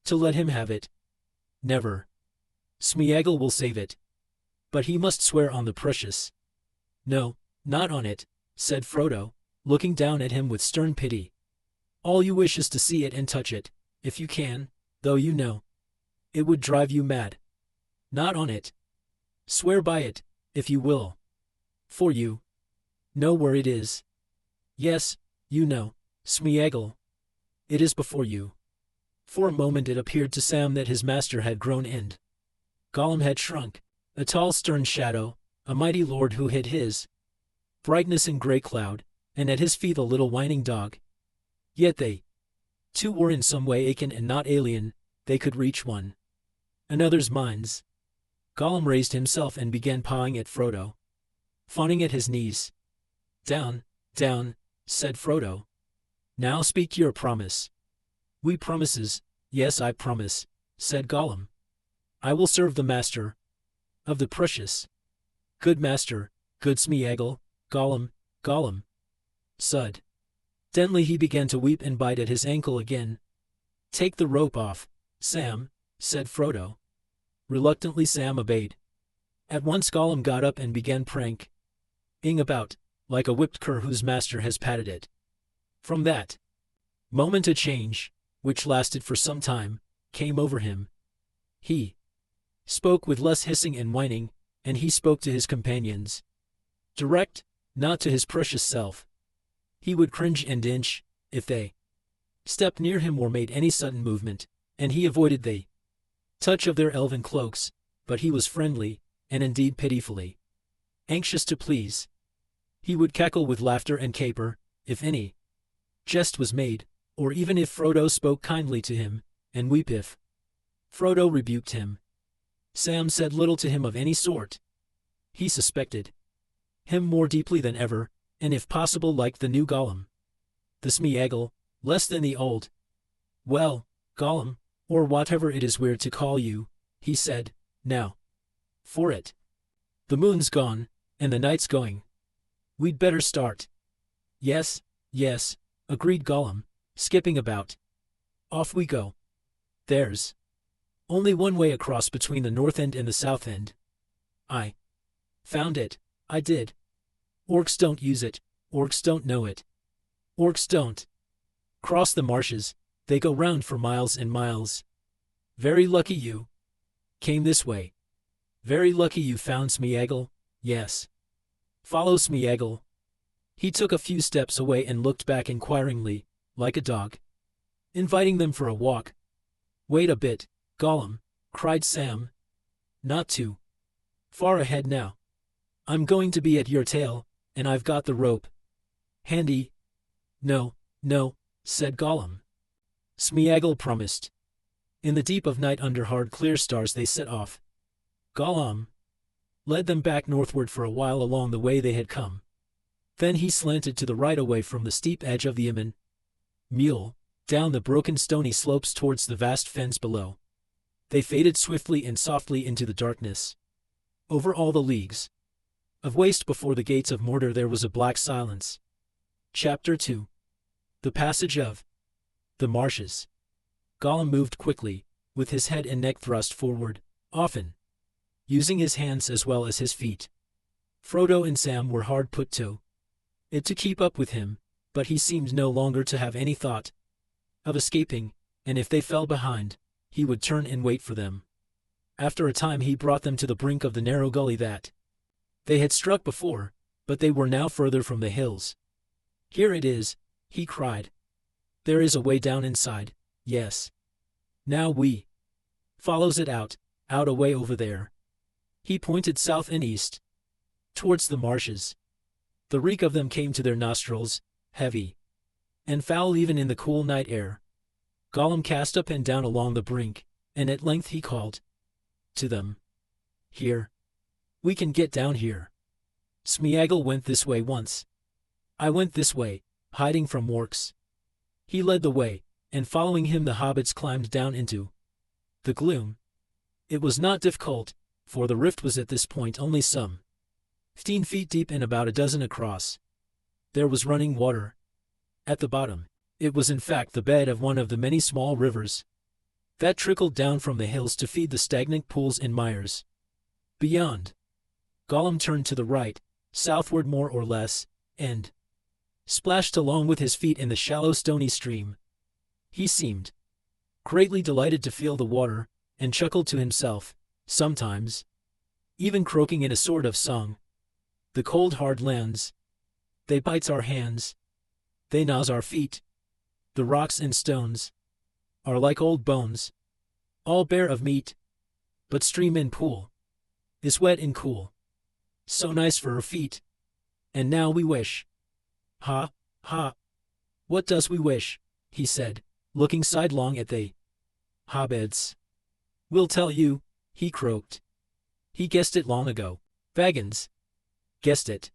to let him have it. Never. Smeagol will save it. But he must swear on the precious." "No, not on it," said Frodo, looking down at him with stern pity. All you wish is to see it and touch it, if you can, though you know it would drive you mad. Not on it. Swear by it, if you will. For you know where it is. Yes, you know, Smeagol. It is before you. For a moment it appeared to Sam that his master had grown and Gollum had shrunk, a tall stern shadow, a mighty lord who hid his brightness in grey cloud, and at his feet a little whining dog. Yet they two were in some way akin and not alien, they could reach one another's minds. Gollum raised himself and began pawing at Frodo, fawning at his knees. Down, down, said Frodo. Now speak your promise. We promises, yes I promise, said Gollum. I will serve the master of the precious. Good master, good Smeagol, Gollum, Gollum. Sud. Denly he began to weep and bite at his ankle again. Take the rope off, Sam, said Frodo. Reluctantly Sam obeyed. At once Gollum got up and began prancing about, like a whipped cur whose master has patted it. From that moment a change, which lasted for some time, came over him. He spoke with less hissing and whining, and he spoke to his companions. Direct, not to his precious self. He would cringe and inch, if they stepped near him or made any sudden movement, and he avoided the touch of their elven cloaks, but he was friendly, and indeed pitifully anxious to please. He would cackle with laughter and caper, if any jest was made, or even if Frodo spoke kindly to him, and weep if Frodo rebuked him. Sam said little to him of any sort. He suspected him more deeply than ever, and if possible liked the new Gollum, the Smeagol, less than the old. Well, Gollum, or whatever it is weird to call you, he said, now for it. The moon's gone, and the night's going. We'd better start. Yes, yes, agreed Gollum, skipping about. Off we go. There's only one way across between the north end and the south end. I found it, I did. Orcs don't use it, orcs don't know it. Orcs don't cross the marshes, they go round for miles and miles. Very lucky you came this way. Very lucky you found Smeagol, yes. Follow Smeagol. He took a few steps away and looked back inquiringly, like a dog inviting them for a walk. Wait a bit, Gollum, cried Sam. Not too far ahead now. I'm going to be at your tail, and I've got the rope handy. No, no, said Gollum. Smeagol promised. In the deep of night under hard clear stars they set off. Gollum led them back northward for a while along the way they had come. Then he slanted to the right away from the steep edge of the Iman Mule, down the broken stony slopes towards the vast fens below. They faded swiftly and softly into the darkness. Over all the leagues of waste before the gates of Mordor there was a black silence. Chapter 2. The Passage of the Marshes. Gollum moved quickly, with his head and neck thrust forward, often using his hands as well as his feet. Frodo and Sam were hard put to it to keep up with him, but he seemed no longer to have any thought of escaping, and if they fell behind, he would turn and wait for them. After a time he brought them to the brink of the narrow gully that they had struck before, but they were now further from the hills. Here it is, he cried. There is a way down inside, yes. Now we follows it out away over there. He pointed south and east, towards the marshes. The reek of them came to their nostrils, heavy and foul even in the cool night air. Gollum cast up and down along the brink, and at length he called to them. Here. We can get down here. Smeagol went this way once. I went this way, hiding from orcs. He led the way, and following him the hobbits climbed down into the gloom. It was not difficult, for the rift was at this point only some 15 feet deep and about a dozen across. There was running water at the bottom. It was in fact the bed of one of the many small rivers that trickled down from the hills to feed the stagnant pools and mires beyond. Gollum turned to the right, southward more or less, and splashed along with his feet in the shallow stony stream. He seemed greatly delighted to feel the water, and chuckled to himself, sometimes, even croaking in a sort of song. The cold hard lands. They bites our hands. They gnaws our feet. The rocks and stones are like old bones, all bare of meat. But stream and pool is wet and cool, so nice for her feet. And now we wish. Ha, ha. What does we wish? He said, looking sidelong at the hobbits. We'll tell you, he croaked. He guessed it long ago. Baggins guessed it.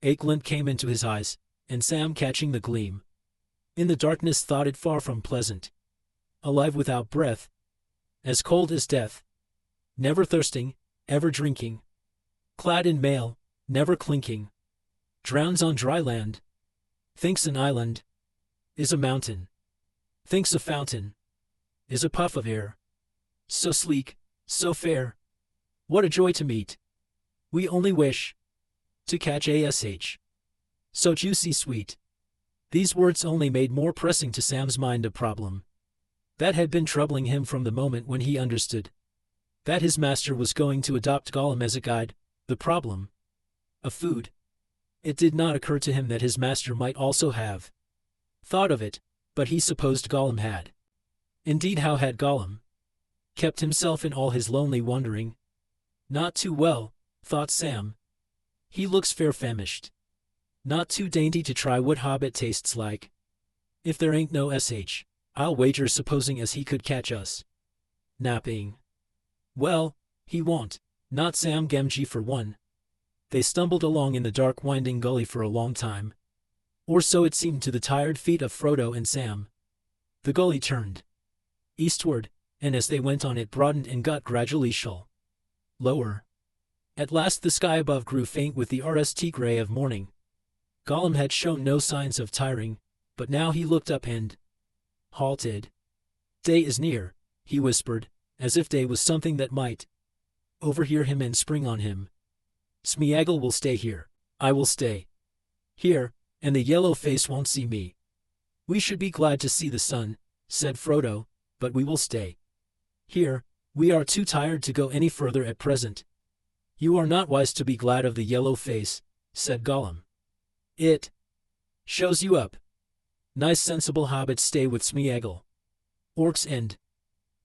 A glint came into his eyes, and Sam, catching the gleam in the darkness, thought it far from pleasant. Alive without breath, as cold as death, never thirsting, ever drinking, clad in mail, never clinking, drowns on dry land, thinks an island is a mountain, thinks a fountain is a puff of air, so sleek, so fair, what a joy to meet. We only wish to catch ash, so juicy sweet. These words only made more pressing to Sam's mind a problem that had been troubling him from the moment when he understood that his master was going to adopt Gollum as a guide, the problem of food. It did not occur to him that his master might also have thought of it, but he supposed Gollum had. Indeed, how had Gollum kept himself in all his lonely wandering? Not too well, thought Sam. He looks fair famished. Not too dainty to try what hobbit tastes like. If there ain't no sh, I'll wager supposing as he could catch us napping. Well, he won't, not Sam Gamgee for one. They stumbled along in the dark winding gully for a long time, or so it seemed to the tired feet of Frodo and Sam. The gully turned eastward, and as they went on it broadened and got gradually lower. At last the sky above grew faint with the RST gray of morning. Gollum had shown no signs of tiring, but now he looked up and halted. Day is near, he whispered, as if day was something that might overhear him and spring on him. Smeagol will stay here. I will stay here, and the yellow face won't see me. We should be glad to see the sun, said Frodo, but we will stay here. We are too tired to go any further at present. You are not wise to be glad of the yellow face, said Gollum. It shows you up. Nice sensible hobbits stay with Smeagol. Orcs and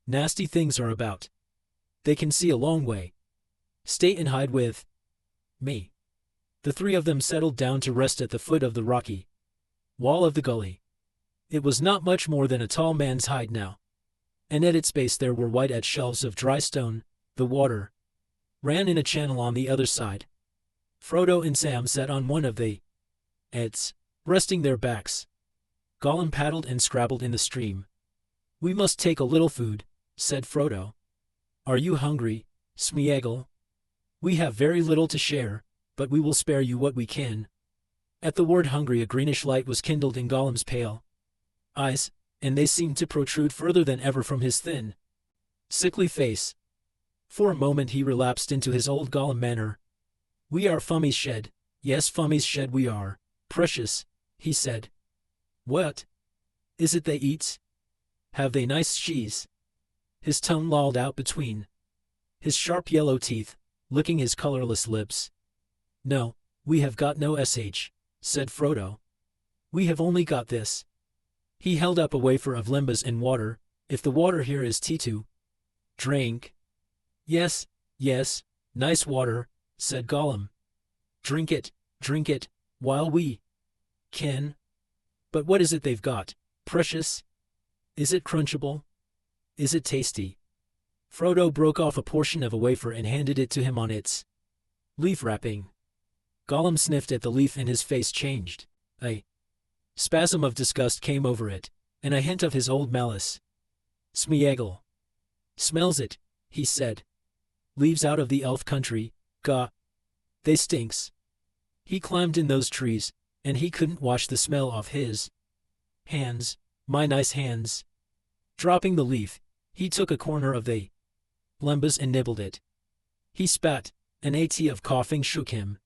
nasty things are about. They can see a long way. Stay and hide with me. The three of them settled down to rest at the foot of the rocky wall of the gully. It was not much more than a tall man's height now, and at its base there were white shelves of dry stone. The water ran in a channel on the other side. Frodo and Sam sat on one of the edges, resting their backs. Gollum paddled and scrabbled in the stream. We must take a little food, said Frodo. Are you hungry, Smeagol? We have very little to share, but we will spare you what we can. At the word hungry a greenish light was kindled in Gollum's pale eyes, and they seemed to protrude further than ever from his thin, sickly face. For a moment he relapsed into his old Gollum manner. We are Fummy's shed. Yes, Fummy's shed we are. Precious, he said. What is it they eats? Have they nice cheese? His tongue lolled out between his sharp yellow teeth, licking his colorless lips. No, we have got no sh, said Frodo. We have only got this. He held up a wafer of limbas and water. If the water here is tea to drink. Yes, yes, nice water, said Gollum. Drink it, while we can. But what is it they've got, Precious? Is it crunchable? Is it tasty? Frodo broke off a portion of a wafer and handed it to him on its leaf wrapping. Gollum sniffed at the leaf and his face changed. A spasm of disgust came over it, and a hint of his old malice. Smeagol smells it, he said. Leaves out of the elf country, they stinks. He climbed in those trees, and he couldn't wash the smell off his hands, my nice hands. Dropping the leaf, he took a corner of the lembas and nibbled it. He spat, an at of coughing shook him.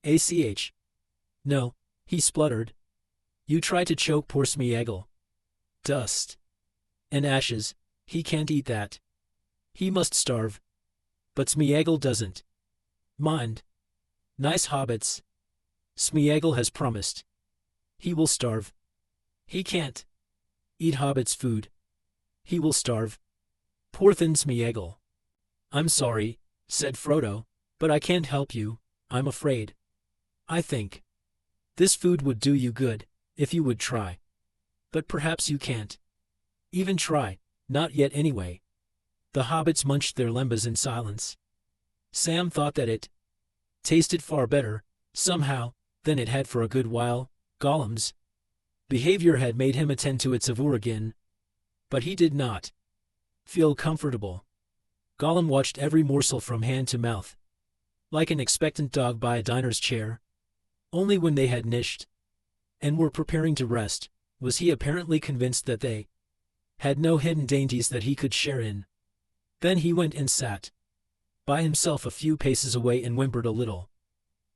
ACH. No, he spluttered, You try to choke poor Smeagol. Dust and ashes, he can't eat that. He must starve. But Smeagol doesn't mind. Nice hobbits. Smeagol has promised. He will starve. He can't eat hobbits' food. He will starve. Poor thin Smeagol. I'm sorry, said Frodo, but I can't help you, I'm afraid. I think this food would do you good, if you would try. But perhaps you can't even try, not yet anyway. The hobbits munched their lembas in silence. Sam thought that it tasted far better, somehow, than it had for a good while. Gollum's behavior had made him attend to its savor again. But he did not feel comfortable. Gollum watched every morsel from hand to mouth, like an expectant dog by a diner's chair. Only when they had nished and were preparing to rest, was he apparently convinced that they had no hidden dainties that he could share in. Then he went and sat by himself a few paces away and whimpered a little.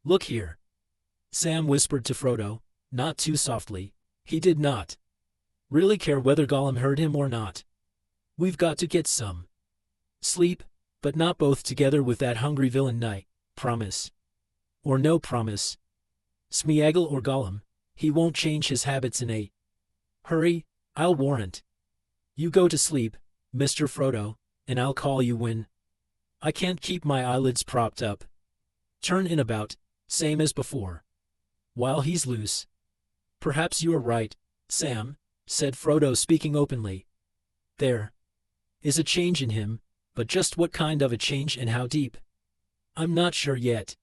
Look here, Sam whispered to Frodo, not too softly. He did not really care whether Gollum heard him or not. We've got to get some sleep, but not both together with that hungry villain night. Promise. Or no promise. Smeagol or Gollum, he won't change his habits in a hurry, I'll warrant. You go to sleep, Mr. Frodo, and I'll call you when I can't keep my eyelids propped up. Turn in about, same as before. While he's loose. Perhaps you are right, Sam, said Frodo, speaking openly. There is a change in him, but just what kind of a change and how deep? I'm not sure yet.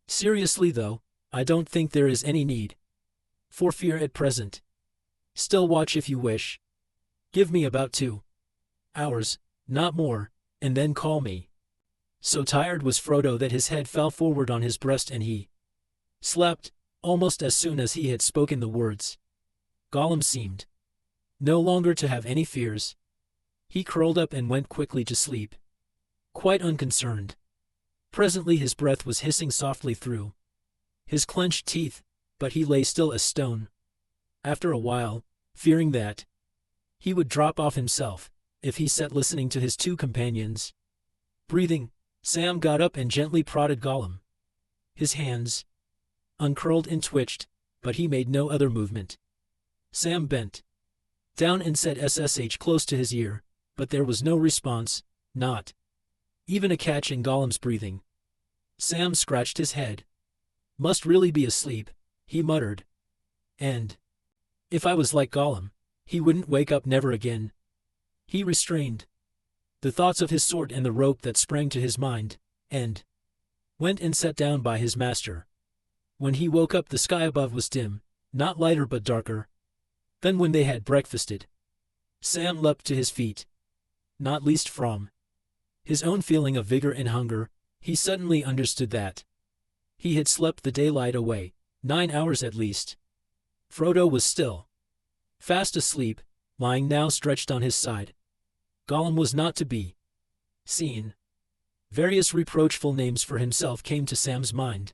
Seriously though, I don't think there is any need for fear at present. Still watch if you wish. Give me about 2 hours, not more, and then call me. So tired was Frodo that his head fell forward on his breast and he slept, almost as soon as he had spoken the words. Gollum seemed no longer to have any fears. He curled up and went quickly to sleep, quite unconcerned. Presently his breath was hissing softly through his clenched teeth, but he lay still as stone. After a while, fearing that he would drop off himself if he sat listening to his 2 companions breathing, Sam got up and gently prodded Gollum. His hands uncurled and twitched, but he made no other movement. Sam bent down and said SSH close to his ear, but there was no response, not even a catch in Gollum's breathing. Sam scratched his head. Must really be asleep, he muttered. And if I was like Gollum, he wouldn't wake up never again. He restrained the thoughts of his sword and the rope that sprang to his mind, and went and sat down by his master. When he woke up the sky above was dim, not lighter but darker. Then when they had breakfasted, Sam leapt to his feet. Not least from his own feeling of vigor and hunger, he suddenly understood that he had slept the daylight away, 9 hours at least. Frodo was still fast asleep, lying now stretched on his side. Gollum was not to be seen. Various reproachful names for himself came to Sam's mind,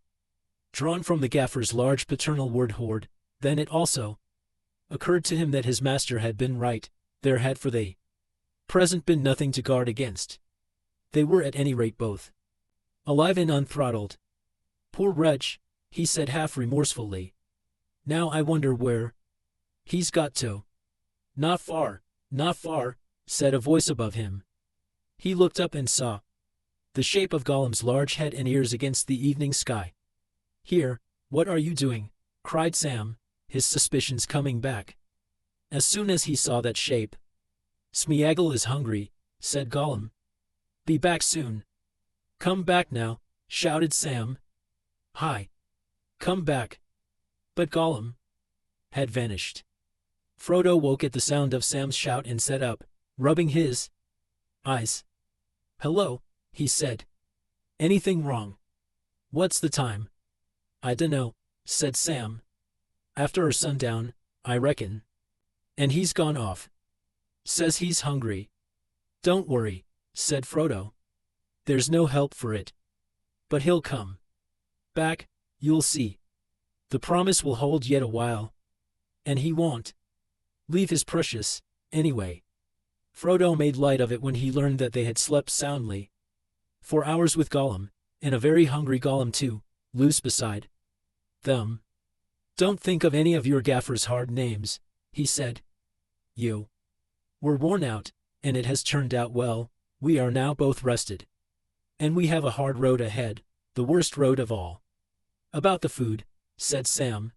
drawn from the gaffer's large paternal word hoard. Then it also occurred to him that his master had been right. There had for the present been nothing to guard against. They were at any rate both alive and unthrottled. Poor wretch, he said half remorsefully. Now I wonder where he's got to. Not far, said a voice above him. He looked up and saw the shape of Gollum's large head and ears against the evening sky. Here, what are you doing? Cried Sam, his suspicions coming back as soon as he saw that shape. Smeagol is hungry, said Gollum. Be back soon. Come back now, shouted Sam. Hi. Come back. But Gollum had vanished. Frodo woke at the sound of Sam's shout and sat up, rubbing his eyes. Hello, he said. Anything wrong? What's the time? I dunno, said Sam. After sundown, I reckon. And he's gone off. Says he's hungry. Don't worry, said Frodo. There's no help for it. But he'll come back, you'll see. The promise will hold yet a while. And he won't leave his precious, anyway. Frodo made light of it when he learned that they had slept soundly. 4 hours with Gollum, and a very hungry Gollum too, loose beside them. Don't think of any of your gaffer's hard names, he said. You were worn out, and it has turned out well. We are now both rested. And we have a hard road ahead, the worst road of all. About the food, said Sam.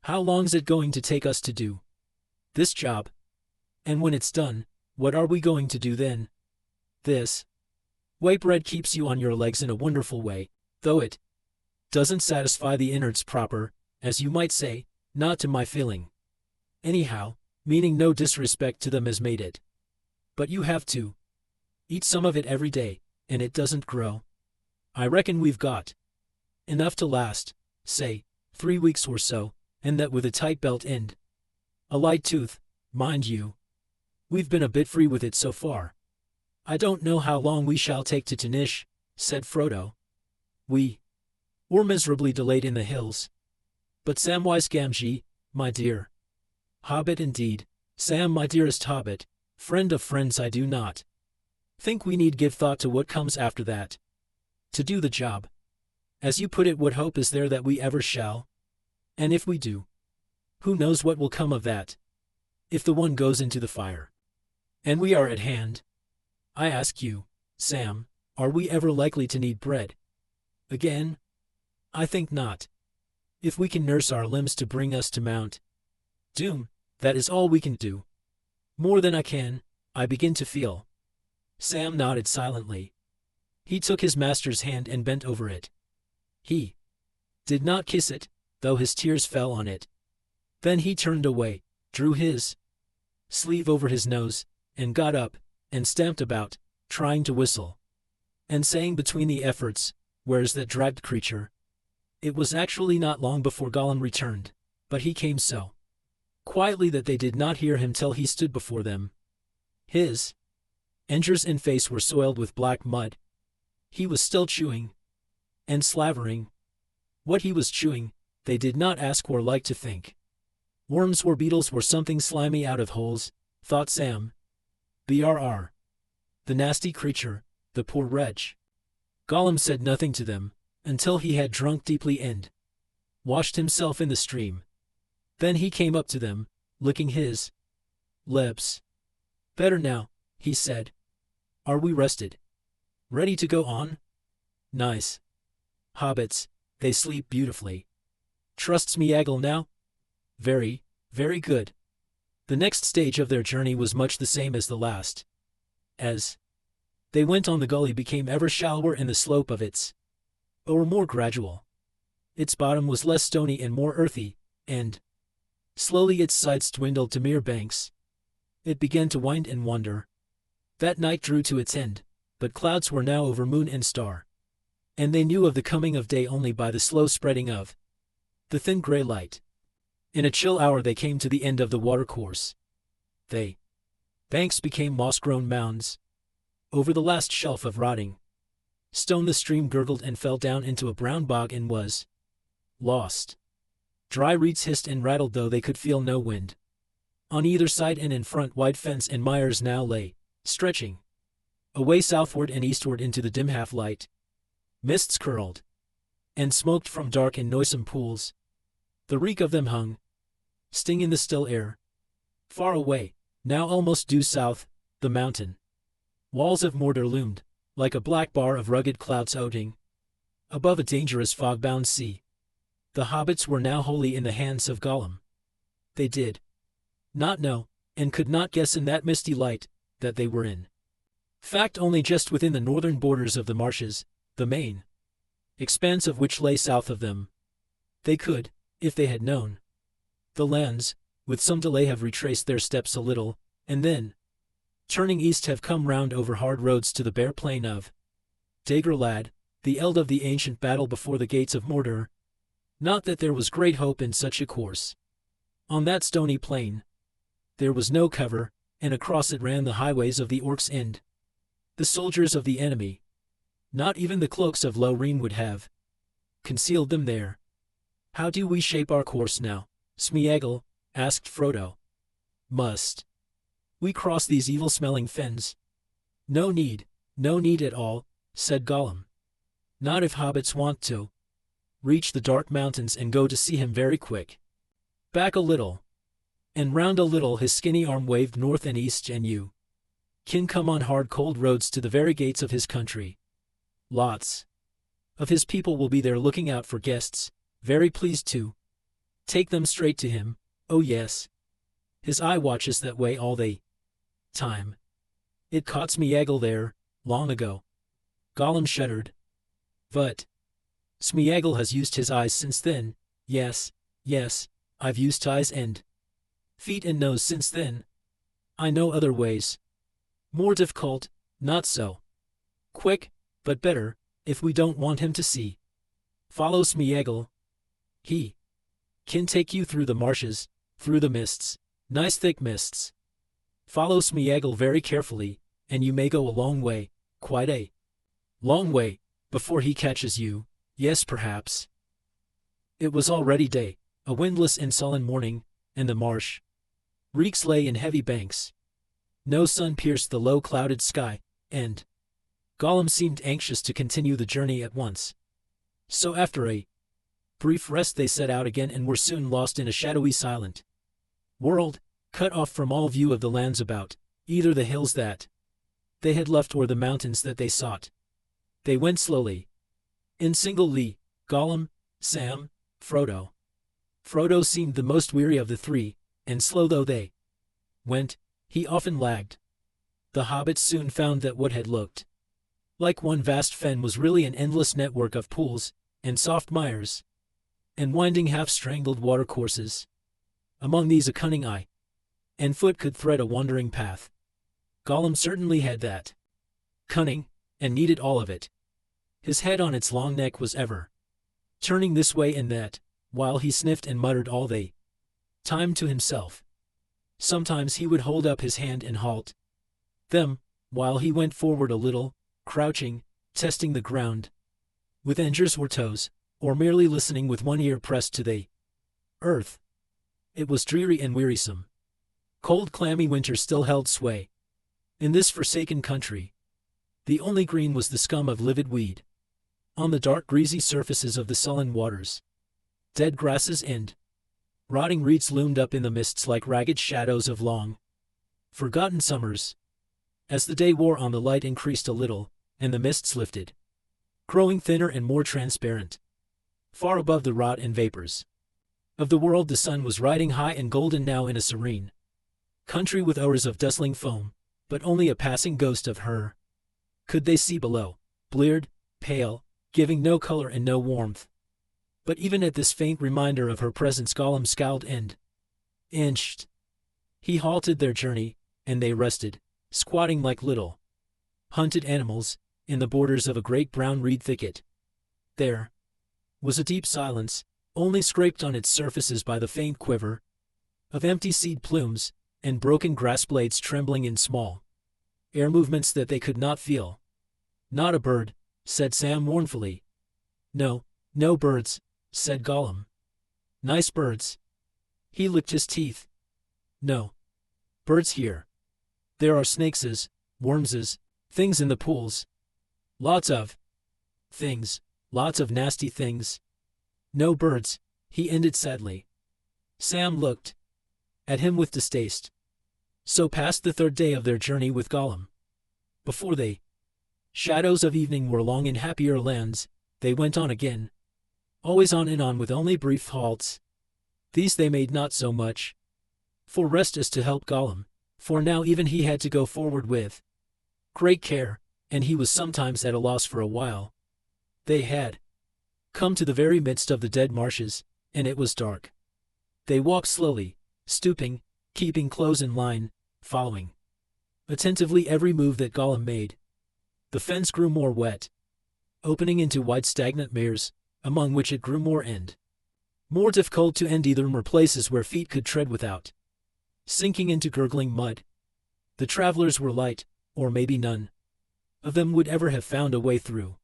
How long's it going to take us to do this job? And when it's done, what are we going to do then? This white bread keeps you on your legs in a wonderful way, though it doesn't satisfy the innards proper, as you might say, not to my feeling. Anyhow, meaning no disrespect to them as made it. But you have to eat some of it every day, and it doesn't grow. I reckon we've got enough to last, say, 3 weeks or so, and that with a tight belt and a light tooth, mind you. We've been a bit free with it so far. I don't know how long we shall take to finish, said Frodo. We were miserably delayed in the hills. But Samwise Gamgee, my dear Hobbit indeed, Sam my dearest Hobbit, friend of friends, I do not think we need give thought to what comes after that. To do the job. As you put it, what hope is there that we ever shall? And if we do, who knows what will come of that? If the one goes into the fire, and we are at hand, I ask you, Sam, are we ever likely to need bread again? I think not. If we can nurse our limbs to bring us to Mount Doom, that is all we can do. More than I can, I begin to feel. Sam nodded silently. He took his master's hand and bent over it. He did not kiss it, though his tears fell on it. Then he turned away, drew his sleeve over his nose, and got up, and stamped about, trying to whistle, and saying between the efforts, "Where's that dragged creature?" It was actually not long before Gollum returned, but he came so quietly that they did not hear him till he stood before them. His ears and face were soiled with black mud. He was still chewing and slavering. What he was chewing, they did not ask or like to think. Worms or beetles or something slimy out of holes, thought Sam. BRR. The nasty creature, the poor wretch. Gollum said nothing to them, until he had drunk deeply and washed himself in the stream. Then he came up to them, licking his lips. Better now, he said. Are we rested? Ready to go on? Nice. Hobbits, they sleep beautifully. Trusts me Aggle now? Very, very good. The next stage of their journey was much the same as the last. As they went on, the gully became ever shallower and the slope of its or more gradual. Its bottom was less stony and more earthy, and slowly its sides dwindled to mere banks. It began to wind and wander. That night drew to its end, but clouds were now over moon and star, and they knew of the coming of day only by the slow spreading of the thin gray light. In a chill hour they came to the end of the watercourse. The banks became moss-grown mounds. Over the last shelf of rotting stone the stream gurgled and fell down into a brown bog and was lost. Dry reeds hissed and rattled, though they could feel no wind. On either side and in front wide fens and mires now lay, stretching away southward and eastward into the dim half-light. Mists curled and smoked from dark and noisome pools. The reek of them hung, sting in the still air. Far away, now almost due south, the mountain walls of Mordor loomed, like a black bar of rugged clouds floating above a dangerous fog-bound sea. The hobbits were now wholly in the hands of Gollum. They did not know, and could not guess in that misty light, that they were in fact only just within the northern borders of the marshes, the main expanse of which lay south of them. They could, if they had known the lands, with some delay have retraced their steps a little, and then, turning east, have come round over hard roads to the bare plain of Dagorlad, the eld of the ancient battle before the gates of Mordor. Not that there was great hope in such a course. On that stony plain there was no cover, and across it ran the highways of the orcs and the soldiers of the enemy. Not even the cloaks of Lorien would have concealed them there. How do we shape our course now, Smeagol? asked Frodo. Must we cross these evil-smelling fens? No need at all, said Gollum. Not if hobbits want to reach the dark mountains and go to see him very quick. Back a little, and round a little. His skinny arm waved north and east, and you can come on hard cold roads to the very gates of his country. Lots of his people will be there looking out for guests, very pleased to take them straight to him. Oh yes, his eye watches that way all the time. It caught Smeagol there, long ago. Gollum shuddered. But Smeagol has used his eyes since then. Yes, I've used eyes and feet and nose since then. I know other ways. More difficult, not so quick, but better, if we don't want him to see. Follow Smeagol. He can take you through the marshes, through the mists, nice thick mists. Follow Smeagol very carefully, and you may go a long way, quite a long way, before he catches you. Yes, perhaps. It was already day, a windless and sullen morning, and the marsh reeks lay in heavy banks. No sun pierced the low clouded sky, and Gollum seemed anxious to continue the journey at once. So after a brief rest they set out again and were soon lost in a shadowy silent world, cut off from all view of the lands about, either the hills that they had left or the mountains that they sought. They went slowly. In single lee, Gollum, Sam, Frodo. Frodo seemed the most weary of the three, and slow though they went, he often lagged. The hobbits soon found that what had looked like one vast fen was really an endless network of pools, and soft mires, and winding half-strangled watercourses. Among these a cunning eye and foot could thread a wandering path. Gollum certainly had that cunning, and needed all of it. His head on its long neck was ever turning this way and that, while he sniffed and muttered all the time to himself. Sometimes he would hold up his hand and halt them, while he went forward a little, crouching, testing the ground with fingers or toes, or merely listening with one ear pressed to the earth. It was dreary and wearisome. Cold, clammy winter still held sway in this forsaken country. The only green was the scum of livid weed on the dark, greasy surfaces of the sullen waters. Dead grasses and rotting reeds loomed up in the mists like ragged shadows of long forgotten summers. As the day wore on, the light increased a little, and the mists lifted, growing thinner and more transparent. Far above the rot and vapors of the world the sun was riding high and golden now in a serene country with hours of dustling foam, but only a passing ghost of her could they see below, bleared, pale, giving no color and no warmth. But even at this faint reminder of her presence Gollum scowled and inched. He halted their journey, and they rested, squatting like little hunted animals, in the borders of a great brown reed thicket. There was a deep silence, only scraped on its surfaces by the faint quiver of empty seed plumes, and broken grass blades trembling in small air movements that they could not feel. Not a bird, said Sam mournfully. No birds, said Gollum. Nice birds. He licked his teeth. No birds here. There are snakeses, wormses, things in the pools. Lots of things, lots of nasty things. No birds, he ended sadly. Sam looked at him with distaste. So passed the third day of their journey with Gollum. Before the shadows of evening were long in happier lands, they went on again, always on and on with only brief halts. These they made not so much for rest as to help Gollum, for now even he had to go forward with great care, and he was sometimes at a loss for a while. They had come to the very midst of the dead marshes, and it was dark. They walked slowly, stooping, keeping close in line, following attentively every move that Gollum made. The fens grew more wet, opening into wide stagnant meres, among which it grew more and more difficult to end. Either were places where feet could tread without sinking into gurgling mud. The travelers were light, or maybe none of them would ever have found a way through.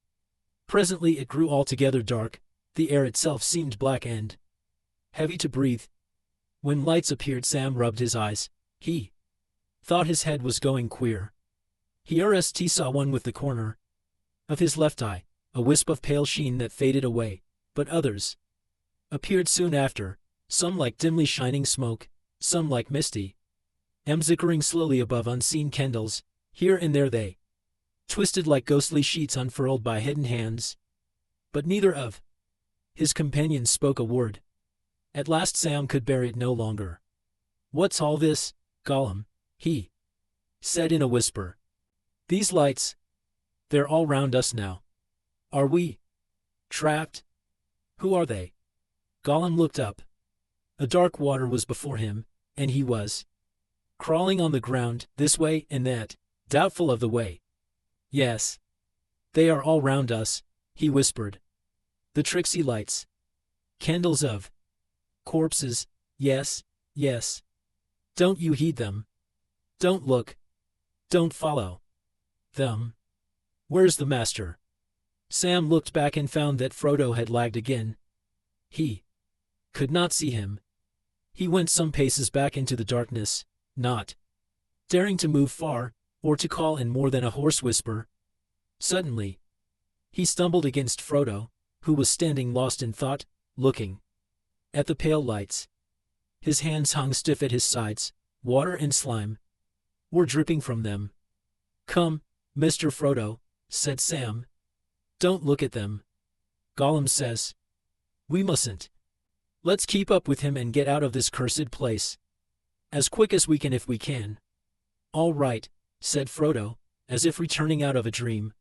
Presently it grew altogether dark, the air itself seemed black and heavy to breathe. When lights appeared, Sam rubbed his eyes. He thought his head was going queer. He saw one with the corner of his left eye, a wisp of pale sheen that faded away, but others appeared soon after, some like dimly shining smoke, some like misty zickering slowly above unseen candles. Here and there they twisted like ghostly sheets unfurled by hidden hands. But neither of his companions spoke a word. At last Sam could bear it no longer. "What's all this, Gollum?" he said in a whisper. "These lights, they're all round us now. Are we trapped? Who are they?" Gollum looked up. A dark water was before him, and he was crawling on the ground, this way and that, doubtful of the way. "Yes. They are all round us," he whispered. "The tricksy lights. Candles of corpses, yes, yes. Don't you heed them. Don't look. Don't follow them. Where's the master?" Sam looked back and found that Frodo had lagged again. He could not see him. He went some paces back into the darkness, not daring to move far, or to call in more than a hoarse whisper. Suddenly, he stumbled against Frodo, who was standing lost in thought, looking at the pale lights. His hands hung stiff at his sides, water and slime were dripping from them. "Come, Mr. Frodo," said Sam. "Don't look at them. Gollum says we mustn't. Let's keep up with him and get out of this cursed place as quick as we can if we can." "All right," said Frodo, as if returning out of a dream.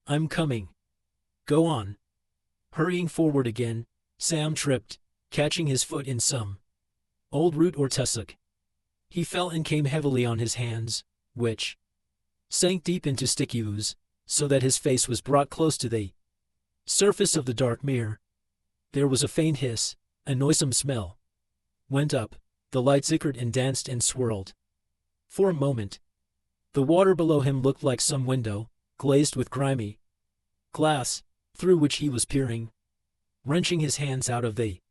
"I'm coming. Go on." Hurrying forward again, Sam tripped, catching his foot in some old root or tussock. He fell and came heavily on his hands, which sank deep into sticky ooze, so that his face was brought close to the surface of the dark mirror. There was a faint hiss, a noisome smell went up, the light zickered and danced and swirled. For a moment, the water below him looked like some window, glazed with grimy glass, through which he was peering. Wrenching his hands out of the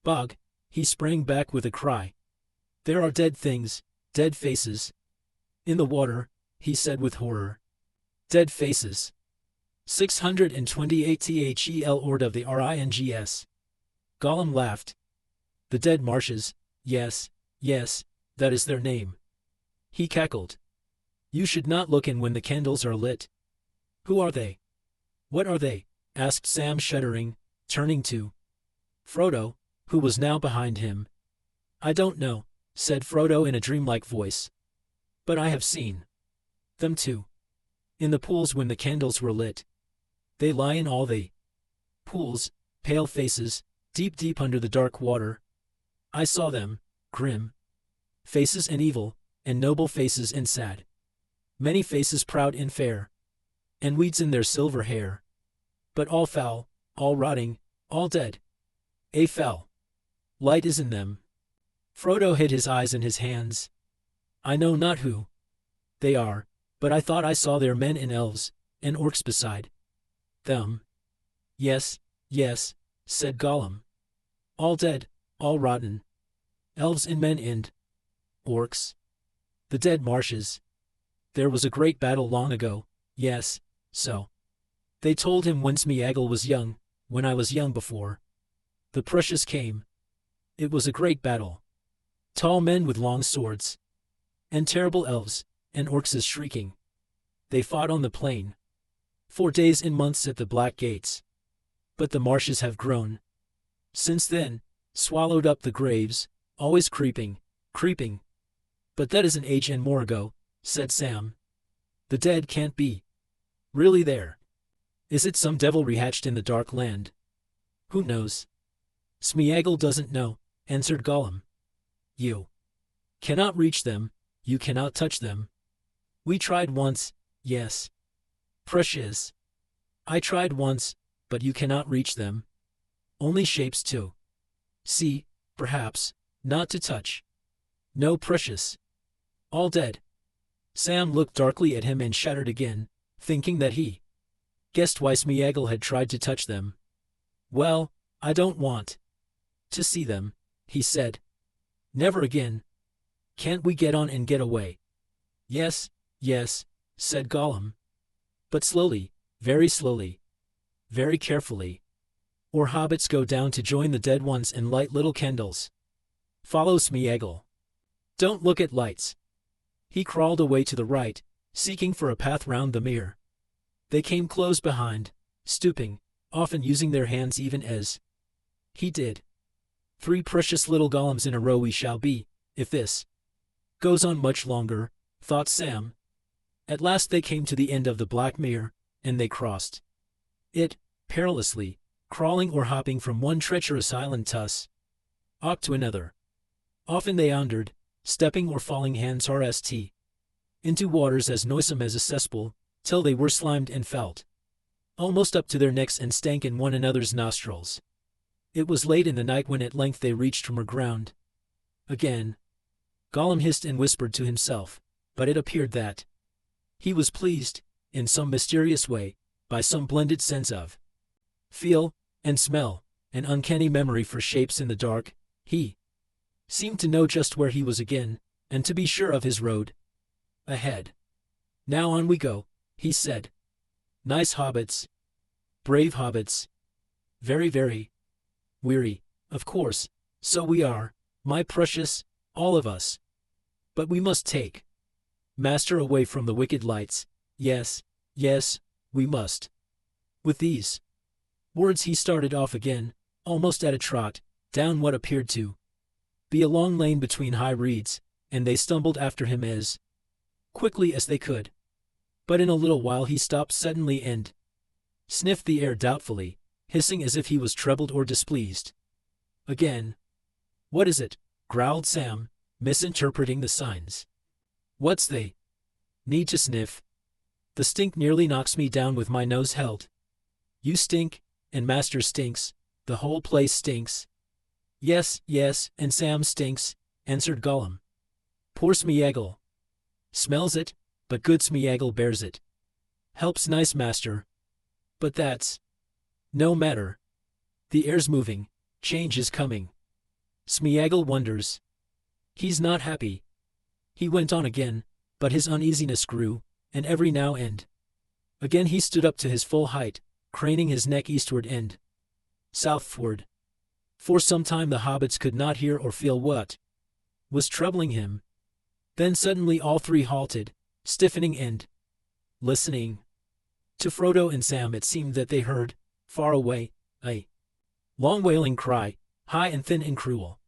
bog, he sprang back with a cry. "There are dead things, dead faces in the water," he said with horror. "Dead faces. 628 THEL Ord of the RINGS. Gollum laughed. "The dead marshes, yes, yes, that is their name." He cackled. "You should not look in when the candles are lit." "Who are they? What are they?" asked Sam, shuddering, turning to Frodo, who was now behind him. "I don't know," said Frodo in a dreamlike voice. "But I have seen them too. In the pools when the candles were lit. They lie in all the pools, pale faces, deep deep under the dark water. I saw them, grim faces and evil, and noble faces and sad. Many faces proud and fair, and weeds in their silver hair. But all foul, all rotting, all dead. A foul light is in them." Frodo hid his eyes in his hands. "I know not who they are, but I thought I saw their men and elves, and orcs beside them." "Yes, yes," said Gollum. "All dead, all rotten. Elves and men and orcs. The dead marshes. There was a great battle long ago, yes, so they told him when Smeagol was young, when I was young before the Prussians came. It was a great battle. Tall men with long swords, and terrible elves, and orcs shrieking. They fought on the plain 4 days and months at the Black Gates. But the marshes have grown since then, swallowed up the graves, always creeping, creeping. But that is an age and more ago," said Sam. "The dead can't be really there. Is it some devilry hatched in the dark land? Who knows?" "Smeagol doesn't know," answered Gollum. "You cannot reach them, you cannot touch them. We tried once, yes. Precious. I tried once, but you cannot reach them. Only shapes to see, perhaps, not to touch. No precious. All dead." Sam looked darkly at him and shuddered again, thinking that he guessed why Smeagol had tried to touch them. "Well, I don't want to see them," he said. Never again. Can't we get on and get away? Yes, yes, said Gollum. But slowly, very slowly, very carefully. Or hobbits go down to join the dead ones and light little candles. Follow Smeagol. Don't look at lights. He crawled away to the right, seeking for a path round the mere. They came close behind, stooping, often using their hands even as he did. 3 precious little Gollums in a row we shall be, if this goes on much longer, thought Sam. At last they came to the end of the black mere, and they crossed it, perilously, crawling or hopping from one treacherous island tuss to another. Often they wandered, stepping or falling hands rst into waters as noisome as a cesspool, till they were slimed and felt almost up to their necks and stank in one another's nostrils. It was late in the night when at length they reached firmer ground. Again, Gollum hissed and whispered to himself, but it appeared that he was pleased, in some mysterious way, by some blended sense of feel and smell, an uncanny memory for shapes in the dark. He seemed to know just where he was again, and to be sure of his road ahead. Now on we go, he said. Nice hobbits. Brave hobbits. Very, very weary, of course, so we are, my precious, all of us. But we must take Master away from the wicked lights. Yes, yes, we must. With these words he started off again, almost at a trot, down what appeared to be a long lane between high reeds, and they stumbled after him as quickly as they could. But in a little while he stopped suddenly and sniffed the air doubtfully, hissing as if he was troubled or displeased. Again. What is it? Growled Sam, misinterpreting the signs. What's they need to sniff? The stink nearly knocks me down with my nose held. You stink, and Master stinks, the whole place stinks. Yes, yes, and Sam stinks, answered Gollum. Poor Smeagol smells it, but good Smeagol bears it. Helps nice Master. But that's no matter. The air's moving, change is coming. Smeagol wonders. He's not happy. He went on again, but his uneasiness grew, and every now and again he stood up to his full height, craning his neck eastward and southward. For some time the hobbits could not hear or feel what was troubling him. Then suddenly all 3 halted, stiffening and listening. To Frodo and Sam it seemed that they heard, far away, a long wailing cry, high and thin and cruel.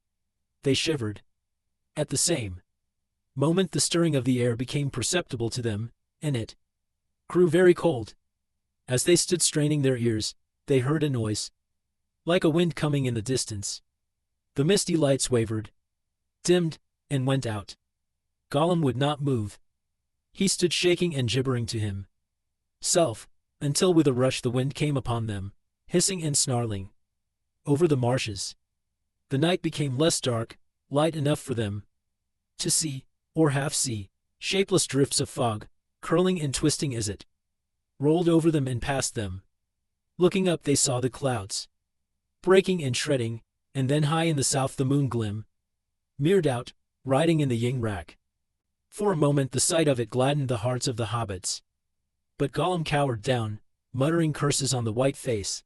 They shivered. At the same moment the stirring of the air became perceptible to them, and it grew very cold. As they stood straining their ears, they heard a noise, like a wind coming in the distance. The misty lights wavered, dimmed, and went out. Gollum would not move. He stood shaking and gibbering to himself, until with a rush the wind came upon them, hissing and snarling over the marshes. The night became less dark, light enough for them to see, or half see, shapeless drifts of fog, curling and twisting as it rolled over them and past them. Looking up they saw the clouds breaking and shredding, and then high in the south the moon mirrored out, riding in the Ying-Rak. For a moment the sight of it gladdened the hearts of the hobbits. But Gollum cowered down, muttering curses on the white face.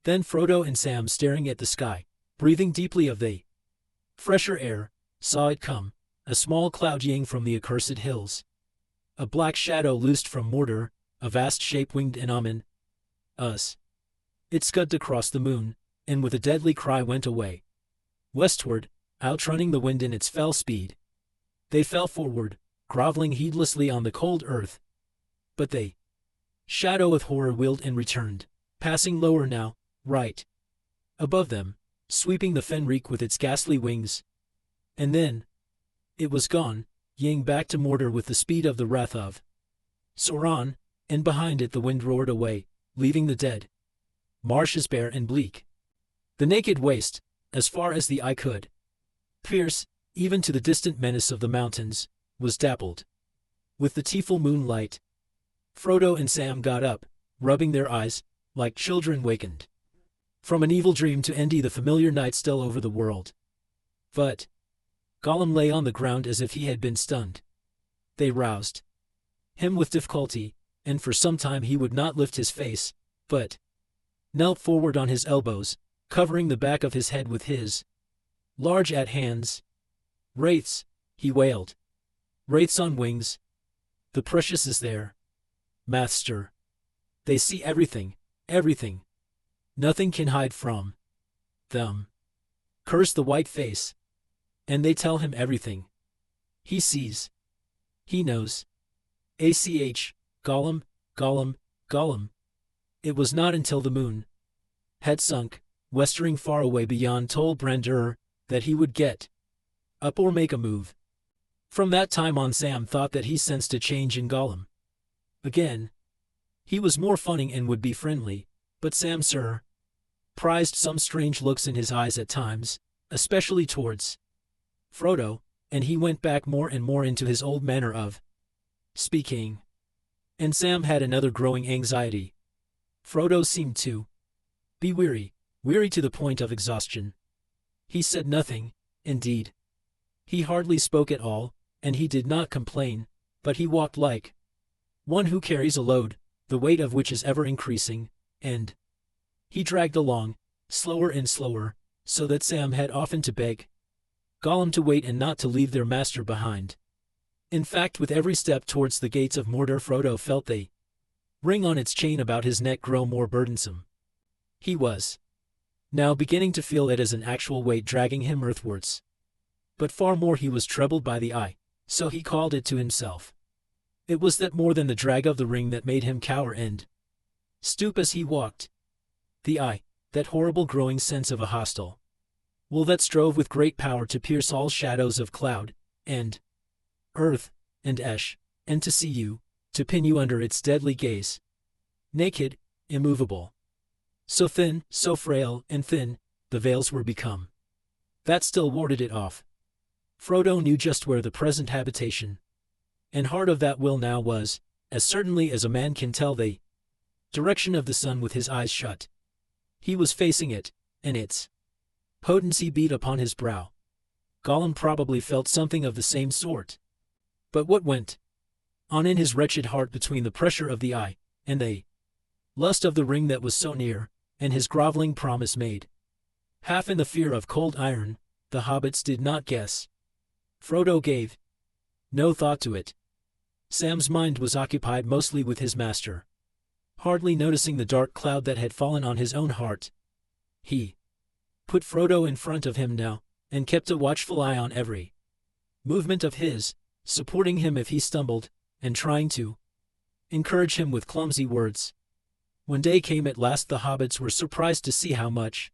Then Frodo and Sam, staring at the sky, breathing deeply of the fresher air, saw it come, a small cloud ying from the accursed hills. A black shadow loosed from Mordor, a vast shape winged and ominous. It scudded across the moon, and with a deadly cry went away westward, outrunning the wind in its fell speed. They fell forward, groveling heedlessly on the cold earth. But the shadow with horror wheeled and returned, passing lower now, right above them, sweeping the Fenreek with its ghastly wings. And then it was gone, ying back to Mordor with the speed of the wrath of Sauron, and behind it the wind roared away, leaving the dead marshes bare and bleak. The naked waste, as far as the eye could pierce, even to the distant menace of the mountains, was dappled with the tearful moonlight. Frodo and Sam got up, rubbing their eyes, like children wakened from an evil dream to endy the familiar night still over the world. But Gollum lay on the ground as if he had been stunned. They roused him with difficulty, and for some time he would not lift his face, but knelt forward on his elbows, covering the back of his head with his large hands. "Wraiths," he wailed. "Wraiths on wings. The precious is there. Master. They see everything, everything. Nothing can hide from them. Curse the white face. And they tell him everything. He sees. He knows. Gollum, Gollum, Gollum." It was not until the moon had sunk, westering far away beyond Tol Brandur, that he would get up or make a move. From that time on, Sam thought that he sensed a change in Gollum. Again, he was more funning and would be friendly, but Sam Sir prized some strange looks in his eyes at times, especially towards Frodo, and he went back more and more into his old manner of speaking. And Sam had another growing anxiety. Frodo seemed to be weary to the point of exhaustion. He said nothing, indeed. He hardly spoke at all, and he did not complain, but he walked like one who carries a load, the weight of which is ever increasing, and he dragged along, slower and slower, so that Sam had often to beg Gollum to wait and not to leave their master behind. In fact, with every step towards the gates of Mordor, Frodo felt the ring on its chain about his neck grow more burdensome. He was now beginning to feel it as an actual weight dragging him earthwards. But far more he was troubled by the eye, so he called it to himself. It was that more than the drag of the ring that made him cower and stoop as he walked. The eye, that horrible growing sense of a hostile will that strove with great power to pierce all shadows of cloud, and earth, and ash, and to see you, to pin you under its deadly gaze. Naked, immovable. So thin, so frail and thin, the veils were become. That still warded it off. Frodo knew just where the present habitation and heart of that will now was, as certainly as a man can tell the direction of the sun with his eyes shut. He was facing it, and its potency beat upon his brow. Gollum probably felt something of the same sort. But what went on in his wretched heart between the pressure of the eye, and the lust of the ring that was so near, and his groveling promise made, half in the fear of cold iron, the hobbits did not guess. Frodo gave no thought to it. Sam's mind was occupied mostly with his master. Hardly noticing the dark cloud that had fallen on his own heart, he put Frodo in front of him now, and kept a watchful eye on every movement of his, supporting him if he stumbled, and trying to encourage him with clumsy words. When day came at last, the hobbits were surprised to see how much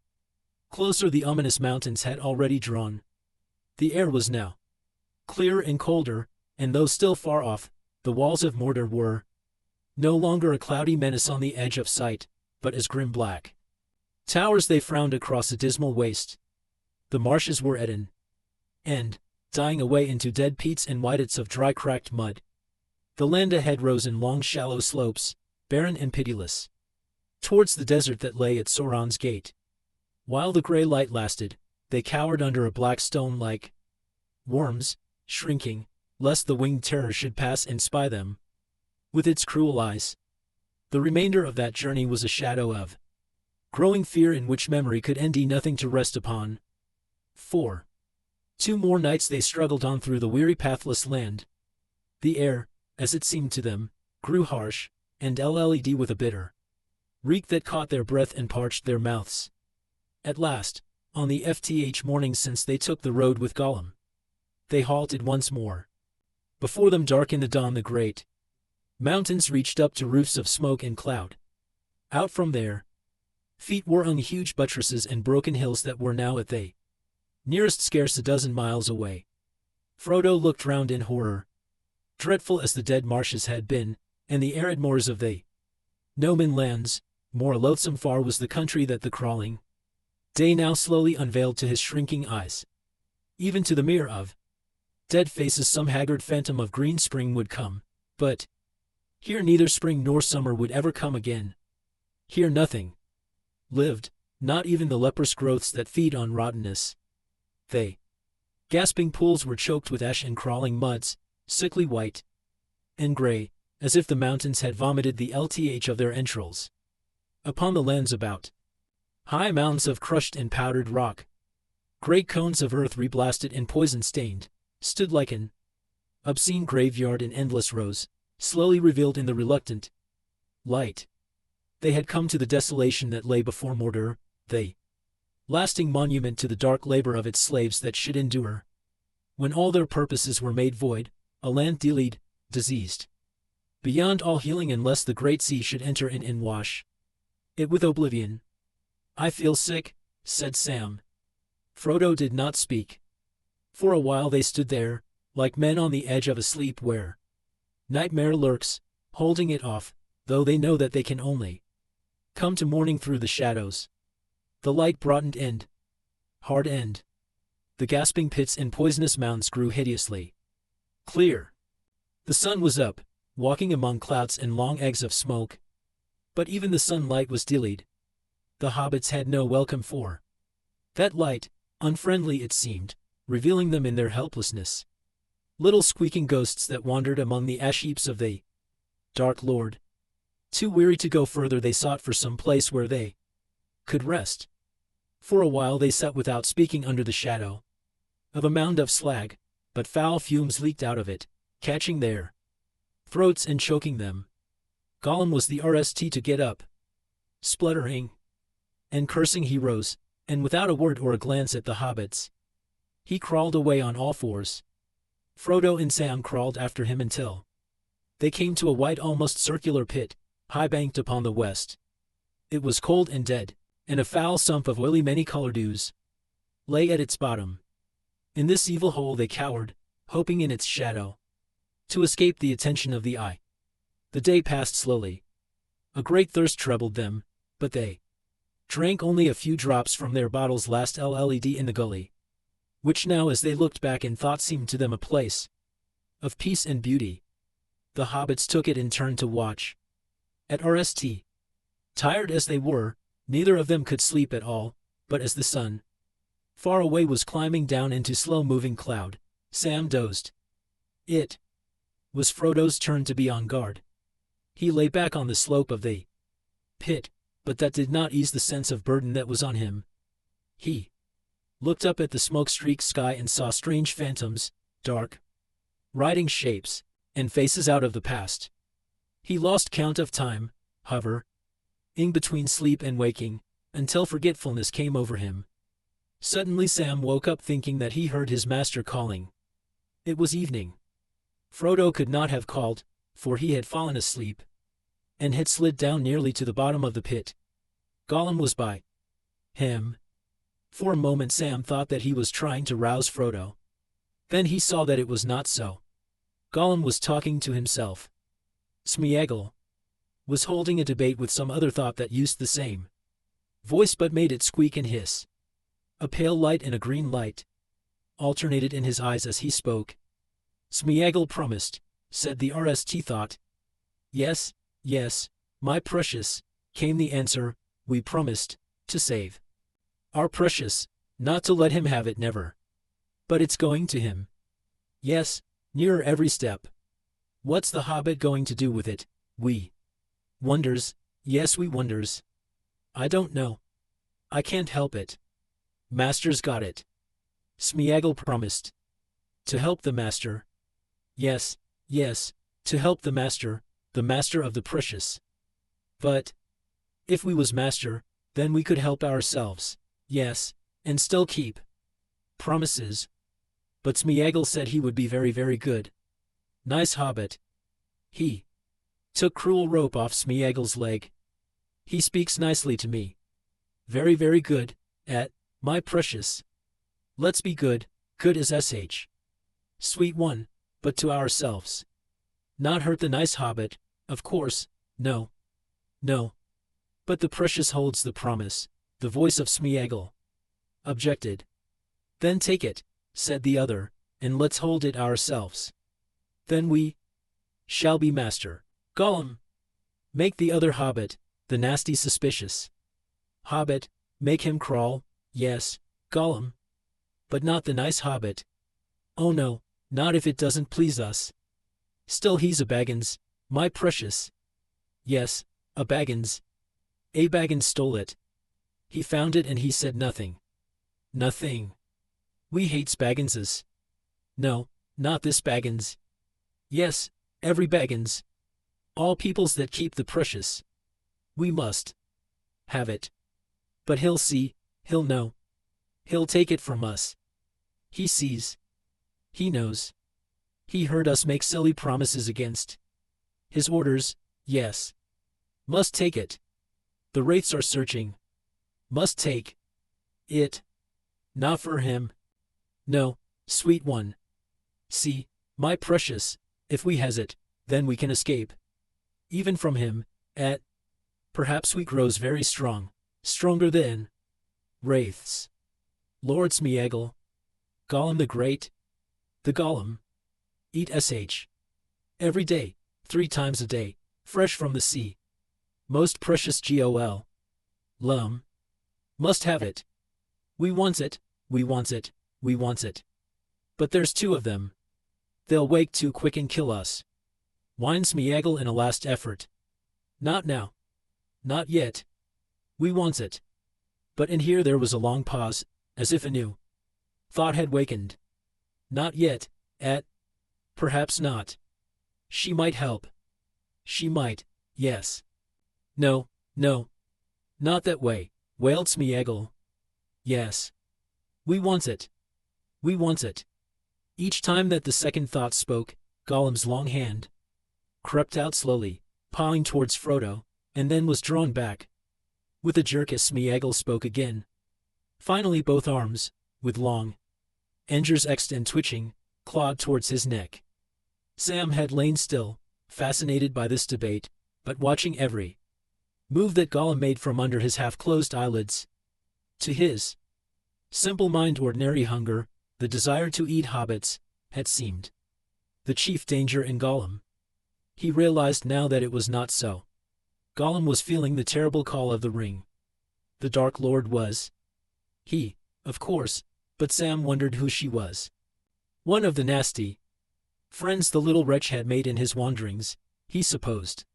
closer the ominous mountains had already drawn. The air was now clearer and colder, and though still far off, the walls of Mordor were no longer a cloudy menace on the edge of sight, but as grim black towers they frowned across a dismal waste. The marshes were at an end, dying away into dead peats and whitets of dry cracked mud. The land ahead rose in long shallow slopes, barren and pitiless, towards the desert that lay at Sauron's gate. While the grey light lasted, they cowered under a black stone like worms, shrinking, lest the winged terror should pass and spy them with its cruel eyes. The remainder of that journey was a shadow of growing fear in which memory could envy nothing to rest upon. For 2 more nights they struggled on through the weary pathless land. The air, as it seemed to them, grew harsh, and led with a bitter reek that caught their breath and parched their mouths. At last, on the morning since they took the road with Gollum, they halted once more. Before them, dark in the dawn, the great mountains reached up to roofs of smoke and cloud. Out from their feet were hung huge buttresses and broken hills that were now at the nearest scarce a dozen miles away. Frodo looked round in horror. Dreadful as the dead marshes had been, and the arid moors of the no-man lands, more loathsome far was the country that the crawling day now slowly unveiled to his shrinking eyes. Even to the mirror of dead faces some haggard phantom of green spring would come, but here neither spring nor summer would ever come again. Here nothing lived, not even the leprous growths that feed on rottenness. They Gasping pools were choked with ash and crawling muds, sickly white and gray, as if the mountains had vomited the LTH of their entrails. Upon the lands about, high mounds of crushed and powdered rock, great cones of earth reblasted and poison-stained, stood like an obscene graveyard in endless rows, slowly revealed in the reluctant light. They had come to the desolation that lay before Mordor, the lasting monument to the dark labor of its slaves that should endure. When all their purposes were made void, a land delayed, diseased, beyond all healing unless the great sea should enter in and wash it with oblivion. "I feel sick," said Sam. Frodo did not speak. For a while they stood there, like men on the edge of a sleep where nightmare lurks, holding it off, though they know that they can only come to morning through the shadows. The light broadened and hard and the gasping pits and poisonous mounds grew hideously clear. The sun was up, walking among clouds and long eggs of smoke. But even the sunlight was delayed. The hobbits had no welcome for that light, unfriendly it seemed, revealing them in their helplessness. Little squeaking ghosts that wandered among the ash heaps of the Dark Lord. Too weary to go further, they sought for some place where they could rest. For a while they sat without speaking under the shadow of a mound of slag, but foul fumes leaked out of it, catching their throats and choking them. Gollum was the RST to get up. Spluttering and cursing he rose, and without a word or a glance at the hobbits, he crawled away on all fours. Frodo and Sam crawled after him until they came to a wide, almost circular pit, high-banked upon the west. It was cold and dead, and a foul sump of oily many-colored ooze lay at its bottom. In this evil hole they cowered, hoping in its shadow to escape the attention of the eye. The day passed slowly. A great thirst troubled them, but they drank only a few drops from their bottles last LLED in the gully, which now as they looked back in thought seemed to them a place of peace and beauty. The hobbits took it in turn to watch at RST. Tired as they were, neither of them could sleep at all, but as the sun far away was climbing down into slow-moving cloud, Sam dozed. It was Frodo's turn to be on guard. He lay back on the slope of the pit, but that did not ease the sense of burden that was on him. He looked up at the smoke-streaked sky and saw strange phantoms, dark, riding shapes, and faces out of the past. He lost count of time, hovering between sleep and waking, until forgetfulness came over him. Suddenly Sam woke up thinking that he heard his master calling. It was evening. Frodo could not have called, for he had fallen asleep and had slid down nearly to the bottom of the pit. Gollum was by him. For a moment Sam thought that he was trying to rouse Frodo. Then he saw that it was not so. Gollum was talking to himself. Smeagol was holding a debate with some other thought that used the same voice but made it squeak and hiss. A pale light and a green light alternated in his eyes as he spoke. Smeagol promised, said the RST thought. Yes, yes, my precious, came the answer, we promised to save our precious, not to let him have it never. But it's going to him. Yes, nearer every step. What's the hobbit going to do with it? We wonders, yes we wonders. I don't know. I can't help it. Master's got it. Smeagol promised. To help the master. Yes, yes, to help the master of the precious. But if we was master, then we could help ourselves, yes, and still keep promises. But Smeagol said he would be very, very good. Nice hobbit. He took cruel rope off Smeagol's leg. He speaks nicely to me. Very, very good, at my precious. Let's be good, good as sh. Sweet one, but to ourselves. Not hurt the nice hobbit, of course, no. No. But the precious holds the promise, the voice of Smeagol objected. Then take it, said the other, and let's hold it ourselves. Then we shall be master. Gollum, make the other hobbit, the nasty suspicious hobbit, make him crawl, yes, Gollum. But not the nice hobbit, Oh no, not if it doesn't please us. Still he's a Baggins, my precious. Yes, a Baggins. A Baggins stole it. He found it and he said nothing. Nothing. We hates Bagginses. No, not this Baggins. Yes, every Baggins. All peoples that keep the precious. We must have it. But he'll see, he'll know. He'll take it from us. He sees. He knows. He heard us make silly promises against his orders, yes. Must take it. The wraiths are searching. Must take it. Not for him. No, sweet one. See, my precious, if we has it, then we can escape. Even from him, perhaps we grows very strong, stronger than wraiths. Lord Smeagol. Gollum the Great. The Gollum. Eat sh. Every day, 3 times a day, fresh from the sea. Most precious Gol. Lum. Must have it. We wants it, we wants it, we wants it. But there's 2 of them. They'll wake too quick and kill us. Whined Smeagol in a last effort. Not now. Not yet. We wants it. But in here there was a long pause, as if a new thought had wakened. Not yet, perhaps not. She might help. She might, yes. No, no. Not that way, wailed Smeagol. Yes. We wants it. We wants it. Each time that the second thought spoke, Gollum's long hand crept out slowly, pawing towards Frodo, and then was drawn back. With a jerk as Smeagol spoke again. Finally both arms, with long engers exed and twitching, clawed towards his neck. Sam had lain still, fascinated by this debate, but watching every move that Gollum made from under his half-closed eyelids. To his simple mind ordinary hunger, the desire to eat hobbits, had seemed the chief danger in Gollum. He realized now that it was not so. Gollum was feeling the terrible call of the ring. The Dark Lord was he, of course, but Sam wondered who she was. One of the nasty friends the little wretch had made in his wanderings, he supposed.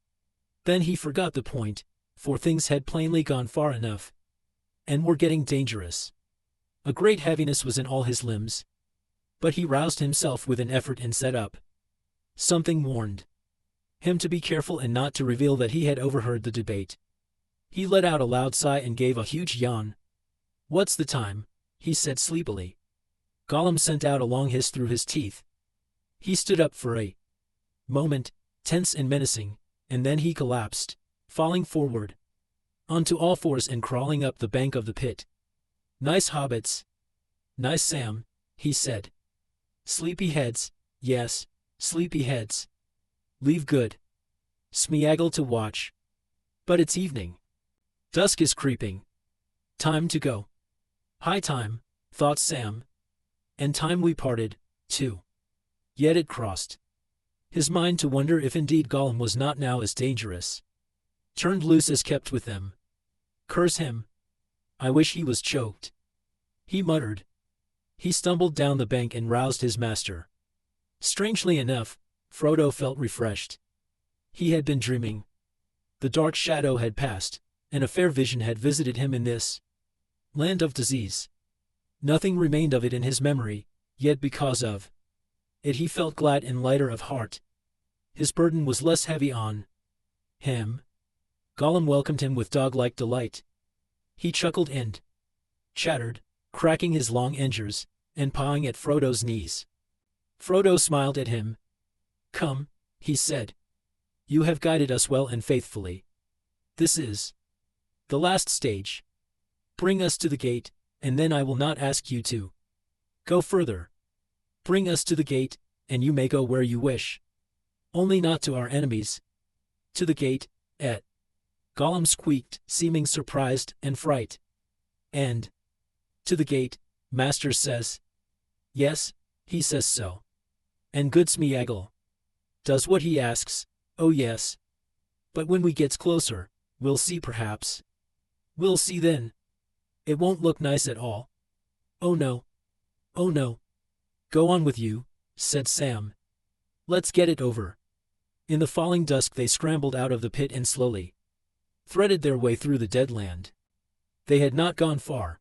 Then he forgot the point, for things had plainly gone far enough, and were getting dangerous. A great heaviness was in all his limbs. But he roused himself with an effort and sat up. Something warned him to be careful and not to reveal that he had overheard the debate. He let out a loud sigh and gave a huge yawn. What's the time? He said sleepily. Gollum sent out a long hiss through his teeth. He stood up for a moment, tense and menacing, and then he collapsed, falling forward onto all fours and crawling up the bank of the pit. Nice hobbits. Nice Sam, he said. Sleepy heads, yes, sleepy heads. Leave good. Smeagol to watch. But it's evening. Dusk is creeping. Time to go. High time, thought Sam. And time we parted, too. Yet it crossed his mind to wonder if indeed Gollum was not now as dangerous. Turned loose as kept with them. Curse him. I wish he was choked. He muttered. He stumbled down the bank and roused his master. Strangely enough, Frodo felt refreshed. He had been dreaming. The dark shadow had passed, and a fair vision had visited him in this land of disease. Nothing remained of it in his memory, yet because of it he felt glad and lighter of heart. His burden was less heavy on him. Gollum welcomed him with dog-like delight. He chuckled and chattered, cracking his long engers, and pawing at Frodo's knees. Frodo smiled at him. Come, he said. You have guided us well and faithfully. This is the last stage. Bring us to the gate, and then I will not ask you to go further. Bring us to the gate, and you may go where you wish. Only not to our enemies. To the gate, Gollum squeaked, seeming surprised and fright. And to the gate, Master says. Yes, he says so. And good Smeagol does what he asks, oh yes. But when we gets closer, we'll see perhaps. We'll see then. It won't look nice at all. Oh no. Oh no. Go on with you, said Sam. Let's get it over. In the falling dusk they scrambled out of the pit and slowly threaded their way through the dead land. They had not gone far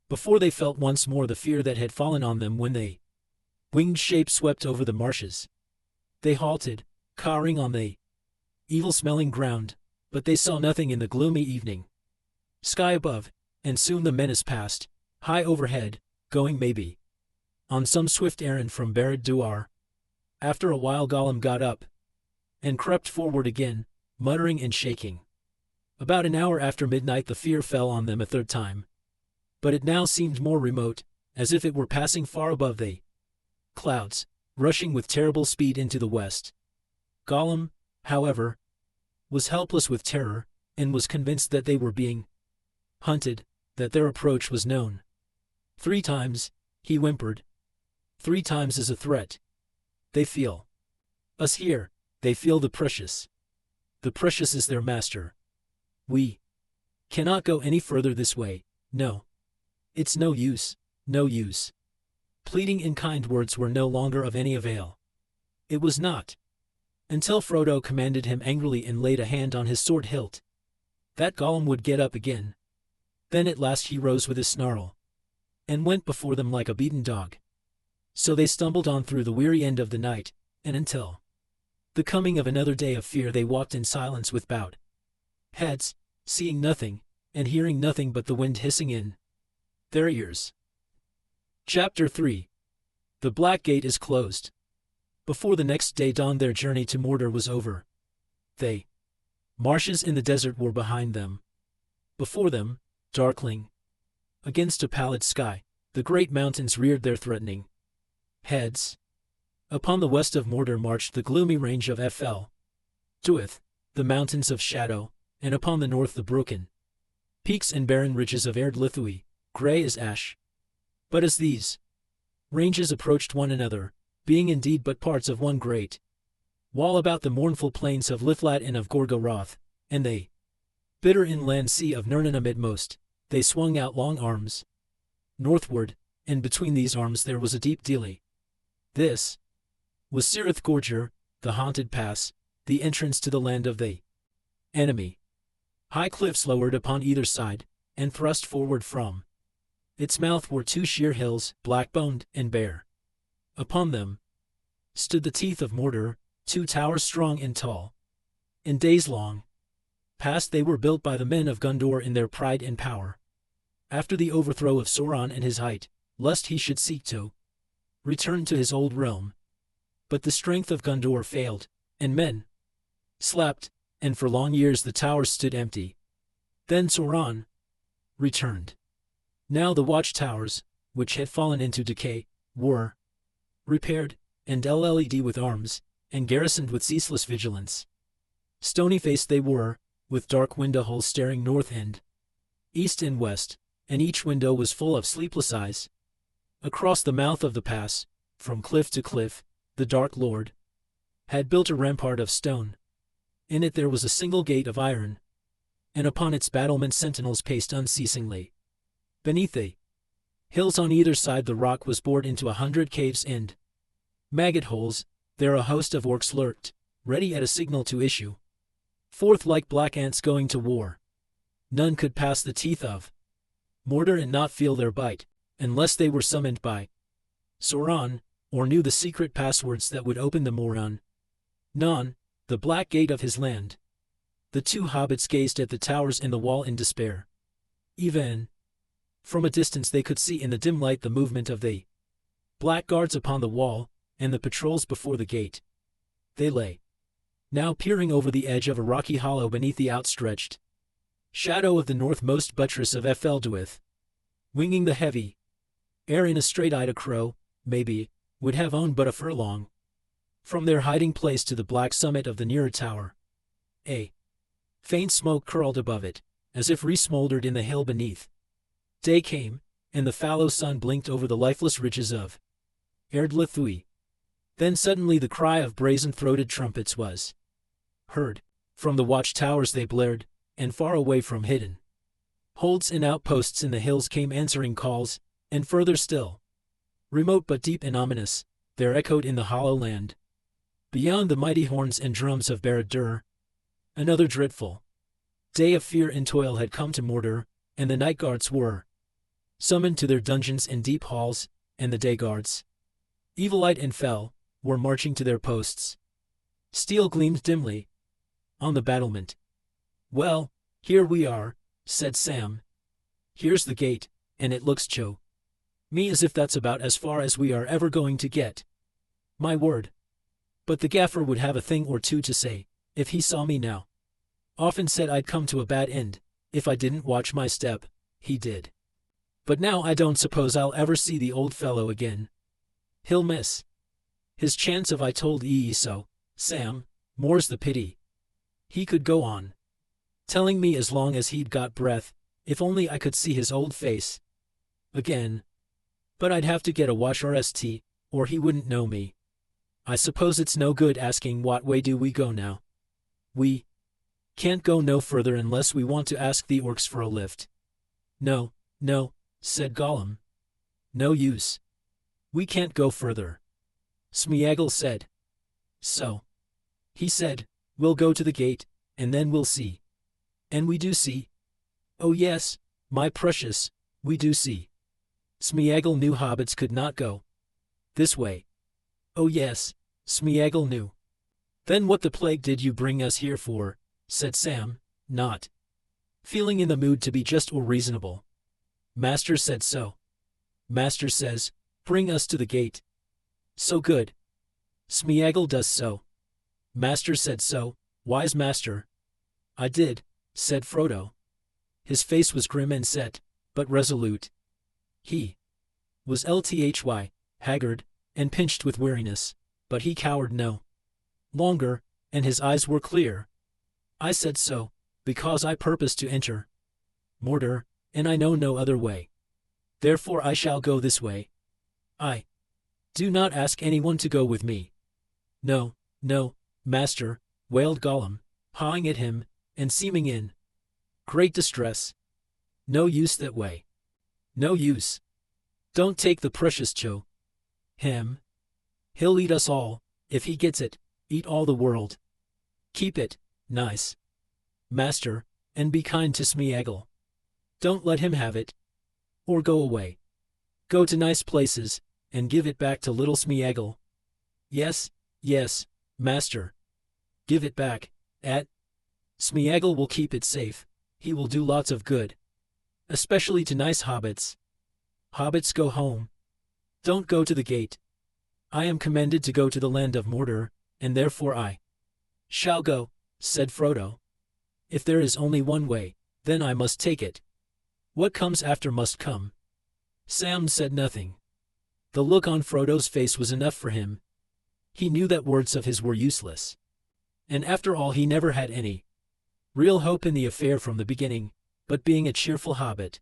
before they felt once more the fear that had fallen on them when they winged shape swept over the marshes. They halted, cowering on the evil-smelling ground, but they saw nothing in the gloomy evening sky above, and soon the menace passed, high overhead, going maybe on some swift errand from Barad-dûr. After a while Gollum got up and crept forward again, muttering and shaking. About an hour after midnight the fear fell on them a third time, but it now seemed more remote, as if it were passing far above the clouds, rushing with terrible speed into the west. Gollum, however, was helpless with terror, and was convinced that they were being hunted, that their approach was known. 3 times, he whimpered. 3 times is a threat. They feel us here, they feel the precious. The precious is their master. We cannot go any further this way, no. It's no use, no use. Pleading and kind words were no longer of any avail. It was not until Frodo commanded him angrily and laid a hand on his sword hilt that Gollum would get up again. Then at last he rose with a snarl and went before them like a beaten dog. So they stumbled on through the weary end of the night, and until the coming of another day of fear they walked in silence with bowed heads, seeing nothing, and hearing nothing but the wind hissing in their ears. Chapter 3. The Black Gate is closed. Before the next day dawned their journey to Mordor was over. The marshes in the desert were behind them. Before them, darkling against a pallid sky, the great mountains reared their threatening heads. Upon the west of Mordor marched the gloomy range of Duith, the mountains of shadow, and upon the north the broken peaks and barren ridges of Erd Lithui, grey as ash. But as these ranges approached one another, being indeed but parts of one great wall about the mournful plains of Lithlat and of Gorgoroth, and the bitter inland sea of Nirnan amidmost, they swung out long arms northward, and between these arms there was a deep dealey. This was Cirith Gorger, the haunted pass, the entrance to the land of the enemy. High cliffs lowered upon either side, and thrust forward from its mouth were 2 sheer hills, black-boned and bare. Upon them stood the teeth of Mordor, 2 towers strong and tall. In days long past they were built by the men of Gondor in their pride and power, after the overthrow of Sauron and his height, lest he should seek to return to his old realm. But the strength of Gondor failed, and men slept, and for long years the towers stood empty. Then Sauron returned. Now the watchtowers, which had fallen into decay, were repaired, and led with arms, and garrisoned with ceaseless vigilance. Stony-faced they were, with dark window holes staring north and east and west, and each window was full of sleepless eyes. Across the mouth of the pass, from cliff to cliff, the Dark Lord had built a rampart of stone. In it there was a single gate of iron, and upon its battlements sentinels paced unceasingly. Beneath the hills on either side the rock was bored into 100 caves and maggot holes. There a host of orcs lurked, ready at a signal to issue forth like black ants going to war. None could pass the teeth of Mordor and not feel their bite, unless they were summoned by Sauron, or knew the secret passwords that would open the Moran Non, the black gate of his land. The 2 hobbits gazed at the towers in the wall in despair. Even from a distance they could see in the dim light the movement of the black guards upon the wall, and the patrols before the gate. They lay now peering over the edge of a rocky hollow beneath the outstretched shadow of the northmost buttress of Duith. Winging the heavy air in a straight-eyed a crow, maybe, would have owned but a furlong from their hiding place to the black summit of the nearer tower. A faint smoke curled above it, as if resmoldered in the hill beneath. Day came, and the fallow sun blinked over the lifeless ridges of Erd Lithui. Then suddenly the cry of brazen-throated trumpets was heard. From the watchtowers they blared, and far away from hidden holds and outposts in the hills came answering calls, and further still Remote but deep and ominous, there echoed in the hollow land, beyond the mighty horns and drums of Barad-dûr. Another dreadful day of fear and toil had come to Mordor, and the night guards were summoned to their dungeons and deep halls, and the day guards, evil-eyed and fell, were marching to their posts. Steel gleamed dimly on the battlement. "Well, here we are," said Sam. "Here's the gate, and it looks me as if that's about as far as we are ever going to get. My word. But the gaffer would have a thing or two to say, if he saw me now. Often said I'd come to a bad end, if I didn't watch my step, he did. But now I don't suppose I'll ever see the old fellow again. He'll miss his chance if I told ye so, Sam, more's the pity. He could go on telling me as long as he'd got breath, if only I could see his old face again. But I'd have to get a wash RST, or he wouldn't know me. I suppose it's no good asking what way do we go now. We can't go no further unless we want to ask the orcs for a lift." No, said Gollum. "No use. We can't go further." Smeagol said. "So," he said, "we'll go to the gate, and then we'll see." "And we do see." "Oh yes, my precious, we do see." Smeagol knew hobbits could not go this way. "Oh yes," Smeagol knew. "Then what the plague did you bring us here for?" said Sam, not feeling in the mood to be just or reasonable. "Master said so." "Master says, bring us to the gate." "So good. Smeagol does so." "Master said so, wise master." "I did," said Frodo. His face was grim and set, but resolute. He was haggard, and pinched with weariness, but he cowered no longer, and his eyes were clear. "I said so, because I purpose to enter Mordor, and I know no other way. Therefore I shall go this way. I do not ask anyone to go with me." No, master," wailed Gollum, pawing at him, and seeming in great distress. "No use that way. No use. Don't take the precious him. He'll eat us all, if he gets it, eat all the world. Keep it nice, master, and be kind to Smeagol. Don't let him have it. Or go away. Go to nice places, and give it back to little Smeagol." Yes, master. Give it back, Smeagol will keep it safe. He will do lots of good. Especially to nice hobbits. Hobbits go home. Don't go to the gate. I am commanded to go to the land of Mordor, and therefore I shall go," said Frodo. "If there is only one way, then I must take it. What comes after must come." Sam said nothing. The look on Frodo's face was enough for him. He knew that words of his were useless. And after all he never had any real hope in the affair from the beginning, but being a cheerful hobbit,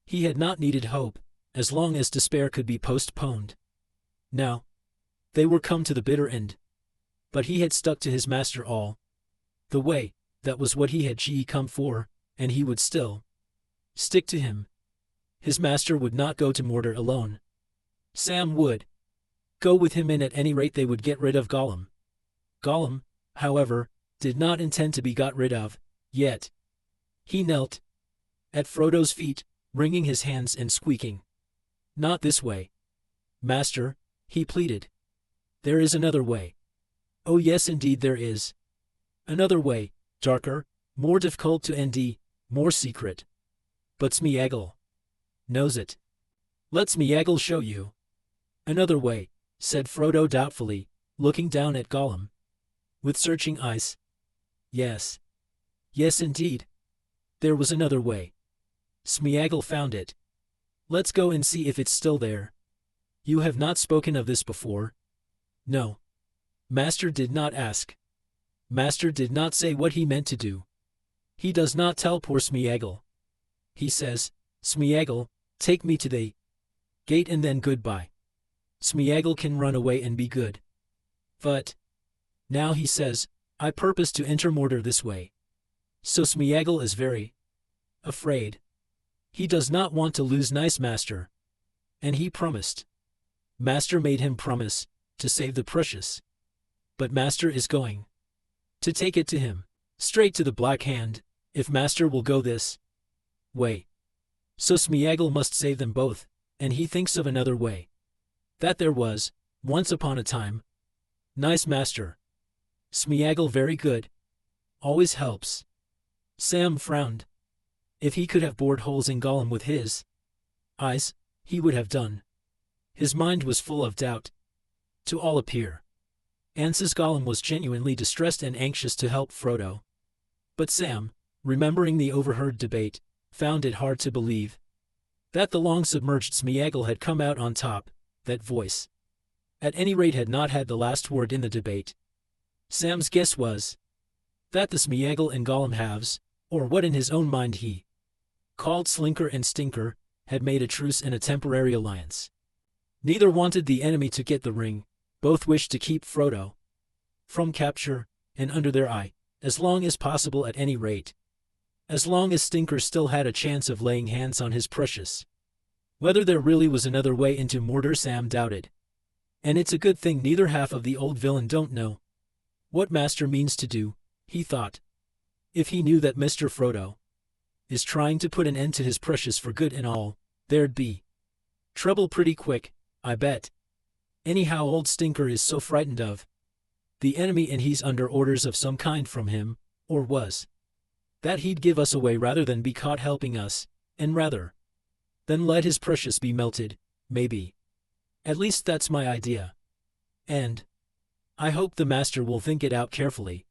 he had not needed hope, as long as despair could be postponed. Now they were come to the bitter end. But he had stuck to his master all the way. That was what he had come for, and he would still stick to him. His master would not go to Mordor alone. Sam would go with him, and at any rate they would get rid of Gollum. Gollum, however, did not intend to be got rid of, yet. He knelt at Frodo's feet, wringing his hands and squeaking. "Not this way, master," he pleaded. "There is another way." "Oh yes, indeed there is. Another way, darker, more difficult to end, more secret. But Smeagol knows it. Let Smeagol show you." "Another way," said Frodo doubtfully, looking down at Gollum with searching eyes. Yes, indeed. There was another way. Smeagol found it. "Let's go and see if it's still there." "You have not spoken of this before?" "No. Master did not ask. Master did not say what he meant to do. He does not tell poor Smeagol. He says, 'Smeagol, take me to the gate and then goodbye.' Smeagol can run away and be good. But now he says, 'I purpose to enter Mordor this way.' So Smeagol is very afraid. He does not want to lose nice master. And he promised Master made him promise to save the precious. But Master is going to take it to him, straight to the Black Hand, if Master will go this way. So Smeagol must save them both, and he thinks of another way. That there was, once upon a time. Nice Master. Smeagol very good. Always helps. Sam frowned. If he could have bored holes in Gollum with his eyes, he would have done. His mind was full of doubt. To all appear, Ans's Gollum was genuinely distressed and anxious to help Frodo. But Sam, remembering the overheard debate, found it hard to believe that the long-submerged Smeagol had come out on top. That voice, at any rate, had not had the last word in the debate. Sam's guess was that the Smeagol and Gollum halves, or what in his own mind he called Slinker and Stinker, had made a truce and a temporary alliance. Neither wanted the enemy to get the ring, both wished to keep Frodo from capture, and under their eye, as long as possible at any rate. As long as Stinker still had a chance of laying hands on his precious. Whether there really was another way into Mordor, Sam doubted. And it's a good thing neither half of the old villain don't know what Master means to do, he thought. If he knew that Mr. Frodo is trying to put an end to his precious for good and all, there'd be trouble pretty quick, I bet. Anyhow, old Stinker is so frightened of the enemy, and he's under orders of some kind from him, or was, that he'd give us away rather than be caught helping us, and rather than let his precious be melted, maybe. At least that's my idea. And I hope the Master will think it out carefully.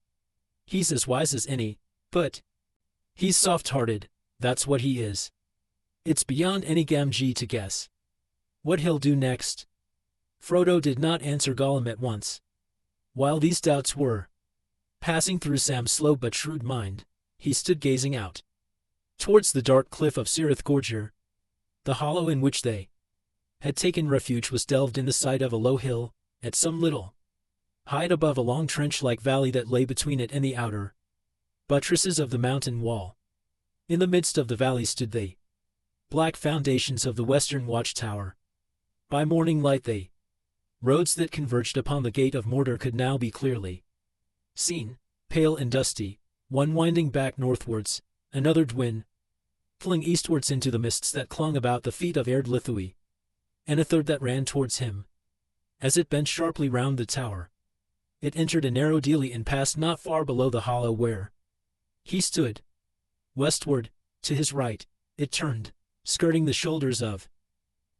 He's as wise as any, but he's soft-hearted, that's what he is. It's beyond any Gamgee to guess what he'll do next. Frodo did not answer Gollum at once. While these doubts were passing through Sam's slow but shrewd mind, he stood gazing out towards the dark cliff of Cirith Gorger. The hollow in which they had taken refuge was delved in the side of a low hill, at some little height above a long trench-like valley that lay between it and the outer buttresses of the mountain wall. In the midst of the valley stood the black foundations of the western watchtower. By morning light the roads that converged upon the gate of Mordor could now be clearly seen, pale and dusty, one winding back northwards, another dwindling eastwards into the mists that clung about the feet of Ard Lithui, and a third that ran towards him. As it bent sharply round the tower, it entered a narrow dealey and passed not far below the hollow where he stood. Westward, to his right, it turned, skirting the shoulders of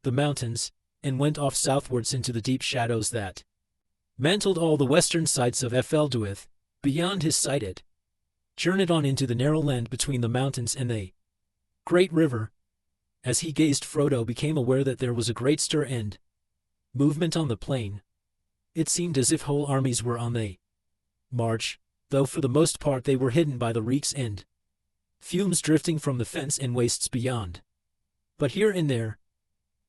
the mountains, and went off southwards into the deep shadows that mantled all the western sights of Efelduith. Beyond his sight it journeyed on into the narrow land between the mountains and the great river. As he gazed, Frodo became aware that there was a great stir and movement on the plain. It seemed as if whole armies were on the march, though for the most part they were hidden by the reeks and fumes drifting from the fens and wastes beyond. But here and there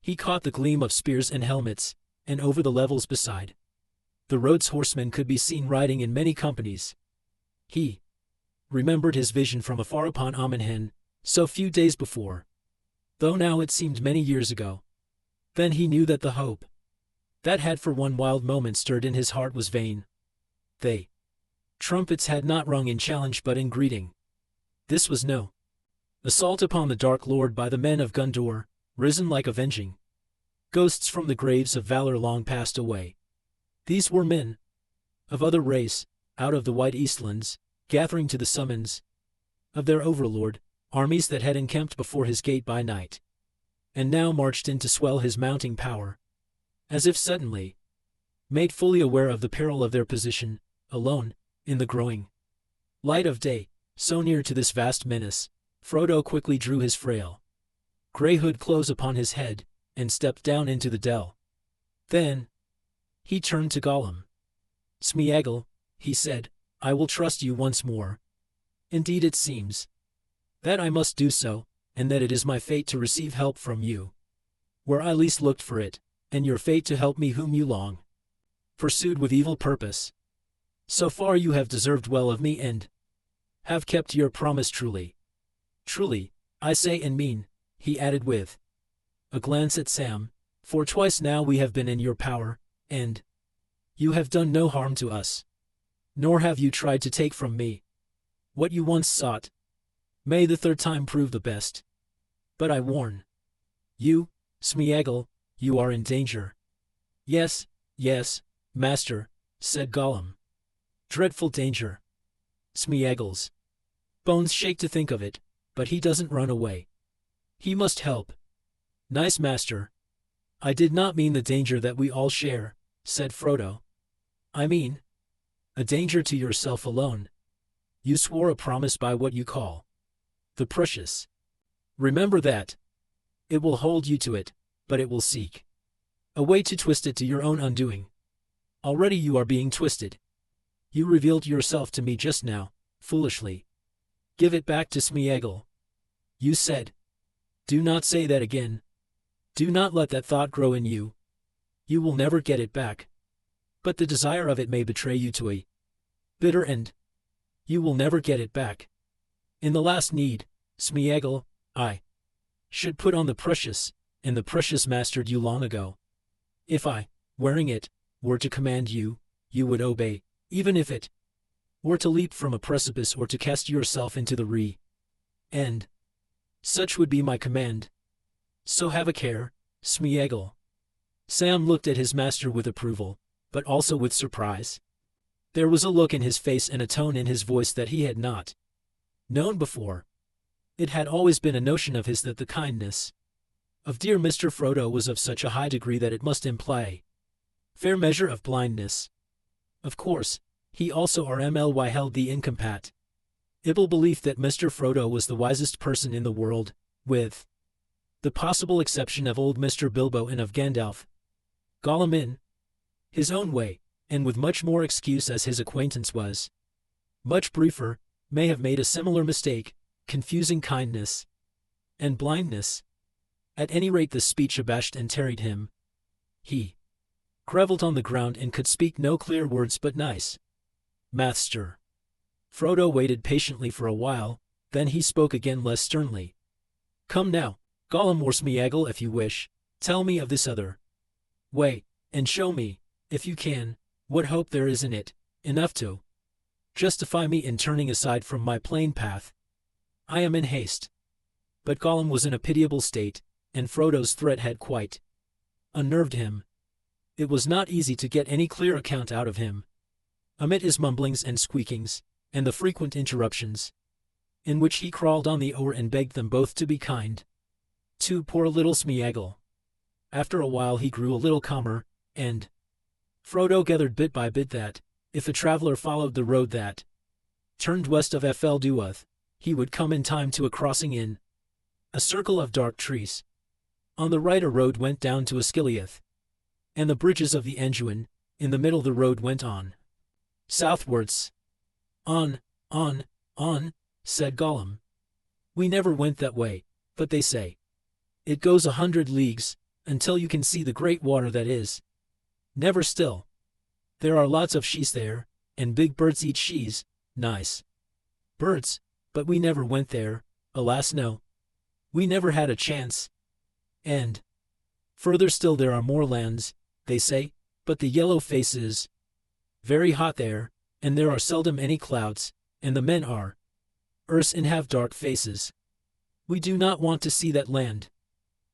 he caught the gleam of spears and helmets, and over the levels beside the roads horsemen could be seen riding in many companies. He remembered his vision from afar upon Amon so few days before, though now it seemed many years ago. Then he knew that the hope that had for one wild moment stirred in his heart was vain. The trumpets had not rung in challenge but in greeting. This was no assault upon the Dark Lord by the men of Gondor, risen like avenging ghosts from the graves of valor long passed away. These were men of other race, out of the White Eastlands, gathering to the summons of their overlord, armies that had encamped before his gate by night, and now marched in to swell his mounting power. As if suddenly made fully aware of the peril of their position, alone, in the growing light of day, so near to this vast menace, Frodo quickly drew his frail grey hood close upon his head, and stepped down into the dell. Then he turned to Gollum. "Smeagol," he said, "I will trust you once more. Indeed it seems that I must do so, and that it is my fate to receive help from you, where I least looked for it, and your fate to help me whom you long pursued with evil purpose. So far you have deserved well of me and have kept your promise truly. Truly, I say and mean," he added with a glance at Sam, For twice now we have been in your power, and you have done no harm to us. Nor have you tried to take from me what you once sought. May the third time prove the best. But I warn you, Smeagol, you are in danger. Yes, yes, master, said Gollum. Dreadful danger. Smeagol's bones shake to think of it, but he doesn't run away. He must help. Nice master. I did not mean the danger that we all share, said Frodo. I mean a danger to yourself alone. You swore a promise by what you call the precious. Remember that. It will hold you to it, but it will seek a way to twist it to your own undoing. Already you are being twisted. You revealed yourself to me just now, foolishly. Give it back to Smeagol. You said. Do not say that again. Do not let that thought grow in you. You will never get it back. But the desire of it may betray you to a bitter end. You will never get it back. In the last need, Smeagol, I should put on the precious, and the precious mastered you long ago. If I, wearing it, were to command you, you would obey, even if it were to leap from a precipice or to cast yourself into the Ree. And such would be my command. So have a care, Smeagol. Sam looked at his master with approval, but also with surprise. There was a look in his face and a tone in his voice that he had not known before. It had always been a notion of his that the kindness of dear Mr. Frodo was of such a high degree that it must imply a fair measure of blindness. Of course, he also RMLY held the incompatible belief that Mr. Frodo was the wisest person in the world, with the possible exception of old Mr. Bilbo and of Gandalf. Gollum in his own way, and with much more excuse as his acquaintance was much briefer, may have made a similar mistake, confusing kindness and blindness. At any rate the speech abashed and tarried him. He grovelled on the ground and could speak no clear words but nice master. Frodo waited patiently for a while, then he spoke again less sternly. Come now, Gollum or Smeagol if you wish, tell me of this other way, and show me, if you can, what hope there is in it, enough to justify me in turning aside from my plain path. I am in haste. But Gollum was in a pitiable state, and Frodo's threat had quite unnerved him. It was not easy to get any clear account out of him. Amid his mumblings and squeakings, and the frequent interruptions, in which he crawled on the oar and begged them both to be kind to poor little Smeagol. After a while he grew a little calmer, and Frodo gathered bit by bit that, if a traveler followed the road that turned west of Fel Duath, he would come in time to a crossing in a circle of dark trees. On the right a road went down to Osgiliath, and the bridges of the Anduin. In the middle the road went on southwards. On, said Gollum. We never went that way, but they say it goes 100 leagues, until you can see the great water that is never still. There are lots of shees there, and big birds eat shees, nice birds, but we never went there, alas no. We never had a chance. And further still there are more lands, they say, but the yellow face is very hot there, and there are seldom any clouds, and the men are erse and have dark faces. We do not want to see that land.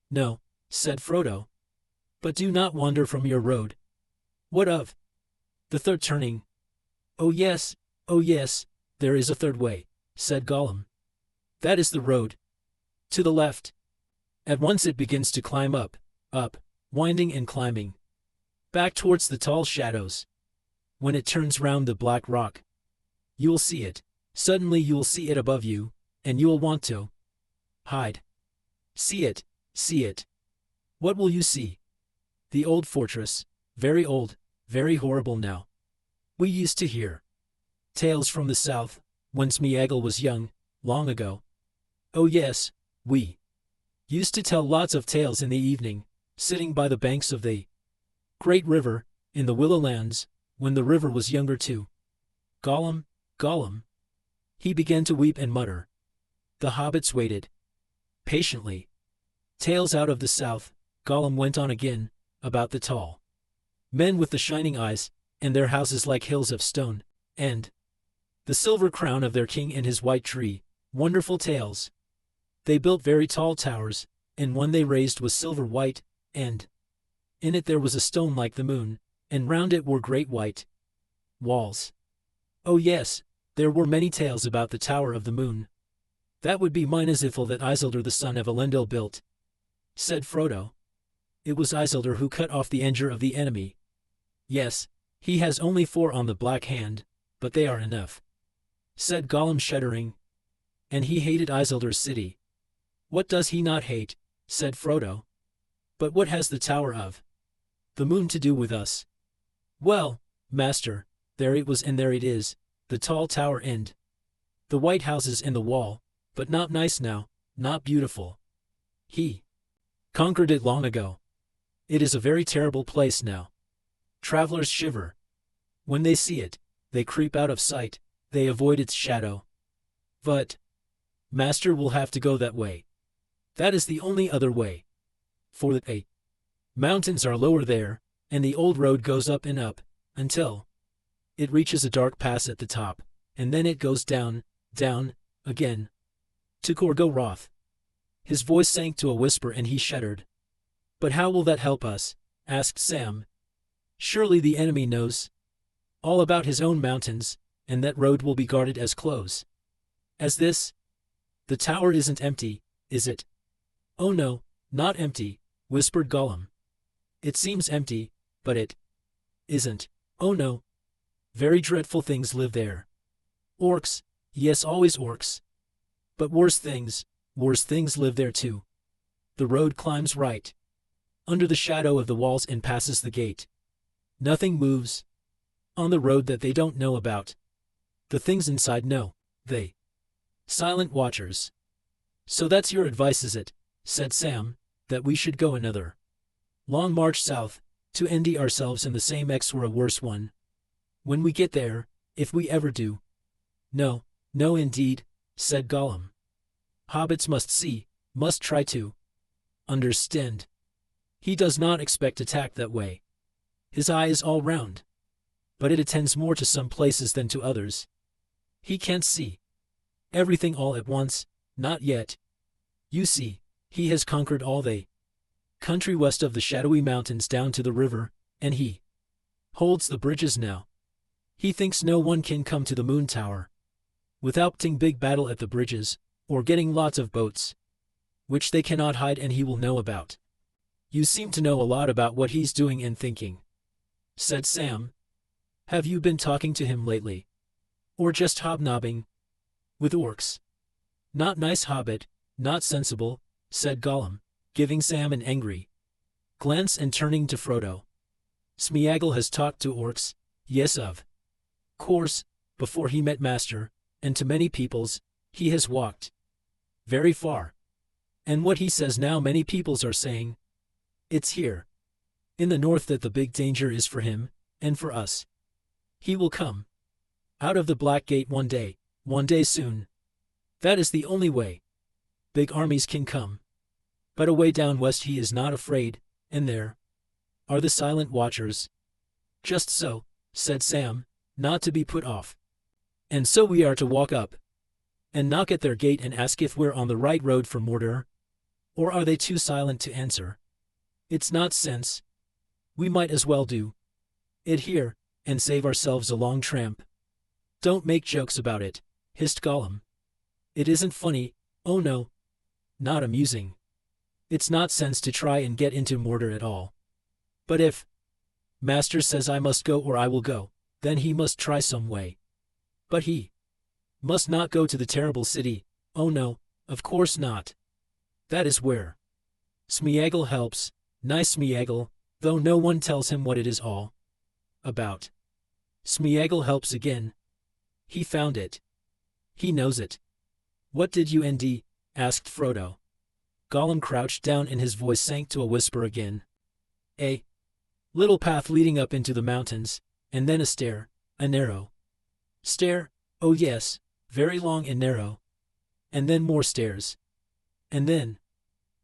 No, said Frodo. But do not wander from your road. What of the third turning? Oh yes, there is a third way, said Gollum. That is the road to the left. At once it begins to climb up, winding and climbing, back towards the tall shadows. When it turns round the black rock, you'll see it. Suddenly you'll see it above you, and you'll want to hide. See it. What will you see? The old fortress, very old, very horrible now. We used to hear tales from the south, when Smeagol was young, long ago. Oh yes, we used to tell lots of tales in the evening, sitting by the banks of the great river, in the Willowlands, when the river was younger too. Gollum. He began to weep and mutter. The hobbits waited patiently. Tales out of the south, Gollum went on again, about the tall men with the shining eyes, and their houses like hills of stone, and the silver crown of their king and his white tree, wonderful tales. They built very tall towers, and one they raised was silver white, and in it there was a stone like the moon, and round it were great white walls. Oh yes, there were many tales about the Tower of the Moon. That would be Minas Ithil that Isildur the son of Elendil built, said Frodo. It was Isildur who cut off the anger of the enemy. Yes, he has only 4 on the Black Hand, but they are enough, said Gollum shuddering. And he hated Isildur's city. What does he not hate, said Frodo. But what has the Tower of the Moon to do with us? Well, master, there it was and there it is, the tall tower and the white houses and the wall, but not nice now, not beautiful. He conquered it long ago. It is a very terrible place now. Travelers shiver. When they see it, they creep out of sight, they avoid its shadow. But master will have to go that way. That is the only other way. For the mountains are lower there, and the old road goes up and up, until it reaches a dark pass at the top, and then it goes down, down, again, to Gorgoroth. His voice sank to a whisper and he shuddered. But how will that help us? Asked Sam. Surely the enemy knows all about his own mountains, and that road will be guarded as close as this. The tower isn't empty, is it? Oh no, not empty, whispered Gollum. It seems empty, but it isn't. Oh no. Very dreadful things live there. Orcs, yes, always orcs. But worse things live there too. The road climbs right under the shadow of the walls and passes the gate. Nothing moves on the road that they don't know about. The things inside know. They silent watchers. So that's your advice, is it? Said Sam, that we should go another long march south, to end ourselves in the same X or a worse one. When we get there, if we ever do. No, no indeed, said Gollum. Hobbits must see, must try to understand. He does not expect attack that way. His eye is all round, but it attends more to some places than to others. He can't see everything all at once, not yet. You see, he has conquered all the country west of the shadowy mountains down to the river, and he holds the bridges now. He thinks no one can come to the Moon Tower without getting big battle at the bridges, or getting lots of boats, which they cannot hide and he will know about. You seem to know a lot about what he's doing and thinking, said Sam. Have you been talking to him lately? Or just hobnobbing with orcs? Not nice, Hobbit, not sensible, said Gollum, giving Sam an angry glance and turning to Frodo. Smeagol has talked to orcs, yes, of course, before he met Master, and to many peoples, he has walked very far. And what he says now many peoples are saying. It's here in the north that the big danger is for him, and for us. He will come out of the Black Gate one day soon. That is the only way big armies can come. But away down west he is not afraid, and there are the silent watchers. Just so, said Sam, not to be put off. And so we are to walk up and knock at their gate and ask if we're on the right road for Mordor? Or are they too silent to answer? It's not sense. We might as well do it here, and save ourselves a long tramp. Don't make jokes about it, hissed Gollum. It isn't funny, oh no. Not amusing. It's not sense to try and get into Mordor at all. But if Master says I must go or I will go, then he must try some way. But he must not go to the terrible city, oh no, of course not. That is where Smeagol helps, nice Smeagol, though no one tells him what it is all about. Smeagol helps again. He found it. He knows it. What did you and asked Frodo. Gollum crouched down and his voice sank to a whisper again. A little path leading up into the mountains, and then a stair, a narrow stair, oh yes, very long and narrow. And then more stairs. And then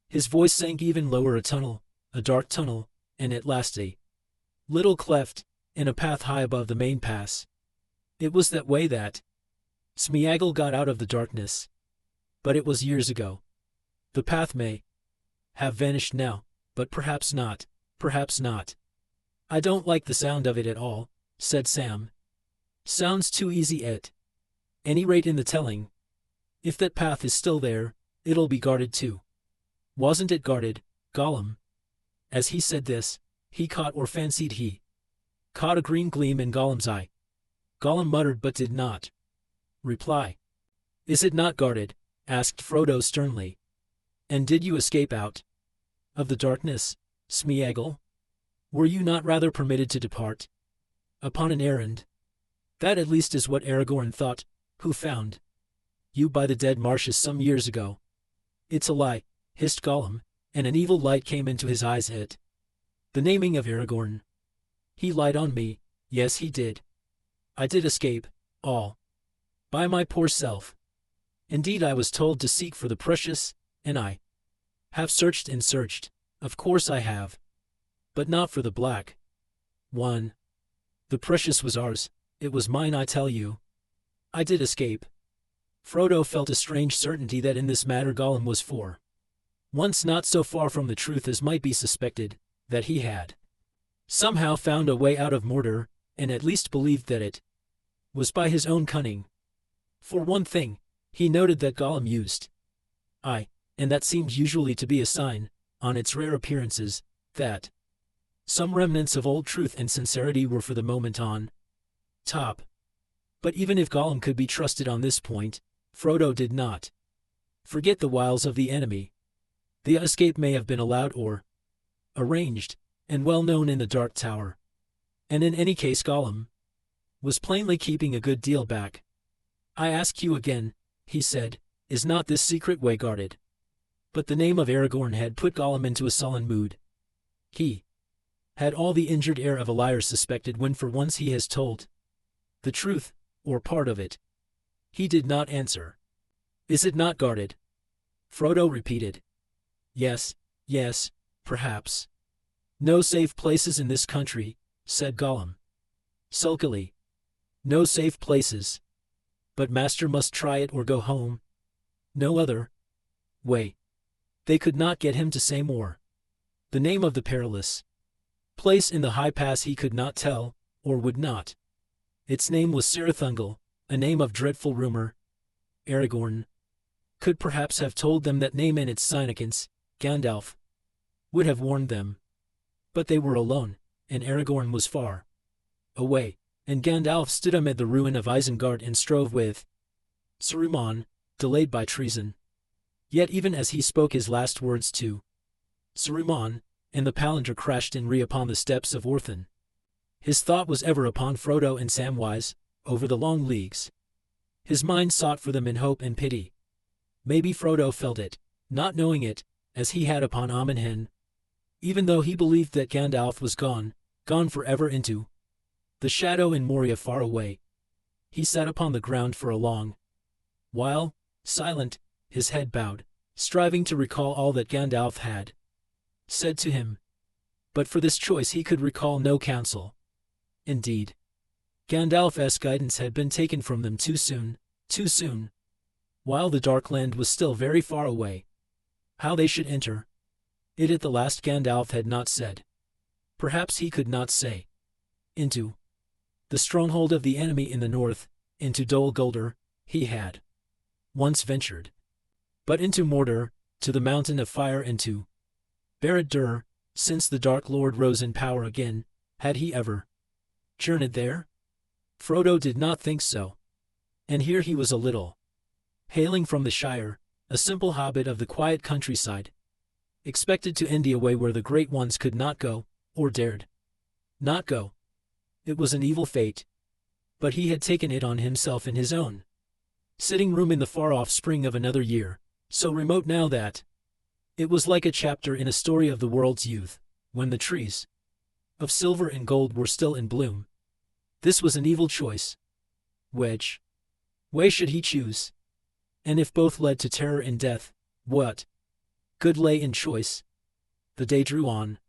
his voice sank even lower, a tunnel, a dark tunnel, and at last a little cleft in a path high above the main pass. It was that way that Smeagol got out of the darkness. But it was years ago. The path may have vanished now, but perhaps not, perhaps not. I don't like the sound of it at all, said Sam. Sounds too easy at any rate in the telling. If that path is still there, it'll be guarded too. Wasn't it guarded, Gollum? As he said this, he caught or fancied he caught a green gleam in Gollum's eye. Gollum muttered but did not reply. Is it not guarded? Asked Frodo sternly. And did you escape out of the darkness, Smeagol? Were you not rather permitted to depart upon an errand? That at least is what Aragorn thought, who found you by the dead marshes some years ago. It's a lie, hissed Gollum, and an evil light came into his eyes at the naming of Aragorn. He lied on me, yes he did. I did escape, all by my poor self. Indeed I was told to seek for the precious, and I have searched and searched, of course I have. But not for the black one. The precious was ours, it was mine I tell you. I did escape. Frodo felt a strange certainty that in this matter Gollum was for once not so far from the truth as might be suspected, that he had somehow found a way out of Mordor, and at least believed that it was by his own cunning. For one thing, he noted that Gollum used and that seemed usually to be a sign, on its rare appearances, that some remnants of old truth and sincerity were for the moment on top. But even if Gollum could be trusted on this point, Frodo did not forget the wiles of the enemy. The escape may have been allowed or arranged, and well known in the Dark Tower. And in any case Gollum was plainly keeping a good deal back. I ask you again, he said, is not this secret way guarded? But the name of Aragorn had put Gollum into a sullen mood. He had all the injured air of a liar suspected when for once he has told the truth, or part of it. He did not answer. Is it not guarded? Frodo repeated. Yes, yes, perhaps. No safe places in this country, said Gollum sulkily. No safe places. But Master must try it or go home. No other way. They could not get him to say more. The name of the perilous place in the high pass he could not tell, or would not. Its name was Sarathungal, a name of dreadful rumor. Aragorn could perhaps have told them that name and its significance. Gandalf would have warned them. But they were alone, and Aragorn was far away, and Gandalf stood amid the ruin of Isengard and strove with Saruman, delayed by treason. Yet even as he spoke his last words to Saruman, and the palantir crashed in re upon the steps of Orthan, his thought was ever upon Frodo and Samwise, over the long leagues. His mind sought for them in hope and pity. Maybe Frodo felt it, not knowing it, as he had upon Amon Hen. Even though he believed that Gandalf was gone forever into the shadow in Moria far away. He sat upon the ground for a long while, silent, his head bowed, striving to recall all that Gandalf had said to him. But for this choice he could recall no counsel. Indeed, Gandalf's guidance had been taken from them too soon, while the Dark Land was still very far away. How they should enter it at the last Gandalf had not said. Perhaps he could not say. Into the stronghold of the enemy in the north, into Dol Guldur, he had once ventured. But into Mordor, to the Mountain of Fire and to Barad-dûr, since the Dark Lord rose in power again, had he ever journeyed there? Frodo did not think so. And here he was a little hailing from the Shire, a simple hobbit of the quiet countryside, expected to end a way where the great ones could not go, or dared not go. It was an evil fate. But he had taken it on himself in his own sitting room in the far-off spring of another year, so remote now that it was like a chapter in a story of the world's youth, when the trees of silver and gold were still in bloom. This was an evil choice. Which way should he choose? And if both led to terror and death, what good lay in choice? The day drew on.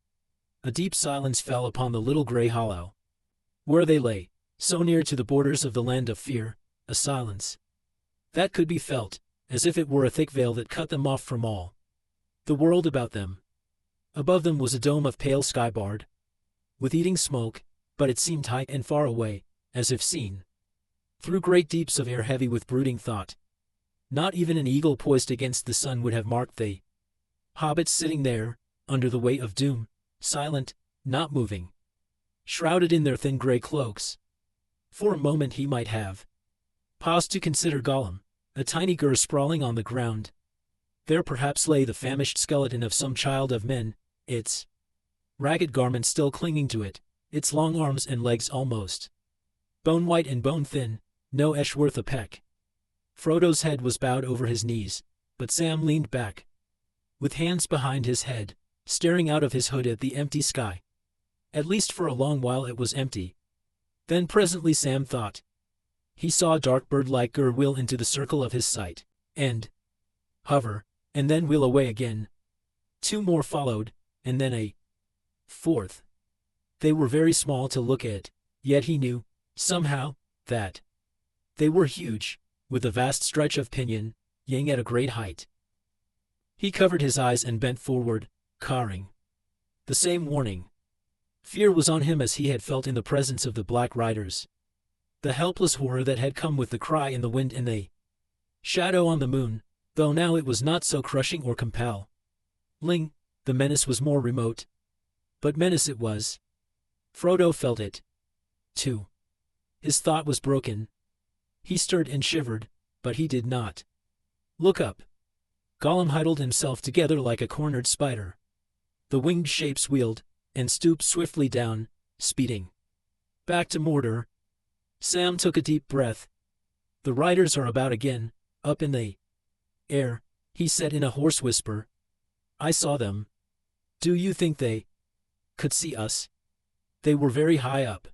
A deep silence fell upon the little gray hollow. Where they lay, so near to the borders of the land of fear, a silence that could be felt, as if it were a thick veil that cut them off from all the world about them. Above them was a dome of pale sky barred with eating smoke, but it seemed high and far away, as if seen through great deeps of air heavy with brooding thought. Not even an eagle poised against the sun would have marked the hobbits sitting there, under the weight of doom, silent, not moving, shrouded in their thin gray cloaks. For a moment he might have paused to consider Gollum, a tiny gur sprawling on the ground. There perhaps lay the famished skeleton of some child of men, its ragged garments still clinging to it, its long arms and legs almost bone-white and bone-thin, no esh worth a peck. Frodo's head was bowed over his knees, but Sam leaned back, with hands behind his head, staring out of his hood at the empty sky. At least for a long while it was empty. Then presently Sam thought he saw a dark bird-like gur wheel into the circle of his sight, and hover, and then wheel away again. Two more followed, and then a fourth. They were very small to look at, yet he knew, somehow, that they were huge, with a vast stretch of pinion, yang at a great height. He covered his eyes and bent forward, cawing. The same warning. Fear was on him as he had felt in the presence of the Black Riders. The helpless horror that had come with the cry in the wind and the shadow on the moon, though now it was not so crushing or compelling. The menace was more remote. But menace it was. Frodo felt it, too. His thought was broken. He stirred and shivered, but he did not look up. Gollum huddled himself together like a cornered spider. The winged shapes wheeled, and stooped swiftly down, speeding back to Mordor. Sam took a deep breath. The riders are about again, up in the air, he said in a hoarse whisper. I saw them. Do you think they could see us? They were very high up.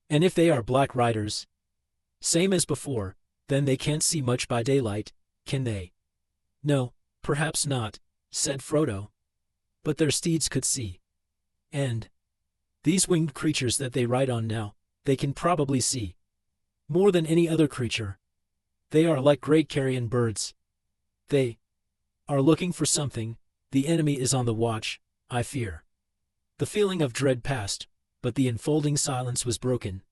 And if they are Black Riders, same as before, then they can't see much by daylight, can they? No, perhaps not, said Frodo. But their steeds could see. And these winged creatures that they ride on now, they can probably see more than any other creature. They are like great carrion birds. They are looking for something. The enemy is on the watch, I fear. The feeling of dread passed, but the enfolding silence was broken.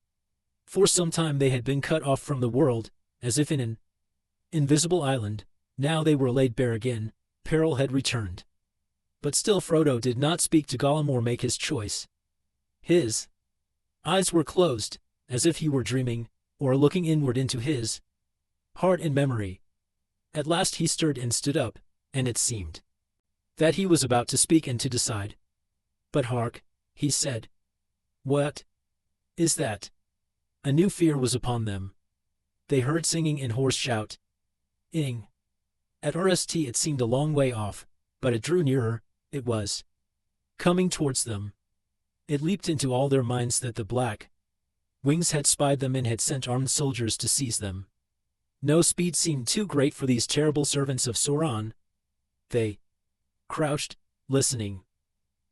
For some time they had been cut off from the world, as if in an invisible island. Now they were laid bare again, peril had returned. But still Frodo did not speak to Gollum or make his choice. His eyes were closed, as if he were dreaming, or looking inward into his heart and memory. At last he stirred and stood up, and it seemed that he was about to speak and to decide. But hark, he said. What is that? A new fear was upon them. They heard singing and hoarse shout. Ing. At RST it seemed a long way off, but it drew nearer. It was coming towards them. It leaped into all their minds that the Black Wings had spied them and had sent armed soldiers to seize them. No speed seemed too great for these terrible servants of Sauron. They crouched, listening.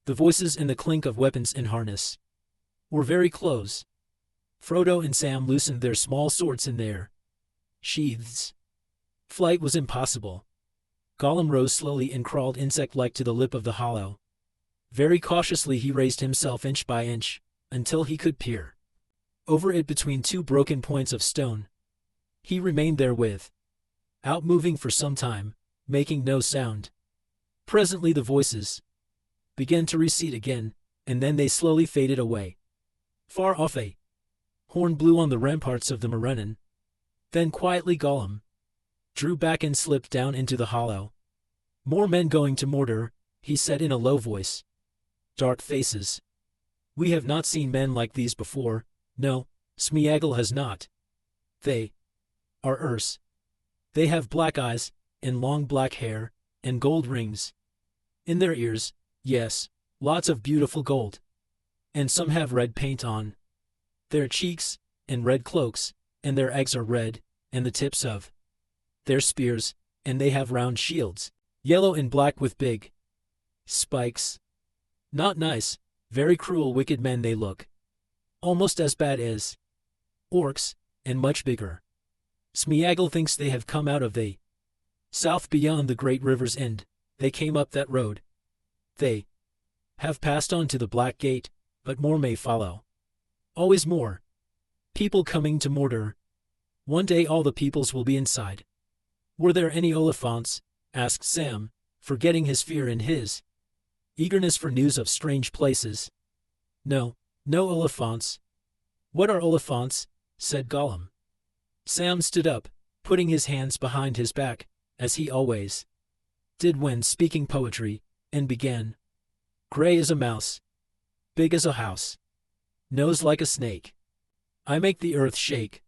The voices and the clink of weapons and harness were very close. Frodo and Sam loosened their small swords in their sheaths. Flight was impossible. Gollum rose slowly and crawled insect-like to the lip of the hollow. Very cautiously he raised himself inch by inch, until he could peer over it between two broken points of stone. He remained there without moving for some time, making no sound. Presently the voices began to recede again, and then they slowly faded away. Far off a horn blew on the ramparts of the Morennin. Then quietly Gollum drew back and slipped down into the hollow. More men going to Mordor, he said in a low voice. Dark faces. We have not seen men like these before. No, Smeagol has not. They are Urs. They have black eyes, and long black hair, and gold rings in their ears. Yes, lots of beautiful gold. And some have red paint on their cheeks, and red cloaks, and their eggs are red, and the tips of their spears, and they have round shields, yellow and black with big spikes. Not nice, very cruel wicked men they look. Almost as bad as orcs, and much bigger. Smeagol thinks they have come out of the south beyond the great river's end. They came up that road. They have passed on to the Black Gate, but more may follow. Always more. People coming to Mordor. One day all the peoples will be inside. Were there any Oliphants? Asked Sam, forgetting his fear in his eagerness for news of strange places. No, no Oliphants. What are Oliphants? Said Gollum. Sam stood up, putting his hands behind his back, as he always did when speaking poetry, and began. Gray as a mouse. Big as a house. Nose like a snake. I make the earth shake.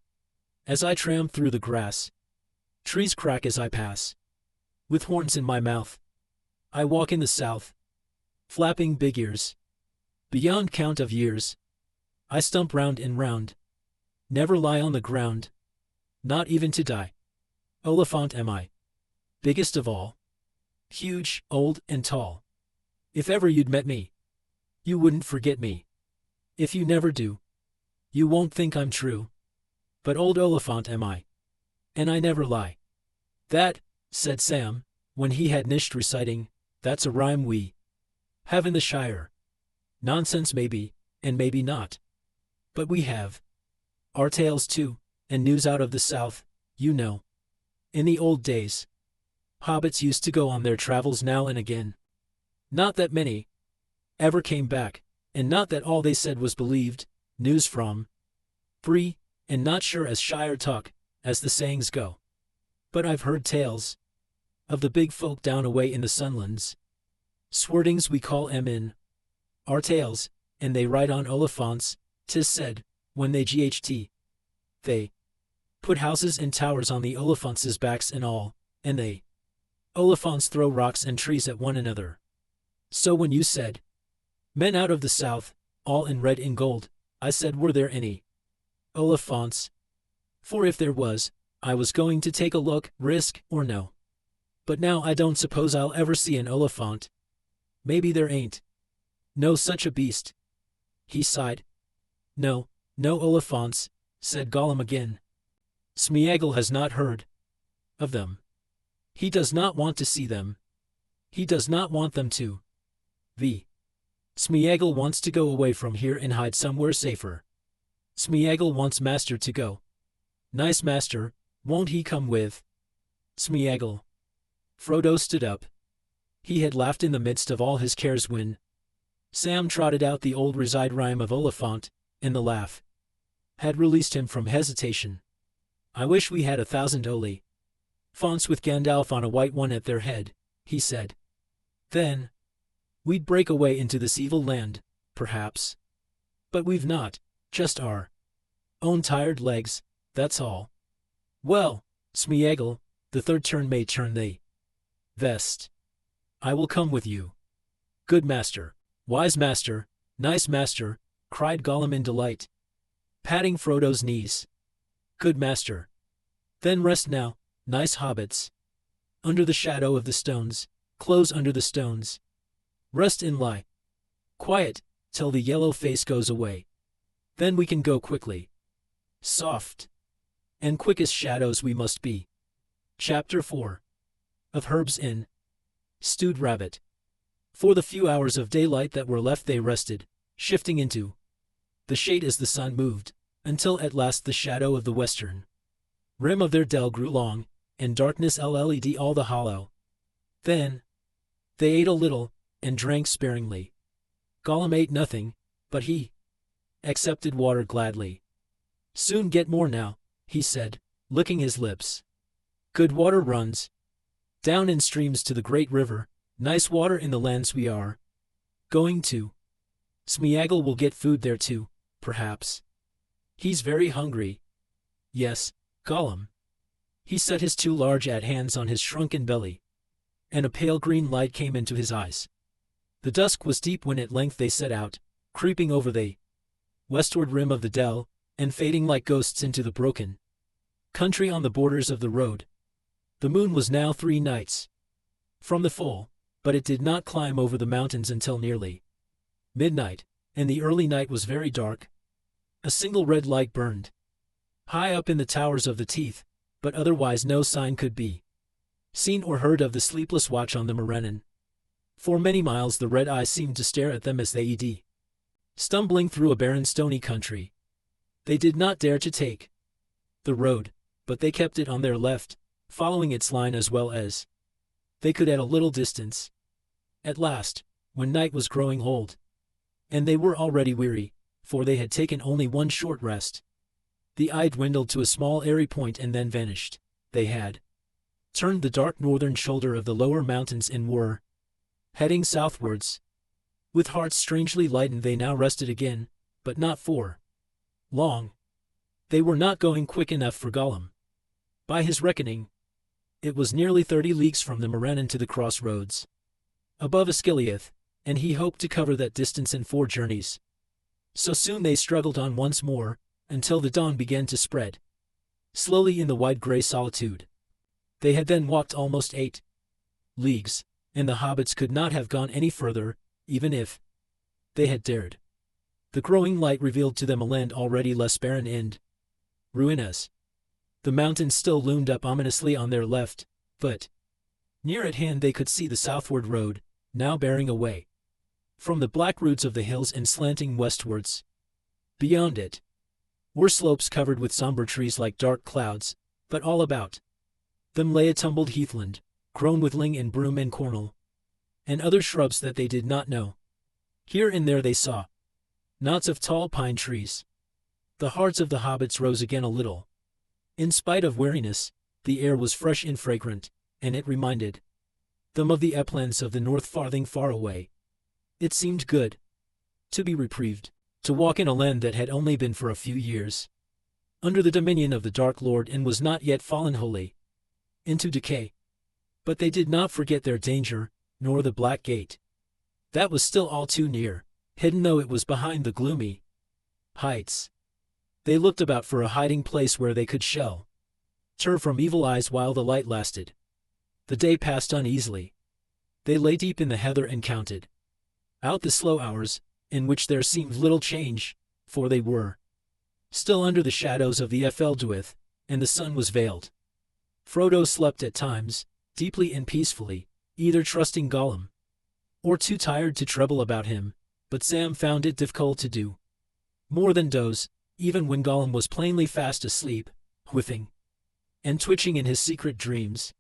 As I tramp through the grass. Trees crack as I pass. With horns in my mouth. I walk in the south. Flapping big ears. Beyond count of years. I stump round and round. Never lie on the ground. Not even to die. Oliphant am I. Biggest of all. Huge, old, and tall. If ever you'd met me, you wouldn't forget me. If you never do, you won't think I'm true. But old Oliphant am I. And I never lie. That, said Sam, when he had nished reciting, that's a rhyme we have in the Shire. Nonsense maybe, and maybe not. But we have our tales too, and news out of the south, you know. In the old days, hobbits used to go on their travels now and again. Not that many ever came back, and not that all they said was believed, news from Bree, and not sure as Shire talk, as the sayings go. But I've heard tales of the big folk down away in the Sunlands. Swordings we call 'em in our tales, and they ride on Oliphants, 'tis said, when they they put houses and towers on the Oliphants' backs and all, and they Oliphants throw rocks and trees at one another. So when you said, men out of the south, all in red and gold, I said were there any Oliphants? For if there was, I was going to take a look, risk or no. But now I don't suppose I'll ever see an Oliphant. Maybe there ain't no such a beast. He sighed. No, no Oliphants, said Gollum again. Smeagol has not heard of them. He does not want to see them. He does not want them to. Smeagol wants to go away from here and hide somewhere safer. Smeagol wants Master to go. Nice Master, won't he come with Smeagol? Frodo stood up. He had laughed in the midst of all his cares when Sam trotted out the old reside rhyme of Oliphant, and the laugh had released him from hesitation. I wish we had 1,000 Oliphants with Gandalf on a white one at their head, he said. Then we'd break away into this evil land, perhaps. But we've not, just our own tired legs, that's all. Well, Smeagol, the third turn may turn the vest. I will come with you. Good master, wise master, nice master, cried Gollum in delight, patting Frodo's knees. Good master. Then rest now, nice hobbits. Under the shadow of the stones, close under the stones. Rest and lie quiet, till the yellow face goes away. Then we can go quickly. Soft and quick as shadows we must be. Chapter 4. Of Herbs Inn. Stewed Rabbit. For the few hours of daylight that were left they rested, shifting into the shade as the sun moved, until at last the shadow of the western rim of their dell grew long, and darkness led all the hollow. Then they ate a little, and drank sparingly. Gollum ate nothing, but he accepted water gladly. Soon get more now, he said, licking his lips. Good water runs down in streams to the great river, nice water in the lands we are going to. Smeagol will get food there too, perhaps. He's very hungry. Yes, Gollum. He set his two large hands on his shrunken belly, and a pale green light came into his eyes. The dusk was deep when at length they set out, creeping over the westward rim of the dell, and fading like ghosts into the broken country on the borders of the road. The moon was now 3 nights from the full, but it did not climb over the mountains until nearly Midnight, and the early night was very dark. A single red light burned high up in the towers of the Teeth, but otherwise no sign could be seen or heard of the sleepless watch on the Morennin. For many miles the red eye seemed to stare at them as they stumbling through a barren stony country. They did not dare to take the road, but they kept it on their left, following its line as well as they could at a little distance. At last, when night was growing old, and they were already weary, for they had taken only one short rest, the eye dwindled to a small airy point and then vanished. They had turned the dark northern shoulder of the lower mountains and were heading southwards. With hearts strangely lightened they now rested again, but not for long. They were not going quick enough for Gollum. By his reckoning, it was nearly 30 leagues from the Morennin to the crossroads above Osgiliath, and he hoped to cover that distance in 4 journeys. So soon they struggled on once more, until the dawn began to spread slowly in the wide grey solitude. They had then walked almost 8 leagues, and the hobbits could not have gone any further, even if they had dared. The growing light revealed to them a land already less barren and ruinous. The mountains still loomed up ominously on their left, but near at hand they could see the southward road, now bearing away from the black roots of the hills and slanting westwards. Beyond it were slopes covered with sombre trees like dark clouds, but all about them lay a tumbled heathland, grown with ling and broom and cornel, and other shrubs that they did not know. Here and there they saw knots of tall pine trees. The hearts of the hobbits rose again a little. In spite of weariness, the air was fresh and fragrant, and it reminded them of the uplands of the North farthing far away. It seemed good to be reprieved, to walk in a land that had only been for a few years under the dominion of the Dark Lord and was not yet fallen wholly into decay. But they did not forget their danger, nor the Black Gate. That was still all too near, hidden though it was behind the gloomy heights. They looked about for a hiding place where they could shelter from evil eyes while the light lasted. The day passed uneasily. They lay deep in the heather and counted out the slow hours, in which there seemed little change, for they were still under the shadows of the Efelduith, and the sun was veiled. Frodo slept at times, deeply and peacefully, either trusting Gollum or too tired to trouble about him, but Sam found it difficult to do more than doze, even when Gollum was plainly fast asleep, whiffing and twitching in his secret dreams.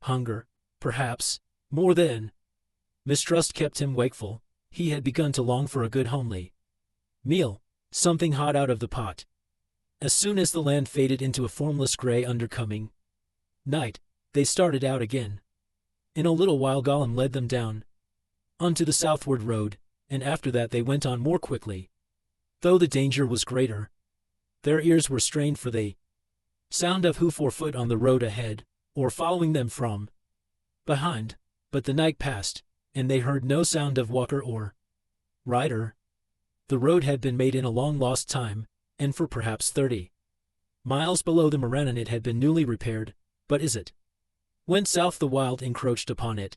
Hunger, perhaps, more than mistrust kept him wakeful. He had begun to long for a good homely meal, something hot out of the pot. As soon as the land faded into a formless gray undercoming night, they started out again. In a little while Gollum led them down onto the southward road, and after that they went on more quickly. Though the danger was greater, their ears were strained for the sound of hoof or foot on the road ahead, or following them from behind. But the night passed, and they heard no sound of walker or rider. The road had been made in a long-lost time, and for perhaps 30 miles below the Morennin it had been newly repaired, but as it went south the wild encroached upon it.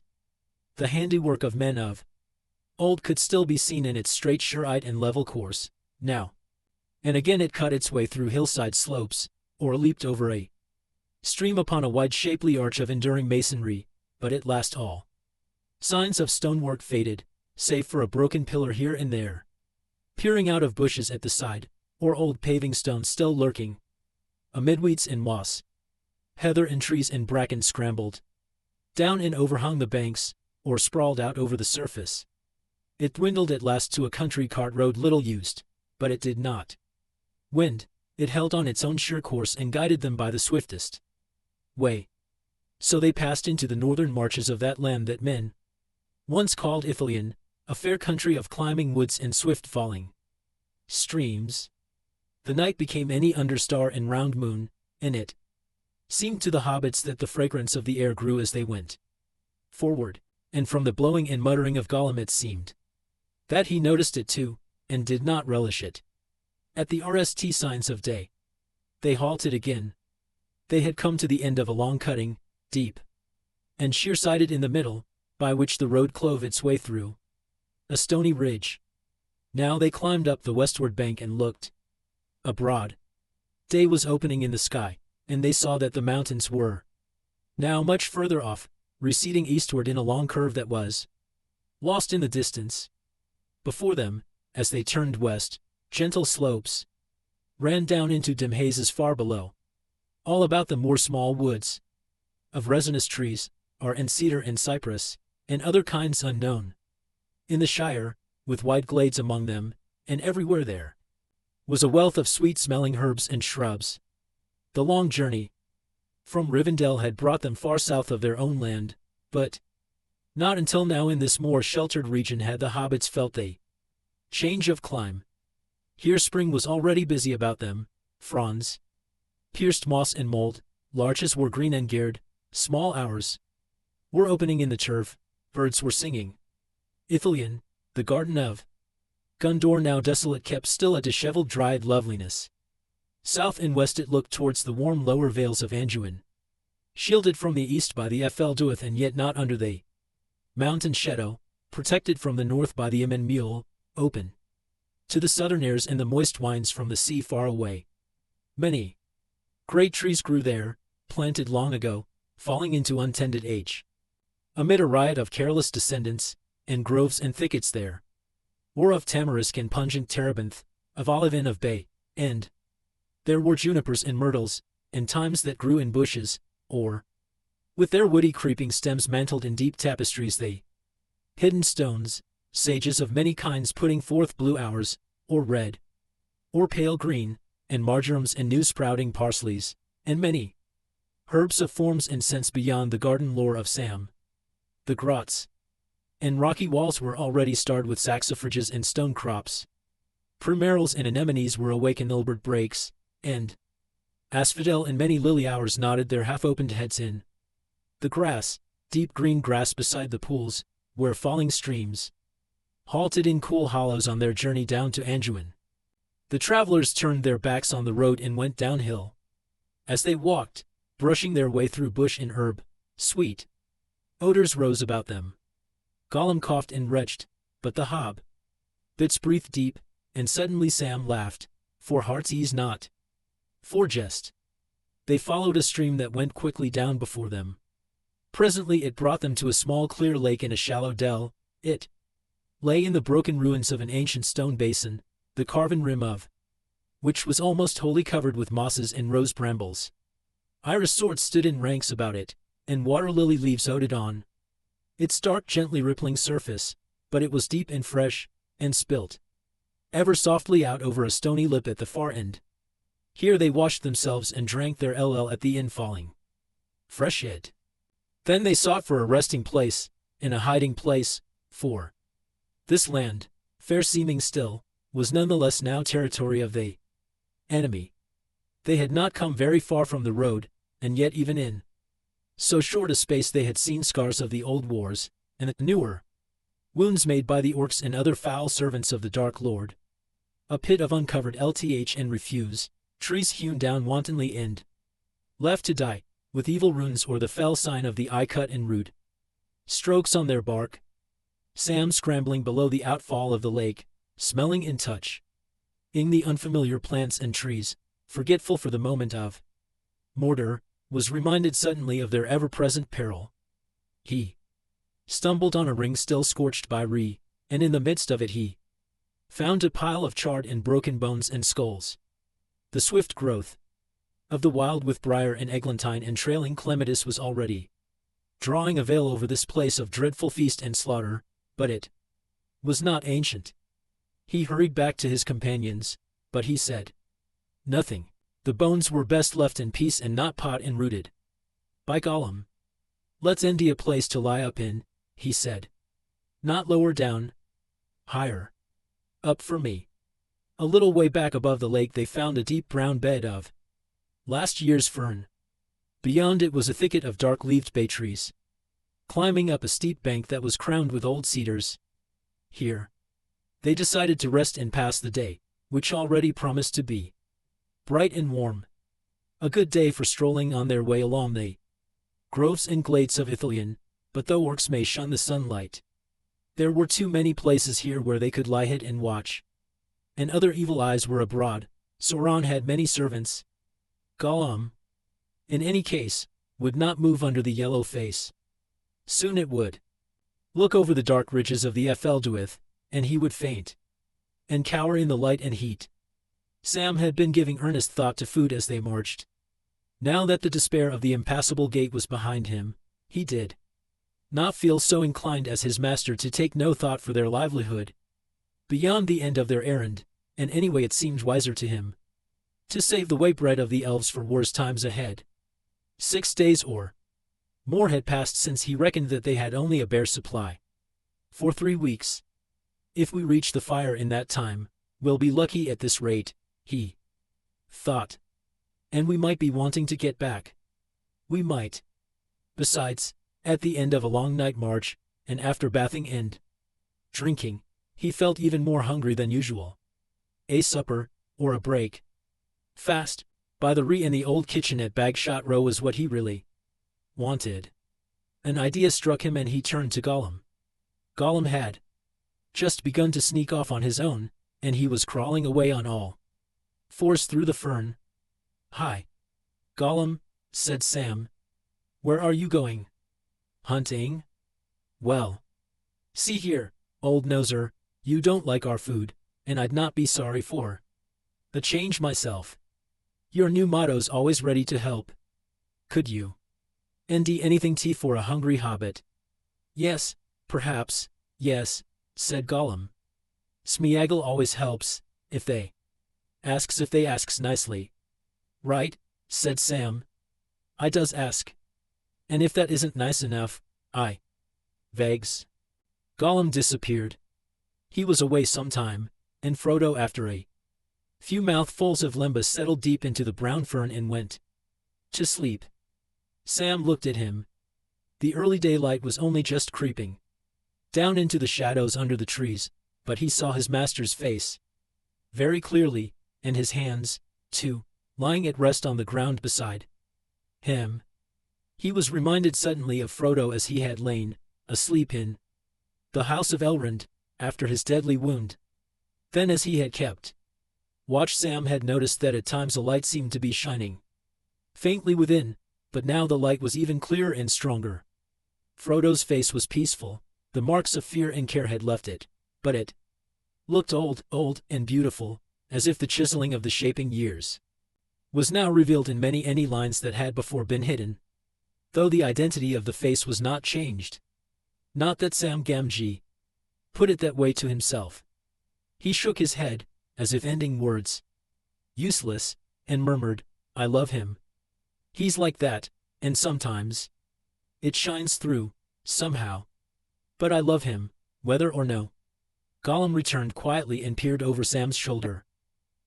The handiwork of men of old could still be seen in its straight, sure-eyed and level course, now and again it cut its way through hillside slopes, or leaped over a stream upon a wide shapely arch of enduring masonry, but at last all signs of stonework faded, save for a broken pillar here and there, peering out of bushes at the side, or old paving stones still lurking amid weeds and moss. Heather and trees and bracken scrambled down and overhung the banks, or sprawled out over the surface. It dwindled at last to a country cart road little used, but it did not wind. It held on its own sure course and guided them by the swiftest way. So they passed into the northern marches of that land that men once called Ithilien, a fair country of climbing woods and swift falling streams. The night became any understar and round moon, and it seemed to the hobbits that the fragrance of the air grew as they went forward, and from the blowing and muttering of Gollum it seemed that he noticed it too, and did not relish it. At the RST signs of day, they halted again. They had come to the end of a long cutting, deep and sheer-sided in the middle, by which the road clove its way through a stony ridge. Now they climbed up the westward bank and looked. Abroad. Day was opening in the sky, and they saw that the mountains were now much further off, receding eastward in a long curve that was lost in the distance. Before them, as they turned west, gentle slopes ran down into dim hazes far below. All about them were small woods of resinous trees, and cedar and cypress, and other kinds unknown in the Shire, with wide glades among them, and everywhere there was a wealth of sweet-smelling herbs and shrubs. The long journey from Rivendell had brought them far south of their own land, but not until now in this more sheltered region had the hobbits felt the change of clime. Here spring was already busy about them. Fronds pierced moss and mold, larches were green and geared, small hours were opening in the turf, birds were singing. Ithilien, the garden of Gondor now desolate, kept still a disheveled dried loveliness. South and west it looked towards the warm lower vales of Anduin, shielded from the east by the Efelduath and yet not under the mountain shadow, protected from the north by the Imen Mule, open to the southern airs and the moist winds from the sea far away. Many great trees grew there, planted long ago, falling into untended age. Amid a riot of careless descendants, and groves and thickets there were of tamarisk and pungent terebinth, of olive and of bay, and there were junipers and myrtles, and thymes that grew in bushes, or with their woody creeping stems mantled in deep tapestries they hidden stones, sages of many kinds putting forth blue hours, or red, or pale green, and marjorams and new-sprouting parsleys, and many herbs of forms and scents beyond the garden lore of Sam. The grots and rocky walls were already starred with saxifrages and stone crops. Primarils and anemones were awake in Ilbert brakes, and asphodel and many lily hours nodded their half-opened heads in the grass, deep green grass beside the pools, where falling streams halted in cool hollows on their journey down to Anduin. The travelers turned their backs on the road and went downhill. As they walked, brushing their way through bush and herb, sweet odors rose about them. Gollum coughed and retched, but the hobbits breathed deep, and suddenly Sam laughed, for heart's ease not for jest. They followed a stream that went quickly down before them. Presently it brought them to a small clear lake in a shallow dell. It lay in the broken ruins of an ancient stone basin, the carven rim of which was almost wholly covered with mosses and rose brambles. Iris swords stood in ranks about it, and water lily leaves oated on its dark gently rippling surface, but it was deep and fresh, and spilt ever softly out over a stony lip at the far end. Here they washed themselves and drank their ll at the infalling fresh it. Then they sought for a resting place, and a hiding place, for this land, fair seeming still, was nonetheless now territory of the enemy. They had not come very far from the road, and yet even in so short a space they had seen scars of the old wars, and the newer wounds made by the orcs and other foul servants of the Dark Lord. A pit of uncovered LTH and refuse, trees hewn down wantonly and left to die, with evil runes or the fell sign of the eye cut and root strokes on their bark. Sam scrambling below the outfall of the lake, smelling in touch in the unfamiliar plants and trees, forgetful for the moment of Mordor, was reminded suddenly of their ever-present peril. He stumbled on a ring still scorched by Ree, and in the midst of it he found a pile of charred and broken bones and skulls. The swift growth of the wild with briar and eglantine and trailing clematis was already drawing a veil over this place of dreadful feast and slaughter, but it was not ancient. He hurried back to his companions, but he said nothing. The bones were best left in peace and not pot and rooted. By Gollum, let's endy a place to lie up in, he said. Not lower down, higher up for me. A little way back above the lake they found a deep brown bed of last year's fern. Beyond it was a thicket of dark-leaved bay trees, climbing up a steep bank that was crowned with old cedars. Here they decided to rest and pass the day, which already promised to be bright and warm. A good day for strolling on their way along the groves and glades of Ithilien, but though orcs may shun the sunlight, There were too many places here where they could lie hid and watch. And other evil eyes were abroad. Sauron had many servants. Gollum, in any case, would not move under the yellow face. Soon it would look over the dark ridges of the Efelduith, and he would faint and cower in the light and heat. Sam had been giving earnest thought to food as they marched. Now that the despair of the impassable gate was behind him, he did not feel so inclined as his master to take no thought for their livelihood beyond the end of their errand, and anyway it seemed wiser to him to save the waybread of the elves for worse times ahead. 6 days or more had passed since he reckoned that they had only a bare supply for 3 weeks. If we reach the fire in that time, we'll be lucky at this rate, he thought. And we might be wanting to get back. We might. Besides, at the end of a long night march, and after bathing and drinking, he felt even more hungry than usual. A supper, or a break fast by the in the old kitchen at Bagshot Row was what he really wanted. An idea struck him and he turned to Gollum. Gollum had just begun to sneak off on his own, and he was crawling away on all fours through the fern. "Hi, Gollum," said Sam. "Where are you going?" "Hunting." "Well, see here, old noser, you don't like our food, and I'd not be sorry for the change myself. Your new motto's always ready to help. Could you nd anything tea for a hungry hobbit?" "Yes, perhaps, yes," said Gollum. "Smeagol always helps, if they asks nicely." "Right," said Sam. "I does ask. And if that isn't nice enough, I vegs." Gollum disappeared. He was away some time, and Frodo after a few mouthfuls of lembas settled deep into the brown fern and went to sleep. Sam looked at him. The early daylight was only just creeping down into the shadows under the trees, but he saw his master's face very clearly, and his hands, too, lying at rest on the ground beside him. He was reminded suddenly of Frodo as he had lain asleep in the house of Elrond after his deadly wound. Then as he had kept watch, Sam had noticed that at times a light seemed to be shining faintly within, but now the light was even clearer and stronger. Frodo's face was peaceful. The marks of fear and care had left it, but it looked old and beautiful, as if the chiseling of the shaping years was now revealed in many lines that had before been hidden, though the identity of the face was not changed. Not that Sam Gamgee put it that way to himself. He shook his head, as if ending words useless, and murmured, "I love him. He's like that, and sometimes it shines through, somehow. But I love him, whether or no." Gollum returned quietly and peered over Sam's shoulder.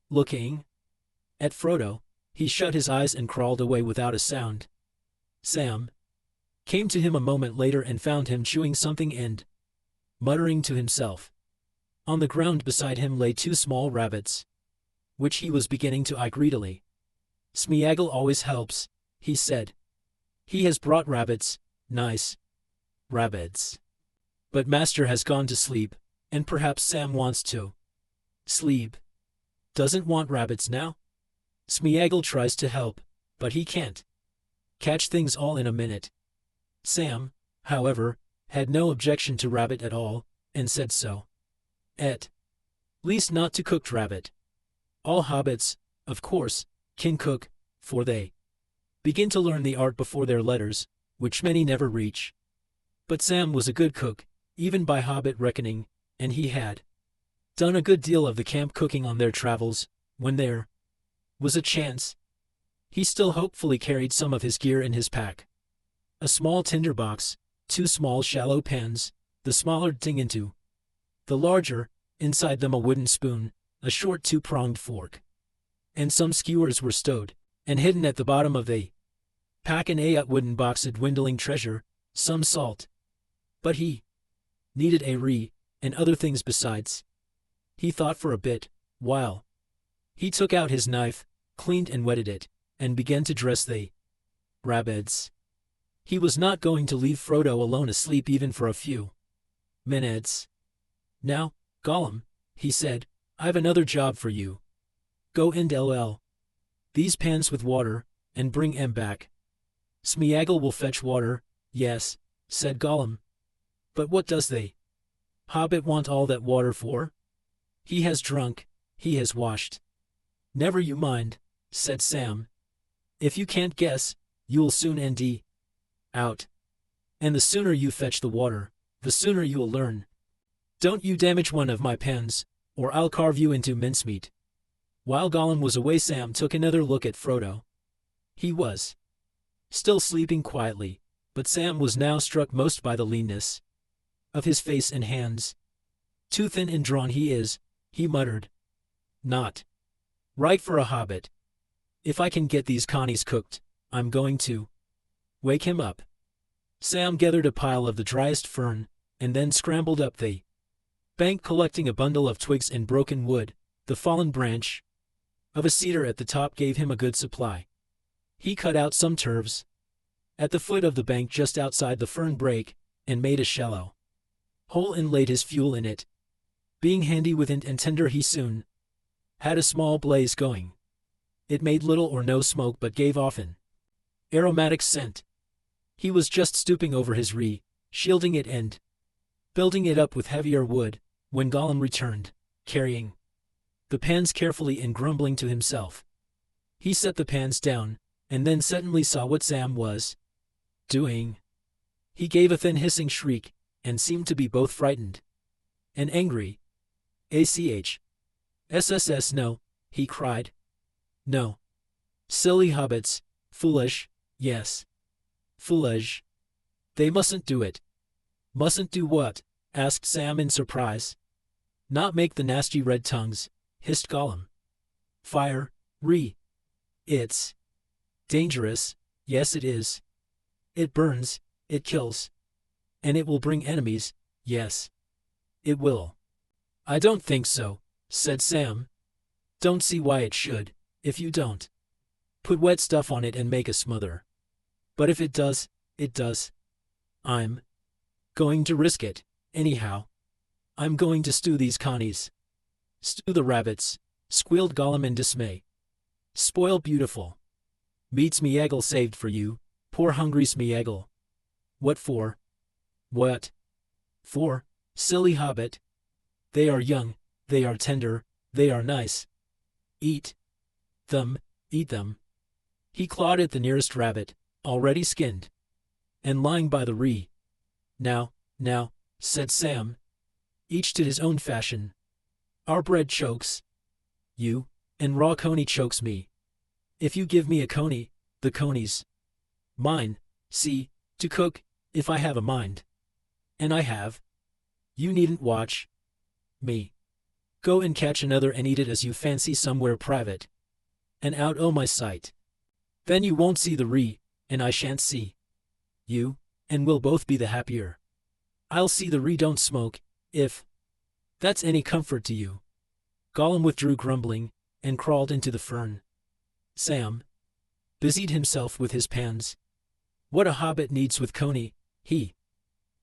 Looking at Frodo, he shut his eyes and crawled away without a sound. Sam came to him a moment later and found him chewing something and muttering to himself. On the ground beside him lay 2 small rabbits, which he was beginning to eye greedily. "Smeagol always helps," he said. "He has brought rabbits, nice rabbits. But Master has gone to sleep, and perhaps Sam wants to sleep. Doesn't want rabbits now? Smeagol tries to help, but he can't catch things all in a minute." Sam, however, had no objection to rabbit at all, and said so. At least not to cooked rabbit. All hobbits, of course, can cook, for they begin to learn the art before their letters, which many never reach. But Sam was a good cook, even by hobbit reckoning, and he had done a good deal of the camp cooking on their travels. When there was a chance, he still hopefully carried some of his gear in his pack. A small tinder box, 2 small shallow pans, the smaller ding into the larger, inside them a wooden spoon, a short 2-pronged fork, and some skewers were stowed and hidden at the bottom of a pack in a wooden box, a dwindling treasure, some salt. But he needed and other things besides. He thought for a bit, while he took out his knife, cleaned and wetted it, and began to dress the rabbits. He was not going to leave Frodo alone asleep even for a few minutes. Now, Gollum, he said, I've another job for you. Go and these pans with water, and bring 'em back. Smeagol will fetch water, yes, said Gollum. But what does the hobbit want all that water for? He has drunk, he has washed. Never you mind, said Sam. If you can't guess, you'll soon end out. And the sooner you fetch the water, the sooner you'll learn. Don't you damage one of my pans, or I'll carve you into mincemeat. While Gollum was away, Sam took another look at Frodo. He was still sleeping quietly, but Sam was now struck most by the leanness of his face and hands. Too thin and drawn he is, he muttered. Not right for a hobbit. If I can get these connies cooked, I'm going to wake him up. Sam gathered a pile of the driest fern, and then scrambled up the bank, collecting a bundle of twigs and broken wood. The fallen branch of a cedar at the top gave him a good supply. He cut out some turves at the foot of the bank just outside the fern break, and made a shallow hole and laid his fuel in it. Being handy with it and tender, he soon had a small blaze going. It made little or no smoke, but gave off an aromatic scent. He was just stooping over his shielding it and building it up with heavier wood, when Gollum returned, carrying the pans carefully and grumbling to himself. He set the pans down, and then suddenly saw what Sam was doing. He gave a thin hissing shriek, and seemed to be both frightened and angry. "SSS, no," he cried. "No. Silly hobbits, foolish, yes. Foolish. They mustn't do it." "Mustn't do what?" asked Sam in surprise. "Not make the nasty red tongues," hissed Gollum. "Fire, It's dangerous, yes it is. It burns, it kills. And it will bring enemies, yes. It will." "I don't think so," said Sam. "Don't see why it should, if you don't put wet stuff on it and make a smother. But if it does, it does. I'm going to risk it, anyhow. I'm going to stew these connies." "Stew the rabbits," squealed Gollum in dismay. "Spoil beautiful meat Smeagol saved for you, poor hungry Smeagol." "What for?" "What for, silly hobbit? They are young, they are tender, they are nice. Eat them, eat them." He clawed at the nearest rabbit, already skinned, and lying by the Now, said Sam, each to his own fashion. "Our bread chokes you, and raw coney chokes me. If you give me a coney, the coney's mine, see, to cook, if I have a mind. And I have. You needn't watch me. Go and catch another and eat it as you fancy somewhere private, and out o' my sight. Then you won't see the and I shan't see you, and we'll both be the happier. I'll see the don't smoke, if that's any comfort to you." Gollum withdrew grumbling, and crawled into the fern. Sam busied himself with his pans. "What a hobbit needs with coney," he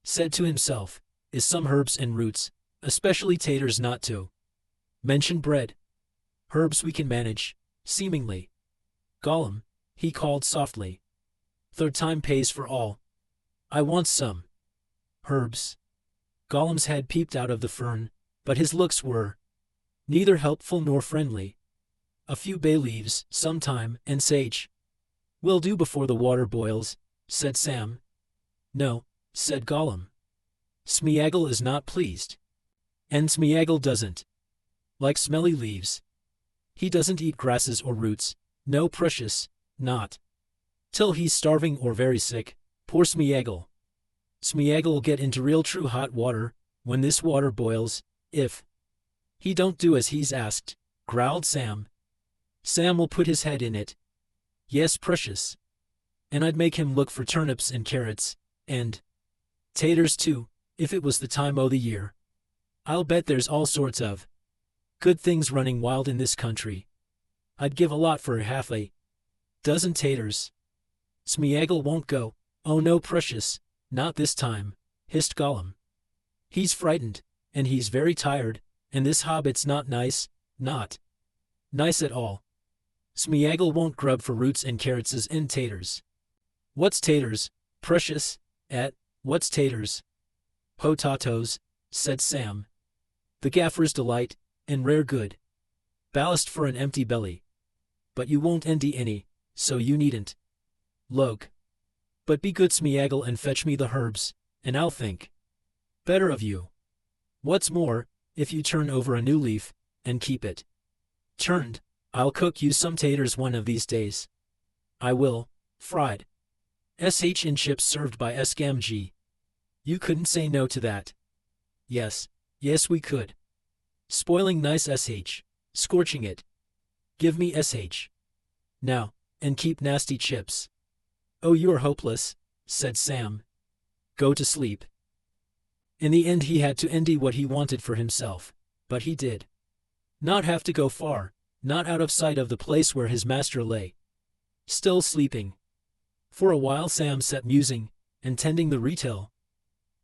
said to himself, "is some herbs and roots, especially taters, not to mention bread. Herbs we can manage, seemingly. Gollum," he called softly. "Third time pays for all. I want some herbs." Gollum's head peeped out of the fern, but his looks were neither helpful nor friendly. "A few bay leaves, some thyme, and sage will do before the water boils," said Sam. "No," said Gollum. "Smeagol is not pleased. And Smeagol doesn't like smelly leaves. He doesn't eat grasses or roots, no precious, not till he's starving or very sick, poor Smeagol. Smeagol'll get into real true hot water when this water boils, if he don't do as he's asked," growled Sam. "Sam will put his head in it. Yes, precious. And I'd make him look for turnips and carrots, and taters too, if it was the time o' the year. I'll bet there's all sorts of good things running wild in this country. I'd give a lot for half a dozen taters." "Smeagol won't go, oh no, precious, not this time," hissed Gollum. He's frightened, and he's very tired, and this hobbit's not nice, not nice at all. Smeagol won't grub for roots and carrots and taters. What's taters, precious? What's taters? Potatoes, said Sam. The gaffer's delight, and rare good. Ballast for an empty belly. But you won't endy any, so you needn't. Look. But be good, Smeagol, and fetch me the herbs, and I'll think better of you. What's more, if you turn over a new leaf, and keep it turned, I'll cook you some taters one of these days. I will, fried. In chips served by Scamg. You couldn't say no to that. Yes, we could. Spoiling nice scorching it. Give me now, and keep nasty chips. Oh, you're hopeless, said Sam. Go to sleep. In the end he had to endy what he wanted for himself, but he did not have to go far, not out of sight of the place where his master lay, still sleeping. For a while Sam sat musing, and tending the retail.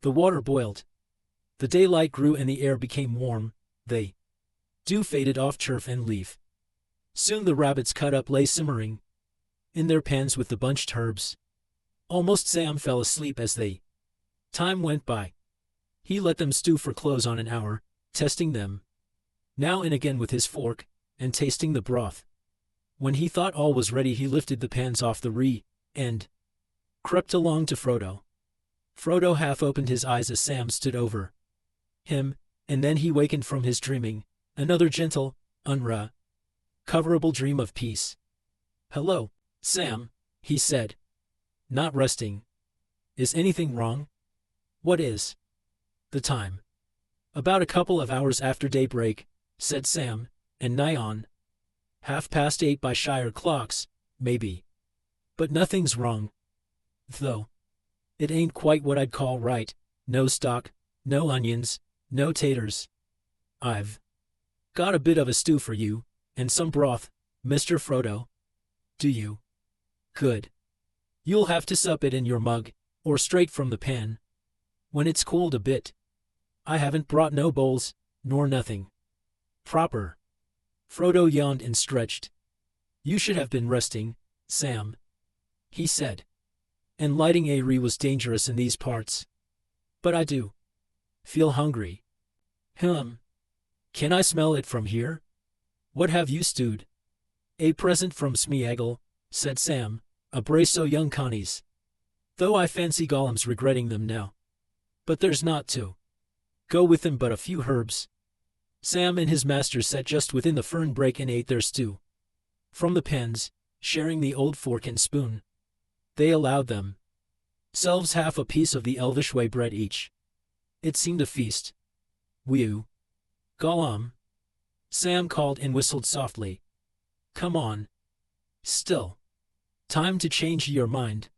The water boiled. The daylight grew and the air became warm, the dew faded off turf and leaf. Soon the rabbits cut up lay simmering in their pans with the bunched herbs. Almost Sam fell asleep as the time went by. He let them stew for close on an hour, testing them now and again with his fork, and tasting the broth. When he thought all was ready he lifted the pans off the and crept along to Frodo. Frodo half opened his eyes as Sam stood over him, and then he wakened from his dreaming, another gentle, coverable dream of peace. Hello, Sam, he said. Not resting. Is anything wrong? What is the time? About a couple of hours after daybreak, said Sam, and nigh on 8:30 by Shire clocks, maybe. But nothing's wrong. Though it ain't quite what I'd call right, no stock, no onions, no taters. I've got a bit of a stew for you, and some broth, Mr. Frodo. Do you? Good. You'll have to sup it in your mug, or straight from the pan, when it's cooled a bit. I haven't brought no bowls, nor nothing proper. Frodo yawned and stretched. You should have been resting, Sam, he said. And lighting a was dangerous in these parts. But I do feel hungry. Can I smell it from here? What have you stewed? A present from Smeagol, said Sam, a brace o' young connies. Though I fancy Gollum's regretting them now. But there's not to go with them but a few herbs. Sam and his master sat just within the fern brake and ate their stew from the pans, sharing the old fork and spoon. They allowed themselves half a piece of the elvish way bread each. It seemed a feast. Whew. Gollum, Sam called and whistled softly. Come on. Still time to change your mind.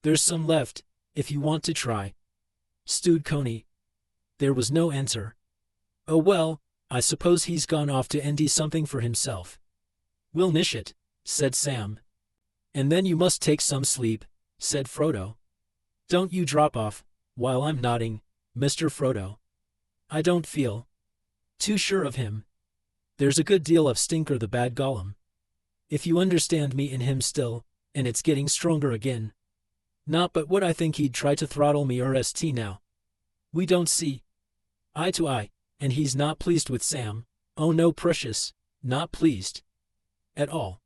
There's some left, if you want to try. Stewed coney. There was no answer. Oh well, I suppose he's gone off to endy something for himself. We'll nish it, said Sam. And then you must take some sleep, said Frodo. Don't you drop off, while I'm nodding, Mr. Frodo. I don't feel too sure of him. There's a good deal of stinker the bad Gollum. If you understand me in him still, and it's getting stronger again. Not but what I think he'd try to throttle me or st now. We don't see eye to eye, and he's not pleased with Sam. Oh no, precious, not pleased at all.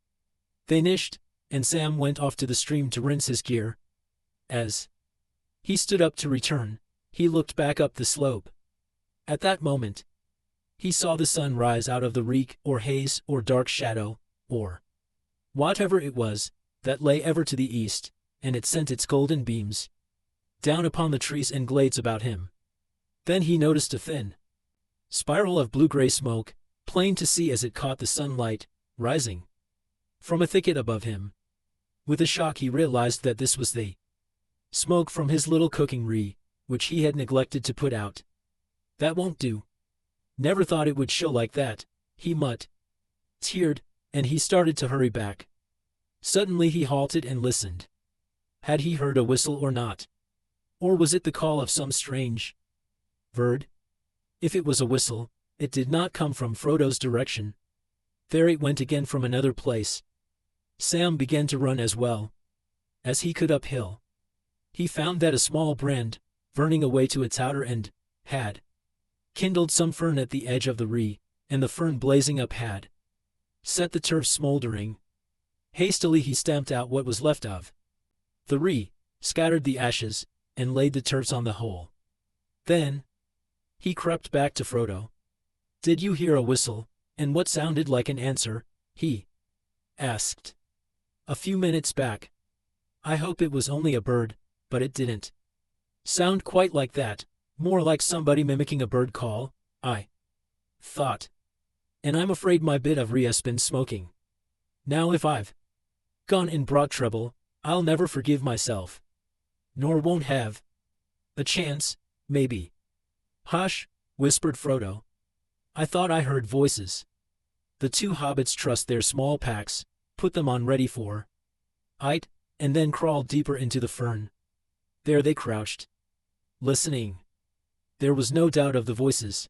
They nished, and Sam went off to the stream to rinse his gear. As he stood up to return, he looked back up the slope. At that moment, he saw the sun rise out of the reek or haze or dark shadow, or whatever it was, that lay ever to the east, and it sent its golden beams down upon the trees and glades about him. Then he noticed a thin spiral of blue-gray smoke, plain to see as it caught the sunlight, rising from a thicket above him. With a shock he realized that this was the smoke from his little cooking which he had neglected to put out. That won't do. Never thought it would show like that, he muttered, and he started to hurry back. Suddenly he halted and listened. Had he heard a whistle or not? Or was it the call of some strange Bird? If it was a whistle, it did not come from Frodo's direction. There it went again from another place. Sam began to run as well as he could uphill. He found that a small brand, burning away to its outer end, had kindled some fern at the edge of the Ree, and the fern blazing up had set the turf smoldering. Hastily he stamped out what was left of the Ree, scattered the ashes, and laid the turfs on the whole. Then he crept back to Frodo. "Did you hear a whistle, and what sounded like an answer?" he asked. "A few minutes back. I hope it was only a bird, but it didn't sound quite like that, more like somebody mimicking a bird call, I thought. And I'm afraid my bit of Rhea's been smoking. Now if I've gone and brought trouble, I'll never forgive myself. Nor won't have a chance, maybe." "Hush," whispered Frodo. "I thought I heard voices." The two hobbits trussed their small packs, put them on ready for it, and then crawled deeper into the fern. There they crouched, listening. There was no doubt of the voices.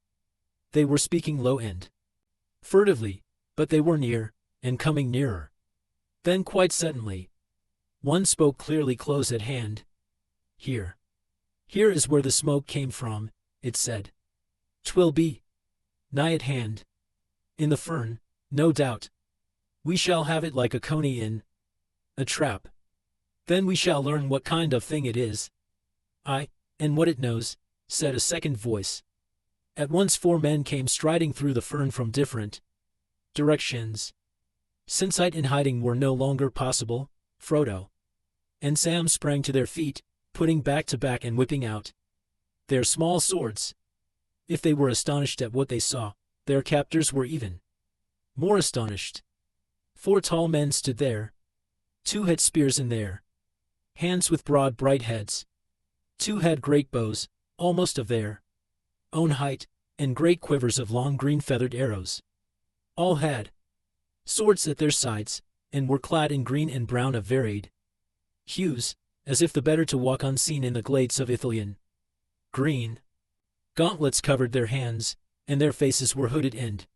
They were speaking low and furtively, but they were near, and coming nearer. Then quite suddenly, one spoke clearly close at hand. Here is where the smoke came from," it said. "'Twill be nigh at hand. In the fern, no doubt. We shall have it like a coney in a trap. Then we shall learn what kind of thing it is." "Aye, and what it knows," said a second voice. At once 4 men came striding through the fern from different directions. Since sight and hiding were no longer possible, Frodo and Sam sprang to their feet, putting back to back and whipping out their small swords. If they were astonished at what they saw, their captors were even more astonished. 4 tall men stood there. 2 had spears in their hands with broad bright heads. 2 had great bows, almost of their own height, and great quivers of long green feathered arrows. All had swords at their sides, and were clad in green and brown of varied hues, as if the better to walk unseen in the glades of Ithilien. Green gauntlets covered their hands, and their faces were hooded and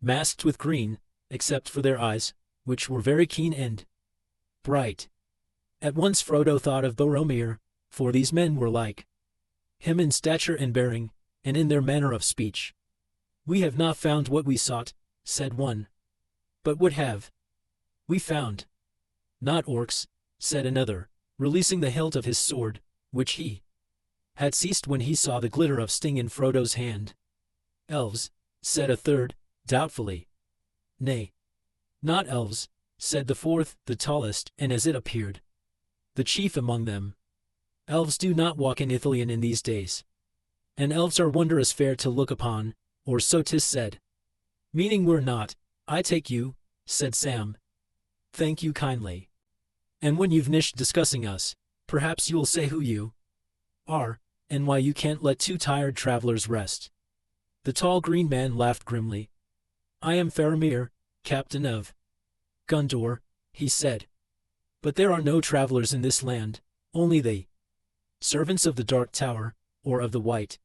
masked with green, except for their eyes, which were very keen and bright. At once Frodo thought of Boromir, for these men were like him in stature and bearing, and in their manner of speech. "We have not found what we sought," said one. "But what have we found?" "Not orcs," said another, releasing the hilt of his sword, which he had seized when he saw the glitter of sting in Frodo's hand. "Elves," said a third, doubtfully. "Nay, not elves," said the fourth, the tallest, and as it appeared, the chief among them. "Elves do not walk in Ithilien in these days. And elves are wondrous fair to look upon, or so 'tis said." "Meaning we're not, I take you," said Sam. "Thank you kindly. And when you've nished discussing us, perhaps you'll say who you are, and why you can't let 2 tired travelers rest." The tall green man laughed grimly. "I am Faramir, captain of Gondor," he said. "But there are no travelers in this land, only the servants of the Dark Tower, or of the White."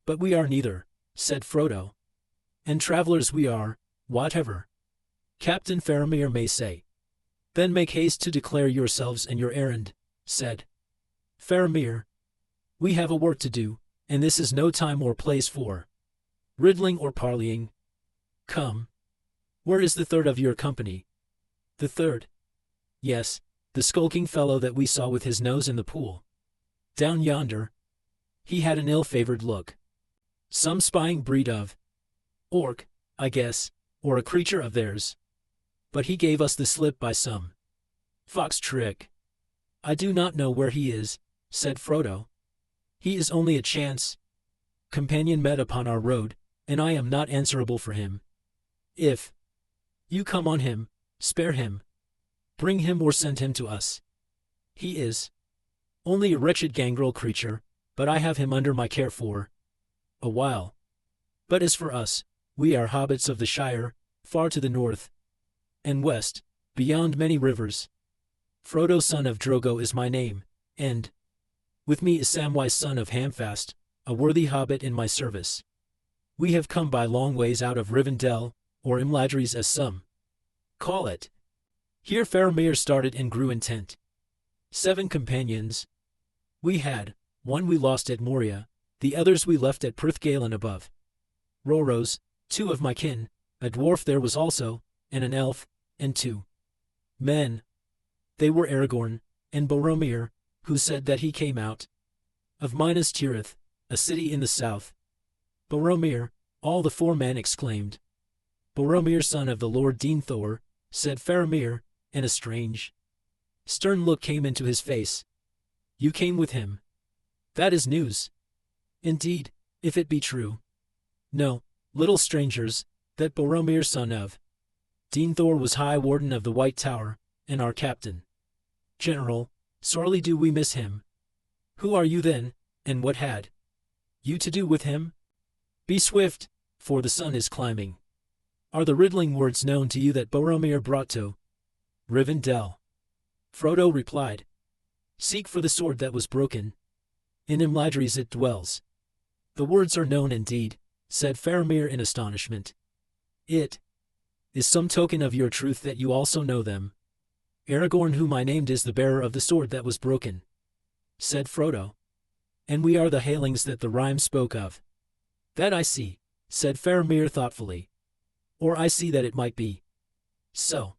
"But we are neither," said Frodo. "And travelers we are, whatever Captain Faramir may say." "Then make haste to declare yourselves and your errand," said Faramir. "We have a work to do, and this is no time or place for riddling or parleying. Come. Where is the third of your company?" "The third?" "Yes, the skulking fellow that we saw with his nose in the pool. Down yonder." He had an ill-favored look. "Some spying breed of orc, I guess, or a creature of theirs. But he gave us the slip by some fox trick." "I do not know where he is," said Frodo. "He is only a chance companion met upon our road, and I am not answerable for him. If you come on him, spare him. Bring him or send him to us. He is only a wretched gangrel creature, but I have him under my care for a while. But as for us, we are hobbits of the Shire, far to the north and west, beyond many rivers. Frodo son of Drogo is my name, and with me is Samwise son of Hamfast, a worthy hobbit in my service. We have come by long ways out of Rivendell, or Imladris as some call it." Here Faramir started and grew intent. 7 companions. We had, one we lost at Moria, the others we left at Prithgalen above. Rorose, 2 of my kin, a dwarf there was also, and an elf, and 2 men. They were Aragorn, and Boromir, who said that he came out of Minas Tirith, a city in the south. Boromir, all the 4 men exclaimed. Boromir, son of the Lord Denethor, said Faramir, and a strange, stern look came into his face. You came with him. That is news. Indeed, if it be true. No, little strangers, that Boromir, son of Denethor, was High Warden of the White Tower, and our captain. General, sorely do we miss him. Who are you then, and what had you to do with him? Be swift, for the sun is climbing. Are the riddling words known to you that Boromir brought to Rivendell? Frodo replied. Seek for the sword that was broken. In Imladris it dwells. The words are known indeed, said Faramir in astonishment. It is some token of your truth that you also know them. Aragorn, whom I named, is the bearer of the sword that was broken, said Frodo. And we are the hailings that the rhyme spoke of. That I see, said Faramir thoughtfully. Or I see that it might be so.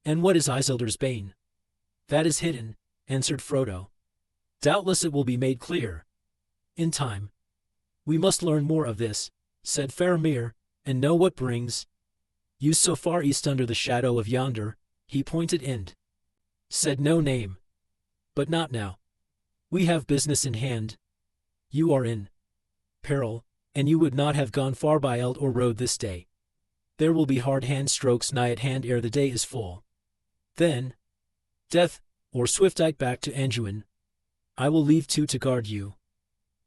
And what is Isildur's bane? That is hidden, answered Frodo. Doubtless it will be made clear in time. We must learn more of this, said Faramir, and know what brings you so far east under the shadow of yonder. He pointed and said no name. But not now. We have business in hand. You are in peril, and you would not have gone far by eld or road this day. There will be hard hand strokes nigh at hand ere the day is full. Then, death, or swiftite back to Anduin. I will leave 2 to guard you.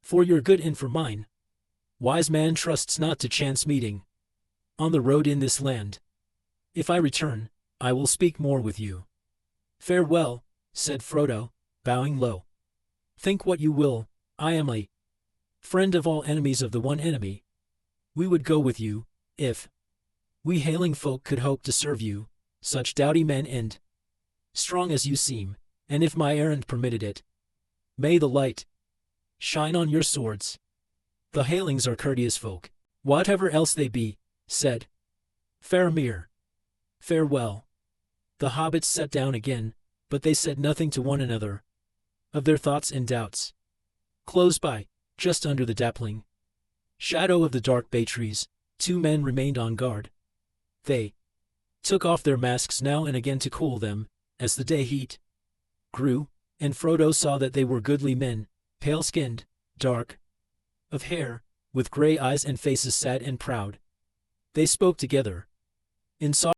For your good and for mine. Wise man trusts not to chance meeting on the road in this land. If I return, I will speak more with you. Farewell, said Frodo, bowing low. Think what you will, I am a friend of all enemies of the one enemy. We would go with you, if we hailing folk could hope to serve you, such doughty men and strong as you seem, and if my errand permitted it. May the light shine on your swords. The hailings are courteous folk, whatever else they be, said Faramir. Farewell. The hobbits sat down again, but they said nothing to one another of their thoughts and doubts. Close by, just under the dappling shadow of the dark bay trees, 2 men remained on guard. They took off their masks now and again to cool them, as the day heat grew, and Frodo saw that they were goodly men, pale-skinned, dark of hair, with grey eyes and faces sad and proud. They spoke together in soft